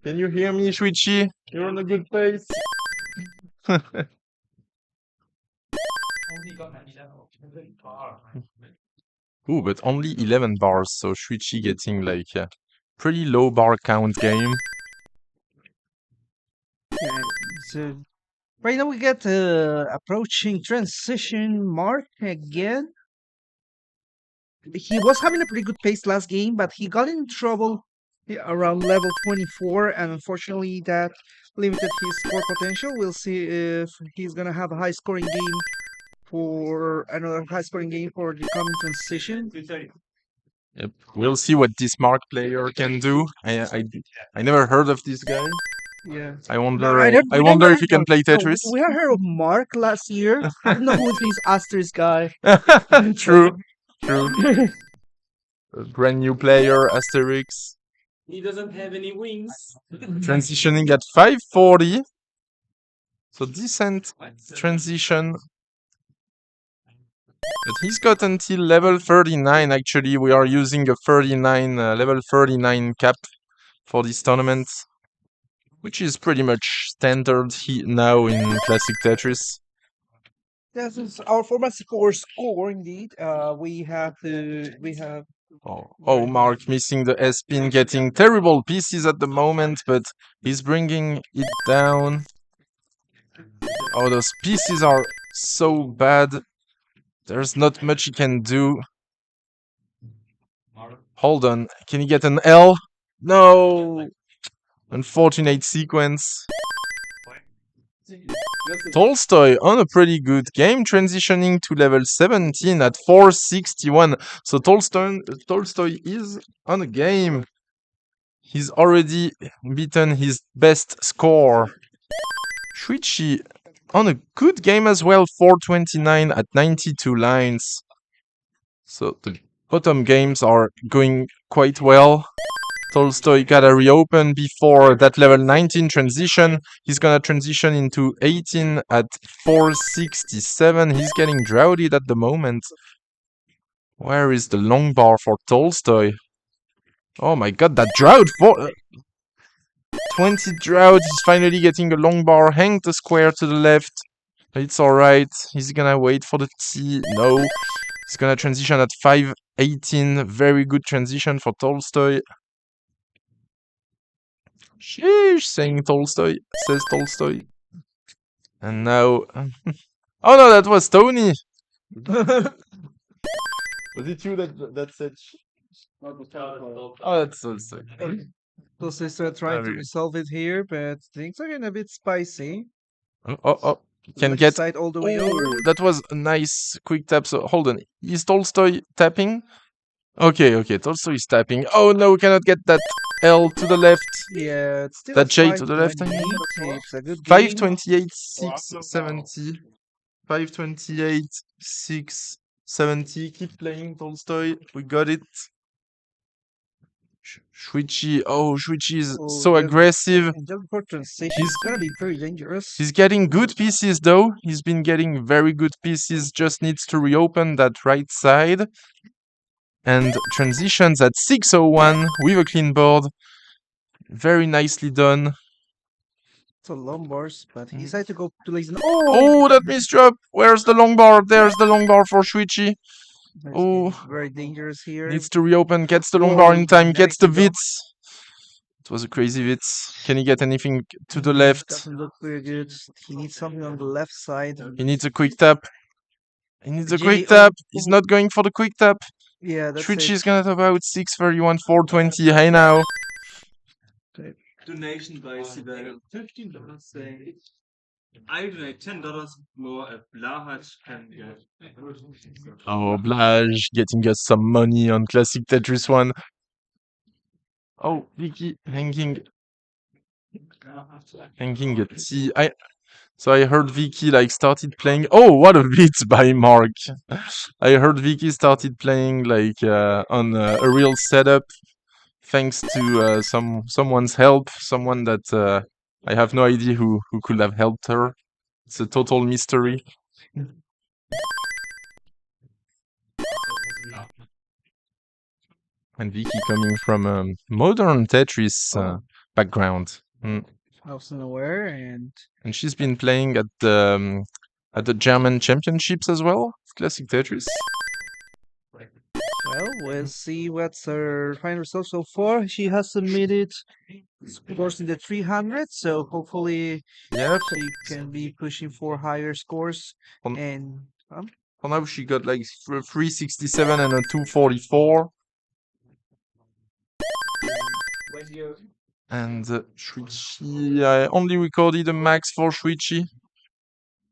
Can you hear me, Shuichi? You're on a good pace. Ooh, but only 11 bars, so Shuichi getting like a pretty low bar count game. Yeah, so right now we get approaching transition mark again. He was having a pretty good pace last game, but he got in trouble Yeah, around level 24, and unfortunately that limited his score potential. We'll see if he's gonna have a high scoring game for another high scoring game for the coming transition. Yep. We'll see what this Mark player can do. I never heard of this guy. Yeah. I wonder. No, I I wonder never if he can no, play no, Tetris. we heard of Mark last year. I don't know who this Asterisk guy. True. True. A brand new player, Asterix. He doesn't have any wings. Transitioning at 540. So decent transition. But he's got until level 39. Actually, we are using a 39 level 39 cap for this tournament, which is pretty much standard now in Classic Tetris. This is our format score indeed. We have. Oh, Mark missing the S-pin, getting terrible pieces at the moment, but he's bringing it down. Oh, those pieces are so bad. There's not much he can do. Hold on. Can he get an L? No. Unfortunate sequence. Tolstoy on a pretty good game, transitioning to level 17 at 461. So Tolstoy is on a game. He's already beaten his best score. Shuichi on a good game as well, 429 at 92 lines. So the bottom games are going quite well. Tolstoy gotta reopen before that level 19 transition. He's gonna transition into 18 at 467. He's getting droughted at the moment. Where is the long bar for Tolstoy? Oh my god, that drought! 20 drought. He's finally getting a long bar. Hang the square to the left. It's alright. He's gonna wait for the T. No. He's gonna transition at 518. Very good transition for Tolstoy. Sheesh, saying Tolstoy, says Tolstoy. And now... oh no, that was Tony! Was it you that said... oh, that's Tolstoy. Tolstoy trying to resolve it here, but things are getting a bit spicy. Oh. Can Left get... side all the way over. That was a nice quick tap. So hold on. Is Tolstoy tapping? Okay. Tolstoy is tapping. Oh no, cannot get that L to the left. Yeah, it's still that J to the left. It's a good game. 528, 670. 528, 670. Keep playing, Tolstoy. We got it. Shuichi. Oh, Shuichi is so aggressive. He's gonna be very dangerous. He's getting good pieces though. He's been getting very good pieces. Just needs to reopen that right side. And transitions at 601 with a clean board. Very nicely done. So long bars, but he decided to go to lazy. Oh, that misdrop. Where's the long bar? There's the long bar for Shuichi. Oh, very dangerous here. Needs to reopen, gets the long bar in time, gets the Witz. It was a crazy Witz. Can he get anything to the left? Doesn't look very good. He needs something on the left side. He needs a quick tap. He's not going for the quick tap. Yeah, that's Shuichi it. is gonna top out 631, 420. Hey now. Donation by Sibel. $15 saying, I donate $10 more if Blahaj can get. Oh, Blaj getting us some money on Classic Tetris 1. Oh, Vicky hanging a T. So I heard Vicky started playing. Oh, what a beat by Mark! I heard Vicky started playing on a real setup, thanks to someone's help. Someone that I have no idea who could have helped her. It's a total mystery. And Vicky coming from a modern Tetris background. I wasn't aware, and she's been playing at the German championships as well, Classic Tetris. Well, we'll see what's her final result so far. She has submitted scores in the 300, so hopefully she can be pushing for higher scores. And for now, she got 367 and a 244. And Shuichi, I only recorded a max for Shuichi.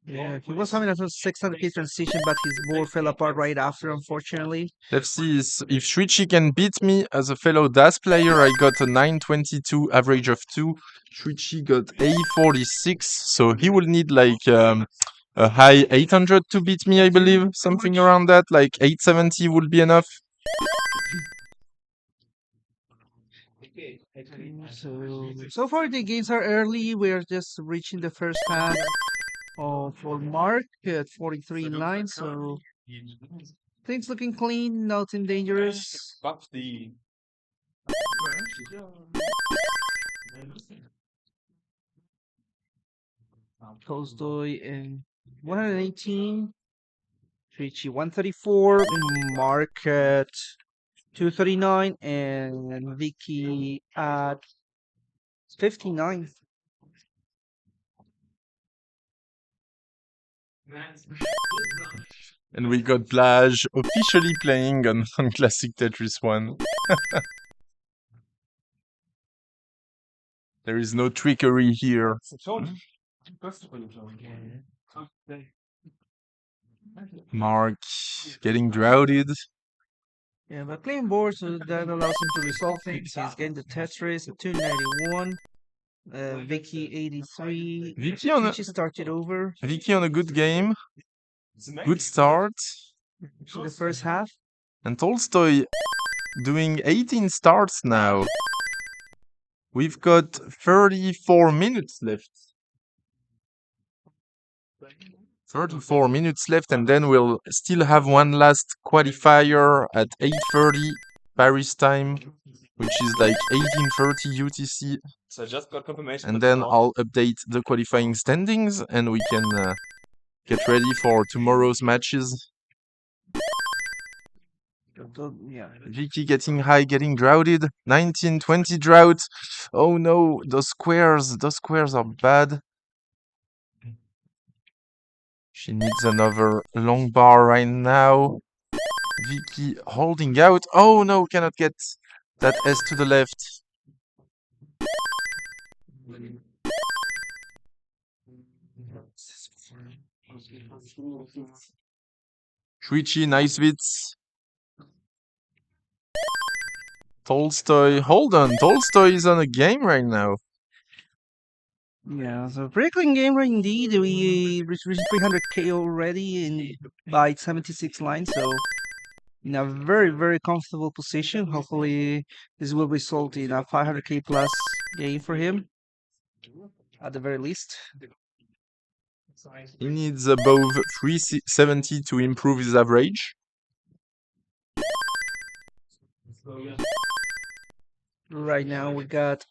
Yeah, he was having a 600k transition, but his board fell apart right after, unfortunately. Let's see if Shuichi can beat me as a fellow DAS player. I got a 922 average of 2. Shuichi got A46, so he will need like a high 800 to beat me, I believe. Something around that, like 870 would be enough. So far the games are early. We're just reaching the first half for Mark at 43 in line, so things looking clean, nothing dangerous. Tolstoy and 118, Richie 134, Mark at 239, and Vicky at 59. And we got Blaj officially playing on Classic Tetris 1. There is no trickery here. Mark getting droughted. Yeah, but clean board, so that allows him to resolve things. He's getting the Tetris at 291. Vicky 83. Vicky started over. Vicky on a good game. Good start. The first half. And Tolstoy doing 18 starts now. We've got 34 minutes left. 34 minutes left, and then we'll still have one last qualifier at 8:30 Paris time, which is like 18:30 UTC. So I just got confirmation. And then I'll update the qualifying standings, and we can get ready for tomorrow's matches. Yeah. Vicky getting high, getting droughted. 19-20 drought. Oh no, those squares are bad. She needs another long bar right now. Vicky holding out. Oh no, cannot get that S to the left. Shuichi, nice bits. Tolstoy, hold on. Tolstoy is on a game right now. Yeah, so pretty clean game, right? Indeed, we reached 300k already by 76 lines, so in a very, very comfortable position. Hopefully, this will result in a 500k plus game for him, at the very least. He needs above 370 to improve his average. Right now, we got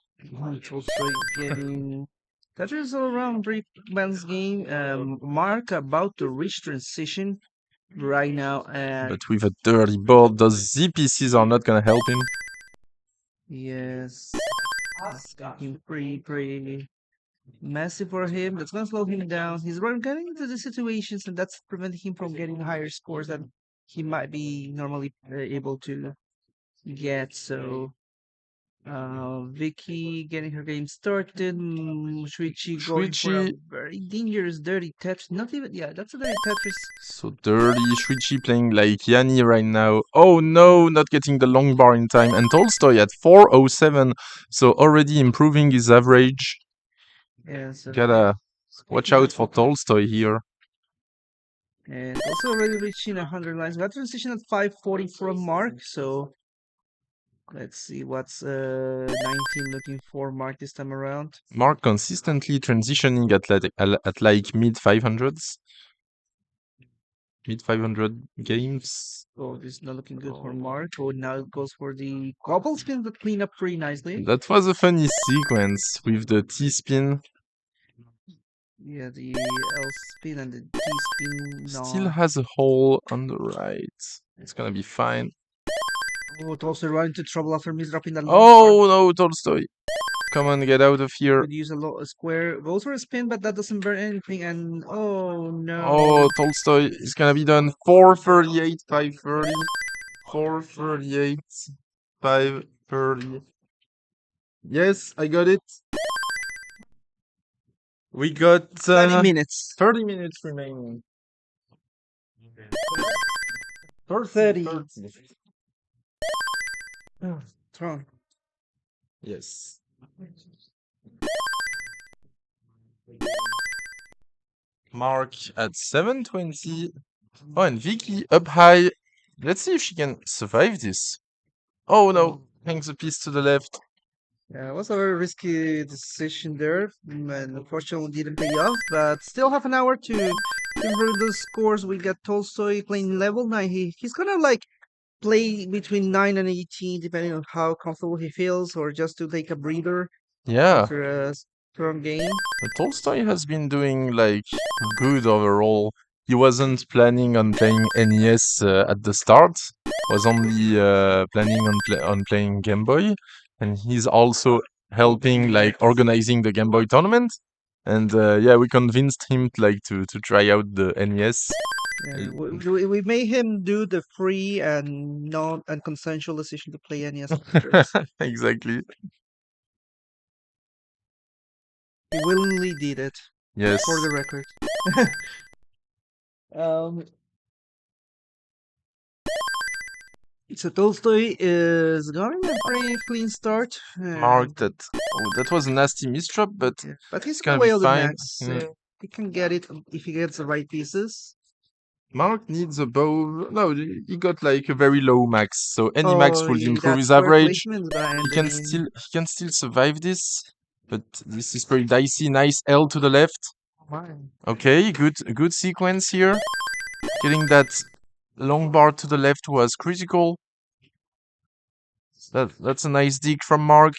Tolstoy getting touches all around pretty balanced game. Mark about to reach transition right now, and But with a dirty board, those ZPCs are not gonna help him. yes, it's getting pretty messy for him. That's gonna slow him down. He's getting into the situations, and that's preventing him from getting higher scores than he might be normally able to get. So Vicky getting her game started. Shuichi going for a very dangerous dirty Tetris. Not even, yeah, that's a dirty Tetris. So dirty. Shuichi playing like Yanni right now. Oh no, not getting the long bar in time. And Tolstoy at 407, so already improving his average. Yeah, so Gotta watch out for Tolstoy here. and also already reaching 100 lines. Got transition at 540 from Mark, so let's see what's 19 looking for Mark this time around. Mark consistently transitioning at like mid 500s. Mid 500 games. Oh, this is not looking good for Mark. Oh, now it goes for the gobble spin that clean up pretty nicely. That was a funny sequence with the T-spin. Yeah, the L spin and the T spin. No. Still has a hole on the right. It's gonna be fine. Oh, Tolstoy run into trouble after misdropping that. Oh no, Tolstoy! Come on, get out of here. Could use a square. Goes for a spin, but that doesn't burn anything. And oh no. Oh, Tolstoy is gonna be done. 438, 530. 438, 530. Yes, I got it. We got 30 minutes. 30 minutes remaining. 30. Tron. Yes. Mark at 720. Oh, and Vicky up high. Let's see if she can survive this. Oh no, hangs a piece to the left. Yeah, it was a very risky decision there, and unfortunately didn't pay off. But still half an hour to improve the scores. We got Tolstoy playing level 9. He's gonna like play between 9 and 18, depending on how comfortable he feels, or just to take a breather Yeah, after a strong game. Tolstoy has been doing like good overall. He wasn't planning on playing NES at the start. Was only planning on playing Game Boy, and he's also helping like organizing the Game Boy tournament. And yeah, we convinced him to try out the NES. Yeah, we made him do the free and non and consensual decision to play NES first. Exactly. He willingly did it, Yes. for the record. So Tolstoy is going a pretty clean start. Mark that. Oh, that was a nasty misdrop, but Yeah, but he's gonna way be out the fine. max. So he can get it if he gets the right pieces. Mark needs above. No, he got like a very low max, so any max would yeah, improve that his square average. placement's gonna end He the can game. still survive this, but this is pretty dicey. Nice L to the left. Okay, good sequence here. Getting that long bar to the left was critical. That's a nice dig from Mark.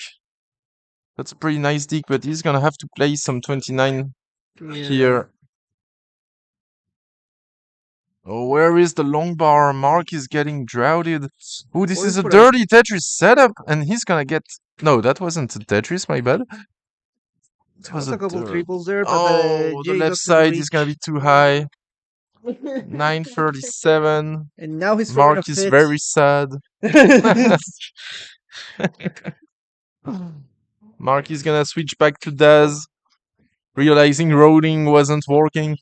That's a pretty nice dig, but he's gonna have to play some 29 here. Oh, where is the long bar? Mark is getting droughted. Oh, this is a dirty Tetris setup, and he's gonna get... No, that wasn't a Tetris, my bad. It was a couple triples there, but the left side is gonna be too high. 937. And now he's Mark is very sad. Mark is gonna switch back to Daz, realizing rolling wasn't working.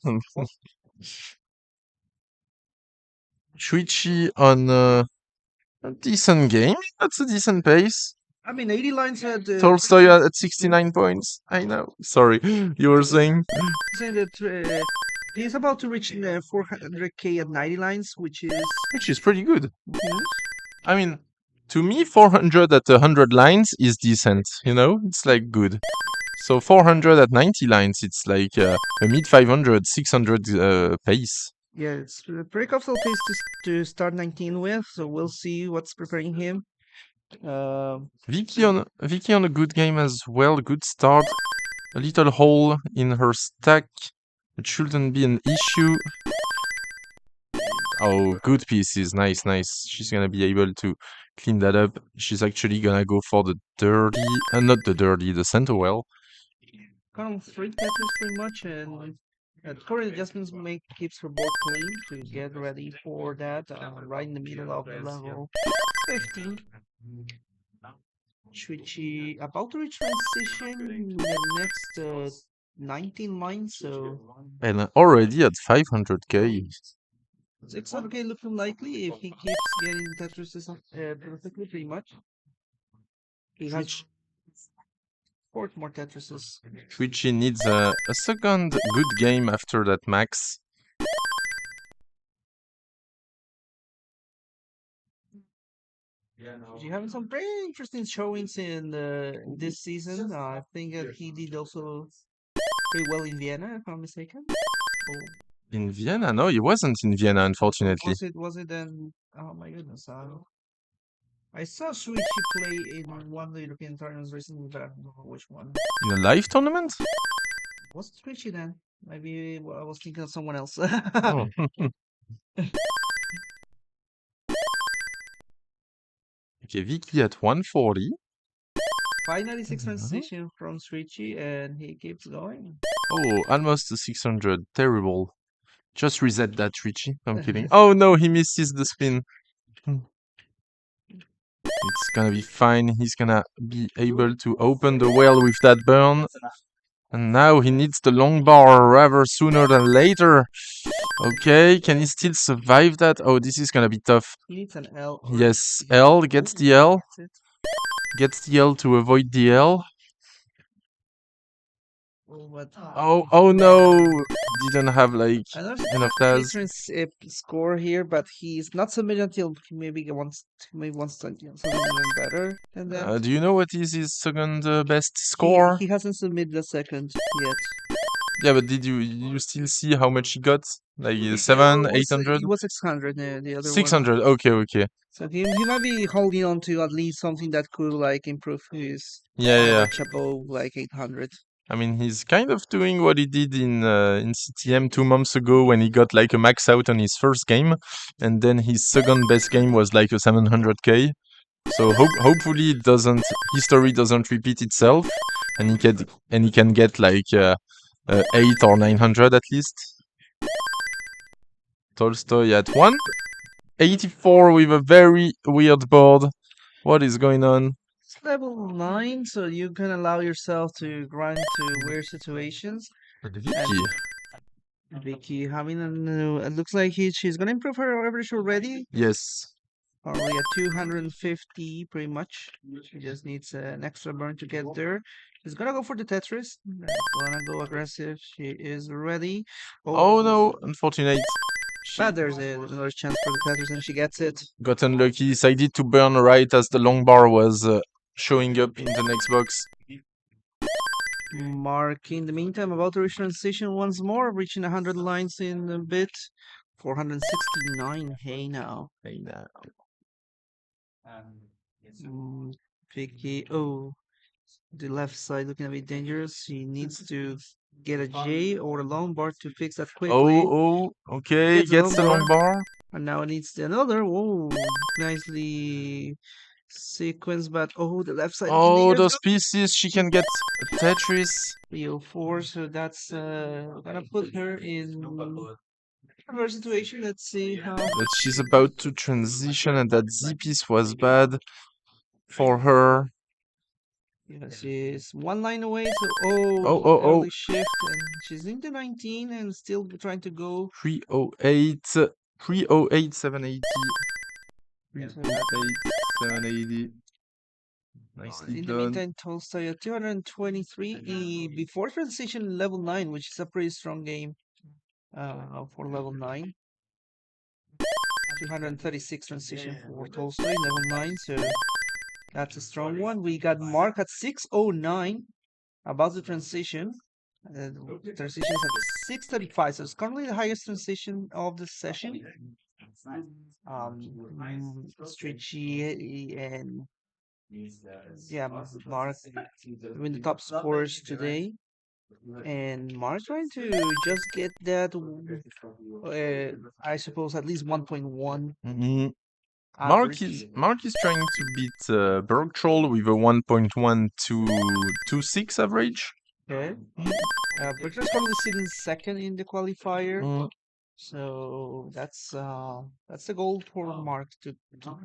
Shuichi on a decent game. That's a decent pace. I mean, 80 lines had... Tolstoy at 69 points. I know. Sorry, you were saying? Saying that he's about to reach 400k at 90 lines, which is pretty good. I mean, to me, 400 at 100 lines is decent. You know, it's like good. So 400 at 90 lines, it's like a mid 500, 600 pace. Yeah, it's a pretty comfortable pace to start 19 with. So we'll see what's preparing him. Vicky on a good game as well. Good start. A little hole in her stack. It shouldn't be an issue. Oh, good pieces. Nice. She's gonna be able to clean that up. She's actually gonna go for the dirty, not the dirty, the center well. Kind of three catches pretty much, and current adjustments keeps her board clean to get ready for that. Right in the middle of the level 15. Shuichi about to reach transition in the next 19 lines, so... And already at 500k. It's okay looking likely if he keeps getting Tetris perfectly, pretty much. He has 4 more Tetrises. Shuichi needs a second good game after that max. He's having some pretty interesting showings in this season. I think that he did also pretty well in Vienna, if I'm mistaken. In Vienna? No, he wasn't in Vienna, unfortunately. Was it then? Oh my goodness. I saw Shuichi play in one of the European tournaments recently, but I don't know which one. In a live tournament? Was it Shuichi then? Maybe I was thinking of someone else. Oh. Okay, Vicky at 140. 596 transition from Shuichi, and he keeps going. Oh, almost a 600. Terrible. Just reset that, Richie. I'm kidding. Oh no, he misses the spin. It's gonna be fine. He's gonna be able to open the well with that burn. And now he needs the long bar rather sooner than later. Okay, can he still survive that? Oh, this is gonna be tough. He needs an L. Yes, L gets the L. Gets the L to avoid the L. Oh no! Didn't have like enough TAS. Score here, but he's not submitted until he maybe wants something even better than that. Do you know what is his second best score? He hasn't submitted the second yet. Yeah, but did you still see how much he got? Like 700, 800? It was 600. The other 600. one. Okay. So he might be holding on to at least something that could like improve his above like 800. I mean, he's kind of doing what he did in CTM 2 months ago when he got like a max out on his first game, and then his second best game was like a 700k. So hopefully history doesn't repeat itself, and he can get like 8 or 900 at least. Tolstoy at 184 with a very weird board. What is going on? It's level 9, so you can allow yourself to grind to weird situations. But Vicky. Vicky having it looks like she's gonna improve her average already. Yes. Already at 250 pretty much. She just needs an extra burn to get there. She's gonna go for the Tetris. Gonna go aggressive. She is ready. Oh no, unfortunate. But there's another chance for the Tetris and she gets it. Got unlucky, decided to burn right as the long bar was showing up in the next box. Mark, in the meantime, about to reach transition once more, reaching 100 lines in a bit. 469. Hey now. Vicky, the left side looking a bit dangerous. She needs to get a J or a long bar to fix that quickly. Okay, gets the long bar. And now it needs another. Nicely sequenced, but the left side. Those pieces, she can get a Tetris. 304, so that's gonna put her in her situation. Let's see how. But she's about to transition, and that Z piece was bad for her. Yeah, she's one line away, so early shift, and she's into 19 and still trying to go. 308, 780. 308, 780. Nicely in done. the meantime, Tolstoy at 223 before transition level 9, which is a pretty strong game for level 9. 236 transition for Tolstoy, level 9, so that's a strong one. We got Mark at 609 about the transition. Transition is at 635, so it's currently the highest transition of the session. Stretchy and Mark doing the top scores today. And Mark trying to just get that, I suppose, at least 1.1. Mark is trying to beat Berg Troll with a 1.1226 average. Okay. Berg Troll is probably sitting second in the qualifier. So that's the goal for Mark to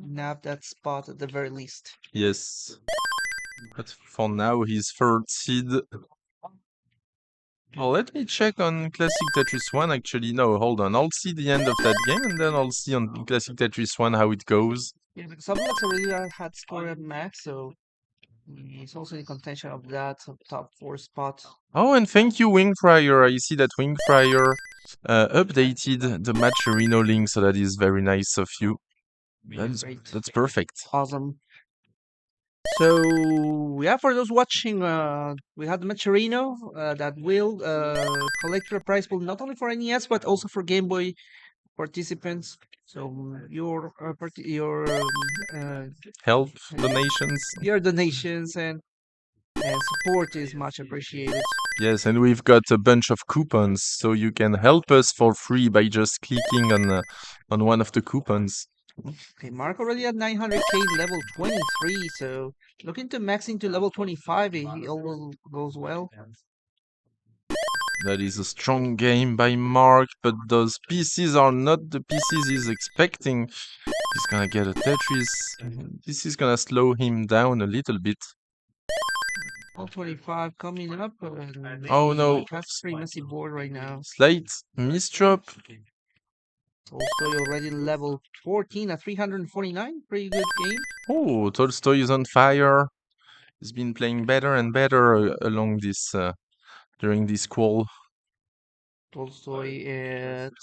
nab that spot at the very least. Yes. But for now he's third seed. Well, let me check on Classic Tetris 1. Actually, no, hold on. I'll see the end of that game, and then I'll see on Classic Tetris 1 how it goes. Yeah, because Subluxe already had scored at max, so he's also in contention of that top 4 spot. Oh, and thank you, Wingfryer. I see that Wingfryer updated the match Reno link, so that is very nice of you. That's perfect. Awesome. So, for those watching, we have the Macherino that will collect your prize pool not only for NES but also for Game Boy participants. So, your help donations. Your donations and support is much appreciated. Yes, and we've got a bunch of coupons, so you can help us for free by just clicking on one of the coupons. Okay, Mark already at 900k, level 23, so looking to max into level 25 if it all goes well. That is a strong game by Mark, but those pieces are not the pieces he's expecting. He's gonna get a Tetris. This is gonna slow him down a little bit. 25 coming up. Oh no. That's pretty messy board right now. Slight misdrop. Tolstoy already level 14 at 349. Pretty good game. Oh, Tolstoy is on fire. He's been playing better and better along this during this call. Tolstoy at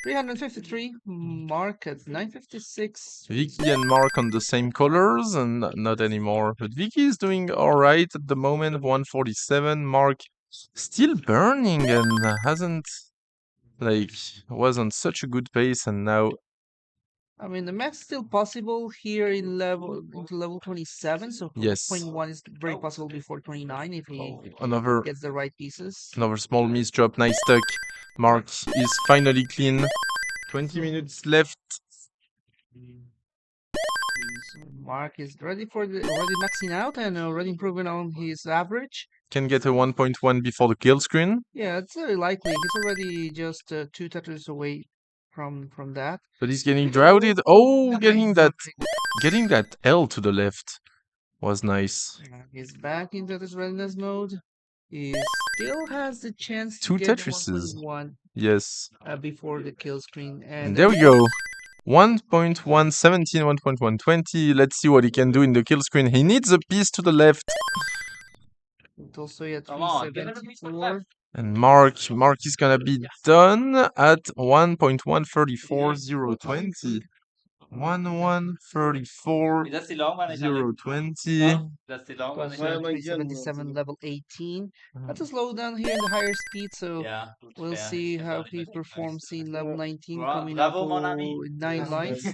353. Mark at 956. Vicky and Mark on the same colors, and not anymore. But Vicky is doing alright at the moment, 147. Mark still burning and hasn't, was on such a good pace, and now... I mean, the max still possible here in level 27, so yes. 0.1 is very possible before 29 if he gets the right pieces. Another small misdrop, nice tuck. Mark is finally clean. 20 minutes left. Mark is ready for already maxing out and already improving on his average. Can get a 1.1 before the kill screen. Yeah, it's very likely. He's already just 2 Tetris away from that. But he's getting droughted. Oh, getting that L to the left was nice. He's back into this readiness mode. He still has the chance to 2 get Tetrises. 1.1 yes. Before the kill screen. And there we go. 1.117, 1.120. Let's see what he can do in the kill screen. He needs a piece to the left. Tolstoy at 374. And Mark is gonna be done at 1.134.020. 1.134.020. That's the long one. 377 level 18. That's a slowdown here in the higher speed, so we'll see how he performs in level 19 coming up with 9 lives.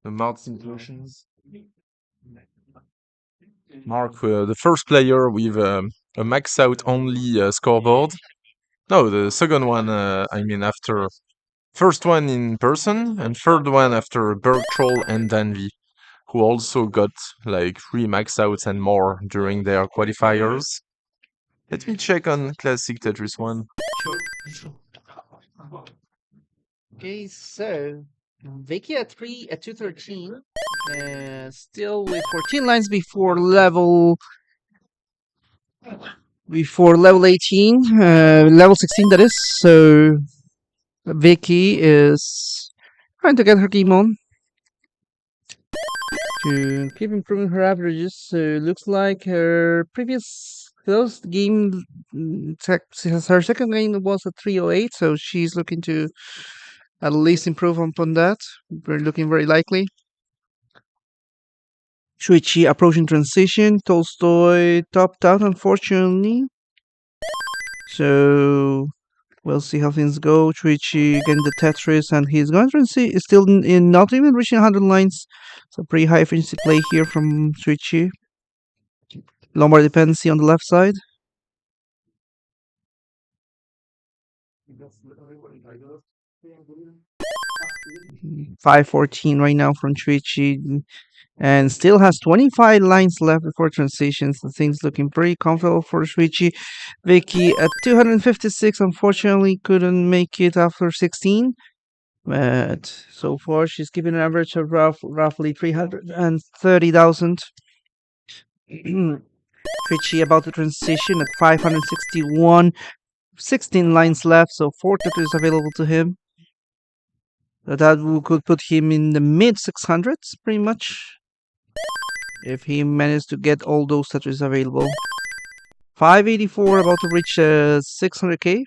The Martin versions. Mark, the first player with a max out only scoreboard. No, the second one, I mean after first one in person and third one after Bergtroll and Danvi, who also got 3 max outs and more during their qualifiers. Let me check on Classic Tetris 1. Okay, so Vicky at 213, still with 14 lines before level 18, level 16 that is. So Vicky is trying to get her game on to keep improving her averages. So looks like her previous closed game, her second game was a 308, so she's looking to at least improve upon that. We're looking very likely. Shuichi approaching transition. Tolstoy topped out, unfortunately. So we'll see how things go. Shuichi getting the Tetris, and he's going to is still in not even reaching 100 lines. So pretty high efficiency play here from Shuichi. Lombard dependency on the left side. 514 right now from Shuichi, and still has 25 lines left before transitions. The thing's looking pretty comfortable for Shuichi. Vicky at 256, unfortunately couldn't make it after 16, but so far she's keeping an average of roughly 330,000. Shuichi about to transition at 561, 16 lines left, so 4 Tetris available to him. That could put him in the mid 600s, pretty much, if he managed to get all those Tetris available. 584, about to reach 600k.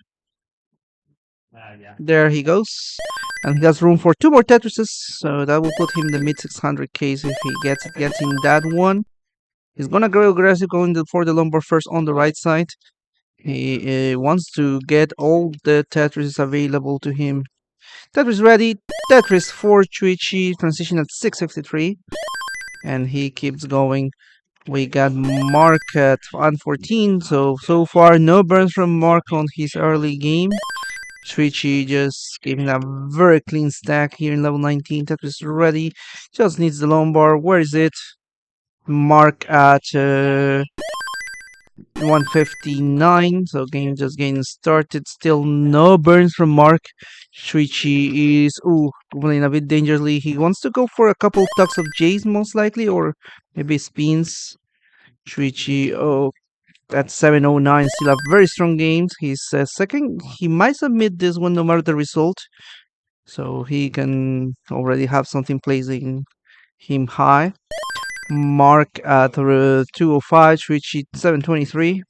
There he goes. And he has room for 2 more Tetrises, so that will put him in the mid 600ks if he gets in that one. He's gonna go aggressive, going for the Lombard first on the right side. He wants to get all the Tetris available to him. Tetris ready. Tetris for Shuichi. Transition at 653. And he keeps going. We got Mark at 114. So far, no burns from Mark on his early game. Shuichi just giving a very clean stack here in level 19. Tetris ready. Just needs the Lombard. Where is it? Mark at 159. So game just getting started. Still no burns from Mark. Shuichi is playing a bit dangerously. He wants to go for a couple tucks of J's most likely, or maybe spins. Shuichi, at 709, still a very strong game. He's second. He might submit this one no matter the result, so he can already have something placing him high. Mark at 205, Shuichi 723.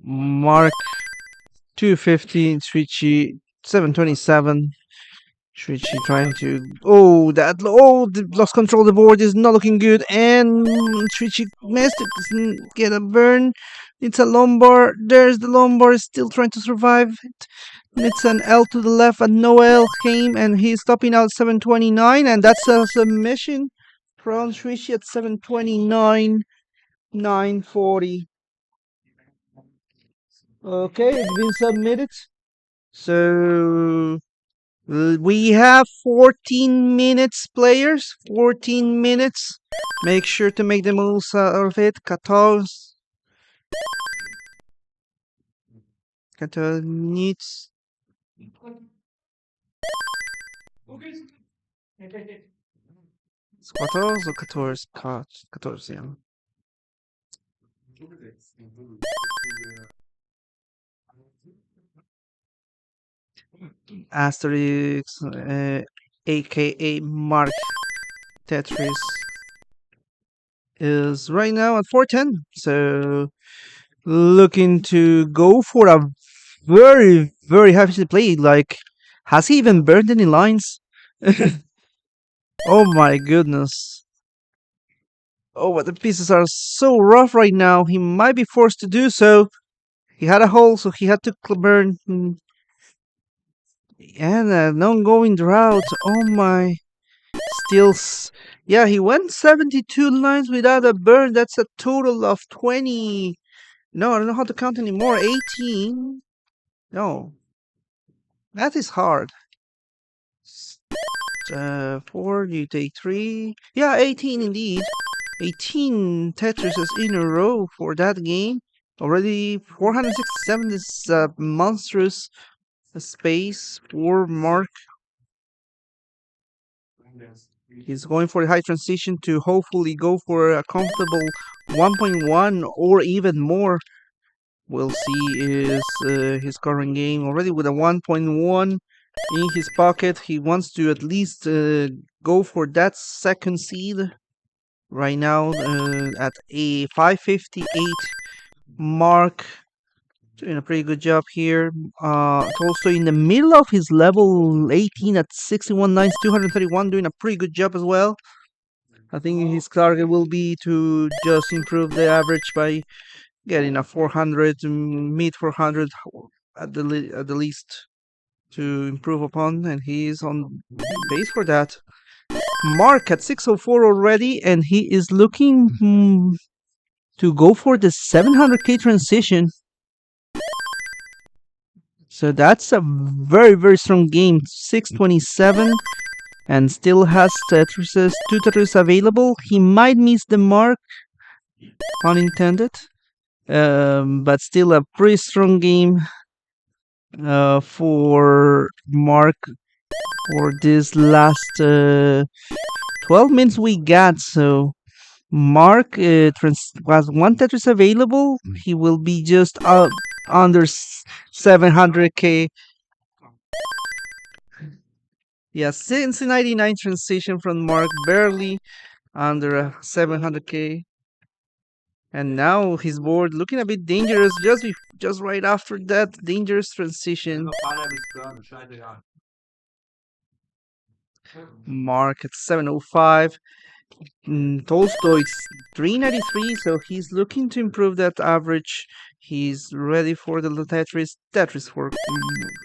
Mark 250, Shuichi 727. Shuichi trying to lost control of the board is not looking good, and Shuichi missed it, doesn't get a burn. It's a lumbar. There's the lumbar, still trying to survive it. It's an L to the left, and no L came, and he's stopping out 729, and that's a submission from Shuichi at 729, 940. Okay, it's been submitted. So we have 14 minutes, players. 14 minutes. Make sure to make the most out of it. 14. 14 minutes. 14 or 14? 14, yeah. Asterix, aka Mark Tetris, is right now at 410. So looking to go for a very, very heavy play. Like, has he even burned any lines? Oh my goodness. Oh, but the pieces are so rough right now. He might be forced to do so. He had a hole, so he had to burn. And an ongoing drought. Oh my. Still, yeah, he went 72 lines without a burn. That's a total of 20. No, I don't know how to count anymore. 18. No. That is hard. 4, you take 3. Yeah, 18 indeed. 18 Tetrises in a row for that game. Already 467 is monstrous space for Mark. He's going for a high transition to hopefully go for a comfortable 1.1 or even more. We'll see is his current game already with a 1.1 in his pocket. He wants to at least go for that second seed right now at a 558 mark. Doing a pretty good job here. Also in the middle of his level 18 at 61 nines, 231, doing a pretty good job as well. I think his target will be to just improve the average by getting a 400, mid 400 at the least to improve upon, and he is on base for that. Mark at 604 already, and he is looking to go for the 700k transition. So that's a very, very strong game. 627 and still has Tetrises, 2 Tetris available. He might miss the mark, unintended, but still a pretty strong game for Mark for this last 12 minutes we got. So Mark has 1 Tetris available. He will be just under 700k. Yeah, since 99 transition from Mark, barely under 700k. And now his board looking a bit dangerous just right after that dangerous transition. Mark at 705. Tolstoy it's 393, so he's looking to improve that average. He's ready for the Tetris for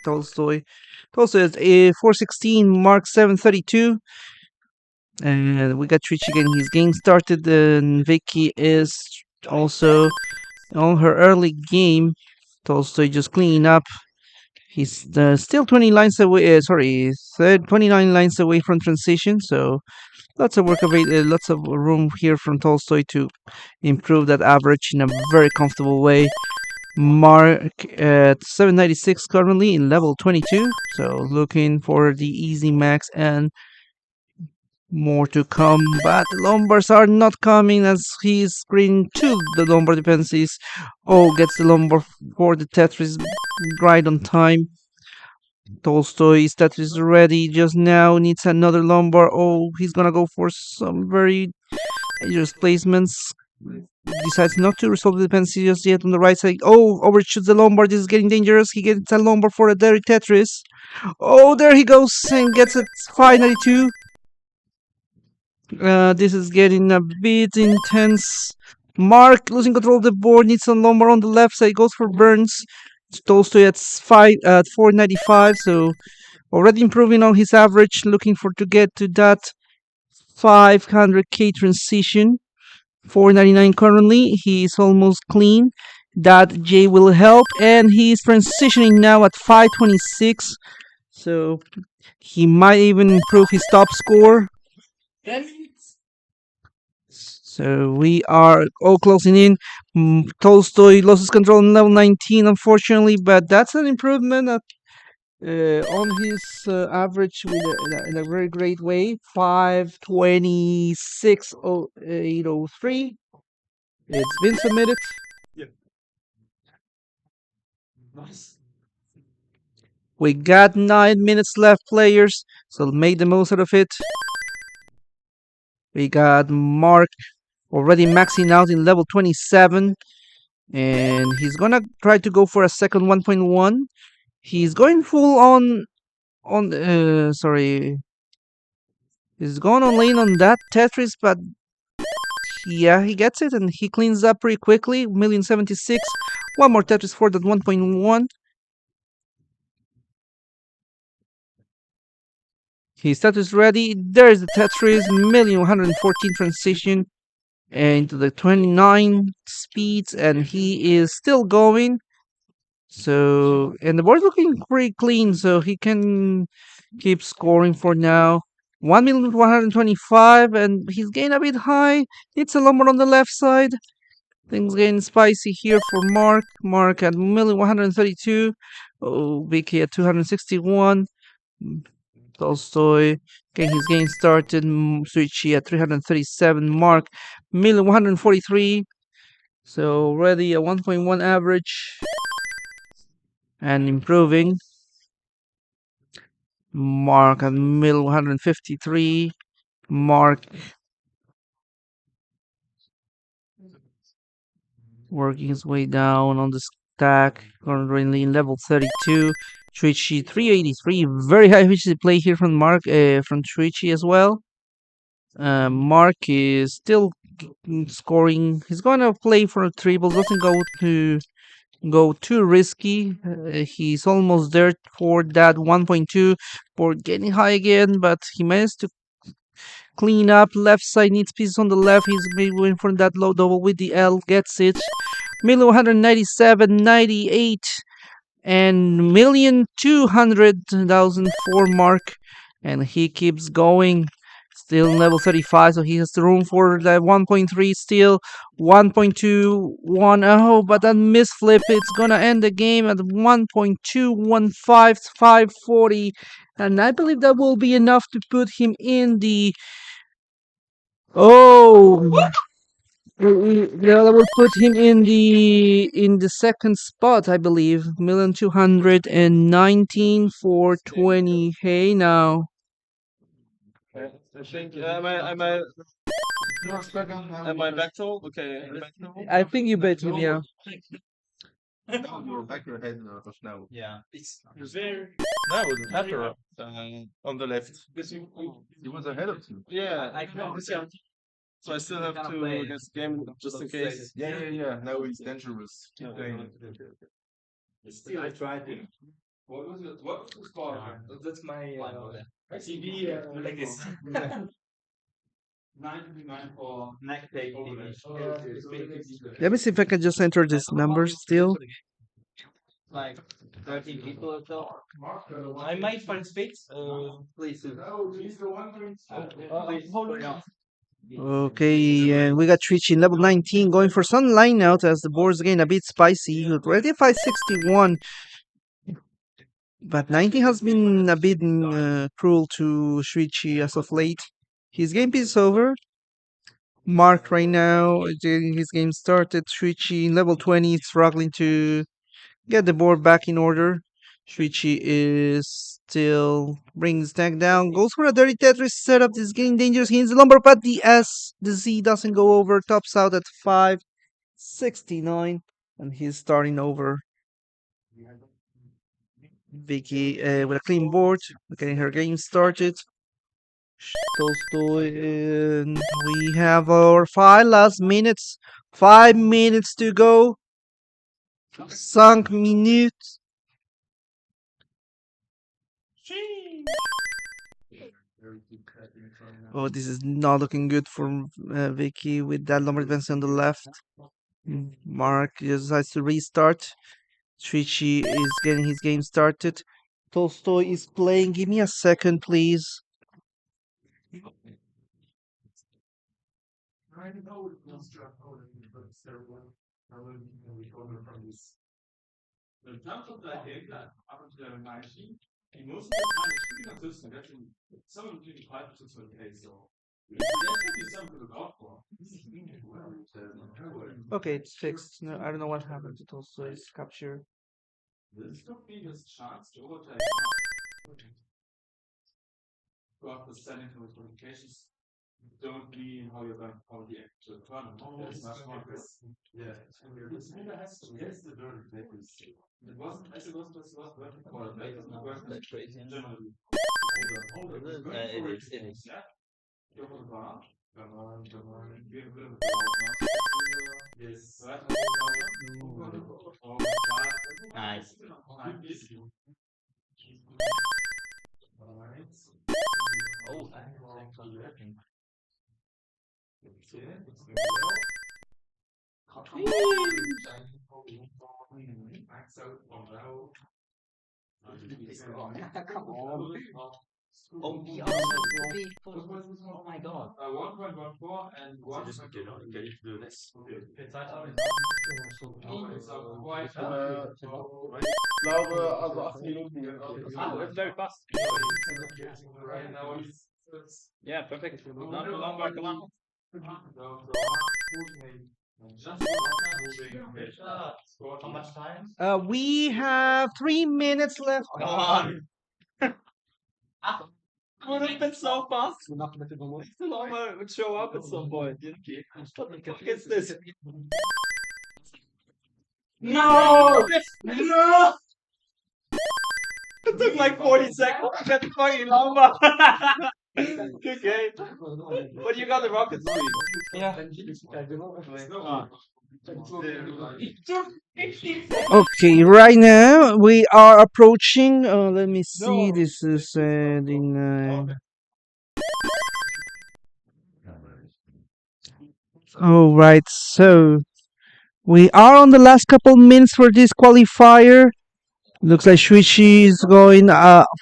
Tolstoy. Tolstoy at 416, Mark 732. And we got Trichi getting his game started, and Vicky is also on her early game. Tolstoy just cleaning up. He's still 20 lines away. 29 lines away from transition. So lots of work lots of room here from Tolstoy to improve that average in a very comfortable way. Mark at 796 currently in level 22. So looking for the easy max and more to come, but the Lombards are not coming as he's screening to the Lombard dependencies. Oh, gets the Lombard for the Tetris right on time. Tolstoy's Tetris ready just now, needs another Lombard. Oh, he's gonna go for some very dangerous placements. Decides not to resolve the dependency just yet on the right side. Oh, overshoots the Lombard. This is getting dangerous. He gets a Lombard for a dirty Tetris. Oh, there he goes and gets it 592. This is getting a bit intense. Mark losing control of the board, needs some Lombard on the left side, goes for Burns. Tolstoy at 495, so already improving on his average, looking for to get to that 500k transition. 499 currently, he's almost clean. That J will help, and he's transitioning now at 526, so he might even improve his top score. So we are all closing in. Tolstoy loses control on level 19, unfortunately, but that's an improvement on his average in a very great way. 526.803. It's been submitted. We got 9 minutes left, players, so make the most out of it. We got Mark already maxing out in level 27, and he's gonna try to go for a second 1.1. He's going full on he's going on lane on that Tetris, but yeah, he gets it and he cleans up pretty quickly. 1,076. One more Tetris for that 1.1. His Tetris ready. There's the Tetris. 1,114 transition into the 29 speeds, and he is still going. So, and the board's looking pretty clean, so he can keep scoring for now. 1,125, and he's getting a bit high. It's a Lombard on the left side. Things getting spicy here for Mark. Mark at 1,132. Oh, Vicky at 261. Tolstoy getting his game started. Suichi at 337. Mark 1,143. So already a 1.1 average and improving. Mark at 1,153. Mark working his way down on the stack, currently in level 32. Trichi 383, very high efficiency play here from Mark, from Trichi as well. Mark is still scoring. He's gonna play for a triple. Doesn't go too risky. He's almost there for that 1.2 for getting high again, but he managed to clean up. Left side needs pieces on the left. He's going for that low double with the L. Gets it. 1,197.98 and 1,200,000 for Mark, and he keeps going. Still level 35, so he has the room for that 1.3 still. 1.21. Oh, but that misflip, it's gonna end the game at 1.215,540. And I believe that will be enough to put him in the. Oh! That will put him in the second spot, I believe. 1,219 for 20. Hey now. I think am I back to? Okay. I think you bet him, yeah. You're back your head now. Yeah. It's very. Now with Pepper on the left. He was ahead of you. Yeah, I know. So I still have to get the game just in case. Yeah. Now he's dangerous. Keep playing. Still, I tried it. What was it? What was the score? That's my TV like this. 99 for neck take. Let me see if I can just enter these numbers still. like 13 people or so. I might participate. Please. Hold on. Okay, and we got Trichi in level 19 going for some line out as the board's getting a bit spicy. Already 561. But 19 has been a bit cruel to Trichi as of late. His game piece is over. Mark right now, getting his game started. Trichi in level 20 struggling to get the board back in order. Shuichi is still bringing his deck down. Goes for a dirty Tetris setup. This is getting dangerous. He hits the lumber, but the Z doesn't go over. Tops out at 569. And he's starting over. Vicky with a clean board. Getting her game started. Tolstoy. We have our 5 last minutes. 5 minutes to go. 5 minutes. Oh, this is not looking good for Vicky with that lumber advance on the left. Mark decides to restart. Trichi is getting his game started. Tolstoy is playing. Give me a second, please. Okay, it's fixed. No, I don't know what happened to Tolstoy's capture. This could be his chance to overtake. Throughout the standing qualifications don't mean how you're going to call the actual tournament. It's much more this. Yeah. This nigga has to guess the dirty Tetris. It wasn't as it was vertical. That's crazy. Generally. It is. Yeah. You're on the bar. Come on. We have a bit of a yes. Right. Nice. Oh, come on. Oh, yeah. Oh my god. 1.14 and 1. Can you do this? Ich glaube, also 8 Minuten. That's very fast. Yeah, perfect. Not too long, come on. How much time? We have 3 minutes left. Come on. Would have been so fast. Lama would show up at some point. What the fuck is this? No! No! It took like 40 seconds to get the fucking Lama. Good game. But you got the rocket speed. Yeah. Okay, right now we are approaching. Let me see. This is the. All right, so we are on the last couple minutes for this qualifier. Looks like Shuichi is going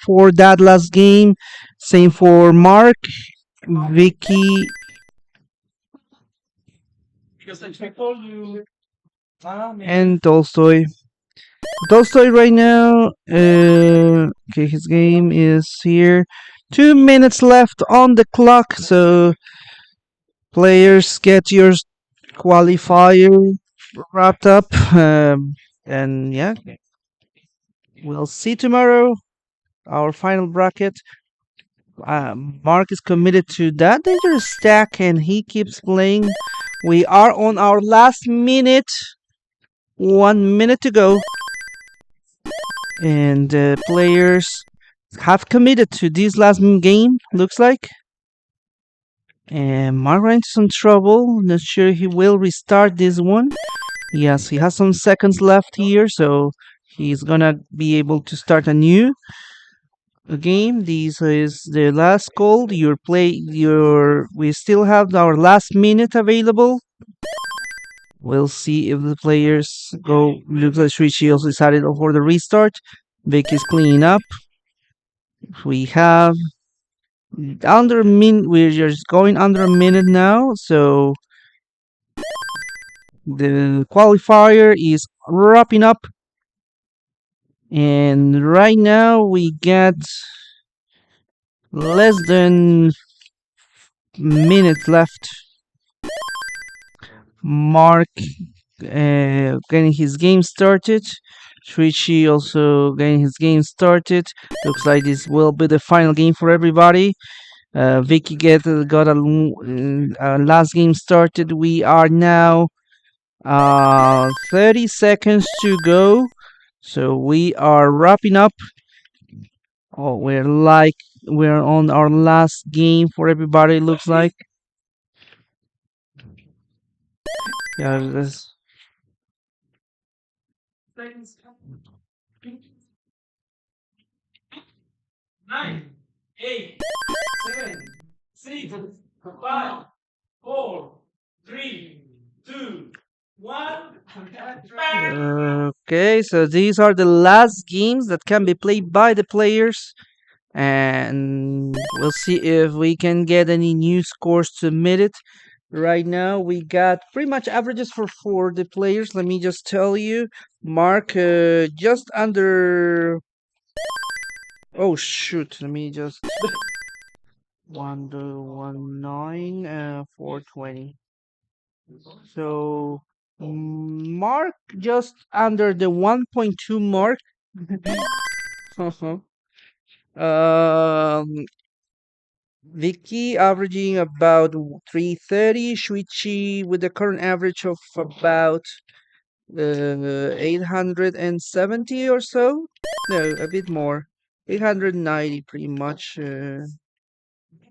for that last game. Same for Mark, Vicky. And Tolstoy. Tolstoy right now. Okay, his game is here. 2 minutes left on the clock, so players get your qualifier wrapped up. And yeah, we'll see tomorrow. Our final bracket. Mark is committed to that dangerous stack, and he keeps playing. We are on our last minute. 1 minute to go. And players have committed to this last game, looks like. And Mark runs some trouble. Not sure he will restart this one. Yes, he has some seconds left here, so he's gonna be able to start a new game. This is the last call. We still have our last minute available. We'll see if the players go. Looks like Shuichi also decided for the restart. Vic is cleaning up. We have under a minute. We're just going under a minute now, so the qualifier is wrapping up. And right now we get less than minute left. Mark getting his game started. Shuichi also getting his game started. Looks like this will be the final game for everybody. Vicky got a last game started. We are now 30 seconds to go. So we are wrapping up. Oh, we're on our last game for everybody. Looks like. Yeah, this. 9, 8, 7, 6, 5, 4, 3, 2, 1. Okay, so these are the last games that can be played by the players, and we'll see if we can get any new scores submitted. Right now, we got pretty much averages for the players. Let me just tell you, Mark, just under. Oh shoot! Let me just 119, 420. So Mark just under the 1.2 mark. Vicky averaging about 330. Shuichi with the current average of about 870 or so. No, a bit more. 890 pretty much.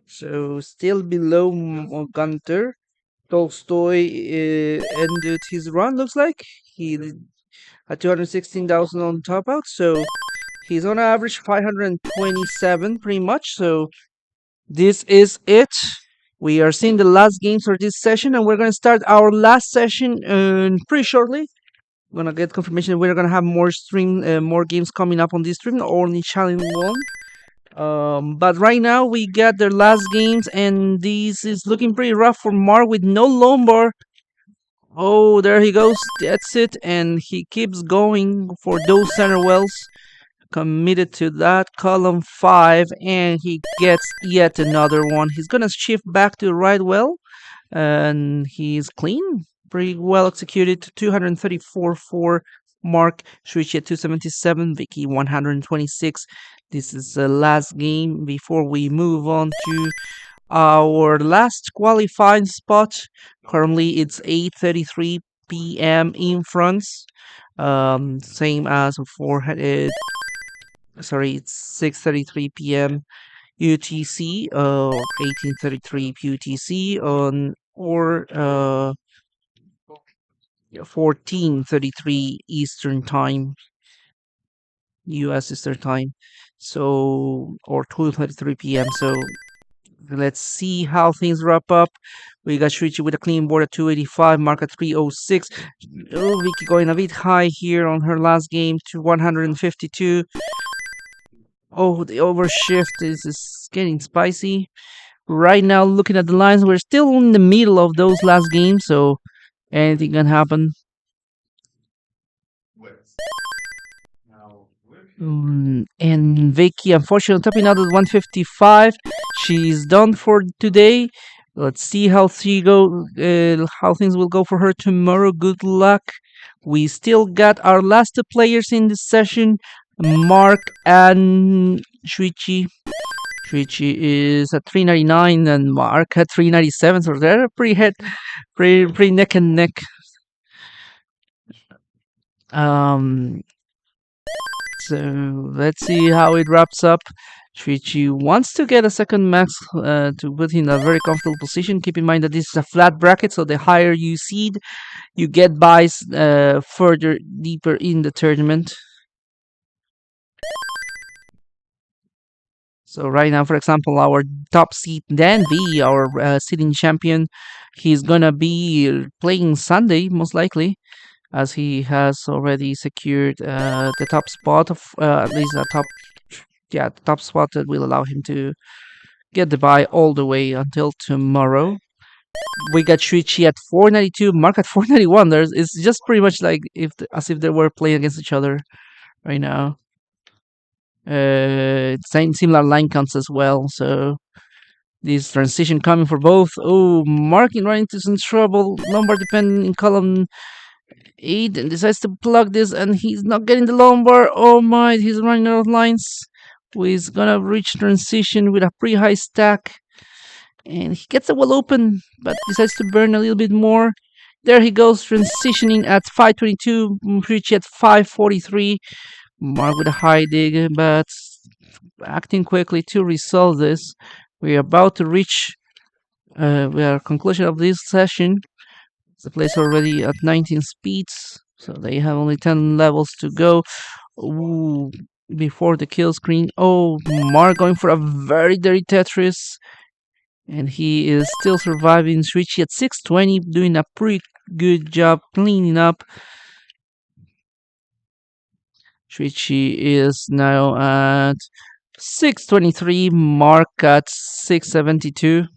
So still below Gunter. Tolstoy ended his run, looks like. He had 216,000 on top out, so he's on average 527 pretty much. So this is it. We are seeing the last games for this session, and we're going to start our last session pretty shortly. I'm gonna get confirmation we're gonna have more games coming up on this stream, only challenge one. But right now we got their last games, and this is looking pretty rough for Mark with no lumbar. Oh, there he goes. That's it, and he keeps going for those center wells. Committed to that column 5, and he gets yet another one. He's gonna shift back to the right well, and he's clean. Pretty well executed. 234 for Mark. Shuichi at 277. Vicky 126. This is the last game before we move on to our last qualifying spot. Currently, it's 8:33 p.m. in France. Same as before. Sorry, it's 6:33 p.m. UTC, 18:33 UTC on or 14:33 Eastern Time, U.S. Eastern Time. So or 2:33 p.m. So let's see how things wrap up. We got Shuichi with a clean board at 285, Mark at 306. Oh, Vicky going a bit high here on her last game to 152. Oh, the overshift is getting spicy. Right now, looking at the lines, we're still in the middle of those last games, so anything can happen. And Vicky, unfortunately, topping out at 155. She's done for today. Let's see how how things will go for her tomorrow. Good luck. We still got our last two players in this session, Mark and Shuichi. Shuichi is at 399 and Mark at 397, so they're pretty neck and neck. So let's see how it wraps up. Shuichi wants to get a second max to put in a very comfortable position. Keep in mind that this is a flat bracket, so the higher you seed, you get buys further deeper in the tournament. So right now, for example, our top seed Dan V, our sitting champion, he's gonna be playing Sunday most likely, as he has already secured the top spot of at least a the top spot that will allow him to get the bye all the way until tomorrow. We got Shuichi at 492, Mark at 491. It's just pretty much like as if they were playing against each other right now. Similar line counts as well. So this transition coming for both. Oh, Mark running into some trouble. Lombard depending in column 8 and decides to plug this, and he's not getting the lumbar. Oh my, he's running out of lines. He's gonna reach transition with a pretty high stack, and he gets it well open, but decides to burn a little bit more. There he goes, transitioning at 522, reach at 543. Mark with a high dig, but acting quickly to resolve this. We're about to reach the conclusion of this session. The place already at 19 speeds, so they have only 10 levels to go. Ooh, before the kill screen. Oh, Mark going for a very dirty Tetris, and he is still surviving. Shuichi at 620, doing a pretty good job cleaning up. Shuichi is now at 623, Mark at 672.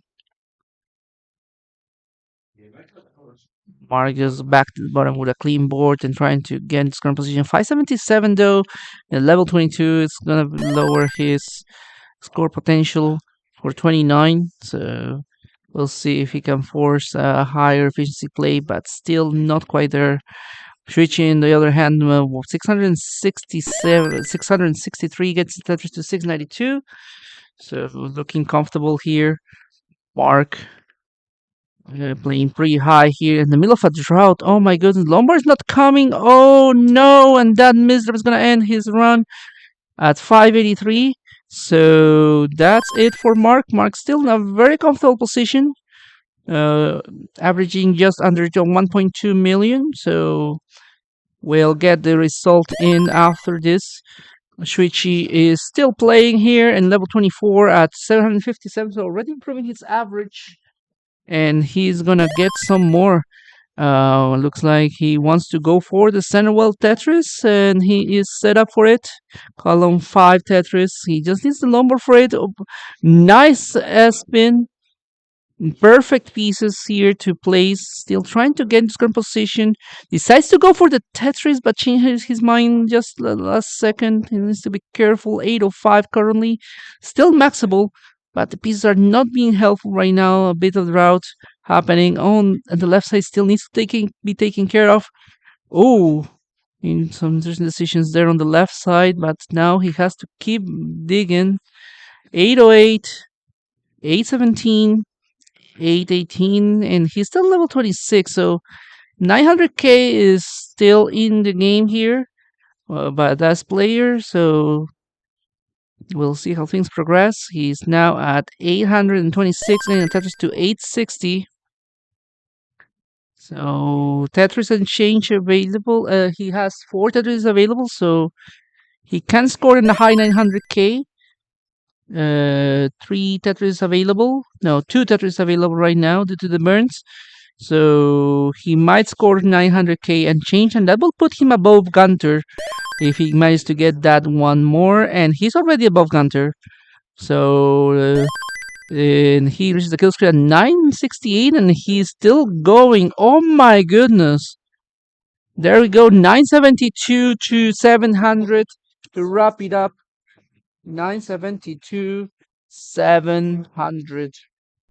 Mark is back to the bottom with a clean board and trying to get into current position. 577 though, at level 22, it's gonna lower his score potential for 29. So we'll see if he can force a higher efficiency play, but still not quite there. Shuichi, on the other hand, 663 gets the Tetris to 692. So looking comfortable here. Mark playing pretty high here in the middle of a drought. Oh my goodness, Lombard's not coming. Oh no, and that misdrop is gonna end his run at 583. So that's it for Mark. Mark's still in a very comfortable position, averaging just under 1.2 million. So we'll get the result in after this. Shuichi is still playing here in level 24 at 757, so already improving his average. And he's gonna get some more. Looks like he wants to go for the Centerwell Tetris, and he is set up for it. Column 5 Tetris. He just needs the lumbar for it. Nice S-spin. Perfect pieces here to place. Still trying to get into current position. Decides to go for the Tetris, but changes his mind just the last second. He needs to be careful. 805 currently. Still maxable, but the pieces are not being helpful right now. A bit of drought happening on the left side. Still needs to be taken care of. Oh, in some interesting decisions there on the left side, but now he has to keep digging. 808, 817. 818, and he's still level 26, so 900k is still in the game here by that player, so we'll see how things progress. He's now at 826 and Tetris to 860. So Tetris and change available. He has 4 Tetris available, so he can score in the high 900k. 3 Tetris available. No, 2 Tetris available right now due to the burns. So he might score 900k and change, and that will put him above Gunter if he manages to get that one more. And he's already above Gunter. So and he reaches the kill screen at 968, and he's still going. Oh my goodness! There we go, 972 to 700 to wrap it up. 972, 700.